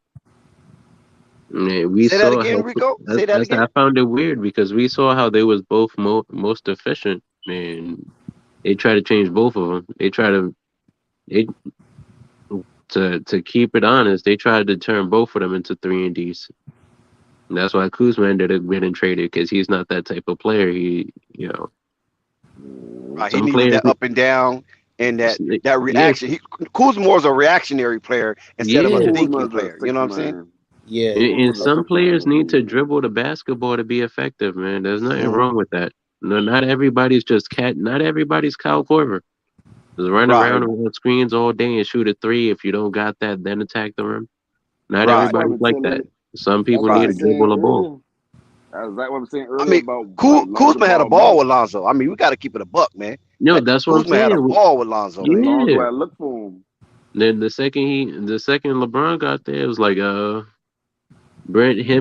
we Say saw that again, how. Rico. Say that again. I found it weird because we saw how they was both most efficient, and they tried to change both of them. To keep it honest, they tried to turn both of them into 3-and-Ds. And that's why Kuzma ended up getting traded because he's not that type of player. He Right, he needed that up and down and that reaction. Kuzma was a reactionary player instead of a thinking player. You know what I'm saying? Yeah. And some players need to dribble the basketball to be effective, man. There's nothing wrong with that. No, not everybody's just cat. Not everybody's Kyle Korver. Just run Right. around and run screens all day and shoot a three. If you don't got that, then attack the rim. Not Right. That's why everybody's I'm like telling that. you. Some That's people what I need to was saying dribble the ball. earlier. That's exactly what I'm saying I earlier mean, about like Lonzo Kuzma had a ball ball minutes. with Lonzo. I mean, we got to keep it a buck, man. Yo, that's what I'm Kuzma had a saying. ball with Lonzo, man. Lonzo Yeah. had look for him. Then the second LeBron got there, it was like him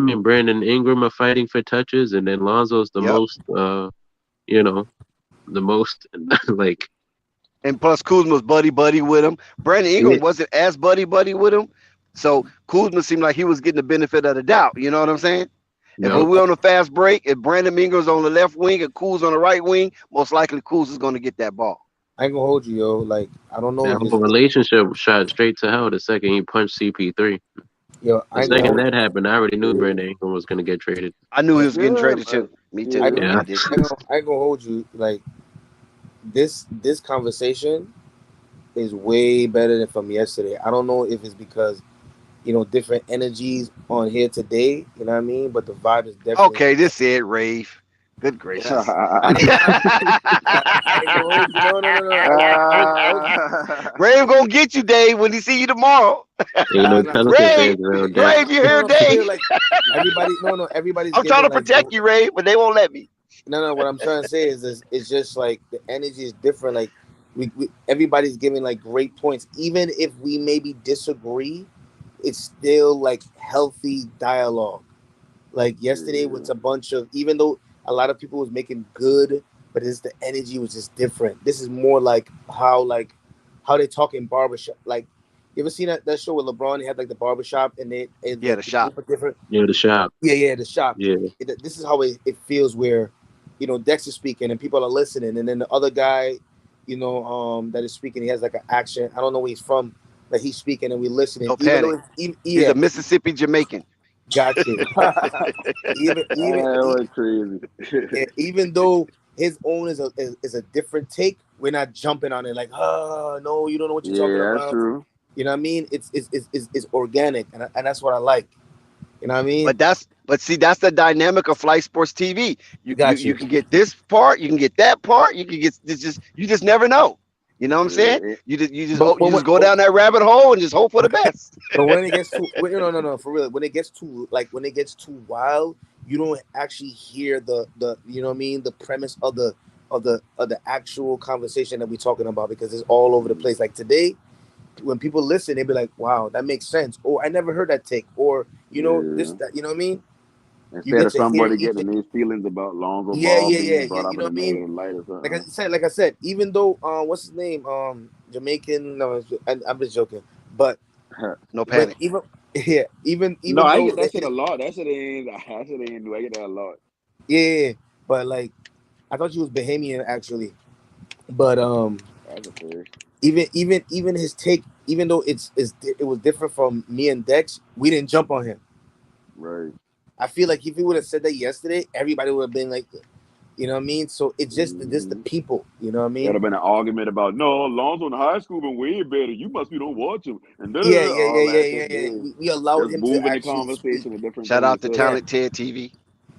and Brandon Ingram are fighting for touches, and then Lonzo's the Yep. most you know, the most like And plus, Kuzma's buddy with him. Brandon Ingram wasn't as buddy with him. So Kuzma seemed like he was getting the benefit of the doubt. You know what I'm saying? If no. we're on a fast break, if Brandon Ingram's on the left wing and Kuz on the right wing, most likely Kuz is going to get that ball. I ain't gonna hold you, yo. Like, I don't know That if it's whole relationship shot straight to hell the second he punched CP3. yo. The I ain't gonna second hold that happened, I already knew Brandon Ingram was gonna get traded. I knew he was getting Yeah, traded too. Me too. I, Yeah. I did. I ain't gonna hold you. Like, this conversation is way better than from yesterday. I don't know if it's because different energies on here today. You know what I mean? But the vibe is definitely. Okay, this is it, Rave. Good gracious. I ain't gonna hold you. No. Rave gonna get you, Dave, when he see you tomorrow. Ain't no Pelican fans around that. Rave, you hear Dave? Like, everybody's. I'm trying to giving, like, protect you, Rave, but they won't let me. No. What I'm trying to say is this: it's just like the energy is different. Like we everybody's giving like great points, even if we maybe disagree. It's still like healthy dialogue. Like yesterday was a bunch of, even though a lot of people was making good, but the energy was just different. This is more like how they talk in barbershop. Like, you ever seen that show with LeBron? He had like the barbershop and the shop. Different. Yeah, the shop. Yeah, the shop. Yeah. This is how it feels where, Dex is speaking and people are listening, and then the other guy, that is speaking, he has like an accent. I don't know where he's from, but he's speaking and we listening. No panic. He's a Mississippi Jamaican. Got you. That was crazy. Even though his own is a different take, we're not jumping on it like, oh no, you don't know what you're talking about. That's true. You know what I mean? It's organic, and that's what I like. You know what I mean? But see, that's the dynamic of Flight Sports TV. You can get this part, you can get that part, you can get you just never know. You know what I'm saying? You just go down that rabbit hole and just hope for the best. But when it gets too no, for real, when it gets too wild, you don't actually hear the you know what I mean, the premise of the actual conversation that we're talking about, because it's all over the place. Like today, when people listen, they be like, wow, that makes sense, or I never heard that take, or this, that, you know what I mean? Instead of somebody getting these feelings about Lonzo Ball being brought up in a negative light or something. Like I said, even though what's his name, Jamaican, no, I'm just joking, but no panic. Even no, I though get that shit a lot. That shit ain't new. I get that a lot. Yeah, but like, I thought you was Bahamian actually, but That's a first. even his take, even though it was different from me and Dex, we didn't jump on him. Right. I feel like if he would have said that yesterday, everybody would have been like, you know what I mean? So it's just the people, you know what I mean? There'd have been an argument about, no, Lonzo in high school been way better. You must be don't watch him. And Yeah. We allowed just him moving to the actually conversation with different Shout things. out to Talent Ted TV.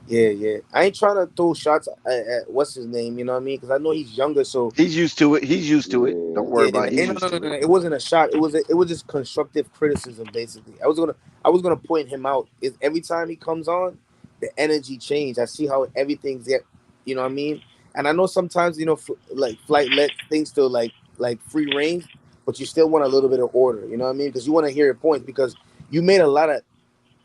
Yeah. I ain't trying to throw shots at what's his name, you know what I mean? Because I know he's younger, so he's used to it. Don't worry about it. He's used to it. It wasn't a shot. It was just constructive criticism, basically. I was gonna point him out. Is every time he comes on, the energy change. I see how everything's you know what I mean? And I know sometimes, like Flight let things to like free range, but you still want a little bit of order, you know what I mean? Because you want to hear your points, because you made a lot of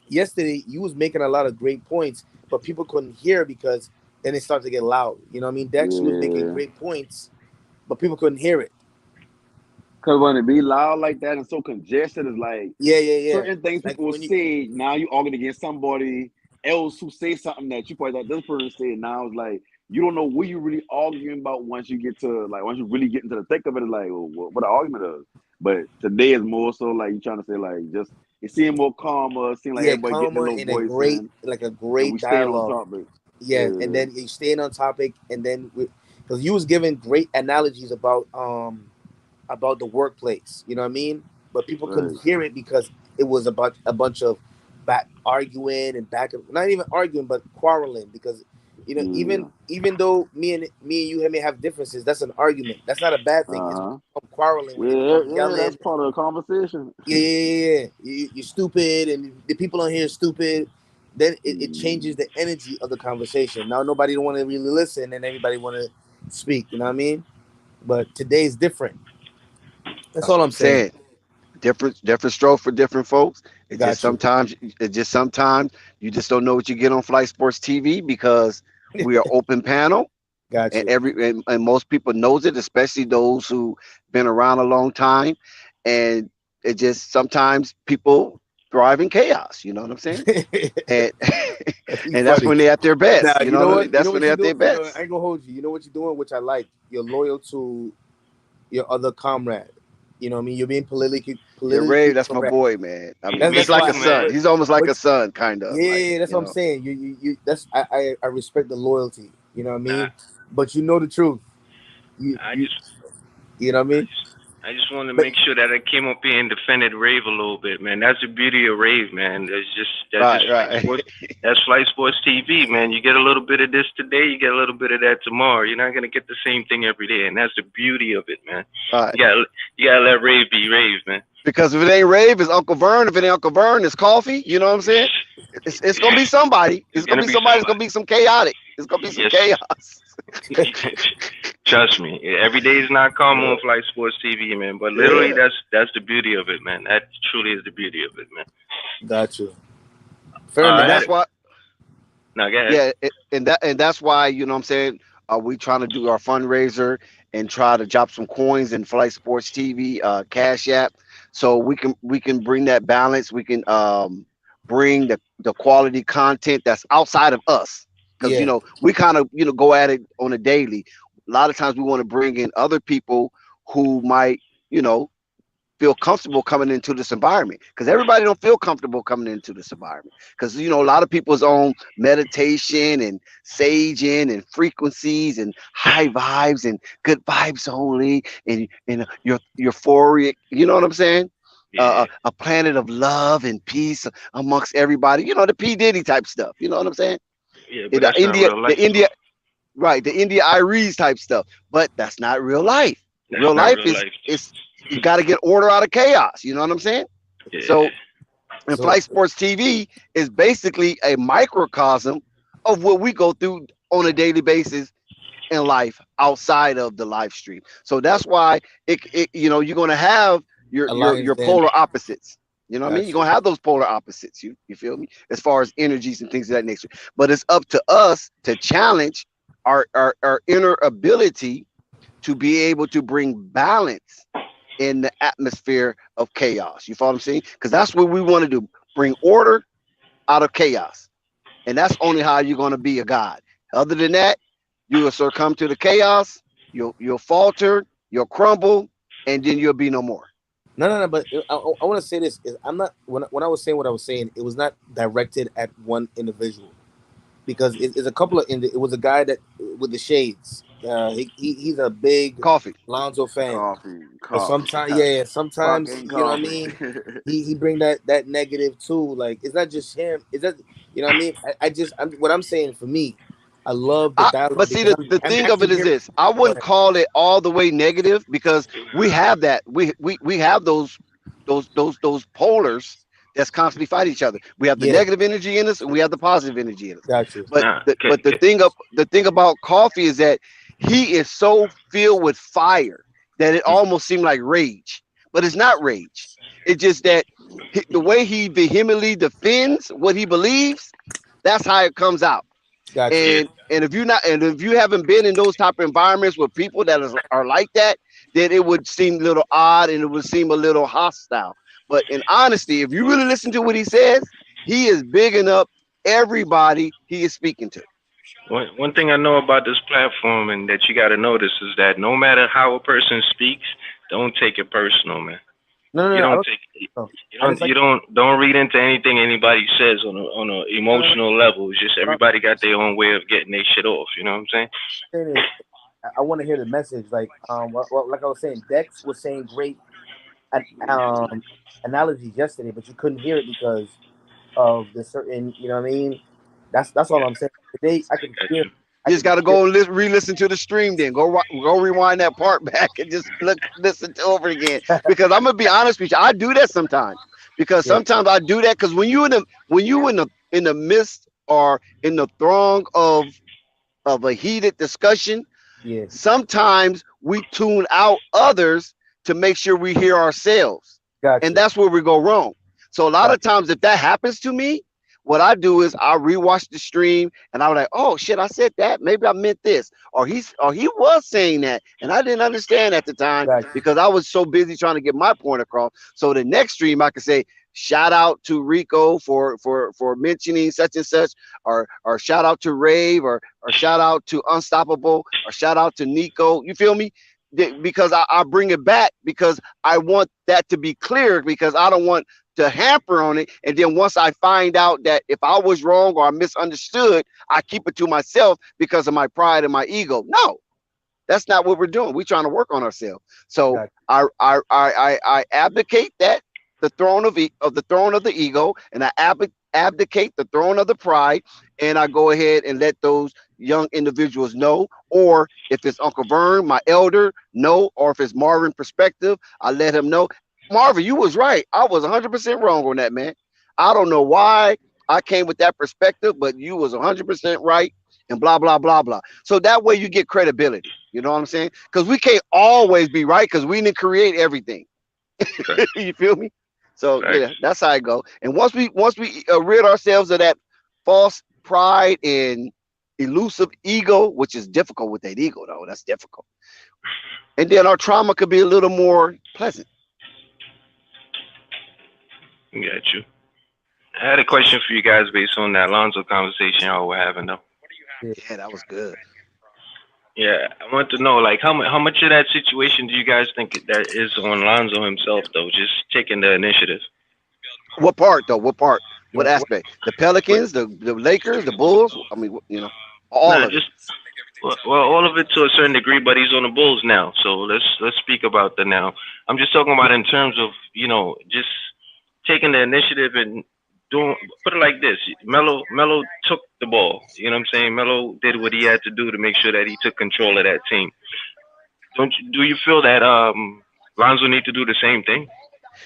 yesterday, you was making a lot of great points, but people couldn't hear because then it started to get loud. You know what I mean? Dex was making great points, but people couldn't hear it. Because when it be loud like that and so congested, it's like certain things like people say, now you arguing against somebody else who say something that you probably thought this person said. Now it's like you don't know what you really arguing about once you really get into the thick of it. It's like, well, what the argument is. But today is more so like you trying to say like just it seemed more calmer, it seemed like everybody getting a little voice in, a great we dialogue. Staying on topic. Yeah, and then you staying on topic, and then because you was giving great analogies about the workplace, you know what I mean? But people couldn't hear it because it was about a bunch of back arguing and not even arguing, but quarreling, because even though me and you may have differences, that's an argument. That's not a bad thing. It's when it becomes quarreling, when it becomes yelling. That's part of the conversation. Yeah. You're stupid, and the people on here are stupid. Then it changes the energy of the conversation. Now nobody don't want to really listen, and everybody want to speak. You know what I mean? But today's different. That's all what I'm saying. Different stroke for different folks. Got you. Sometimes you just don't know what you get on Flight Sports TV because we are open panel. Got you. And most people knows it, especially those who been around a long time. And it just sometimes people thrive in chaos. You know what I'm saying? and that's when they're at their best. Now, you know what I mean? That's when they're at their doing? best. I ain't gonna hold you. You know what you're doing, which I like. You're loyal to your other comrade. You know what I mean? You're being politically Ray, that's correct. my boy, man. I mean, That's he's like a son. He's almost like a son, kind of. Yeah, that's what I'm saying. You that's I respect the loyalty. You know what I mean? But you know the truth. You know what I mean? I just want to make sure that I came up here and defended Rave a little bit, man. That's the beauty of Rave, man. That's Flight Sports TV, man. You get a little bit of this today, you get a little bit of that tomorrow. You're not gonna get the same thing every day, and that's the beauty of it, man. Right. You gotta let Rave be Rave, man. Because if it ain't Rave, it's Uncle Vern. If it ain't Uncle Vern, it's Coffee. You know what I'm saying? It's gonna be somebody. It's gonna be somebody. It's gonna be some chaotic. It's gonna be some chaos. Trust me, every day is not calm on Flight Sports TV, man. But literally, that's the beauty of it, man. That truly is the beauty of it, man. Got you. Fair enough. That's why. No, go ahead. Yeah, and that's why, you know what I'm saying, we trying to do our fundraiser and try to drop some coins in Flight Sports TV Cash App, so we can bring that balance. We can bring the quality content that's outside of us. Because we kind of go at it on a daily. A lot of times we want to bring in other people who might feel comfortable coming into this environment, because everybody don't feel comfortable coming into this environment, because a lot of people's on meditation and saging and frequencies and high vibes and good vibes only and you're euphoric. You know what I'm saying? A planet of love and peace amongst everybody. The P Diddy type stuff. You know what I'm saying? Yeah, but that's not real life. The India Iries type stuff, but that's not real life. Real life is you got to get order out of chaos. You know what I'm saying? Yeah. So Flight Sports TV is basically a microcosm of what we go through on a daily basis in life outside of the live stream. So that's why you're going to have your polar opposites. You know what I mean? You're going to have those polar opposites. You feel me? As far as energies and things of that nature. But it's up to us to challenge our inner ability to be able to bring balance in the atmosphere of chaos. You follow what I'm saying? Because that's what we want to do. Bring order out of chaos. And that's only how you're going to be a god. Other than that, you will succumb to the chaos, you'll falter, you'll crumble, and then you'll be no more. No. But I want to say this: is I'm not when I was saying what I was saying, it was not directed at one individual, because it's a couple of. It was a guy that with the shades. He's a big Lonzo fan. Sometimes you know what I mean. He bring that negative too. Like, it's not just him. It's that, you know what I mean. What I'm saying for me, I love the dialogue. But see, the thing of it is this: I wouldn't call it all the way negative, because we have that. We have those polars that's constantly fight each other. We have the negative energy in us, and we have the positive energy in us. Gotcha. But the thing about Coffee is that he is so filled with fire that it almost seemed like rage, but it's not rage. It's just that the way he vehemently defends what he believes, that's how it comes out. Gotcha. And if you haven't been in those type of environments with people that are like that, then it would seem a little odd and it would seem a little hostile. But in honesty, if you really listen to what he says, he is bigging up everybody he is speaking to. One thing I know about this platform, and that you got to notice, is that no matter how a person speaks, don't take it personal, man. Don't read into anything anybody says on a emotional level. It's just everybody got their own way of getting their shit off. You know what I'm saying? I want to hear the message. Like like I was saying, Dex was saying great analogies yesterday, but you couldn't hear it because of the certain, you know what I mean? That's all I'm saying. Today I can hear. You just got to go and re-listen to the stream. Then go rewind that part back and just listen to over again. Because I'm gonna be honest with you, I do that sometimes. Because sometimes I do that because when you in the midst or in the throng of a heated discussion, Yeah. sometimes we tune out others to make sure we hear ourselves. Gotcha. And that's where we go wrong. So a lot of times if that happens to me, what I do is I rewatch the stream and I'm like, oh shit, I said that. Maybe I meant this. Or he was saying that. And I didn't understand at the time because I was so busy trying to get my point across. So the next stream I could say, shout out to Rico for mentioning such and such, or shout out to Rave, or shout out to Unstoppable, or shout out to Nico. You feel me? Because I bring it back because I want that to be clear, because I don't want to hamper on it. And then once I find out that if I was wrong or I misunderstood, I keep it to myself because of my pride and my ego. No, that's not what we're doing. We're trying to work on ourselves. So I abdicate that the throne of the ego, and I abdicate the throne of the pride, and I go ahead and let those young individuals know, or if it's Uncle Vern, my elder, know, or if it's Marvin Perspective, I let him know. Marvin, you was right. I was 100% wrong on that, man. I don't know why I came with that perspective, but you was 100% right, and blah, blah, blah, blah. So that way you get credibility. You know what I'm saying? Because we can't always be right because we didn't create everything. You feel me? So yeah, that's how I go. And once we rid ourselves of that false pride and elusive ego, which is difficult with that ego, though. That's difficult. And then our trauma could be a little more pleasant. Got you. I had a question for you guys based on that Lonzo conversation y'all were having, though. Yeah, that was good. Yeah, I want to know, like, how much of that situation do you guys think that is on Lonzo himself, though, just taking the initiative? What part, though? What part? What aspect? The Pelicans, the Lakers, the Bulls? I mean, all of it. Well, all of it to a certain degree, but he's on the Bulls now. So let's speak about the now. I'm just talking about in terms of, just taking the initiative and put it like this. Melo took the ball. You know what I'm saying? Melo did what he had to do to make sure that he took control of that team. Do you feel that Lonzo need to do the same thing?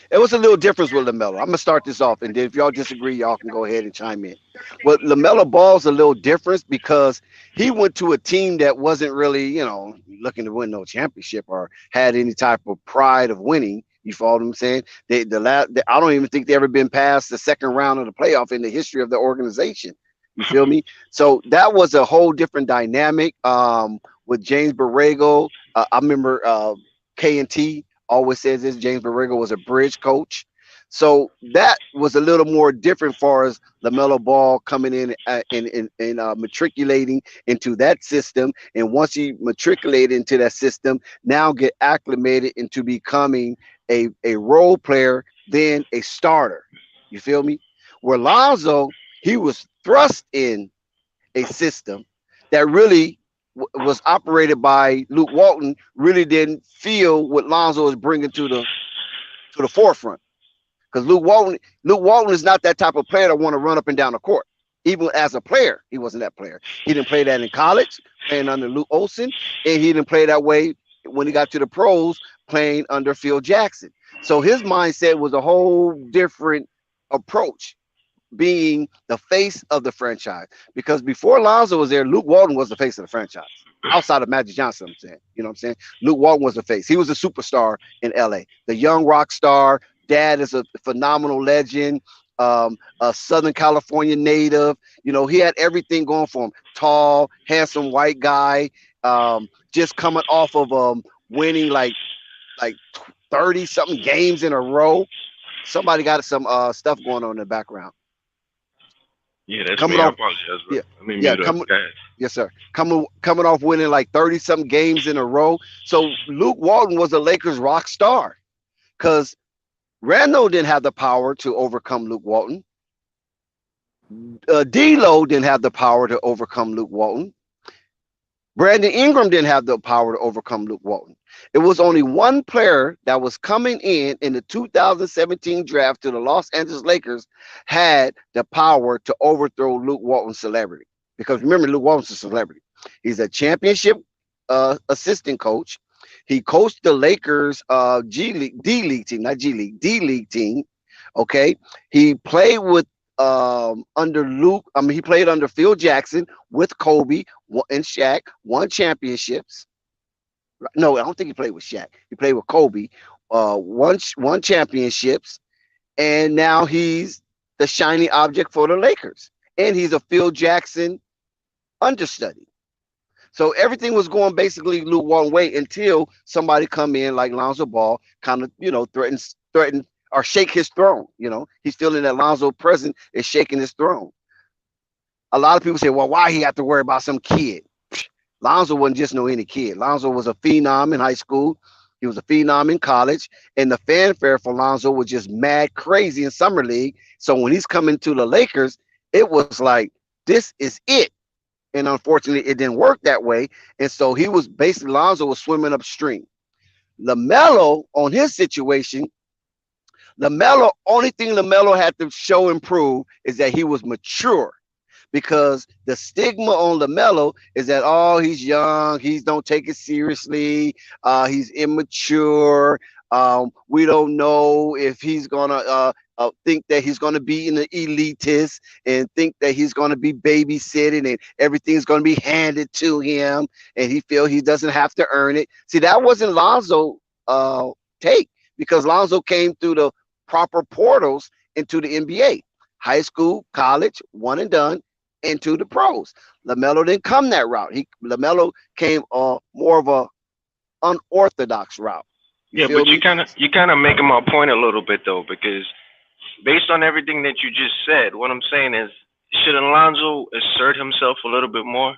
It was a little difference with LaMelo. I'm gonna start this off, and then if y'all disagree, y'all can go ahead and chime in. But LaMelo Ball's a little different because he went to a team that wasn't really, looking to win no championship or had any type of pride of winning. You follow what I'm saying? I don't even think they ever been past the second round of the playoff in the history of the organization. You feel me? So that was a whole different dynamic. With James Borrego, I remember K&T always says this. James Borrego was a bridge coach. So that was a little more different for us. LaMelo Ball coming in and matriculating into that system. And once he matriculated into that system, now get acclimated into becoming a role player, then a starter. You feel me? Where Lonzo, he was thrust in a system that really was operated by Luke Walton, really didn't feel what Lonzo was bringing to the forefront. Because Luke Walton is not that type of player that want to run up and down the court. Even as a player, he wasn't that player. He didn't play that in college, playing under Luke Olson, and he didn't play that way when he got to the pros, playing under Phil Jackson. So his mindset was a whole different approach, being the face of the franchise. Because before Lonzo was there, Luke Walton was the face of the franchise. Outside of Magic Johnson, I'm saying. You know what I'm saying? Luke Walton was the face. He was a superstar in LA. The young rock star. Dad is a phenomenal legend. A Southern California native. He had everything going for him. Tall, handsome white guy. Just coming off of winning like 30 something games in a row. Somebody got some stuff going on in the background. Yeah, that's me. I apologize, bro. Yes, sir. Coming off winning like 30 something games in a row. So Luke Walton was a Lakers rock star because Randall didn't have the power to overcome Luke Walton. D'Lo didn't have the power to overcome Luke Walton. Brandon Ingram didn't have the power to overcome Luke Walton. It was only one player that was coming in the 2017 draft to the Los Angeles Lakers had the power to overthrow Luke Walton's celebrity. Because remember, Luke Walton's a celebrity. He's a championship assistant coach. He coached the Lakers G League, D League team, not G League, D League team. Okay, he played with under Luke. I mean, he played under Phil Jackson with Kobe and Shaq. Won championships. No, I don't think he played with Shaq. He played with Kobe. Won championships, and now he's the shiny object for the Lakers. And he's a Phil Jackson understudy. So everything was going basically Luke one way until somebody come in like Lonzo Ball, kind of threaten or shake his throne. He's feeling that Lonzo present is shaking his throne. A lot of people say, well, why he have to worry about some kid? Lonzo wasn't just no any kid. Lonzo was a phenom in high school. He was a phenom in college, and the fanfare for Lonzo was just mad crazy in summer league. So when he's coming to the Lakers, it was like, this is it. And unfortunately, it didn't work that way. And so he was basically, Lonzo was swimming upstream. LaMelo, on his situation, only thing LaMelo had to show and prove is that he was mature. Because the stigma on LaMelo is that, oh, he's young, he don't take it seriously, he's immature. We don't know if he's gonna think that he's gonna be an elitist and think that he's gonna be babysitting and everything's gonna be handed to him, and he feel he doesn't have to earn it. See, that wasn't Lonzo take, because Lonzo came through the proper portals into the NBA, high school, college, one and done, into the pros. LaMelo didn't come that route. LaMelo came more of a unorthodox route. Yeah, but you kind of making my point a little bit though, because based on everything that you just said, what I'm saying is, should Alonzo assert himself a little bit more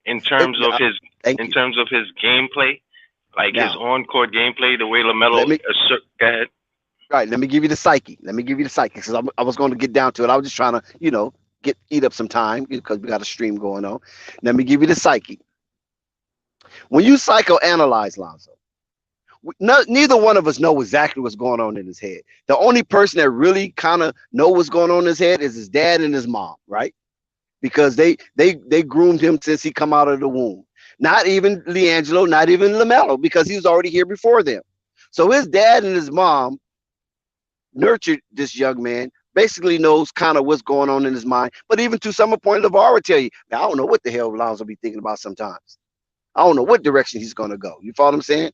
in terms of his gameplay, like his on-court gameplay, the way LaMelo assert? Go ahead. Right. Let me give you the psyche. Because I was going to get down to it. I was just trying to, eat up some time because we got a stream going on. Let me give you the psyche. When you psychoanalyze Lonzo, neither one of us know exactly what's going on in his head. The only person that really kind of know what's going on in his head is his dad and his mom, right? Because they groomed him since he come out of the womb. Not even LiAngelo, not even LaMelo, because he was already here before them. So his dad and his mom nurtured this young man, basically knows kind of what's going on in his mind. But even to some point, LeVar would tell you, I don't know what the hell Lonzo be thinking about sometimes. I don't know what direction he's going to go. You follow what I'm saying?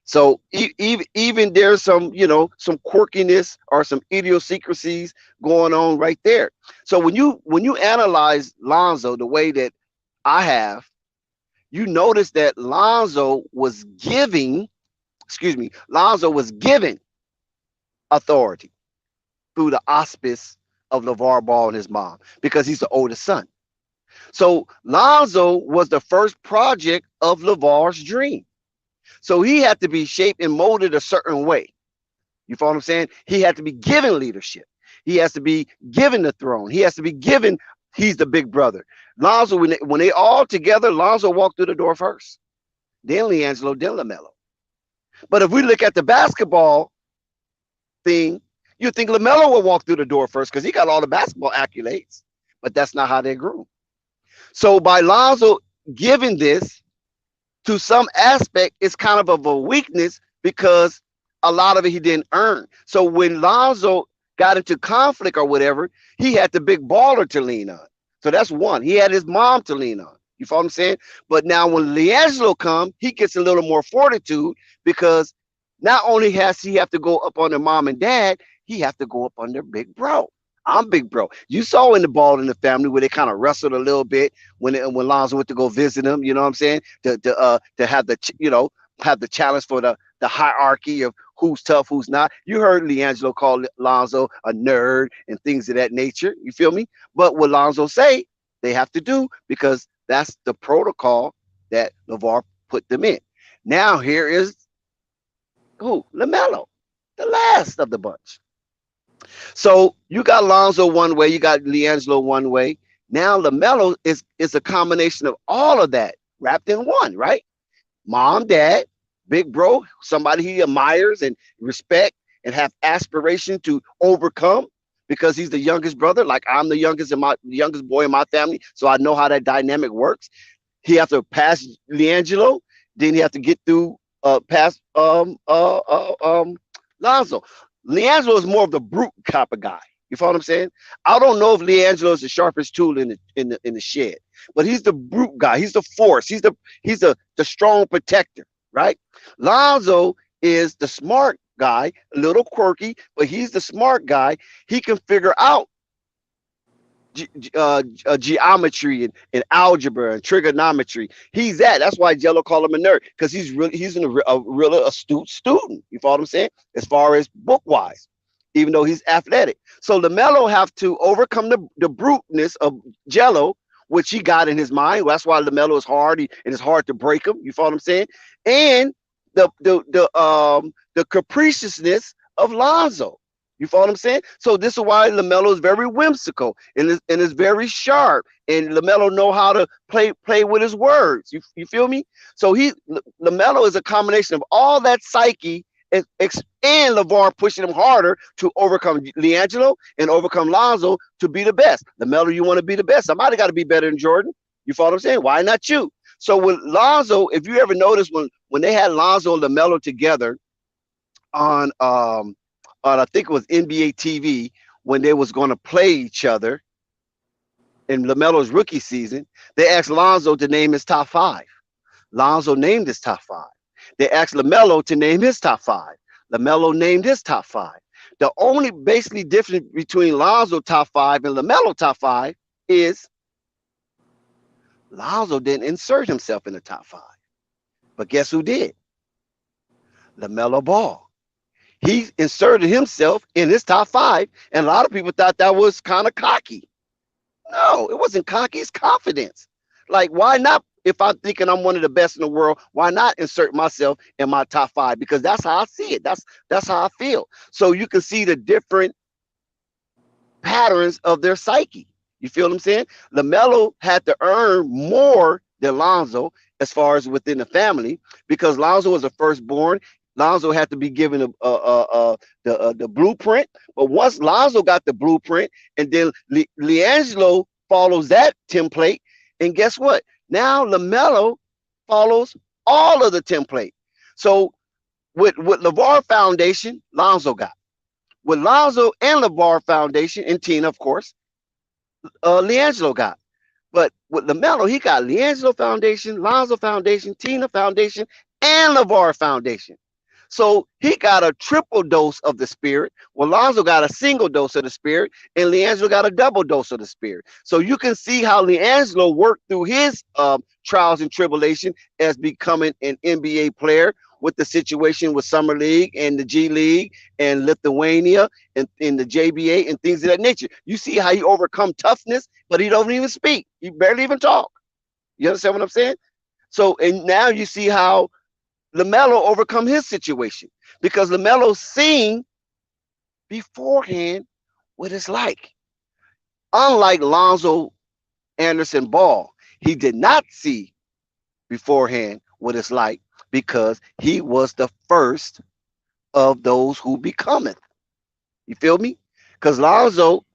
So even there's some quirkiness or some idiosyncrasies going on right there. So when you analyze Lonzo the way that I have, you notice that Lonzo was given authority through the auspice of LeVar Ball and his mom, because he's the oldest son. So Lonzo was the first project of LeVar's dream. So he had to be shaped and molded a certain way. You follow what I'm saying? He had to be given leadership. He has to be given the throne. He has to be given, he's the big brother. Lonzo, when they all together, Lonzo walked through the door first. Then LiAngelo, then LaMelo. But if we look at the basketball thing, you think LaMelo will walk through the door first because he got all the basketball accolades. But that's not how they grew. So by Lonzo giving this, to some aspect, it's kind of a weakness because a lot of it he didn't earn. So when Lonzo got into conflict or whatever, he had the big baller to lean on. So that's one. He had his mom to lean on. You follow what I'm saying? But now when LiAngelo comes, he gets a little more fortitude, because not only has he have to go up on their mom and dad, he have to go up on their big bro. I'm big bro. You saw in the Ball in the Family where they kind of wrestled a little bit when Lonzo went to go visit him. You know what I'm saying? To have the challenge for the hierarchy of who's tough, who's not. You heard LiAngelo call Lonzo a nerd and things of that nature. You feel me? But what Lonzo say, they have to do, because that's the protocol that LeVar put them in. Now here is LaMelo, the last of the bunch. So you got Lonzo one way, you got LiAngelo one way. Now LaMelo is a combination of all of that wrapped in one, right? Mom, dad, big bro, somebody he admires and respect and have aspiration to overcome because he's the youngest brother. Like I'm the youngest boy in my family, so I know how that dynamic works. He have to pass Leangelo, then he have to get through past Lonzo. Leangelo is more of the brute type of guy. You follow what I'm saying? I don't know if Leangelo is the sharpest tool in the shed, but he's the brute guy. He's the force. He's the strong protector, right? Lonzo is the smart guy, a little quirky, but he's the smart guy. He can figure out geometry and algebra and trigonometry. He's that. That's why Jello call him a nerd because he's a really astute student. You follow what I'm saying? As far as book wise, even though he's athletic. So LaMelo have to overcome the bruteness of Jello, which he got in his mind. That's why LaMelo is hard and it's hard to break him. You follow what I'm saying? And the capriciousness of Lonzo. You follow what I'm saying? So this is why LaMelo is very whimsical and is very sharp. And LaMelo know how to play with his words. You feel me? So LaMelo is a combination of all that psyche and LeVar pushing him harder to overcome Leangelo and overcome Lonzo to be the best. LaMelo, you want to be the best. Somebody got to be better than Jordan. You follow what I'm saying? Why not you? So with Lonzo, if you ever notice when they had Lonzo and LaMelo together on I think it was NBA TV when they was going to play each other in LaMelo's rookie season, they asked Lonzo to name his top five. Lonzo named his top five. They asked LaMelo to name his top five. LaMelo named his top five. The only basically difference between Lonzo top five and LaMelo top five is Lonzo didn't insert himself in the top five. But guess who did? LaMelo Ball. He inserted himself in his top five, and a lot of people thought that was kind of cocky. No, it wasn't cocky. It's confidence. Like, why not? If I'm thinking I'm one of the best in the world, why not insert myself in my top five? Because that's how I see it. That's how I feel. So you can see the different patterns of their psyche. You feel what I'm saying? LaMelo had to earn more than Lonzo as far as within the family because Lonzo was the firstborn. Lonzo had to be given the blueprint. But once Lonzo got the blueprint and then Leangelo follows that template, and guess what? Now LaMelo follows all of the template. So with LeVar Foundation, Lonzo got. With Lonzo and LeVar Foundation, and Tina, of course, Leangelo got. But with LaMelo, he got Leangelo Foundation, Lonzo Foundation, Tina Foundation, and LeVar Foundation. So he got a triple dose of the spirit. Well, Lonzo got a single dose of the spirit, and Leangelo got a double dose of the spirit. So you can see how Leangelo worked through his trials and tribulation as becoming an NBA player with the situation with Summer League and the G League and Lithuania and in the JBA and things of that nature. You see how he overcome toughness, but he don't even speak. He barely even talk. You understand what I'm saying? So, and now you see how LaMelo overcome his situation because LaMelo seen beforehand what it's like. Unlike Lonzo Anderson Ball, he did not see beforehand what it's like because he was the first of those who becometh. You feel me? Because Lonzo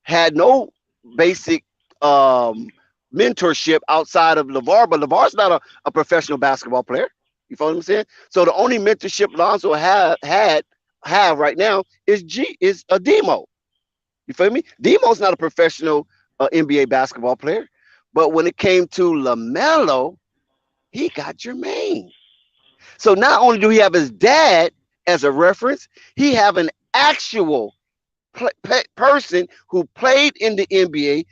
had no basic mentorship outside of LeVar, but LeVar's not a professional basketball player. You follow what I'm saying? So the only mentorship Lonzo have right now is Demo. You feel me? Demo's not a professional NBA basketball player, but when it came to LaMelo, he got Jermaine. So not only do he have his dad as a reference, he have an actual person who played in the NBA,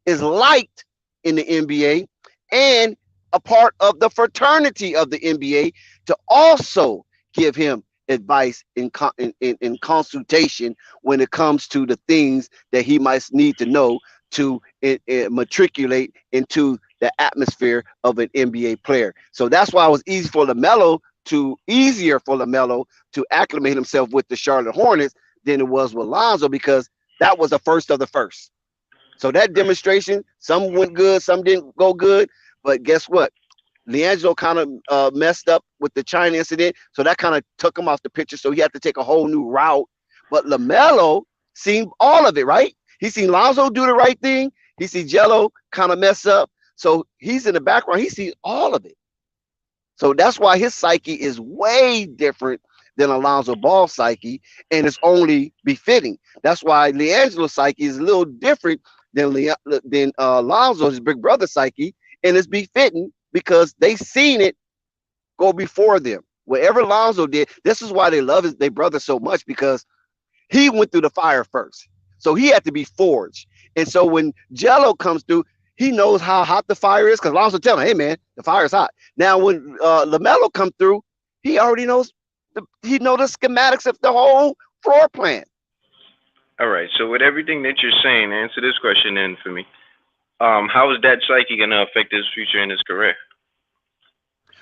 is liked in the NBA, and a part of the fraternity of the NBA to also give him advice in consultation when it comes to the things that he might need to know to matriculate into the atmosphere of an NBA player. So that's why it was easier for LaMelo to acclimate himself with the Charlotte Hornets than it was with Lonzo because that was the first of the first. So that demonstration, some went good, some didn't go good. But guess what? LiAngelo kind of messed up with the China incident, so that kind of took him off the picture. So he had to take a whole new route. But LaMelo seen all of it, right? He seen Lonzo do the right thing. He see Jello kind of mess up. So he's in the background. He sees all of it. So that's why his psyche is way different than Alonzo Ball's psyche, and it's only befitting. That's why LiAngelo's psyche is a little different than Alonzo, his big brother psyche, and it's befitting because they seen it go before them. Whatever Lonzo did, this is why they love their brother so much, because he went through the fire first. So he had to be forged. And so when Jello comes through, he knows how hot the fire is, because Lonzo tell him, hey man, the fire's hot. Now when LaMelo come through, he already knows the schematics of the whole floor plan. All right. So with everything that you're saying, answer this question then for me. How is that psyche gonna affect his future in his career?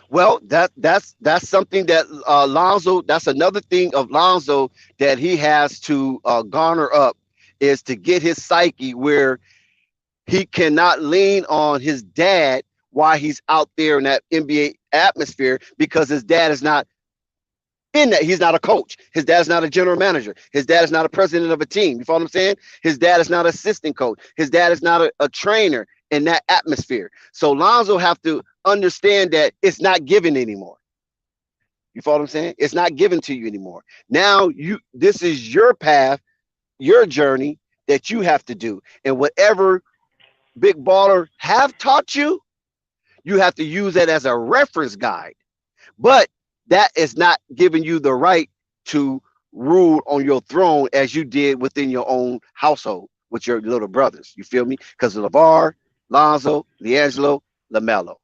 Well, that's something that Lonzo. That's another thing of Lonzo that he has to garner up, is to get his psyche where he cannot lean on his dad while he's out there in that NBA atmosphere, because his dad is not in that. He's not a coach. His dad's not a general manager. His dad is not a president of a team. You follow what I'm saying? His dad is not an assistant coach. His dad is not a trainer in that atmosphere. So Lonzo have to understand that it's not given anymore. You follow what I'm saying? It's not given to you anymore. Now this is your path, your journey that you have to do. And whatever Big Baller have taught you, you have to use that as a reference guide. But that is not giving you the right to rule on your throne as you did within your own household with your little brothers. You feel me? Because LeVar, Lonzo, LiAngelo, LaMelo.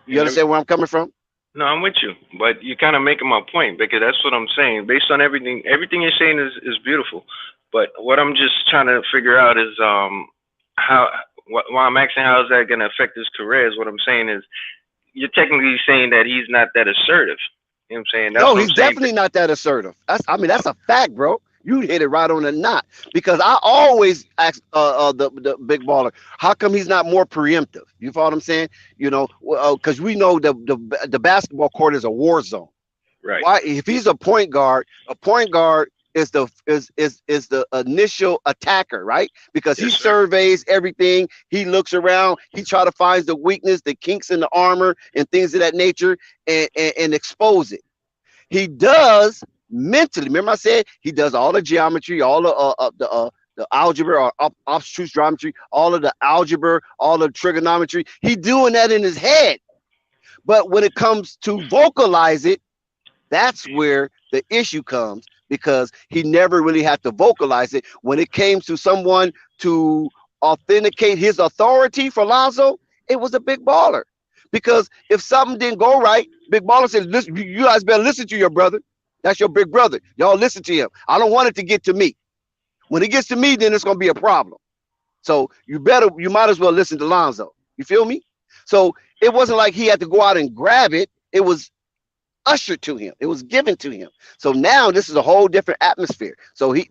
You understand where I'm coming from? No, I'm with you, but you're kind of making my point, because that's what I'm saying. Based on everything you're saying is beautiful, but what I'm just trying to figure out is why I'm asking how is that going to affect his career. Is what I'm saying is you're technically saying that he's not that assertive. You know what I'm saying? That's No, what he's I'm saying. definitely not that assertive. That's a fact, bro. You hit it right on the knot, because I always ask the Big Baller, how come he's not more preemptive? You follow what I'm saying? You know, because we know the basketball court is a war zone. Right. Why, if he's a point guard is the initial attacker, right? Because he surveys everything, he looks around, he try to find the weakness, the kinks in the armor, and things of that nature, and expose it. He does mentally. Remember I said he does all the geometry, all the algebra or abstruse geometry, all of the algebra, all the trigonometry. He doing that in his head. But when it comes to vocalize it, that's where the issue comes, because he never really had to vocalize it. When it came to someone to authenticate his authority for Lonzo, it was a Big Baller. Because if something didn't go right, Big Baller said, listen, you guys better listen to your brother. That's your big brother. Y'all listen to him. I don't want it to get to me. When it gets to me, then it's going to be a problem. So you might as well listen to Lonzo. You feel me? So it wasn't like he had to go out and grab it. It was ushered to him. It was given to him. So now this is a whole different atmosphere. So he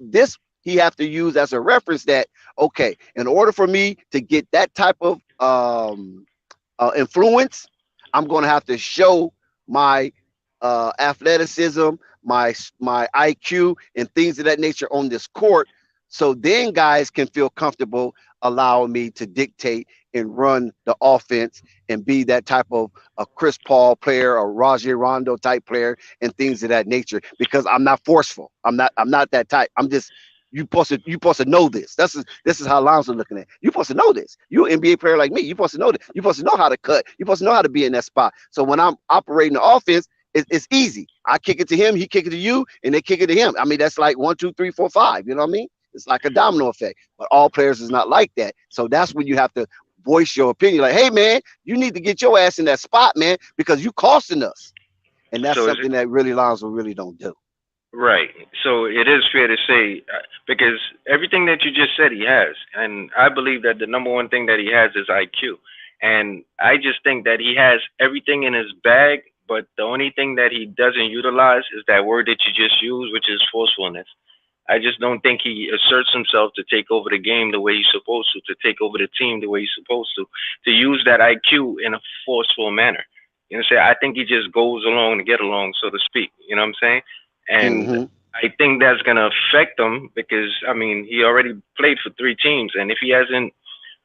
have to use as a reference that, okay, in order for me to get that type of influence, I'm going to have to show my athleticism, my IQ, and things of that nature on this court. So then guys can feel comfortable allowing me to dictate and run the offense and be that type of a Chris Paul player or Rajon Rondo type player and things of that nature, because I'm not forceful. I'm not that type. I'm just, you supposed to know this. This is how Lonzo looking at it. You supposed to know this. You an NBA player like me. You supposed to know that. You supposed to know how to cut. You supposed to know how to be in that spot. So when I'm operating the offense, it's easy. I kick it to him, he kick it to you, and they kick it to him. I mean, that's like 1, 2, 3, 4, 5. You know what I mean? It's like a domino effect. But all players is not like that. So that's when you have to voice your opinion. Like, hey man, you need to get your ass in that spot, man, because you costing us. And that's something that really Lonzo really don't do. Right. So it is fair to say, because everything that you just said he has, and I believe that the number one thing that he has is IQ. And I just think that he has everything in his bag, but the only thing that he doesn't utilize is that word that you just used, which is forcefulness. I just don't think he asserts himself to take over the game the way he's supposed to take over the team the way he's supposed to use that IQ in a forceful manner. You know what I'm saying? I think he just goes along to get along, so to speak. You know what I'm saying? And I think that's going to affect him because, I mean, he already played for 3 teams. And if he hasn't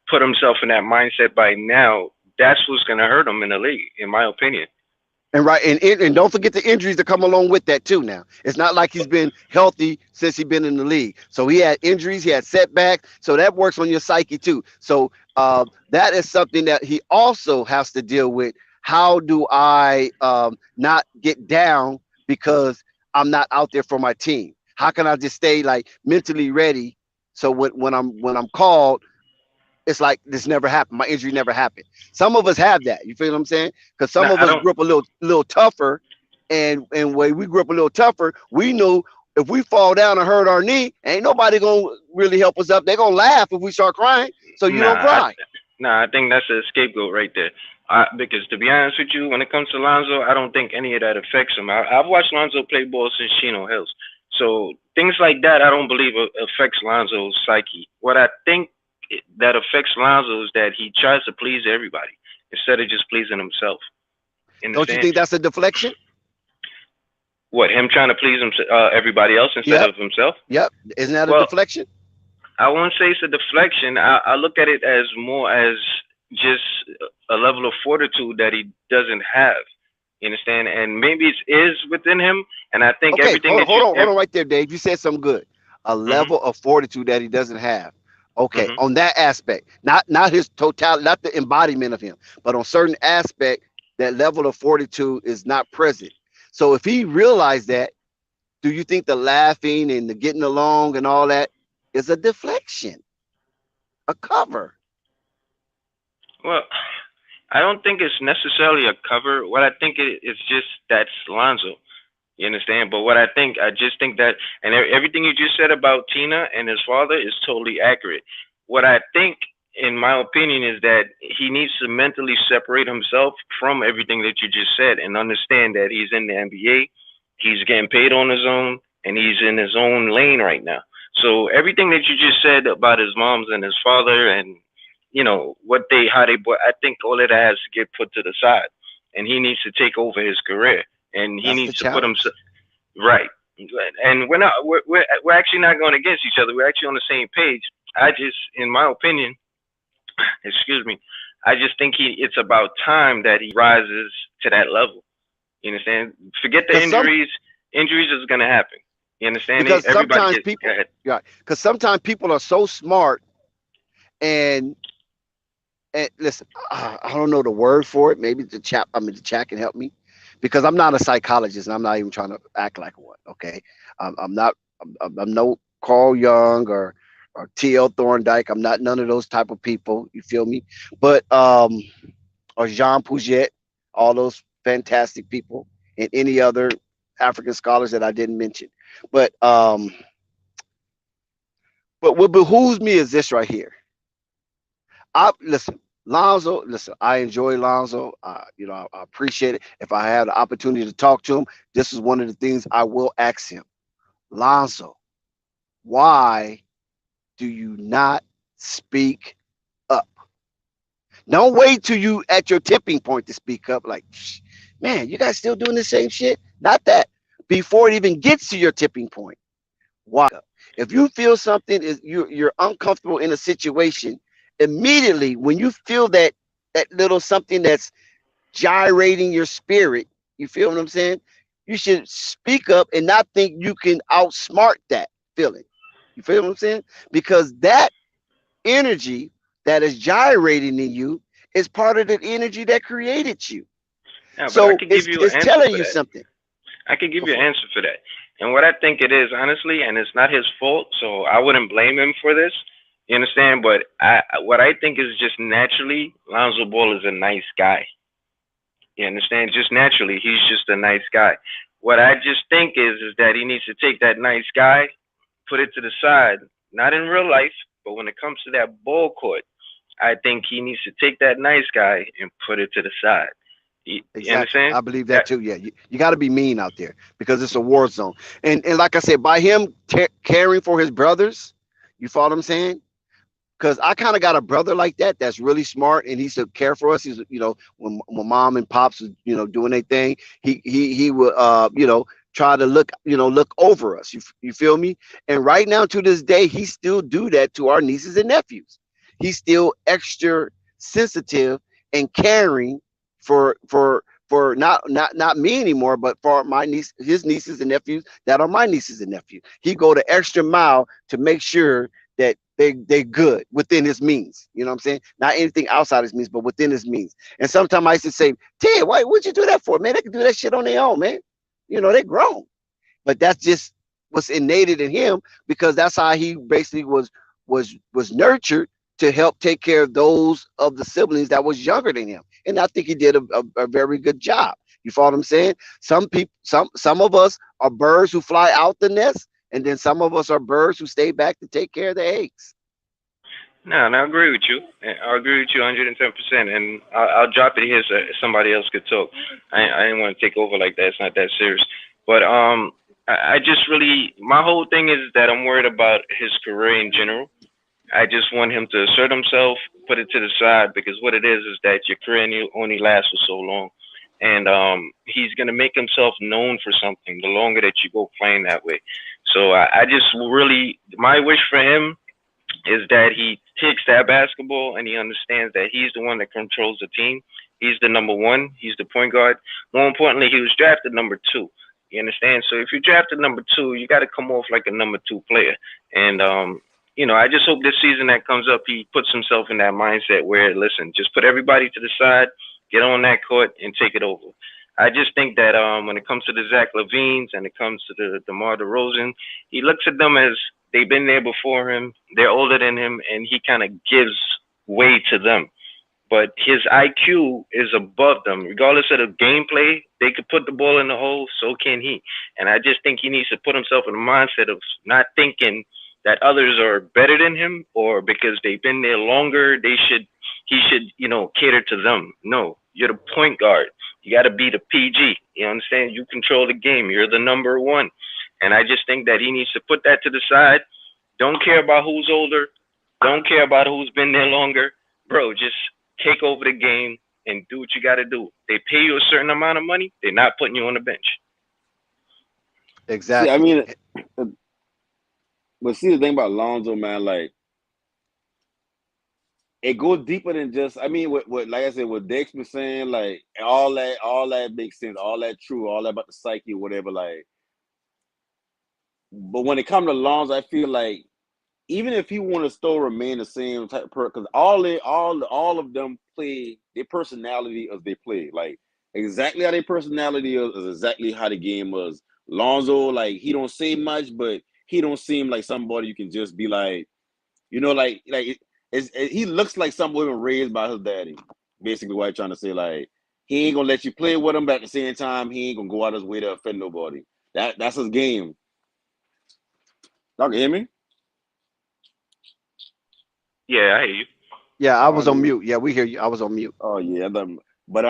put himself in that mindset by now, that's what's going to hurt him in the league, in my opinion. And don't forget the injuries that come along with that too. Now it's not like he's been healthy since he's been in the league. So he had injuries, he had setbacks. So that works on your psyche too. So that is something that he also has to deal with. How do I not get down because I'm not out there for my team? How can I just stay like mentally ready? So when I'm called, it's like this never happened. My injury never happened. Some of us have that. You feel what I'm saying? Because some of us grew up a little tougher, and when we grew up a little tougher, we knew if we fall down and hurt our knee, ain't nobody gonna really help us up. They're gonna laugh if we start crying, so you don't cry. I think that's a scapegoat right there. Because to be honest with you, when it comes to Lonzo, I don't think any of that affects him. I've watched Lonzo play ball since Chino Hills, so things like that I don't believe affects Lonzo's psyche. What I think that affects Lonzo is that he tries to please everybody instead of just pleasing himself. Don't you think that's a deflection? What, him trying to please everybody else instead of himself? Yep. Isn't that a deflection? I won't say it's a deflection. I look at it as more as just a level of fortitude that he doesn't have. You understand? And maybe it is within him. And I think everything. Hold on right there, Dave. You said something good. A level of fortitude that he doesn't have. Okay, on that aspect, not his totality, not the embodiment of him, but on certain aspect, that level of fortitude is not present. So if he realized that, do you think the laughing and the getting along and all that is a deflection, a cover? Well, I don't think it's necessarily a cover. What I think it's just that's Lonzo. You understand? But what I just think that, and everything you just said about Tina and his father is totally accurate. What I think, in my opinion, is that he needs to mentally separate himself from everything that you just said and understand that he's in the NBA, he's getting paid on his own, and he's in his own lane right now. So everything that you just said about his moms and his father and, you know, I think all of that has to get put to the side, and he needs to take over his career. And he needs to put himself right. And we're actually not going against each other. We're actually on the same page. I just, in my opinion, excuse me, I just think it's about time that he rises to that level. You understand? Forget the injuries. Injuries is going to happen. You understand? Because sometimes because sometimes people are so smart and listen, I don't know the word for it. Maybe the chat can help me. Because I'm not a psychologist and I'm not even trying to act like one. Okay, I'm no Carl Jung or T.L. Thorndike. I'm not none of those type of people. You feel me? But or Jean Piaget, all those fantastic people, and any other African scholars that I didn't mention. But what behooves me is this right here. Listen. Lonzo, listen, I enjoy Lonzo. I appreciate it. If I have the opportunity to talk to him, this is one of the things I will ask him. Lonzo, why do you not speak up? Don't wait till you at your tipping point to speak up. Like, man, you guys still doing the same shit? Not that. Before it even gets to your tipping point. Why? If you feel something is you're uncomfortable in a situation, immediately when you feel that little something that's gyrating your spirit, you feel what I'm saying? You should speak up and not think you can outsmart that feeling. You feel what I'm saying? Because that energy that is gyrating in you is part of the energy that created you. Yeah, so I can give you it's telling you something. I can give you an answer for that. And what I think it is, honestly, and it's not his fault, so I wouldn't blame him for this. You understand? But what I think is just naturally, Lonzo Ball is a nice guy. You understand? Just naturally, he's just a nice guy. What I just think is that he needs to take that nice guy, put it to the side, not in real life, but when it comes to that ball court, I think he needs to take that nice guy and put it to the side. You Exactly. understand? I believe that too. Yeah, you got to be mean out there because it's a war zone. And like I said, by him caring for his brothers, you follow what I'm saying? Because I kind of got a brother like that that's really smart and he's to care for us. He's when mom and pops was doing their thing, he would try to look over us. You feel me? And right now to this day, he still do that to our nieces and nephews. He's still extra sensitive and caring for not me anymore, but for his nieces and nephews that are my nieces and nephews. He go the extra mile to make sure that they good within his means. You know what I'm saying? Not anything outside his means, but within his means. And sometimes I used to say, Ted, what'd you do that for, man? They can do that shit on their own, man. They grown. But that's just what's innate in him because that's how he basically was nurtured to help take care of those of the siblings that was younger than him. And I think he did a very good job. You follow what I'm saying? Some people, some of us are birds who fly out the nest, and then some of us are birds who stay back to take care of the eggs. No, and I agree with you. I agree with you 110%. And I'll drop it here so somebody else could talk. I didn't want to take over like that. It's not that serious. But I just really, my whole thing is that I'm worried about his career in general. I just want him to assert himself, put it to the side, because what it is that your career only lasts for so long. And he's going to make himself known for something the longer that you go playing that way. So I just really, my wish for him is that he takes that basketball and he understands that he's the one that controls the team. He's the number one. He's the point guard. More importantly, he was drafted number two. You understand? So if you're drafted number two, you got to come off like a number two player. And I just hope this season that comes up, he puts himself in that mindset where, listen, just put everybody to the side, get on that court, and take it over. I just think that when it comes to the Zach Levines and it comes to the DeMar DeRozan, he looks at them as they've been there before him, they're older than him, and he kind of gives way to them. But his IQ is above them. Regardless of the gameplay, they could put the ball in the hole, so can he. And I just think he needs to put himself in the mindset of not thinking that others are better than him or because they've been there longer, he should, cater to them. No, you're the point guard. You got to be the PG. You understand? You control the game. You're the number one. And I just think that he needs to put that to the side. Don't care about who's older. Don't care about who's been there longer. Bro, just take over the game and do what you got to do. They pay you a certain amount of money. They're not putting you on the bench. Exactly. See, I mean, but see the thing about Lonzo, man, like it goes deeper than just. I mean, what like I said, what Dex was saying, like all that makes sense, all that true, all that about the psyche, whatever. Like, but when it comes to Lonzo, I feel like even if he want to still remain the same type of person, because all of them play their personality as they play, like exactly how their personality is exactly how the game was. Lonzo, like he don't say much, but he don't seem like somebody you can just be like, he looks like somebody been raised by his daddy. Basically, what I'm trying to say, like he ain't gonna let you play with him, but at the same time, he ain't gonna go out his way to offend nobody. That's his game. Y'all can hear me? Yeah, I hear you. Yeah, I was on mute. Yeah, we hear you. I was on mute. Oh yeah, but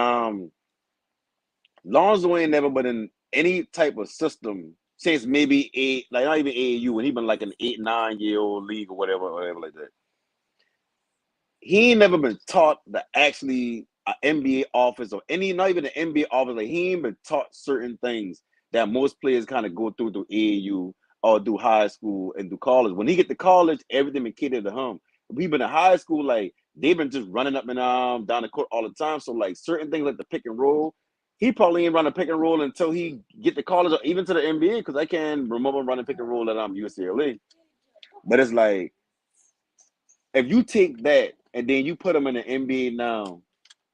Lonzo ain't never been in any type of system since maybe like not even AAU when he been like an 8, 9 year old league or whatever like that. He ain't never been taught the actually NBA office or not even the NBA office. Like he ain't been taught certain things that most players kind of go through AAU or do high school and do college. When he get to college, everything been catered to him. We been in high school, like they've been just running up and down the court all the time. So like certain things like the pick and roll, he probably ain't run a pick and roll until he get to college or even to the NBA because I can't remember running pick and roll at UCLA. But it's like if you take that and then you put him in the NBA now,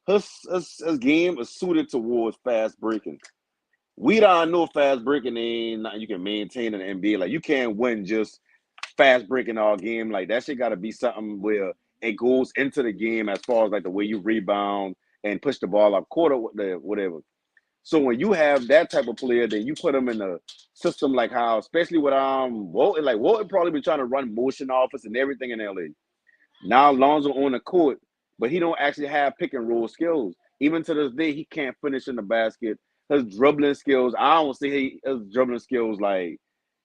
his game is suited towards fast breaking. We don't know fast breaking ain't nothing you can maintain in the NBA. Like you can't win just fast breaking all game. Like that shit got to be something where it goes into the game as far as like the way you rebound and push the ball up court or whatever. So when you have that type of player, then you put him in a system like how, especially with Walton, like Walton probably been trying to run motion offense and everything in LA. Now Lonzo on the court, but he don't actually have pick and roll skills. Even to this day, he can't finish in the basket. His dribbling skills, I don't say his dribbling skills like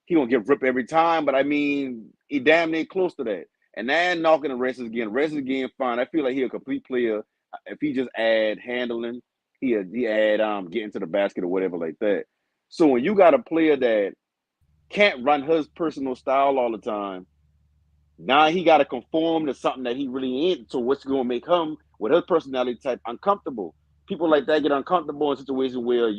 he gonna get ripped every time, but I mean he damn near close to that. And then knocking the rest again fine. I feel like he a complete player if he just add handling, he add getting to the basket or whatever like that. So when you got a player that can't run his personal style all the time, now he got to conform to something that he really ain't. So what's going to make him, with his personality type, uncomfortable? People like that get uncomfortable in situations where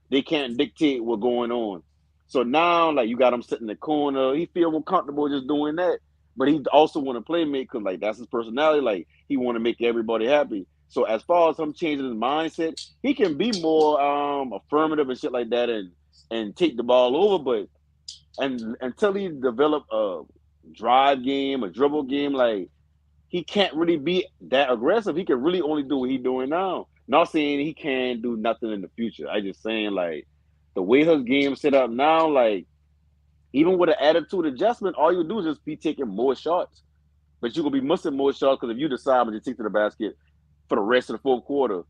they can't dictate what's going on. So now, like you got him sitting in the corner, he feel more comfortable just doing that. But he also want to play make because like that's his personality. Like he want to make everybody happy. So as far as him changing his mindset, he can be more affirmative and shit like that, and take the ball over. But until he develop a drive game, a dribble game, like he can't really be that aggressive. He can really only do what he's doing now. Not saying he can't do nothing in the future. I just saying like the way his game set up now, like even with an attitude adjustment, all you do is just be taking more shots. But you're gonna be missing more shots because if you decide to take to the basket for the rest of the fourth quarter,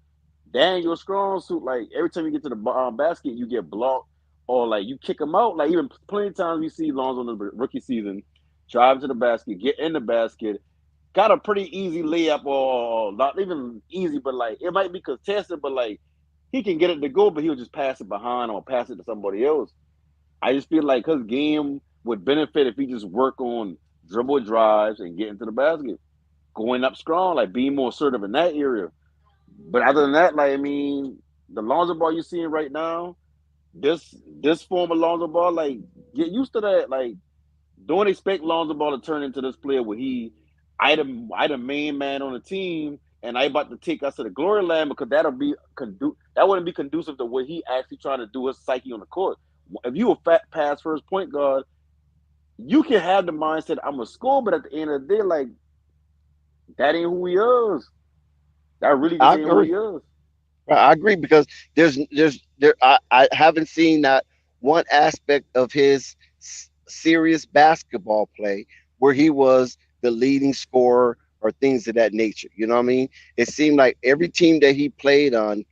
dang, your strong suit, like every time you get to the basket, you get blocked or like you kick them out. Like even plenty of times we see Lonzo in the rookie season drive to the basket, get in the basket, got a pretty easy layup or not even easy, but like it might be contested, but like he can get it to go, but he'll just pass it behind or pass it to somebody else. I just feel like his game would benefit if he just work on dribble drives and get into the basket, going up strong, like being more assertive in that area. But other than that, like I mean, the Lonzo Ball you're seeing right now, this form of Lonzo Ball, like get used to that. Like don't expect Lonzo Ball to turn into this player where I the main man on the team and I about to take us to the glory land because that wouldn't be conducive to what he actually trying to do his psyche on the court. If you a fat pass first point guard, you can have the mindset I'm a score, but at the end of the day, like that ain't who he is. That really just I ain't who he agree. is. I agree because I haven't seen that one aspect of his serious basketball play where he was the leading scorer or things of that nature. You know what I mean? It seemed like every team that he played on,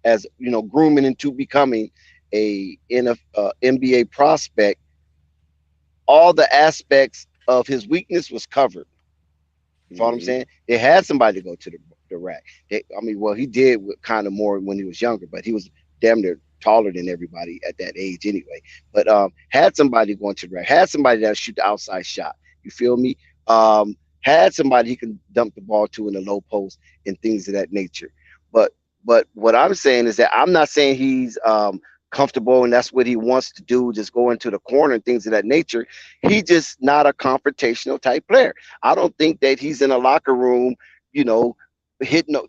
as you know, grooming into becoming NBA prospect, all the aspects of his weakness was covered. You follow what I'm Mm-hmm. saying? They had somebody to go to the rack. I mean, well, he did kind of more when he was younger, but he was damn near taller than everybody at that age anyway. But had somebody going to the rack, had somebody that shoot the outside shot. You feel me? Had somebody he can dump the ball to in the low post and things of that nature. But but what I'm saying is that I'm not saying he's comfortable and that's what he wants to do, just go into the corner and things of that nature. He's just not a confrontational type player. I don't think that he's in a locker room, you know,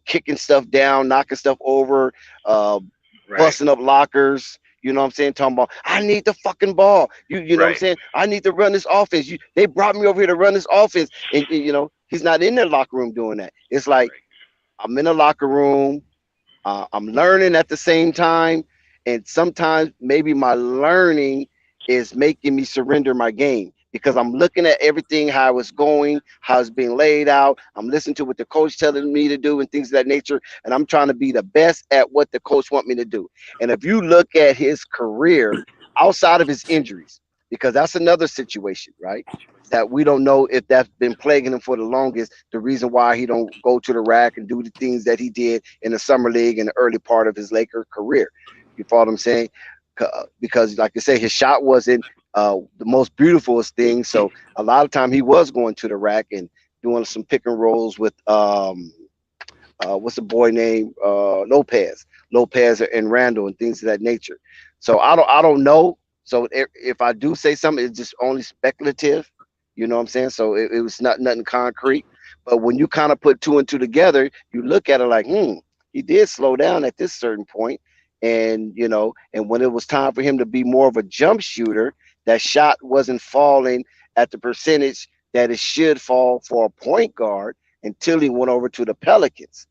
kicking stuff down, knocking stuff over, uh, Right. busting up lockers. You know what I'm saying? Talking about, I need the fucking ball. You know what I'm Right. saying? I need to run this offense. They brought me over here to run this offense. And, you know, he's not in the locker room doing that. It's like, I'm in the locker room. I'm learning at the same time, and sometimes maybe my learning is making me surrender my game because I'm looking at everything how it's going, how it's being laid out. I'm listening to what the coach telling me to do and things of that nature, and I'm trying to be the best at what the coach want me to do. And if you look at his career outside of his injuries, because that's another situation, right? That we don't know if that's been plaguing him for the longest. The reason why he don't go to the rack and do the things that he did in the summer league in the early part of his Laker career. You follow what I'm saying? Because, like I say, his shot wasn't the most beautifulest thing. So a lot of time he was going to the rack and doing some pick and rolls with what's the boy name Lopez and Randall and things of that nature. So I don't know. So if I do say something, it's just only speculative. You know what I'm saying? So it was not nothing concrete. But when you kind of put two and two together, you look at it like, he did slow down at this certain point. And you know, and when it was time for him to be more of a jump shooter, that shot wasn't falling at the percentage that it should fall for a point guard until he went over to the Pelicans,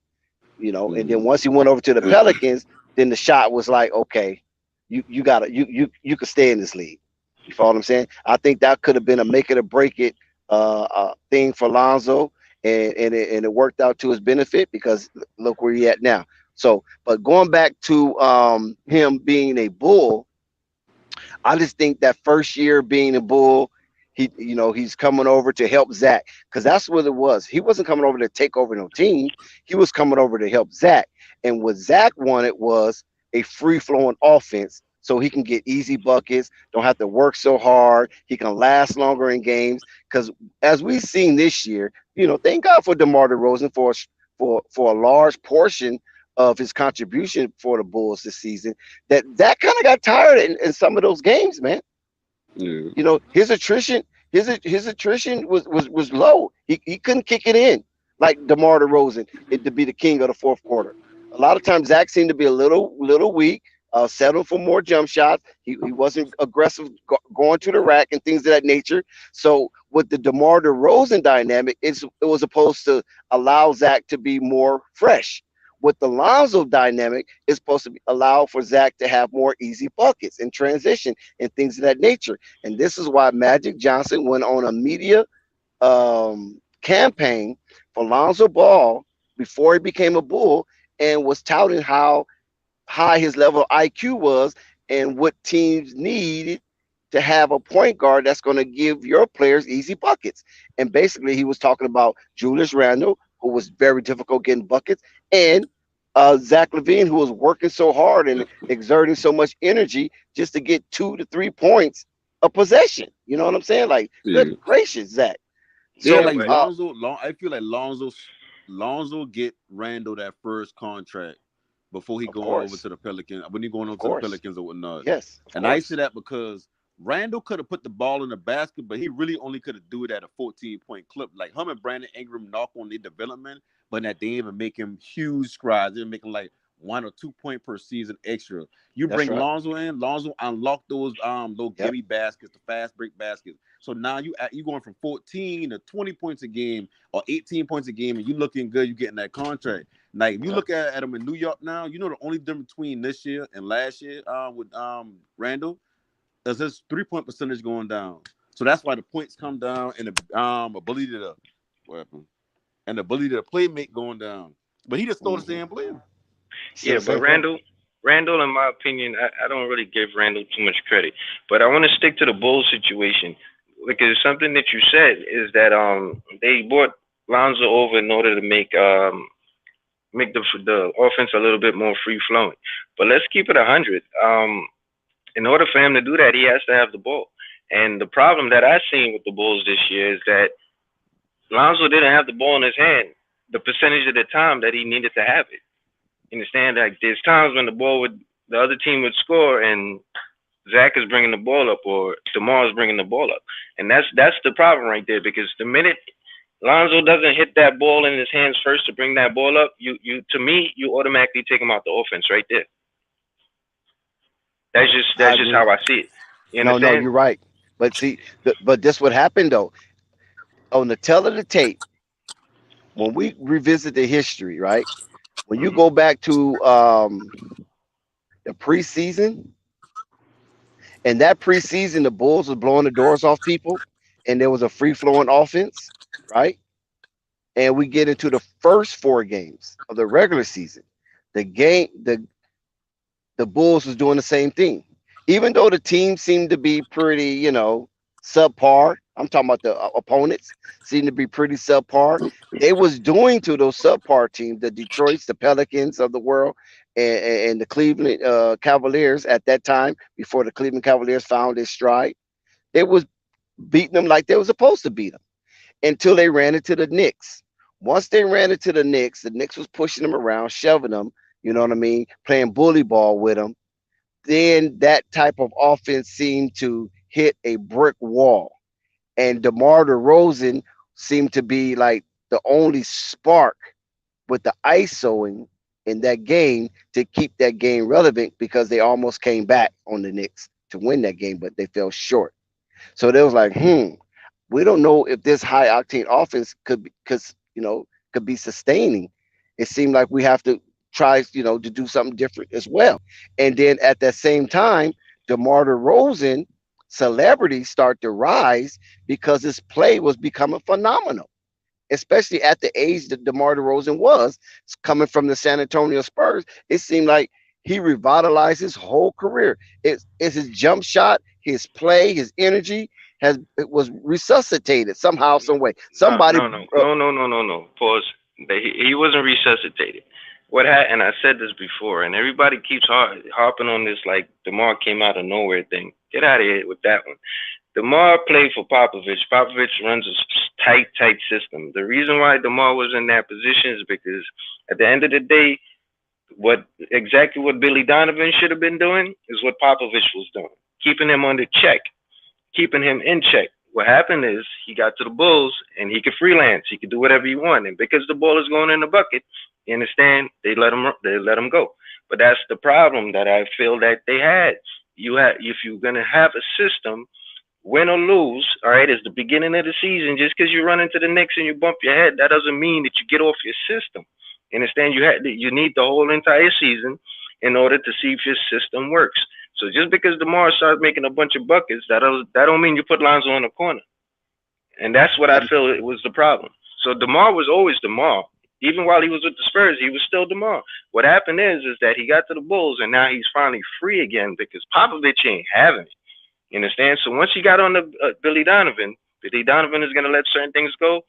you know. And then once he went over to the Pelicans, then the shot was like, okay, you gotta you could stay in this league. You follow what I'm saying? I think that could have been a make it or break it thing for Lonzo, and it worked out to his benefit because look where he at now. So, but going back to him being a Bull, I just think that first year being a Bull, he's coming over to help Zach, because that's what it was. He wasn't coming over to take over no team. He was coming over to help Zach. And what Zach wanted was a free flowing offense so he can get easy buckets, don't have to work so hard. He can last longer in games. Because as we've seen this year, thank God for DeMar DeRozan for a large portion of his contribution for the Bulls this season. That kind of got tired in some of those games, man. Yeah. His attrition was low. He couldn't kick it in like DeMar DeRozan to be the king of the fourth quarter. A lot of times Zach seemed to be a little weak, settled for more jump shots. He wasn't aggressive going to the rack and things of that nature. So with the DeMar DeRozan dynamic, it was supposed to allow Zach to be more fresh. With the Lonzo dynamic, it's supposed to allow for Zach to have more easy buckets and transition and things of that nature. And this is why Magic Johnson went on a media campaign for Lonzo Ball before he became a Bull and was touting how high his level of IQ was and what teams needed to have a point guard that's going to give your players easy buckets. And basically, he was talking about Julius Randle, who was very difficult getting buckets, and Zach LaVine, who was working so hard and exerting so much energy just to get 2 to 3 points a possession. You know what I'm saying? Like, good gracious, Zach. Yeah, So, like Lonzo. I feel like Lonzo get Randall that first contract before he going over to the Pelicans. When he going over to the Pelicans or whatnot. Yes, and I say that because Randall could have put the ball in the basket, but he really only could have do it at a 14-point clip. Like him and Brandon Ingram knock on their development, but that they even make him huge strides. They're making like 1 or 2 point per season extra. You bring Lonzo in, Lonzo unlock those little gimme baskets, the fast break baskets. So now you going from 14 to 20 points a game or 18 points a game, and you looking good. You getting that contract. Like if you look at him in New York now, the only difference between this year and last year with Randall is his 3-point percentage going down. So that's why the points come down and the ability to and the ability to play make going down. But he just stole the same player. Yeah, but Randall, in my opinion, I don't really give Randall too much credit. But I want to stick to the Bulls situation because something that you said is that they brought Lonzo over in order to make the offense a little bit more free flowing. But let's keep it 100. In order for him to do that, he has to have the ball. And the problem that I've seen with the Bulls this year is that Lonzo didn't have the ball in his hand the percentage of the time that he needed to have it. You understand? Like there's times when the other team would score and Zach is bringing the ball up or DeMar is bringing the ball up, and that's the problem right there. Because the minute Lonzo doesn't hit that ball in his hands first to bring that ball up, you automatically take him out the offense right there. That's just how I see it. You no, understand? you're right. But see, but this what happened though. On the tail of the tape, when we revisit the history, right? When you go back to the preseason, and that preseason, the Bulls was blowing the doors off people, and there was a free flowing offense, right? And we get into the first 4 games of the regular season. The Bulls was doing the same thing, even though the team seemed to be pretty, subpar. I'm talking about the opponents seemed to be pretty subpar. They was doing to those subpar teams, the Detroits, the Pelicans of the world, and the Cleveland Cavaliers at that time, before the Cleveland Cavaliers found their stride. They was beating them like they were supposed to beat them until they ran into the Knicks. Once they ran into the Knicks was pushing them around, shoving them, you know what I mean, playing bully ball with them. Then that type of offense seemed to hit a brick wall. And DeMar DeRozan seemed to be like the only spark with the ISOing in that game to keep that game relevant, because they almost came back on the Knicks to win that game, but they fell short. So they was like, we don't know if this high octane offense could be sustaining. It seemed like we have to try, to do something different as well. And then at that same time, DeMar DeRozan celebrity start to rise because his play was becoming phenomenal. especially at the age that DeMar DeRozan was coming from the San Antonio Spurs. It seemed like he revitalized his whole career. It's his jump shot, his play, his energy it was resuscitated somehow, some way. Somebody, No. Pause. He wasn't resuscitated. And I said this before, and everybody keeps harping on this like DeMar came out of nowhere thing. Get out of here with that one. DeMar played for Popovich. Popovich runs a tight system. The reason why DeMar was in that position is because at the end of the day, exactly what Billy Donovan should have been doing is what Popovich was doing, keeping him under check, keeping him in check. What happened is he got to the Bulls and he could freelance. He could do whatever he wanted. And because the ball is going in the bucket, you understand, they let him go. But that's the problem that I feel that they had. If you're gonna have a system, win or lose, all right, it's the beginning of the season. Just because you run into the Knicks and you bump your head, that doesn't mean that you get off your system. You understand? You need the whole entire season in order to see if your system works. So just because DeMar starts making a bunch of buckets, that don't mean you put Lonzo in the corner. And that's what I feel it was the problem. So DeMar was always DeMar. Even while he was with the Spurs, he was still DeMar. What happened is that he got to the Bulls, and now he's finally free again because Popovich ain't having it. You understand? So once he got on the Billy Donovan is going to let certain things go.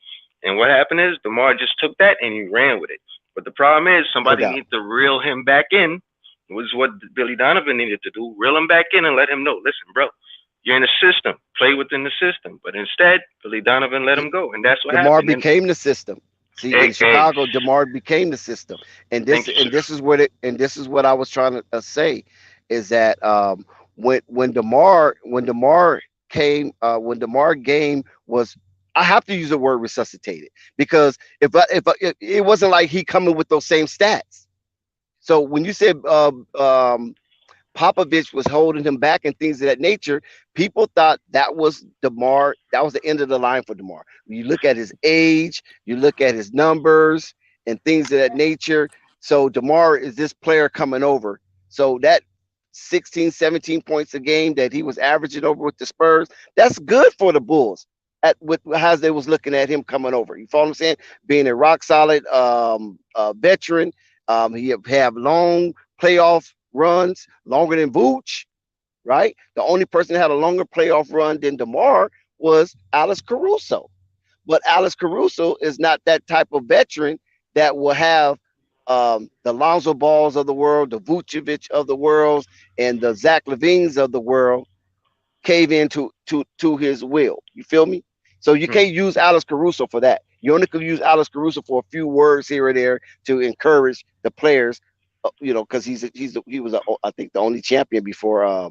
And what happened is DeMar just took that and he ran with it. But the problem is somebody needs to reel him back in. Was what Billy Donovan needed to do. Reel him back in and let him know, listen, bro, you're in the system. Play within the system. But instead, Billy Donovan let him go. And that's what DeMar happened. became the system. See, in Chicago, DeMar became the system. And this is what I was trying to say is that when DeMar game was, I have to use the word resuscitated, because if it wasn't like he coming with those same stats. So when you said Popovich was holding him back and things of that nature, people thought that was DeMar. That was the end of the line for DeMar. You look at his age, you look at his numbers and things of that nature. So DeMar is this player coming over. So that 16, 17 points a game that he was averaging over with the Spurs, that's good for the Bulls as they was looking at him coming over. You follow what I'm saying? Being a rock solid veteran. He have long playoff runs, longer than Vooch, right? The only person that had a longer playoff run than DeMar was Alex Caruso. But Alex Caruso is not that type of veteran that will have the Lonzo Balls of the world, the Vucevic of the world, and the Zach LaVines of the world cave into to his will. You feel me? So you can't use Alex Caruso for that. You only could use Alex Caruso for a few words here or there to encourage the players, because he was I think the only champion before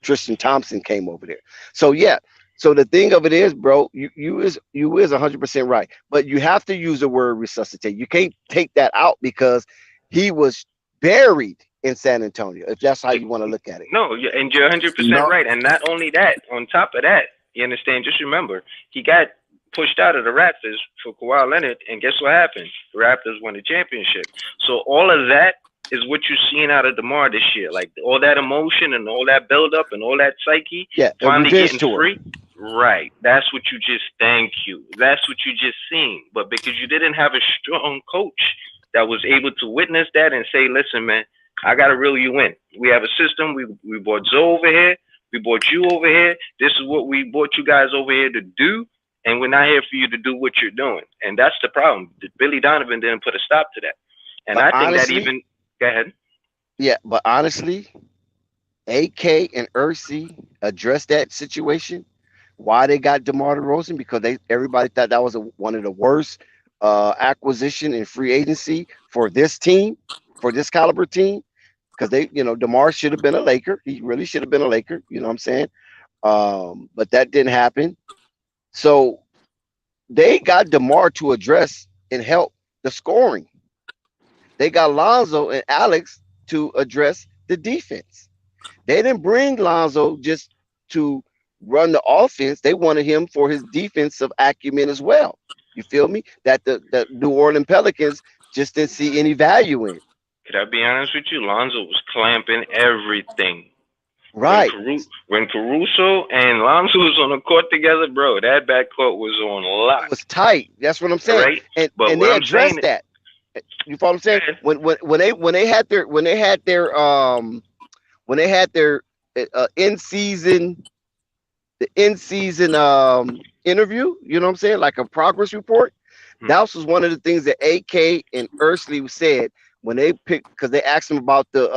Tristan Thompson came over there. So yeah. So the thing of it is, bro, you is 100% right, but you have to use the word resuscitate. You can't take that out because he was buried in San Antonio, if that's how you want to look at it. No, and you're 100% right. And not only that, on top of that, you understand, just remember, he got pushed out of the Raptors for Kawhi Leonard, and guess what happened? The Raptors won the championship. So all of that is what you're seeing out of DeMar this year. Like all that emotion and all that buildup and all that psyche, finally getting free. Right. That's what you just, thank you. That's what you just seen. But because you didn't have a strong coach that was able to witness that and say, listen, man, I got to reel you in. We have a system. We brought Zoe over here. We brought you over here. This is what we brought you guys over here to do. And we're not here for you to do what you're doing. And that's the problem. Billy Donovan didn't put a stop to that. And but I think honestly, that even, go ahead. Yeah, but honestly, AK and Ursi addressed that situation. Why they got DeMar DeRozan? Because everybody thought that was one of the worst acquisition in free agency for this team, for this caliber team. Because DeMar should have been a Laker. He really should have been a Laker. You know what I'm saying? But that didn't happen. So they got DeMar to address and help the scoring. They got Lonzo and Alex to address the defense. They didn't bring Lonzo just to run the offense. They wanted him for his defensive acumen as well. You feel me? That the New Orleans Pelicans just didn't see any value in. Could I be honest with you? Lonzo was clamping everything. Right. When Caruso and Lonzo was on the court together, bro, that backcourt was on lock. It was tight. That's what I'm saying. Right? And But what they I'm saying addressed that. You follow what I'm saying? When they had their in season interview, you know what I'm saying? Like a progress report. That was one of the things that AK and Ursley said when they picked, because they asked him about the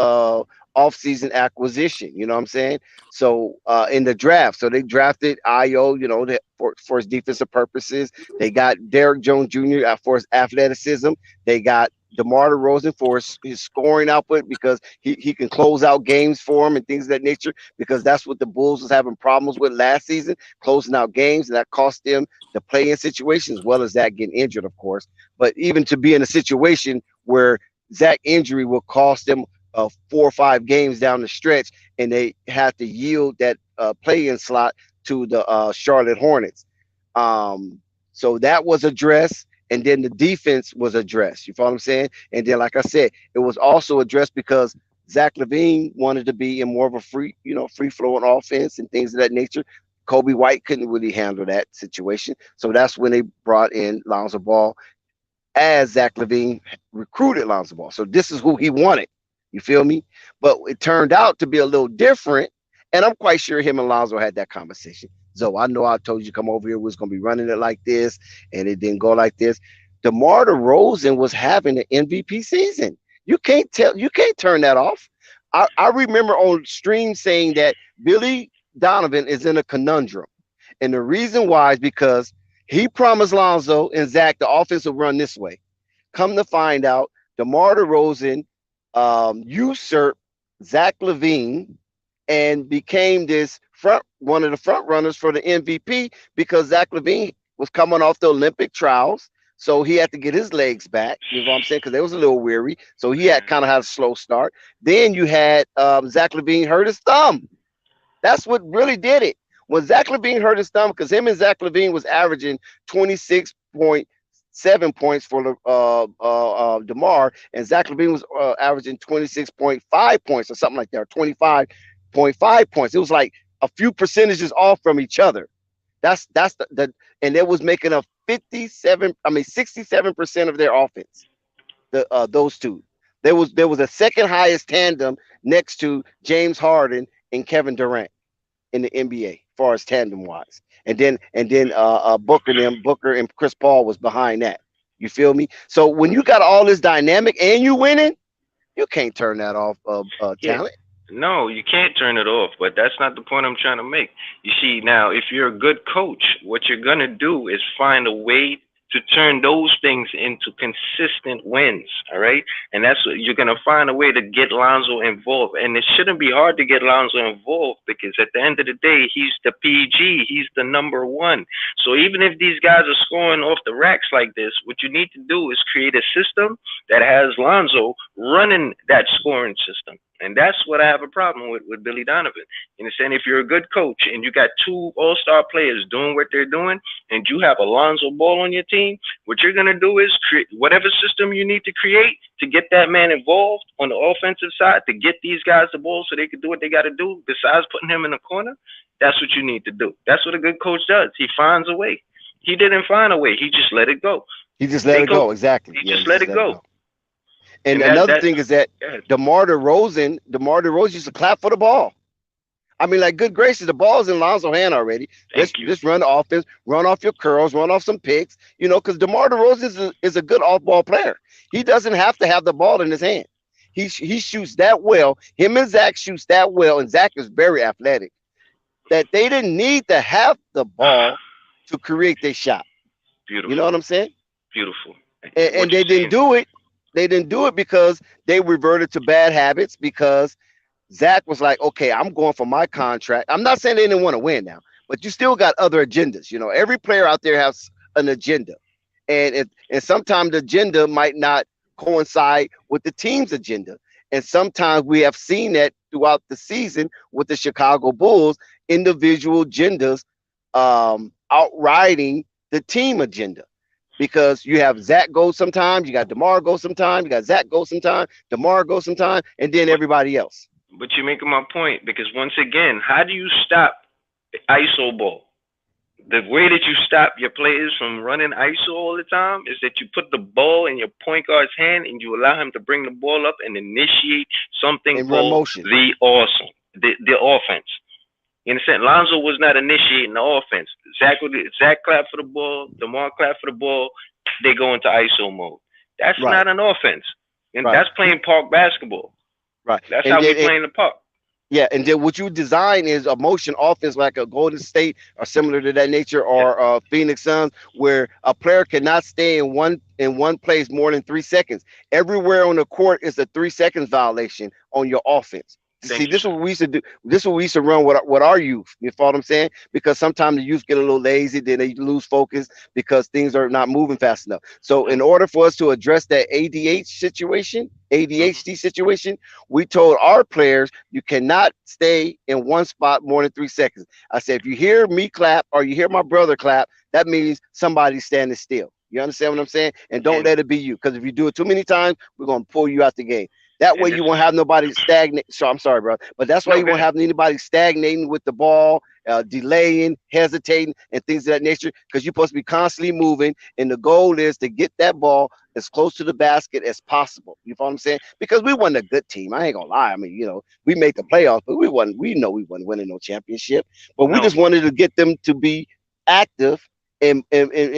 off-season acquisition. You know what I'm saying? So in the draft, so they drafted Io, you know, for his defensive purposes. They got Derrick Jones Jr. For his athleticism. They got DeMar DeRozan for his scoring output, because he can close out games for him and things of that nature, because that's what the Bulls was having problems with last season, closing out games, and that cost them the play-in situation, as well as Zach getting injured, of course. But even to be in a situation where Zach injury will cost them 4 or 5 games down the stretch, and they have to yield that play-in slot to the Charlotte Hornets. So that was addressed, and then the defense was addressed. You follow what I'm saying? And then, like I said, it was also addressed because Zach LaVine wanted to be in more of a free-flowing offense and things of that nature. Kobe White couldn't really handle that situation. So that's when they brought in Lonzo Ball, as Zach LaVine recruited Lonzo Ball. So this is who he wanted. You feel me? But it turned out to be a little different. And I'm quite sure him and Lonzo had that conversation. So I know I told you come over here, we was going to be running it like this, and it didn't go like this. DeMar DeRozan was having an MVP season. You can't turn that off. I remember on stream saying that Billy Donovan is in a conundrum. And the reason why is because he promised Lonzo and Zach the offense will run this way. Come to find out, DeMar DeRozan usurped Zach LaVine and became one of the front runners for the MVP, because Zach LaVine was coming off the Olympic trials. So he had to get his legs back, you know what I'm saying? Because they was a little weary. So he had a slow start. Then you had Zach LaVine hurt his thumb. That's what really did it. When Zach LaVine hurt his thumb, because him and Zach LaVine was averaging 26.7 points for DeMar, and Zach LaVine was averaging 26.5 points or something like that, or 25.5 points. It was like a few percentages off from each other. That's the and it was making a 67% of their offense. Those two. There was a second highest tandem next to James Harden and Kevin Durant in the NBA, as far as tandem wise. And then Booker and Chris Paul was behind that. You feel me? So when you got all this dynamic and you winning, you can't turn that off talent. No, you can't turn it off, but that's not the point I'm trying to make. You see, now, if you're a good coach, what you're going to do is find a way to turn those things into consistent wins, all right? And that's what you're going to find a way to get Lonzo involved. And it shouldn't be hard to get Lonzo involved, because at the end of the day, he's the PG. He's the number one. So even if these guys are scoring off the racks like this, what you need to do is create a system that has Lonzo running that scoring system. And that's what I have a problem with Billy Donovan. You understand? If you're a good coach and you got 2 all-star players doing what they're doing, and you have Alonzo Ball on your team, what you're going to do is create whatever system you need to create to get that man involved on the offensive side, to get these guys the ball so they can do what they got to do, besides putting him in the corner. That's what you need to do. That's what a good coach does. He finds a way. He didn't find a way. He just let it go. He just let it go. Exactly. He just let it go. And another thing is that DeMar DeRozan used to clap for the ball. I mean, like, good gracious, the ball's in Lonzo's hand already. Just run the offense, run off your curls, run off some picks, because DeMar DeRozan is a good off-ball player. He doesn't have to have the ball in his hand. He shoots that well. Him and Zach shoots that well, and Zach is very athletic, that they didn't need to have the ball to create their shot. Beautiful. You know what I'm saying? Beautiful. And they didn't do it. They didn't do it because they reverted to bad habits, because Zach was like, okay, I'm going for my contract. I'm not saying they didn't want to win now, but you still got other agendas. Every player out there has an agenda. And sometimes the agenda might not coincide with the team's agenda. And sometimes we have seen that throughout the season with the Chicago Bulls, individual agendas outriding the team agenda. Because you have Zach go sometimes, you got DeMar go sometimes, you got Zach go sometimes, DeMar go sometimes, and then everybody else. But you're making my point because once again, how do you stop ISO ball? The way that you stop your players from running ISO all the time is that you put the ball in your point guard's hand and you allow him to bring the ball up and initiate something And run called motion. the offense. You understand? Lonzo was not initiating the offense. Zach clapped for the ball, DeMar clapped for the ball, they go into ISO mode. That's Right. not an offense. And Right. that's playing park basketball. Right. That's And how we then play in the park. yeah, and then what you design is a motion offense like a Golden State or similar to that nature, or Phoenix Suns, where a player cannot stay in one place more than 3 seconds. Everywhere on the court is a 3 seconds violation on your offense. See, this is what we used to do. This is what we used to run with our youth. You follow what I'm saying? Because sometimes the youth get a little lazy, then they lose focus because things are not moving fast enough. So in order for us to address that ADHD situation, we told our players you cannot stay in one spot more than 3 seconds. I said, if you hear me clap or you hear my brother clap, that means somebody's standing still. You understand what I'm saying? And don't let it be you, because if you do it too many times, we're gonna pull you out the game. That way you won't have nobody stagnate. So I'm sorry, bro, but that's why you won't have anybody stagnating with the ball, delaying, hesitating, and things of that nature. Because you're supposed to be constantly moving, and the goal is to get that ball as close to the basket as possible. You follow what I'm saying? Because we wasn't a good team. I ain't gonna lie. I mean, we made the playoffs, but we wasn't. We know we wasn't winning no championship. But we just wanted to get them to be active and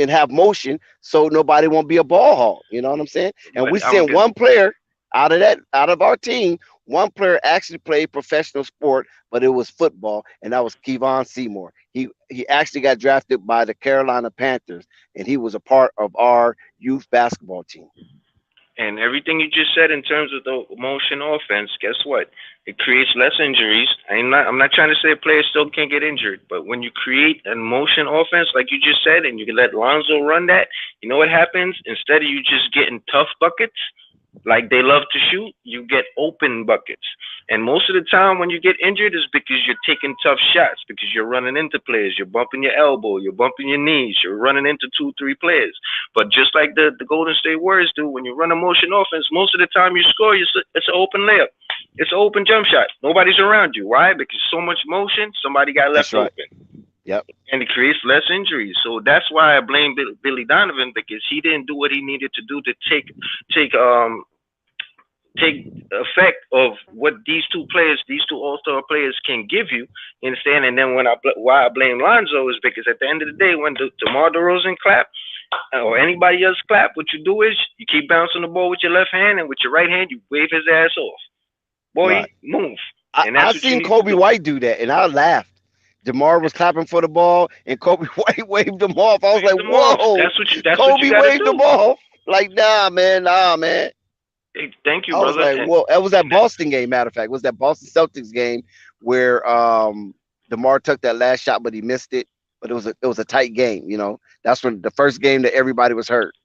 have motion, so nobody won't be a ball hog. You know what I'm saying? And But we I'm sent good. one player out of our team. One player actually played professional sport, but it was football, and that was Kevon Seymour. He actually got drafted by the Carolina Panthers, and he was a part of our youth basketball team. And everything you just said in terms of the motion offense, guess what? It creates less injuries. I'm not trying to say players still can't get injured, but when you create a motion offense, like you just said, and you can let Lonzo run that, you know what happens? Instead of you just getting tough buckets, like they love to shoot, you get open buckets. And most of the time when you get injured is because you're taking tough shots, because you're running into players, you're bumping your elbow, you're bumping your knees, you're running into 2-3 players. But just like the Golden State Warriors do, when you run a motion offense, most of the time you score, it's an open layup. It's an open jump shot. Nobody's around you. Why? Because so much motion, somebody got left open. Yep. And it creates less injuries. So that's why I blame Billy Donovan, because he didn't do what he needed to do to take effect of what these two all-star players can give you. You understand? And then why I blame Lonzo is because at the end of the day, when DeMar DeRozan clap or anybody else clap, what you do is you keep bouncing the ball with your left hand, and with your right hand you wave his ass off. Boy, Right. move. I seen Kobe White do that, and I laughed. DeMar was clapping for the ball, and Kobe White waved him off. I was like, "Whoa!" That's what Kobe you gotta waved do. him off. Like, nah, man. Hey, thank you, I was brother. like, "Whoa!" That was that Boston game. Matter of fact, it was that Boston Celtics game where DeMar took that last shot, but he missed it. But it was a tight game. That's when the first game that everybody was hurt.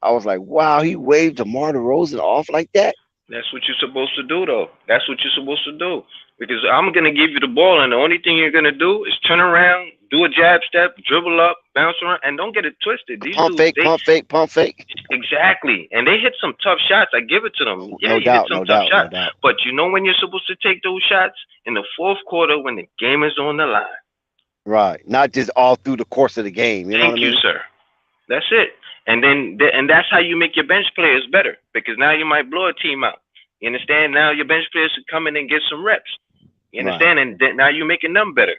I was like, "Wow!" He waved DeMar DeRozan off like that. That's what you're supposed to do, though. That's what you're supposed to do. Because I'm going to give you the ball, and the only thing you're going to do is turn around, do a jab step, dribble up, bounce around, and don't get it twisted. These Pump dudes, fake, pump fake. Exactly. And they hit some tough shots. I give it to them. Yeah, No you doubt, hit some no tough doubt, no shots. doubt. But you know when you're supposed to take those shots? In the fourth quarter when the game is on the line. Right. Not just all through the course of the game. You know what I Thank you, mean? sir. That's it. And then that's how you make your bench players better, because now you might blow a team out. You understand? Now your bench players can come in and get some reps. You understand? Right. And then now you're making them better.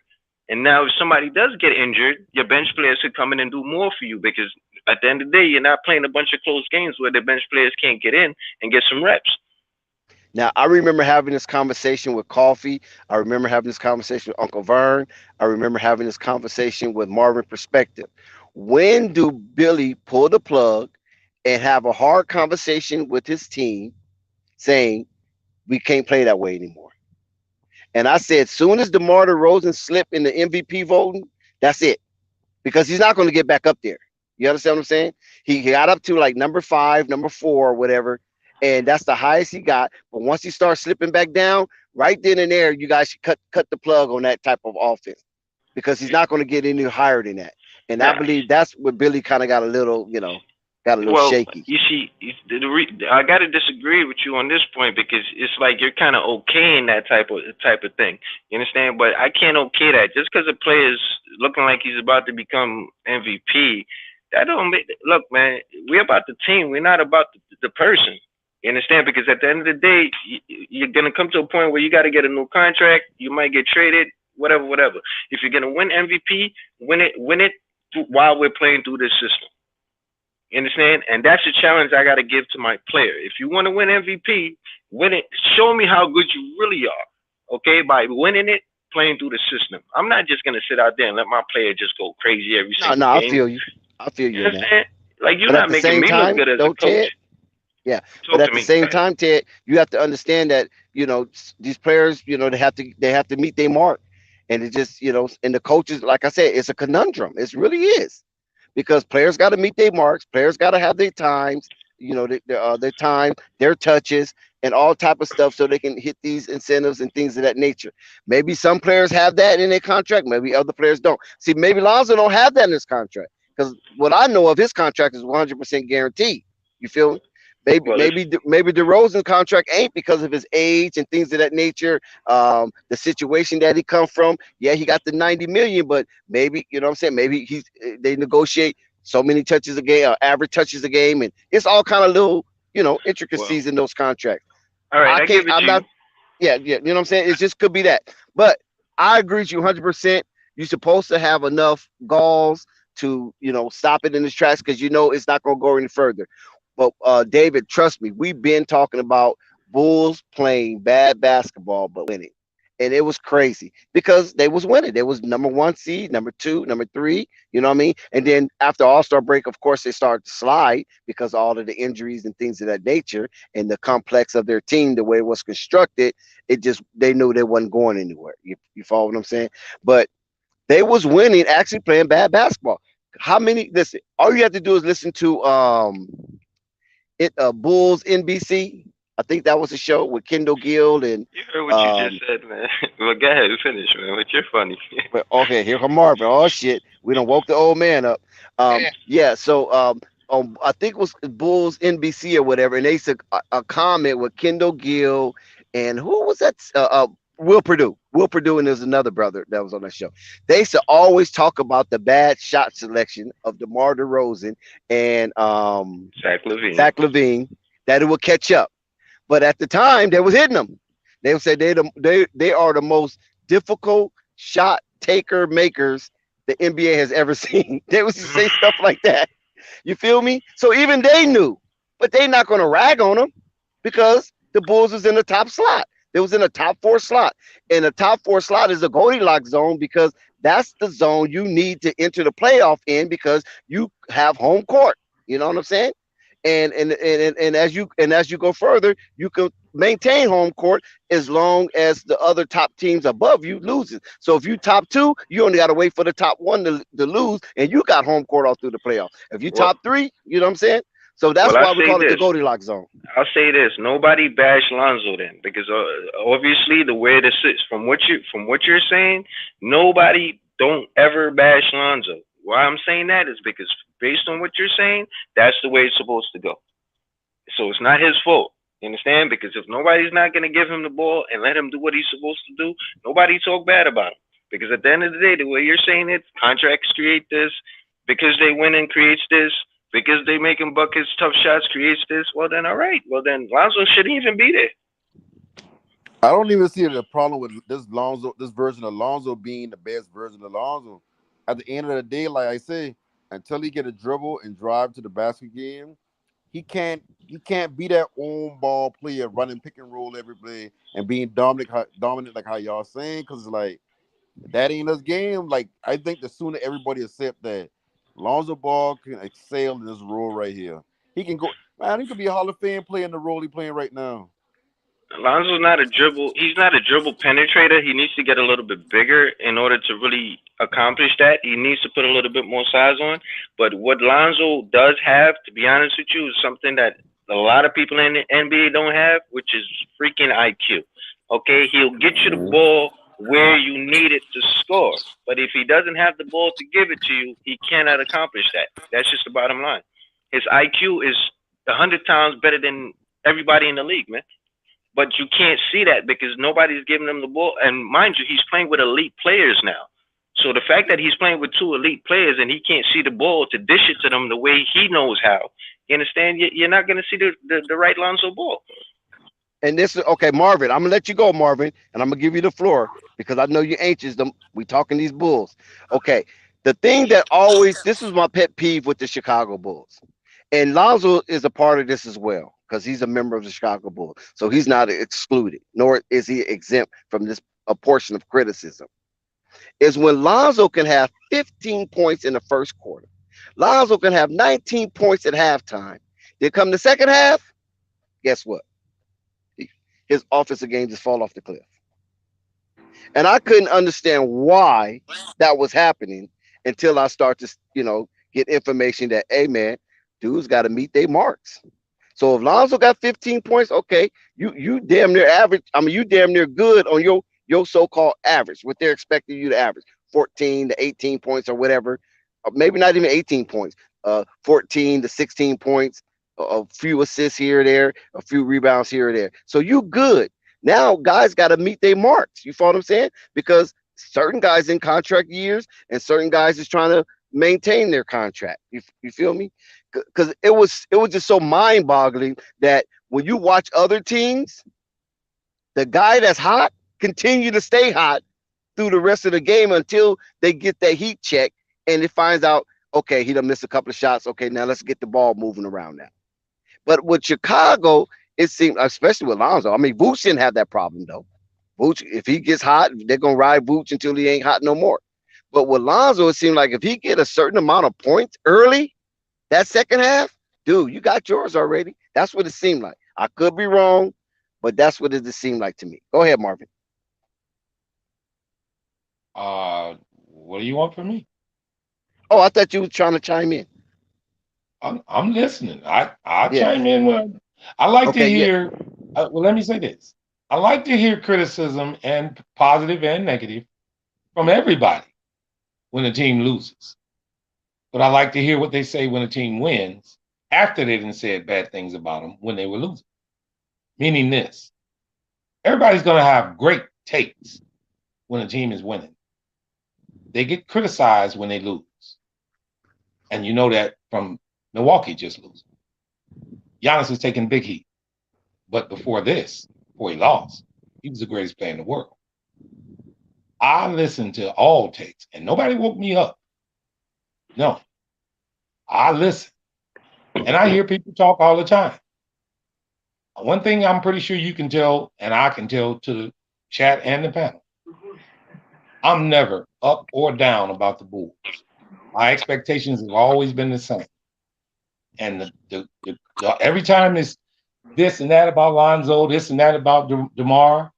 And now if somebody does get injured, your bench players could come in and do more for you, because at the end of the day, you're not playing a bunch of close games where the bench players can't get in and get some reps. Now, I remember having this conversation with Coffee. I remember having this conversation with Uncle Vern. I remember having this conversation with Marvin Perspective. When do Billy pull the plug and have a hard conversation with his team saying, we can't play that way anymore? And I said, soon as DeMar DeRozan slipped in the MVP voting, that's it. Because he's not going to get back up there. You understand what I'm saying? He got up to like number 5, number 4, or whatever. And that's the highest he got. But once he starts slipping back down, right then and there, you guys should cut the plug on that type of offense, because he's not going to get any higher than that. And I believe that's what Billy kind of got a little, got a little Well, shaky. you see, I got to disagree with you on this point because it's like you're kind of okaying that type of thing. You understand? But I can't okay that just because a player's looking like he's about to become MVP. That don't make look, man. We're about the team. We're not about the person. You understand? Because at the end of the day, you're gonna come to a point where you got to get a new contract. You might get traded, whatever. If you're gonna win MVP, win it while we're playing through this system. You understand? And that's the challenge I got to give to my player. If you want to win MVP, win it. Show me how good you really are. Okay, by winning it, playing through the system. I'm not just gonna sit out there and let my player just go crazy every No, single I game. feel you. I feel You you on that. understand? Like you're But at not the making same me look time, good as a though, coach. Ted. Yeah, but Talk at to the me. same time, Ted, you have to understand that these players, they have to meet their mark, and it just and the coaches, like I said, it's a conundrum. It really is, because players got to meet their marks. Players got to have their times, their time, their touches, and all type of stuff, so they can hit these incentives and things of that nature. Maybe some players have that in their contract. Maybe other players don't. See, maybe Lonzo don't have that in his contract, because what I know of his contract is 100% guaranteed. You feel me? Maybe Well, maybe DeRozan contract ain't because of his age and things of that nature. The situation that he come from. Yeah, he got the 90 million, but maybe what I'm saying. Maybe they negotiate so many touches a game, average touches a game, and it's all kind of little well, intricacies in those contracts. all right, I give it I'm to you. not. Yeah, you know what I'm saying. It just could be that, but I agree with you 100%. You're supposed to have enough galls to stop it in its tracks, because it's not going to go any further. But David, trust me, we've been talking about Bulls playing bad basketball but winning, and it was crazy because they was winning. They was number one seed, number two, number three. You know what I mean? And then after All-Star break, of course, they started to slide because of all of the injuries and things of that nature, and the complex of their team, the way it was constructed. They knew they wasn't going anywhere. You follow what I'm saying? But they was winning, actually playing bad basketball. How many? Listen, all you have to do is listen to Bulls NBC. I think that was a show with Kendall Gill and You heard what you just said, man. Well, go ahead, finish, man. But you're funny. but okay, here come Marvin. Oh shit, we don't woke the old man up. Yeah. So I think it was Bulls NBC or whatever, and they said a comment with Kendall Gill and who was that? Will Purdue. Will Purdue, and there's another brother that was on that show. They used to always talk about the bad shot selection of DeMar DeRozan and Zach LaVine, that it would catch up. But at the time, they was hitting them. They would say they are the most difficult shot taker makers the NBA has ever seen. They would say stuff like that. You feel me? So even they knew, but they not going to rag on them because the Bulls was in the top slot. They was in the top 4 slot. And the top 4 slot is a Goldilocks zone, because that's the zone you need to enter the playoff in, because you have home court. You know what I'm saying? And as you go further, you can maintain home court as long as the other top teams above you loses. So if you top 2, you only got to wait for the top 1 to lose, and you got home court all through the playoffs. If you top 3, you know what I'm saying? So that's why we call it the Goldilocks zone. I'll say this: nobody bash Lonzo then, because obviously the way this is, from what you're saying, nobody don't ever bash Lonzo. Why I'm saying that is because based on what you're saying, that's the way it's supposed to go. So it's not his fault. You understand? Because if nobody's not going to give him the ball and let him do what he's supposed to do, nobody talk bad about him. Because at the end of the day, the way you're saying it, contracts create this, because they win and creates this, because they making buckets, tough shots creates this. Well then, all right. Well then, Lonzo shouldn't even be there. I don't even see the problem with this version of Lonzo being the best version of Lonzo. At the end of the day, like I say, until he get a dribble and drive to the basket game, he can't be that own ball player running pick and roll every play and being dominant like how y'all saying, because like that ain't his game. Like I think the sooner everybody accept that Lonzo Ball can excel in this role right here, he can go. Man, he could be a Hall of Fame player in the role he's playing right now. Lonzo's not a dribble. He's not a dribble penetrator. He needs to get a little bit bigger in order to really accomplish that. He needs to put a little bit more size on. But what Lonzo does have, to be honest with you, is something that a lot of people in the NBA don't have, which is freaking IQ. Okay, he'll get you the ball where you need it to score. But if he doesn't have the ball to give it to you, he cannot accomplish that. That's just the bottom line. His IQ is 100 times better than everybody in the league, man. But you can't see that because nobody's giving him the ball. And mind you, he's playing with elite players now. So the fact that he's playing with two elite players and he can't see the ball to dish it to them the way he knows how, you understand? You're not going to see the right Lonzo Ball. And this is okay, Marvin. I'm gonna let you go, Marvin, and I'm gonna give you the floor because I know you're anxious. We talking these Bulls. Okay. The thing that always this is my pet peeve with the Chicago Bulls. And Lonzo is a part of this as well because he's a member of the Chicago Bulls. So he's not excluded, nor is he exempt from this a portion of criticism. Is when Lonzo can have 15 points in the first quarter. Lonzo can have 19 points at halftime. Then come the second half, guess what? His offensive game just fall off the cliff. And I couldn't understand why that was happening until I start to, get information that, hey man, dudes got to meet their marks. So if Lonzo got 15 points, okay, you damn near average. I mean, you damn near good on your so-called average, what they're expecting you to average, 14 to 18 points or whatever, or maybe not even 18 points, 14 to 16 points, a few assists here or there, a few rebounds here or there. So you good. Now guys got to meet their marks. You follow what I'm saying? Because certain guys in contract years and certain guys is trying to maintain their contract. You feel me? Because it was just so mind-boggling that when you watch other teams, the guy that's hot continue to stay hot through the rest of the game until they get that heat check and it finds out, okay, he done missed a couple of shots. Okay, now let's get the ball moving around now. But with Chicago, it seemed, especially with Lonzo, I mean, Vooch didn't have that problem though. Vooch, if he gets hot, they're gonna ride Vooch until he ain't hot no more. But with Lonzo, it seemed like if he get a certain amount of points early, that second half, dude, you got yours already. That's what it seemed like. I could be wrong, but that's what it seemed like to me. Go ahead, Marvin. What do you want from me? Oh, I thought you were trying to chime in. I'm listening. I'll chime in when I like to hear. Well, let me say this. I like to hear criticism and positive and negative from everybody when a team loses. But I like to hear what they say when a team wins after they didn't say bad things about them when they were losing. Meaning this, everybody's going to have great takes when a team is winning. They get criticized when they lose. And you know that from Milwaukee just losing. Giannis was taking big heat. But before he lost, he was the greatest player in the world. I listened to all takes, and nobody woke me up. No. I listen. And I hear people talk all the time. One thing I'm pretty sure you can tell, and I can tell to the chat and the panel, I'm never up or down about the Bulls. My expectations have always been the same. And every time it's this and that about Lonzo, this and that about DeMar,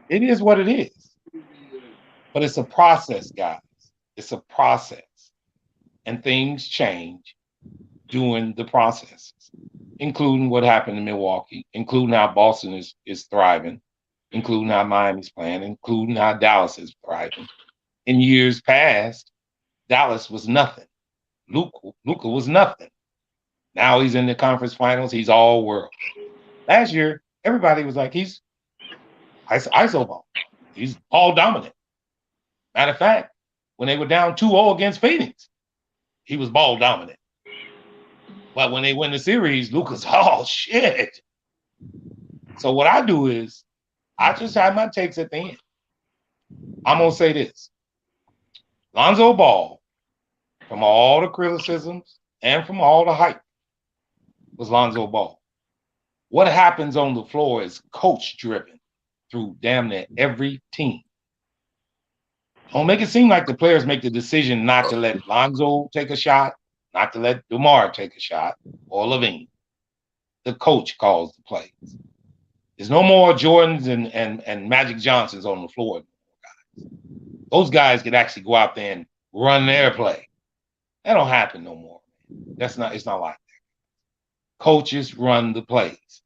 it is what it is. But it's a process, guys. It's a process. And things change during the process, including what happened in Milwaukee, including how Boston is thriving, including how Miami's playing, including how Dallas is thriving. In years past, Dallas was nothing. Luka was nothing. Now he's in the conference finals. He's all world. Last year, everybody was like, he's iso ball. He's all dominant. Matter of fact, when they were down 2-0 against Phoenix, he was ball dominant. But when they win the series, Luka's, oh, shit. So what I do is I just have my takes at the end. I'm going to say this. Lonzo Ball, from all the criticisms and from all the hype, was Lonzo Ball. What happens on the floor is coach-driven through damn near every team. Don't make it seem like the players make the decision not to let Lonzo take a shot, not to let DeMar take a shot, or Levine. The coach calls the plays. There's no more Jordans and Magic Johnsons on the floor. Those guys could actually go out there and run their play. That don't happen no more. It's not like that. Coaches run the plays.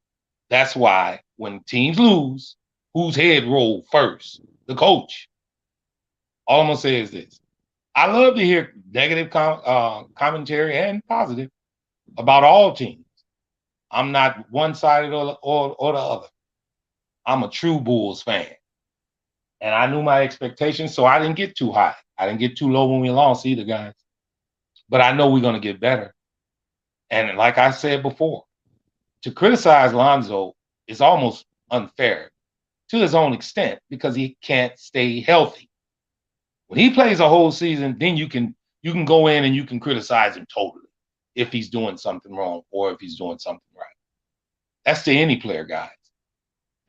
That's why when teams lose, whose head roll first? The coach. All I'm going to say is this. I love to hear negative commentary and positive about all teams. I'm not one-sided or the other. I'm a true Bulls fan. And I knew my expectations, so I didn't get too high. I didn't get too low when we lost either, guys. But I know we're going to get better. And like I said before, to criticize Lonzo is almost unfair to his own extent because he can't stay healthy. When he plays a whole season, then you can go in and you can criticize him totally if he's doing something wrong or if he's doing something right. That's to any player, guys.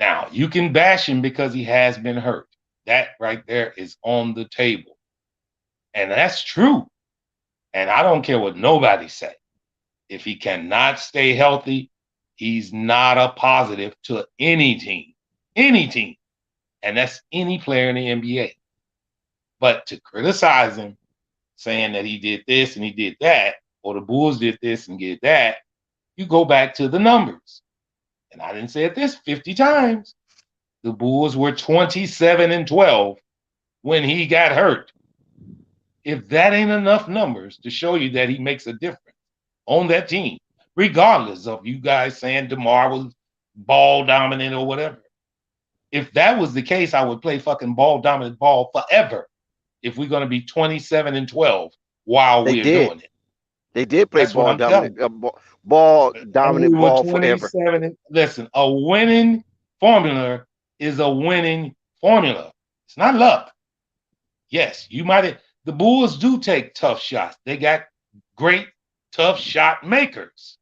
Now, you can bash him because he has been hurt. That right there is on the table. And that's true. And I don't care what nobody say. If he cannot stay healthy, he's not a positive to any team. Any team. And that's any player in the NBA. But to criticize him, saying that he did this and he did that, or the Bulls did this and did that, you go back to the numbers. And I didn't say it this 50 times. The Bulls were 27-12 when he got hurt. If that ain't enough numbers to show you that he makes a difference on that team, regardless of you guys saying DeMar was ball dominant or whatever. If that was the case, I would play fucking ball dominant ball forever if we're going to be 27-12 while we're doing it. They did play ball dominant, ball forever. Listen, a winning formula is a winning formula. It's not luck. Yes, you might have. The Bulls do take tough shots. They got great tough shot makers.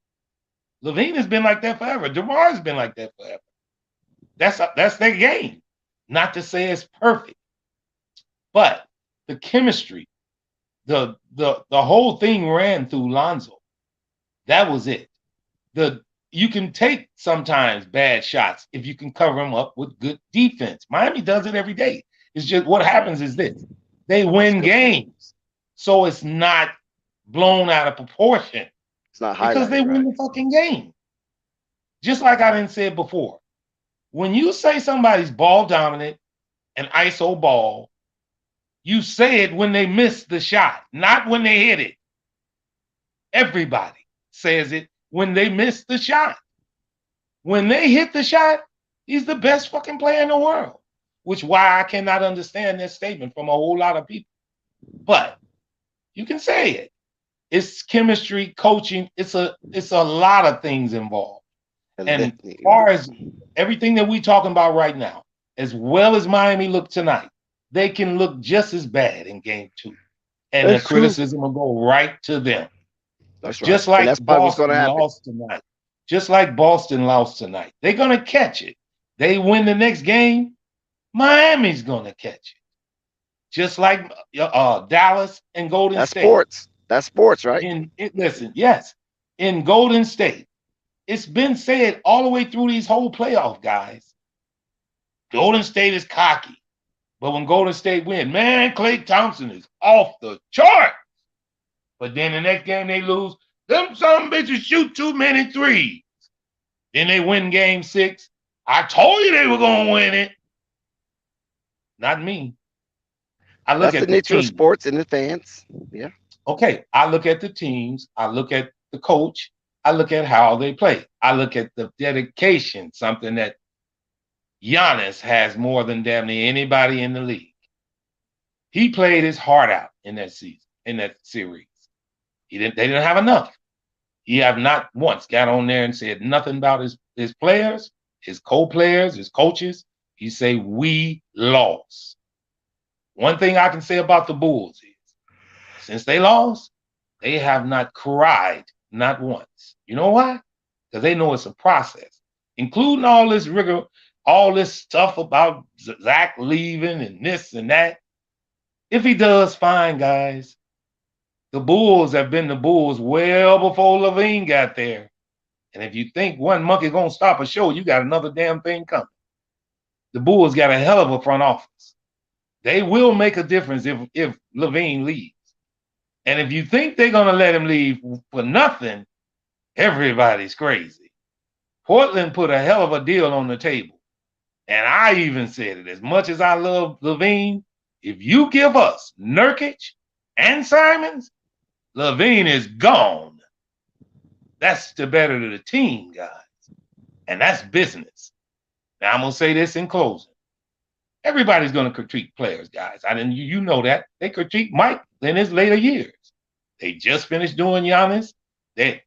Levine has been like that forever. DeMar has been like that forever. That's their game. Not to say it's perfect, but the chemistry, the whole thing ran through Lonzo. That was it. You can take sometimes bad shots if you can cover them up with good defense. Miami does it every day. It's just what happens is this. They win games. So it's not blown out of proportion. It's not because they win the fucking game. Just like I didn't say it before. When you say somebody's ball dominant and ISO ball, you say it when they miss the shot, not when they hit it. Everybody says it when they miss the shot. When they hit the shot, he's the best fucking player in the world. Which why I cannot understand this statement from a whole lot of people. But you can say it. It's chemistry, coaching. It's a lot of things involved. And as far as everything that we're talking about right now, as well as Miami look tonight, they can look just as bad in game 2. And the criticism will go right to them. That's right. Just like Boston lost tonight. Just like Boston lost tonight. They're going to catch it. They win the next game, Miami's going to catch it. Just like Dallas and Golden State. That's sports, right? Listen, yes. In Golden State, it's been said all the way through these whole playoff guys. Golden State is cocky. But when Golden State win, man, Klay Thompson is off the chart. But then the next game they lose, them some bitches shoot too many threes. Then they win game 6. I told you they were going to win it. Not me. I look That's at the nature of sports and the fans. Yeah. Okay. I look at the teams. I look at the coach. I look at how they play. I look at the dedication, something that Giannis has more than damn near anybody in the league. He played his heart out in that season, in that series. They didn't have enough. He have not once got on there and said nothing about his players, his co-players, his coaches. He say, we lost. One thing I can say about the Bulls is, since they lost, they have not cried, not once. You know why? Because they know it's a process, including all this rigor, all this stuff about Zach leaving and this and that. If he does, fine, guys. The Bulls have been the Bulls well before Levine got there. And if you think one monkey gonna stop a show, you got another damn thing coming. The Bulls got a hell of a front office. They will make a difference if Levine leaves. And if you think they're gonna let him leave for nothing, everybody's crazy. Portland put a hell of a deal on the table. And I even said it, as much as I love Levine, if you give us Nurkic and Simons, Levine is gone. That's the better of the team, guys. And that's business. Now, I'm going to say this in closing. Everybody's going to critique players, guys. You know that. They critique Mike in his later years. They just finished doing Giannis.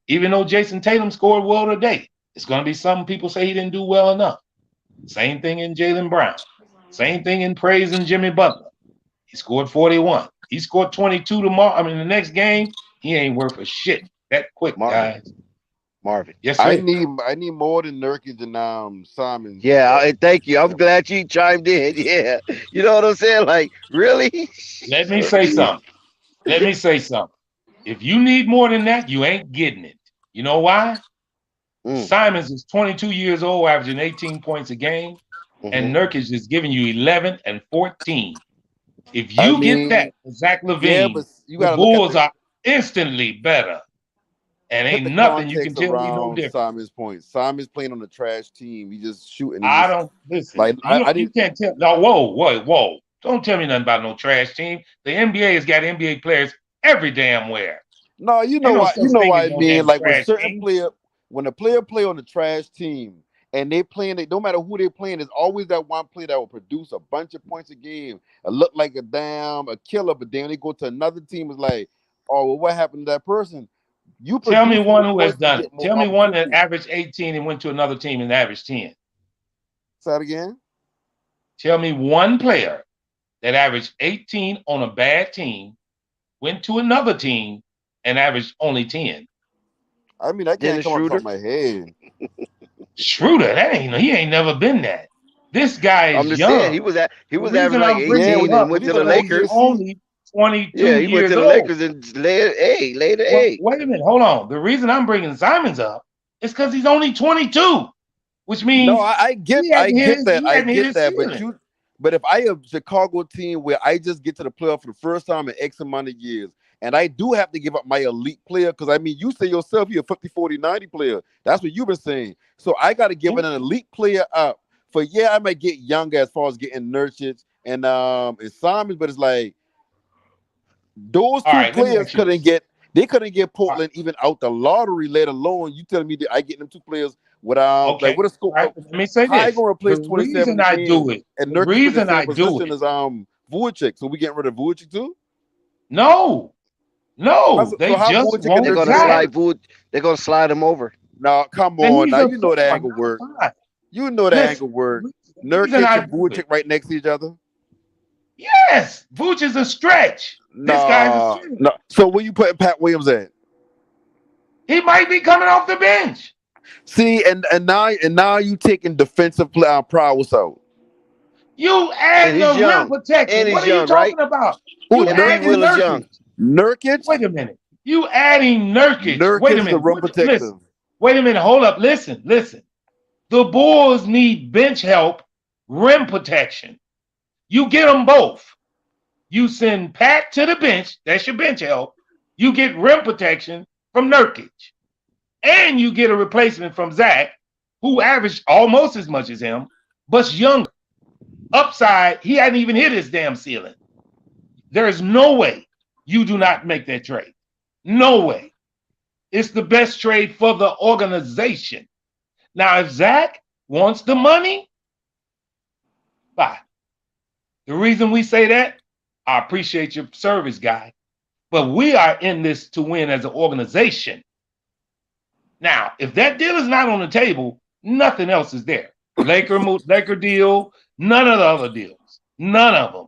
Even though Jason Tatum scored well today, it's going to be some people say he didn't do well enough. Same thing in Jaylen Brown. Same thing in praising Jimmy Butler. He scored 41. He scored 22 tomorrow. The next game, he ain't worth a shit that quick, guys. Marvin. Yes, sir. I need more than Nurkic and Simons. Yeah, thank you. I'm glad you chimed in. Yeah. You know what I'm saying? Like, really? Let me say something. If you need more than that, you ain't getting it. You know why? Simons is 22 years old, averaging 18 points a game, and Nurkic is giving you 11 and 14. If you get that, Zach LaVine, but you the gotta look at Bulls are instantly better. And Put ain't the nothing you context can tell me no around different. Simon's point. Simon's playing on a trash team. He just shooting. I don't listen. Like You can't tell. No, whoa! Don't tell me nothing about no trash team. The NBA has got NBA players every damn where. No, you know Ain't no what? such You know thing what as I no mean. damn Like when trash certain team. when a player play on a trash team and they playing it, no matter who they playing, there's always that one player that will produce a bunch of points a game, look like a killer, but then they go to another team, is like, oh, well, what happened to that person? You Tell me produce one more who has points, you done it. get more Tell me one that opportunities. averaged 18 and went to another team and averaged 10. Say that again. Tell me one player that averaged 18 on a bad team, went to another team, and averaged only 10. I mean, I can't come off the top of my head. Schroeder, he ain't never been that. This guy is I'm just saying young. he was The averaging reason like I'm bringing 18 him and up went is to the because he's Lakers. only 22 Yeah, he went years to the old. Lakers and laid an egg. Wait a minute, hold on. The reason I'm bringing Simons up is because he's only 22, which means No, I get he hadn't hit his ceiling. But if I have a Chicago team where I just get to the playoff for the first time in X amount of years, and I do have to give up my elite player, because I mean, you say yourself you're a 50, 40, 90 player. That's what you've been saying. So I got to give an elite player up for, I might get younger as far as getting Nurkic and Simons, but it's like those two players couldn't get Portland even out the lottery, let alone you telling me that I get them two players without like what a score. Right. Let me say How I this. gonna replace The 27 reason in I the do game it, and the Nurkic put the reason same I do position it, as Vujic, so we getting rid of Vujic too? No, they how just Vujic in won't They're this gonna game? they're gonna slide him over. No, come And on. he's Now a you know the four, angle not work. a five. You know the Listen, angle work. the reason Nurkic I and do Vujic it, right next to each other. yes, Vooch is a stretch. This guy's a stretch. No. So where you putting Pat Williams at? He might be coming off the bench. See, and now you taking defensive prowess out. You adding the rim protection. What are you talking about? Who, You adding Nurkic. Nurkic? Wait a minute. You adding Nurkic. Wait a Nurkic is a minute. rim protector. Listen. Wait a minute. Hold up. Listen. The Bulls need bench help, rim protection. You get them both. You send Pat to the bench. That's your bench help. You get rim protection from Nurkic. And you get a replacement from Zach, who averaged almost as much as him, but's younger. Upside, he hadn't even hit his damn ceiling. There is no way you do not make that trade. No way. It's the best trade for the organization. Now, if Zach wants the money, fine. The reason we say that, I appreciate your service, guy, but we are in this to win as an organization. Now, if that deal is not on the table, nothing else is there. Laker deal, none of the other deals. None of them.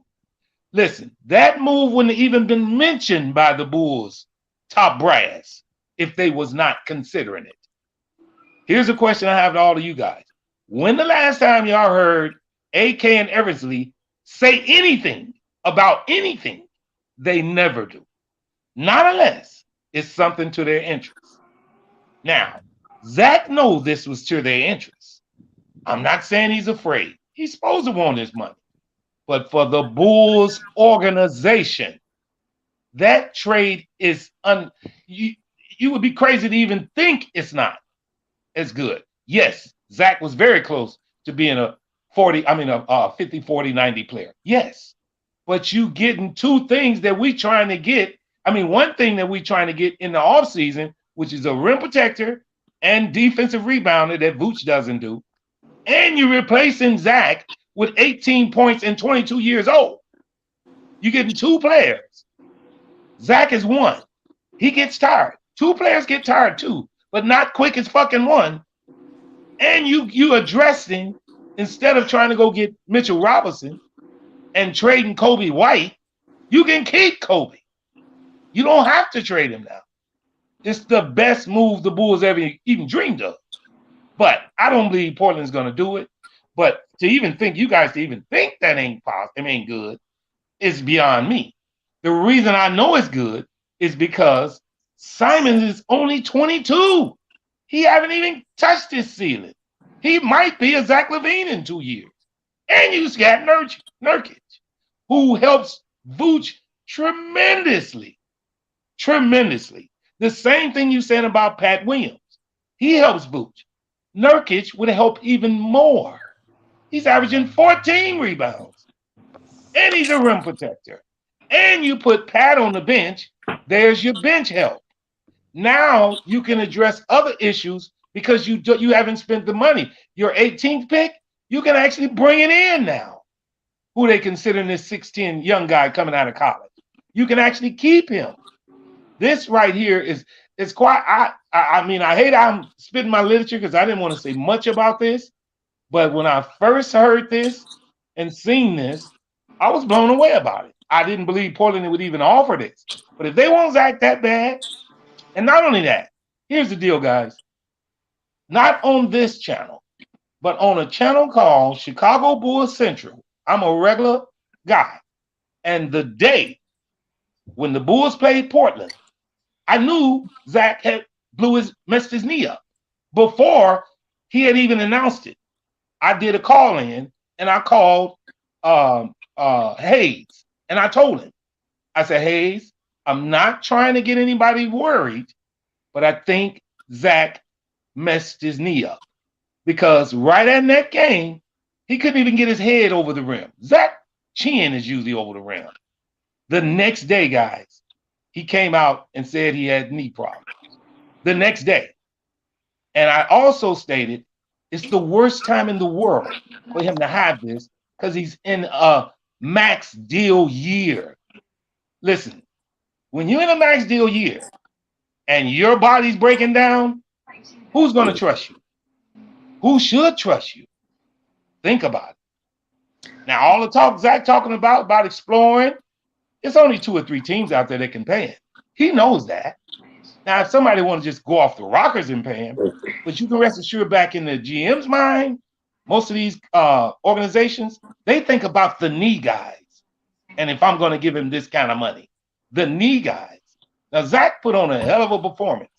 Listen, that move wouldn't have even been mentioned by the Bulls' top brass if they was not considering it. Here's a question I have to all of you guys. When the last time y'all heard AK and Eversley say anything about anything? They never do. Not unless it's something to their interest. Now, Zach knows this was to their interest. I'm not saying he's afraid. He's supposed to want his money. But for the Bulls organization, that trade is you would be crazy to even think it's not as good. Yes, Zach was very close to being a 50, 40, 90 player. Yes. but you getting two things that we trying to get. I mean, one thing that we trying to get in the offseason, which is a rim protector and defensive rebounder that Vooch doesn't do. And you're replacing Zach with 18 points and 22 years old. You're getting two players. Zach is one. He gets tired. Two players get tired too, but not quick as fucking one. And you addressing, instead of trying to go get Mitchell Robinson and trading Kobe White, you can keep Kobe. You don't have to trade him now. It's the best move the Bulls ever even dreamed of. But I don't believe Portland's going to do it. But you guys to even think that ain't possible, it ain't good, is beyond me. The reason I know it's good is because Simons is only 22. He haven't even touched his ceiling. He might be a Zach LaVine in 2 years. And you got Nurkic, who helps Vooch tremendously. Tremendously. The same thing you said about Pat Williams. He helps Vooch. Nurkic would help even more. He's averaging 14 rebounds. And he's a rim protector. And you put Pat on the bench, there's your bench help. Now you can address other issues because you haven't spent the money. Your 18th pick, you can actually bring it in now. Who they consider this 6'10" young guy coming out of college. You can actually keep him. This right here is quite, I mean, I hate I'm spitting my literature because I didn't want to say much about this. But when I first heard this and seen this, I was blown away about it. I didn't believe Portland would even offer this. But if they want Zach that bad, and not only that, here's the deal, guys. Not on this channel, but on a channel called Chicago Bulls Central. I'm a regular guy. And the day when the Bulls played Portland, I knew Zach had messed his knee up before he had even announced it. I did a call in and I called Hayes and I told him, I said, Hayes, I'm not trying to get anybody worried, but I think Zach messed his knee up because right in that game, he couldn't even get his head over the rim. Zach's chin is usually over the rim. The next day, guys, he came out and said he had knee problems. The next day. And I also stated it's the worst time in the world for him to have this because he's in a max deal year. Listen, when you're in a max deal year and your body's breaking down, who's going to trust you? Who should trust you? Think about it. Now, all the talk Zach talking about exploring, it's only 2 or 3 teams out there that can pay him. He knows that. Now, if somebody want to just go off the rockers and pay him, but you can rest assured back in the GM's mind, most of these organizations, they think about the knee guys. And if I'm going to give him this kind of money, the knee guys. Now, Zach put on a hell of a performance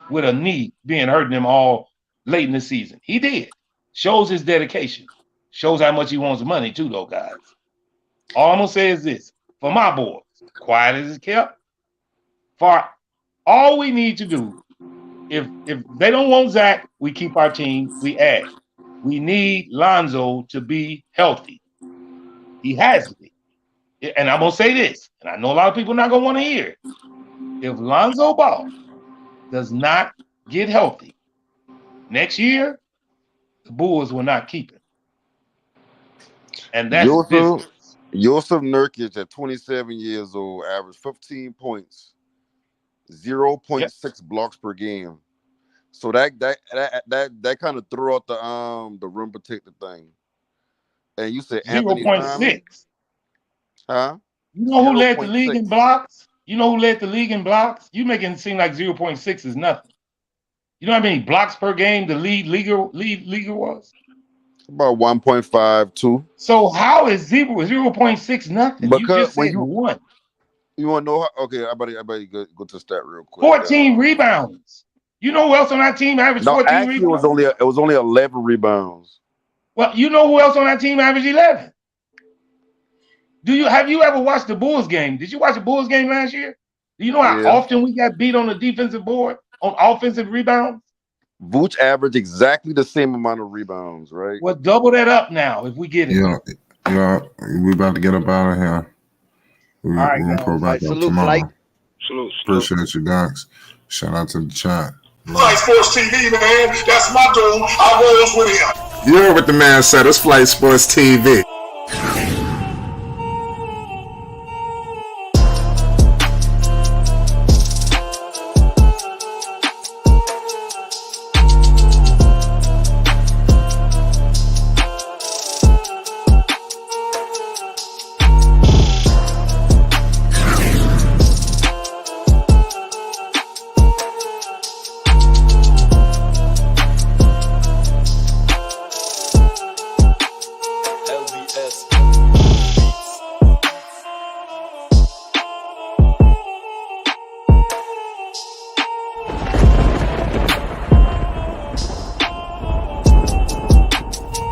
with a knee being hurting him all late in the season. He did. Shows his dedication. Shows how much he wants money too, though, guys. All I'm going to say is this. For my boys, quiet as it's kept, for all we need to do, if they don't want Zach, we keep our team, we add. We need Lonzo to be healthy. He has to be. And I'm going to say this, and I know a lot of people are not going to want to hear it. If Lonzo Ball does not get healthy next year, the Bulls will not keep him. And that's Yusuf Nurkic at 27 years old, averaged 15 points, 0.6 blocks per game. So that kind of threw out the rim protector thing. And you said 0.6. Huh? You know who led the league in blocks? You know who led the league in blocks? You making it seem like 0.6 is nothing. You know how many blocks per game the league leaguer was? About 1.52. So how is 0.6 nothing? Because you just said one. You want to know how? Okay, I better go to the stat real quick. 14 rebounds. You know who else on that team averaged 14 rebounds? It was only 11 rebounds. Well, you know who else on that team averaged 11? Have you ever watched the Bulls game? Did you watch the Bulls game last year? Do you know how often we got beat on the defensive board on offensive rebounds? Vooch averaged exactly the same amount of rebounds, right? Well, double that up now if we get it. Yeah, we about to get up out of here. We're All right, gonna guys. pull All back right, up salute, Flight. tomorrow. Salute. Appreciate you, Docs. Shout out to the chat. Flight Sports TV, man. That's my dude. I rolls with him. You heard what the man said. It's Flight Sports TV.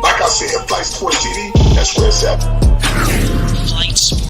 Like I said, Flight Sports TV, that's where it's at.